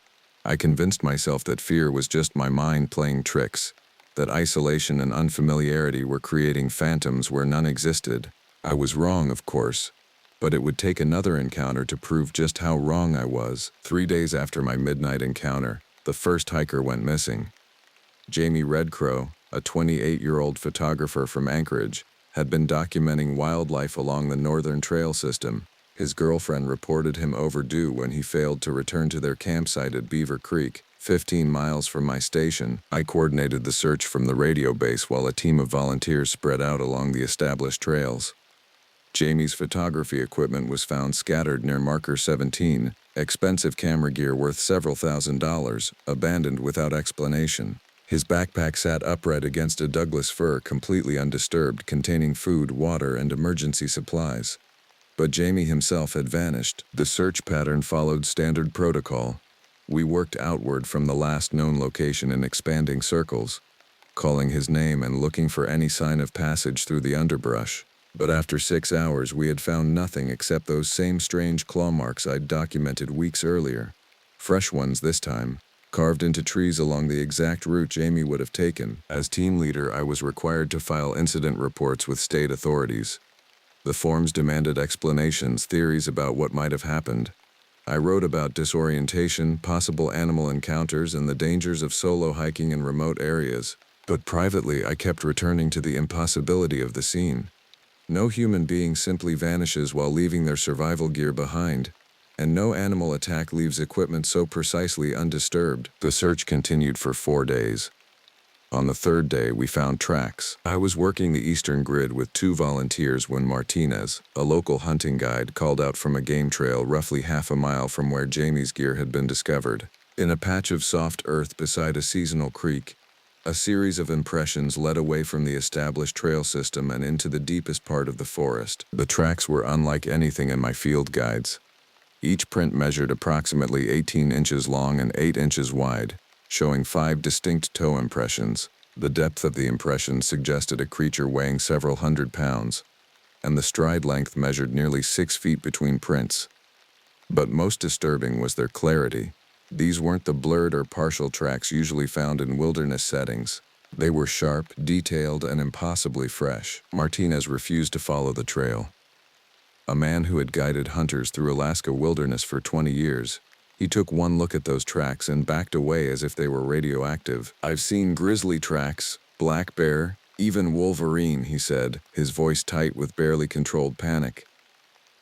I convinced myself that fear was just my mind playing tricks, that isolation and unfamiliarity were creating phantoms where none existed. I was wrong, of course, but it would take another encounter to prove just how wrong I was. 3 days after my midnight encounter, the first hiker went missing. Jamie Redcrow, a 28-year-old photographer from Anchorage, had been documenting wildlife along the Northern Trail system. His girlfriend reported him overdue when he failed to return to their campsite at Beaver Creek, 15 miles from my station. I coordinated the search from the radio base while a team of volunteers spread out along the established trails. Jamie's photography equipment was found scattered near Marker 17, expensive camera gear worth several $1,000s, abandoned without explanation. His backpack sat upright against a Douglas fir completely undisturbed, containing food, water, and emergency supplies. But Jamie himself had vanished. The search pattern followed standard protocol. We worked outward from the last known location in expanding circles, calling his name and looking for any sign of passage through the underbrush. But after 6 hours, we had found nothing except those same strange claw marks I'd documented weeks earlier. Fresh ones this time, carved into trees along the exact route Jamie would have taken. As team leader, I was required to file incident reports with state authorities. The forms demanded explanations, theories about what might have happened. I wrote about disorientation, possible animal encounters, and the dangers of solo hiking in remote areas. But privately, I kept returning to the impossibility of the scene. No human being simply vanishes while leaving their survival gear behind, and no animal attack leaves equipment so precisely undisturbed. The search continued for 4 days. On the 3rd day, we found tracks. I was working the eastern grid with 2 volunteers when Martinez, a local hunting guide, called out from a game trail roughly half a mile from where Jamie's gear had been discovered. In a patch of soft earth beside a seasonal creek, a series of impressions led away from the established trail system and into the deepest part of the forest. The tracks were unlike anything in my field guides. Each print measured approximately 18 inches long and 8 inches wide, showing 5 distinct toe impressions. The depth of the impressions suggested a creature weighing several hundred pounds, and the stride length measured nearly 6 feet between prints. But most disturbing was their clarity. These weren't the blurred or partial tracks usually found in wilderness settings. They were sharp, detailed, and impossibly fresh. Martinez refused to follow the trail. A man who had guided hunters through Alaska wilderness for 20 years. He took one look at those tracks and backed away as if they were radioactive. "I've seen grizzly tracks, black bear, even wolverine," he said, his voice tight with barely controlled panic.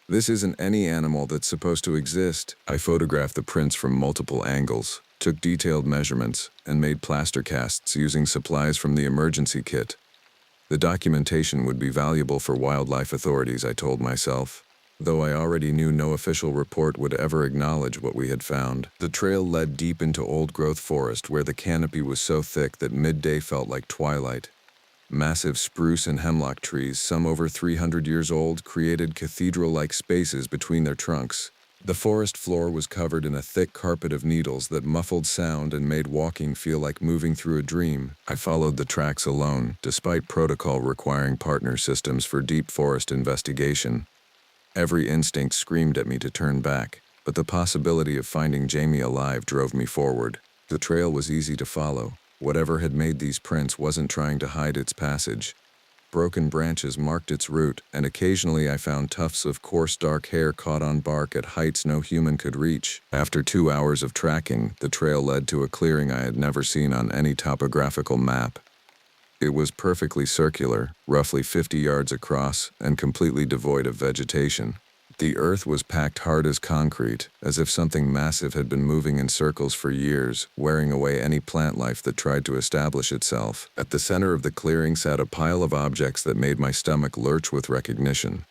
"This isn't any animal that's supposed to exist." I photographed the prints from multiple angles, took detailed measurements, and made plaster casts using supplies from the emergency kit. The documentation would be valuable for wildlife authorities, I told myself, though I already knew no official report would ever acknowledge what we had found. The trail led deep into old-growth forest where the canopy was so thick that midday felt like twilight. Massive spruce and hemlock trees, some over 300 years old, created cathedral-like spaces between their trunks. The forest floor was covered in a thick carpet of needles that muffled sound and made walking feel like moving through a dream. I followed the tracks alone, despite protocol requiring partner systems for deep forest investigation. Every instinct screamed at me to turn back, but the possibility of finding Jamie alive drove me forward. The trail was easy to follow. Whatever had made these prints wasn't trying to hide its passage. Broken branches marked its route, and occasionally I found tufts of coarse dark hair caught on bark at heights no human could reach. After 2 hours of tracking, the trail led to a clearing I had never seen on any topographical map. It was perfectly circular, roughly 50 yards across, and completely devoid of vegetation. The earth was packed hard as concrete, as if something massive had been moving in circles for years, wearing away any plant life that tried to establish itself. At the center of the clearing sat a pile of objects that made my stomach lurch with recognition.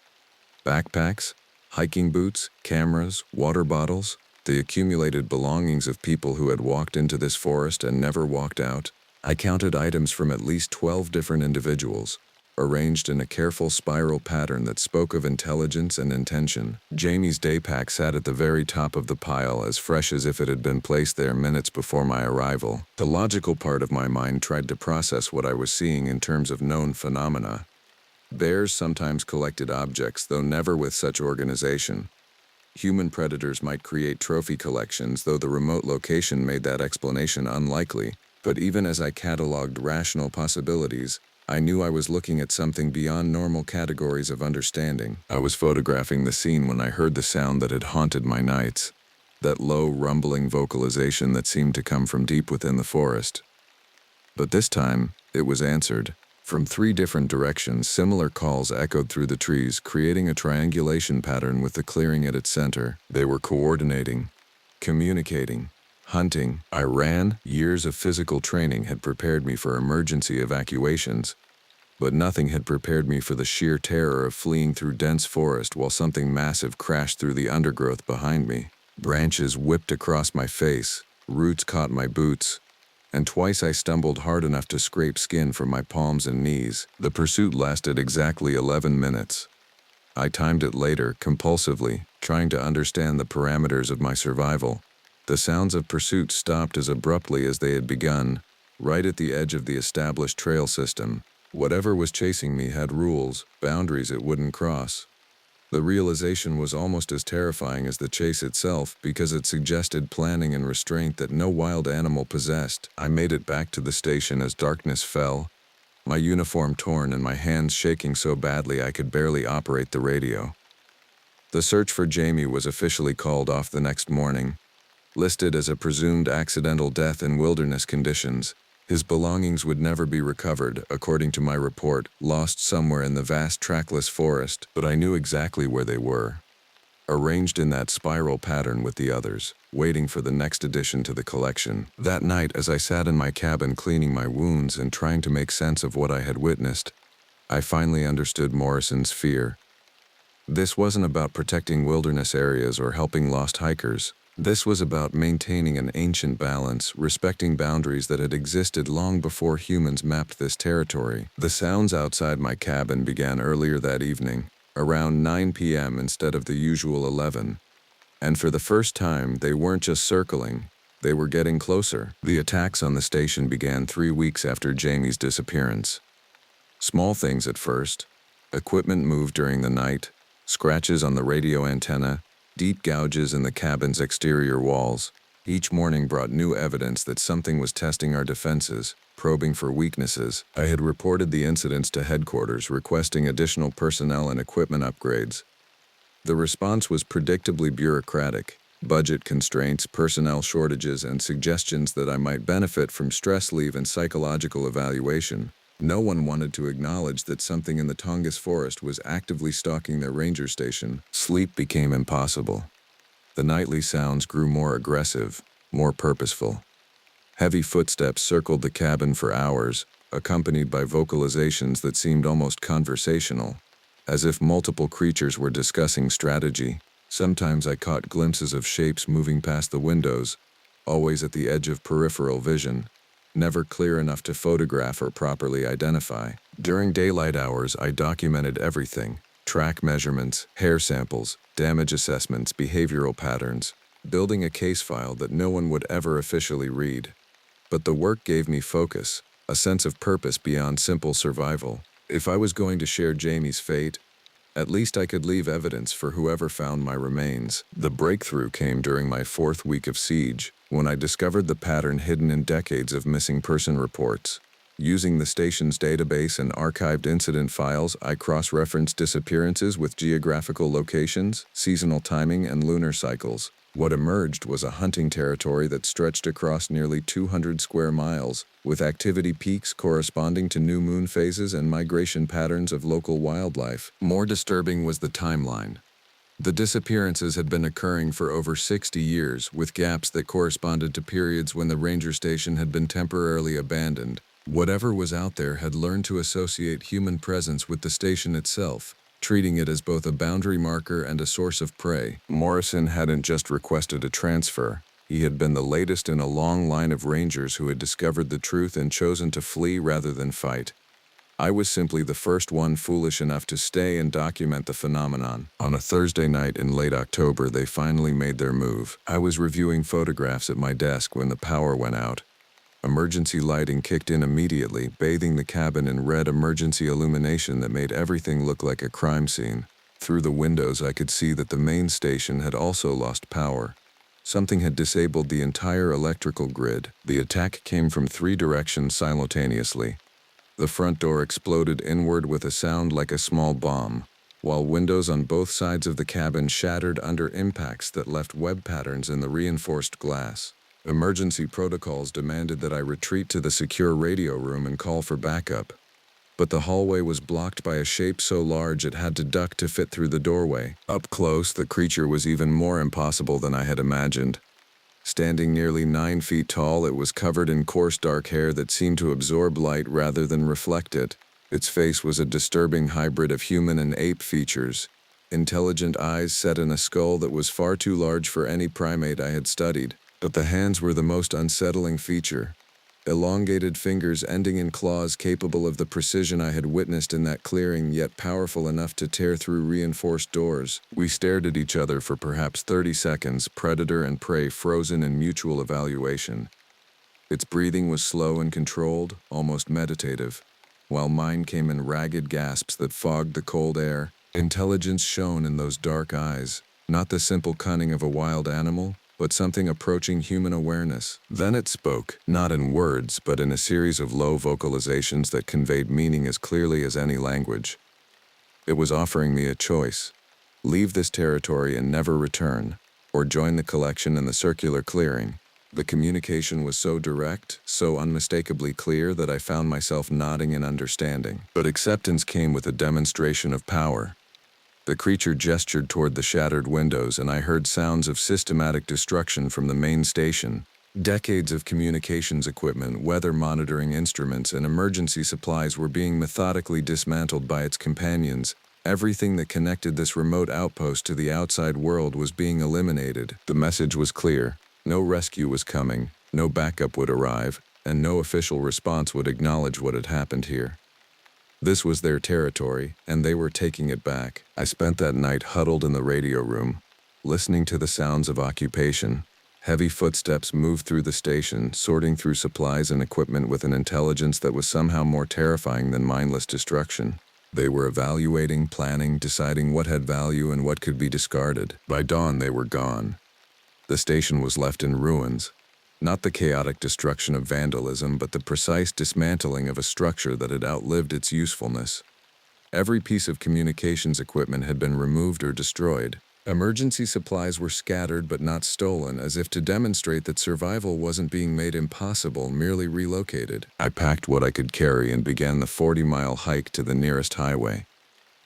Backpacks, hiking boots, cameras, water bottles, the accumulated belongings of people who had walked into this forest and never walked out. I counted items from at least 12 different individuals, arranged in a careful spiral pattern that spoke of intelligence and intention. Jamie's day pack sat at the very top of the pile, as fresh as if it had been placed there minutes before my arrival. The logical part of my mind tried to process what I was seeing in terms of known phenomena. Bears sometimes collected objects, though never with such organization. Human predators might create trophy collections, though the remote location made that explanation unlikely. But even as I catalogued rational possibilities, I knew I was looking at something beyond normal categories of understanding. I was photographing the scene when I heard the sound that had haunted my nights, that low, rumbling vocalization that seemed to come from deep within the forest. But this time, it was answered. From 3 different directions, similar calls echoed through the trees, creating a triangulation pattern with the clearing at its center. They were coordinating, communicating, hunting. I ran. Years of physical training had prepared me for emergency evacuations, but nothing had prepared me for the sheer terror of fleeing through dense forest while something massive crashed through the undergrowth behind me. Branches whipped across my face, roots caught my boots, and twice I stumbled hard enough to scrape skin from my palms and knees. The pursuit lasted exactly 11 minutes. I timed it later, compulsively, trying to understand the parameters of my survival. The sounds of pursuit stopped as abruptly as they had begun, right at the edge of the established trail system. Whatever was chasing me had rules, boundaries it wouldn't cross. The realization was almost as terrifying as the chase itself, because it suggested planning and restraint that no wild animal possessed. I made it back to the station as darkness fell, my uniform torn and my hands shaking so badly I could barely operate the radio. The search for Jamie was officially called off the next morning, listed as a presumed accidental death in wilderness conditions. His belongings would never be recovered, according to my report, lost somewhere in the vast trackless forest, but I knew exactly where they were, arranged in that spiral pattern with the others, waiting for the next addition to the collection. That night, as I sat in my cabin cleaning my wounds and trying to make sense of what I had witnessed, I finally understood Morrison's fear. This wasn't about protecting wilderness areas or helping lost hikers. This was about maintaining an ancient balance, respecting boundaries that had existed long before humans mapped this territory. The sounds outside my cabin began earlier that evening, around 9 p.m. instead of the usual 11. And for the first time, they weren't just circling, they were getting closer. The attacks on the station began 3 weeks after Jamie's disappearance. Small things at first. Equipment moved during the night, scratches on the radio antenna, deep gouges in the cabin's exterior walls. Each morning brought new evidence that something was testing our defenses, probing for weaknesses. I had reported the incidents to headquarters, requesting additional personnel and equipment upgrades. The response was predictably bureaucratic: budget constraints, personnel shortages, and suggestions that I might benefit from stress leave and psychological evaluation. No one wanted to acknowledge that something in the Tongass forest was actively stalking their ranger station. Sleep became impossible. The nightly sounds grew more aggressive, more purposeful. Heavy footsteps circled the cabin for hours, accompanied by vocalizations that seemed almost conversational, as if multiple creatures were discussing strategy. Sometimes I caught glimpses of shapes moving past the windows, always at the edge of peripheral vision, never clear enough to photograph or properly identify. During daylight hours, I documented everything: track measurements, hair samples, damage assessments, behavioral patterns, building a case file that no one would ever officially read. But the work gave me focus, a sense of purpose beyond simple survival. If I was going to share Jamie's fate, at least I could leave evidence for whoever found my remains. The breakthrough came during my 4th week of siege, when I discovered the pattern hidden in decades of missing person reports. Using the station's database and archived incident files, I cross-referenced disappearances with geographical locations, seasonal timing, and lunar cycles. What emerged was a hunting territory that stretched across nearly 200 square miles, with activity peaks corresponding to new moon phases and migration patterns of local wildlife. More disturbing was the timeline. The disappearances had been occurring for over 60 years, with gaps that corresponded to periods when the ranger station had been temporarily abandoned. Whatever was out there had learned to associate human presence with the station itself, treating it as both a boundary marker and a source of prey. Morrison hadn't just requested a transfer. He had been the latest in a long line of rangers who had discovered the truth and chosen to flee rather than fight. I was simply the first one foolish enough to stay and document the phenomenon. On a Thursday night in late October, they finally made their move. I was reviewing photographs at my desk when the power went out. Emergency lighting kicked in immediately, bathing the cabin in red emergency illumination that made everything look like a crime scene. Through the windows, I could see that the main station had also lost power. Something had disabled the entire electrical grid. The attack came from 3 directions simultaneously. The front door exploded inward with a sound like a small bomb, while windows on both sides of the cabin shattered under impacts that left web patterns in the reinforced glass. Emergency protocols demanded that I retreat to the secure radio room and call for backup. But the hallway was blocked by a shape so large it had to duck to fit through the doorway. Up close, the creature was even more impossible than I had imagined. Standing nearly 9 feet tall, it was covered in coarse dark hair that seemed to absorb light rather than reflect it. Its face was a disturbing hybrid of human and ape features. Intelligent eyes set in a skull that was far too large for any primate I had studied. But the hands were the most unsettling feature. Elongated fingers ending in claws capable of the precision I had witnessed in that clearing, yet powerful enough to tear through reinforced doors. We stared at each other for perhaps 30 seconds, predator and prey frozen in mutual evaluation. Its breathing was slow and controlled, almost meditative, while mine came in ragged gasps that fogged the cold air. Intelligence shone in those dark eyes, not the simple cunning of a wild animal, but something approaching human awareness. Then it spoke, not in words, but in a series of low vocalizations that conveyed meaning as clearly as any language. It was offering me a choice: leave this territory and never return, or join the collection in the circular clearing. The communication was so direct, so unmistakably clear that I found myself nodding in understanding. But acceptance came with a demonstration of power. The creature gestured toward the shattered windows, and I heard sounds of systematic destruction from the main station. Decades of communications equipment, weather monitoring instruments, and emergency supplies were being methodically dismantled by its companions. Everything that connected this remote outpost to the outside world was being eliminated. The message was clear: no rescue was coming, no backup would arrive, and no official response would acknowledge what had happened here. This was their territory, and they were taking it back. I spent that night huddled in the radio room, listening to the sounds of occupation. Heavy footsteps moved through the station, sorting through supplies and equipment with an intelligence that was somehow more terrifying than mindless destruction. They were evaluating, planning, deciding what had value and what could be discarded. By dawn, they were gone. The station was left in ruins. Not the chaotic destruction of vandalism, but the precise dismantling of a structure that had outlived its usefulness. Every piece of communications equipment had been removed or destroyed. Emergency supplies were scattered but not stolen, as if to demonstrate that survival wasn't being made impossible, merely relocated. I packed what I could carry and began the 40-mile hike to the nearest highway.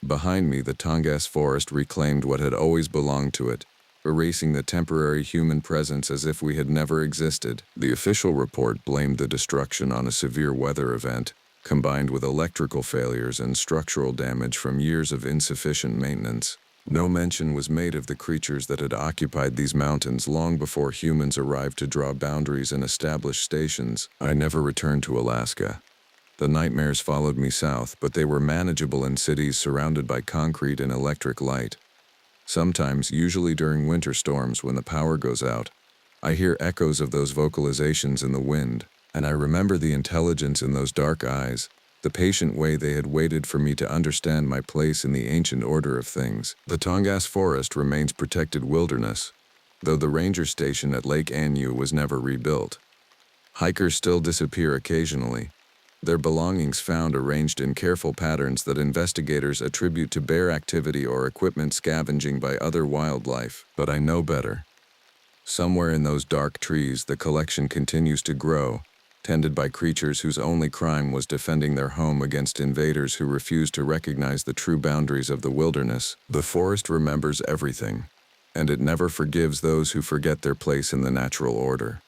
Behind me, the Tongass Forest reclaimed what had always belonged to it, erasing the temporary human presence as if we had never existed. The official report blamed the destruction on a severe weather event, combined with electrical failures and structural damage from years of insufficient maintenance. No mention was made of the creatures that had occupied these mountains long before humans arrived to draw boundaries and establish stations. I never returned to Alaska. The nightmares followed me south, but they were manageable in cities surrounded by concrete and electric light. Sometimes, usually during winter storms when the power goes out, I hear echoes of those vocalizations in the wind, and I remember the intelligence in those dark eyes, the patient way they had waited for me to understand my place in the ancient order of things. The Tongass Forest remains protected wilderness, though the ranger station at Lake Anu was never rebuilt. Hikers still disappear occasionally, their belongings found arranged in careful patterns that investigators attribute to bear activity or equipment scavenging by other wildlife. But I know better. Somewhere in those dark trees, the collection continues to grow, tended by creatures whose only crime was defending their home against invaders who refused to recognize the true boundaries of the wilderness. The forest remembers everything, and it never forgives those who forget their place in the natural order.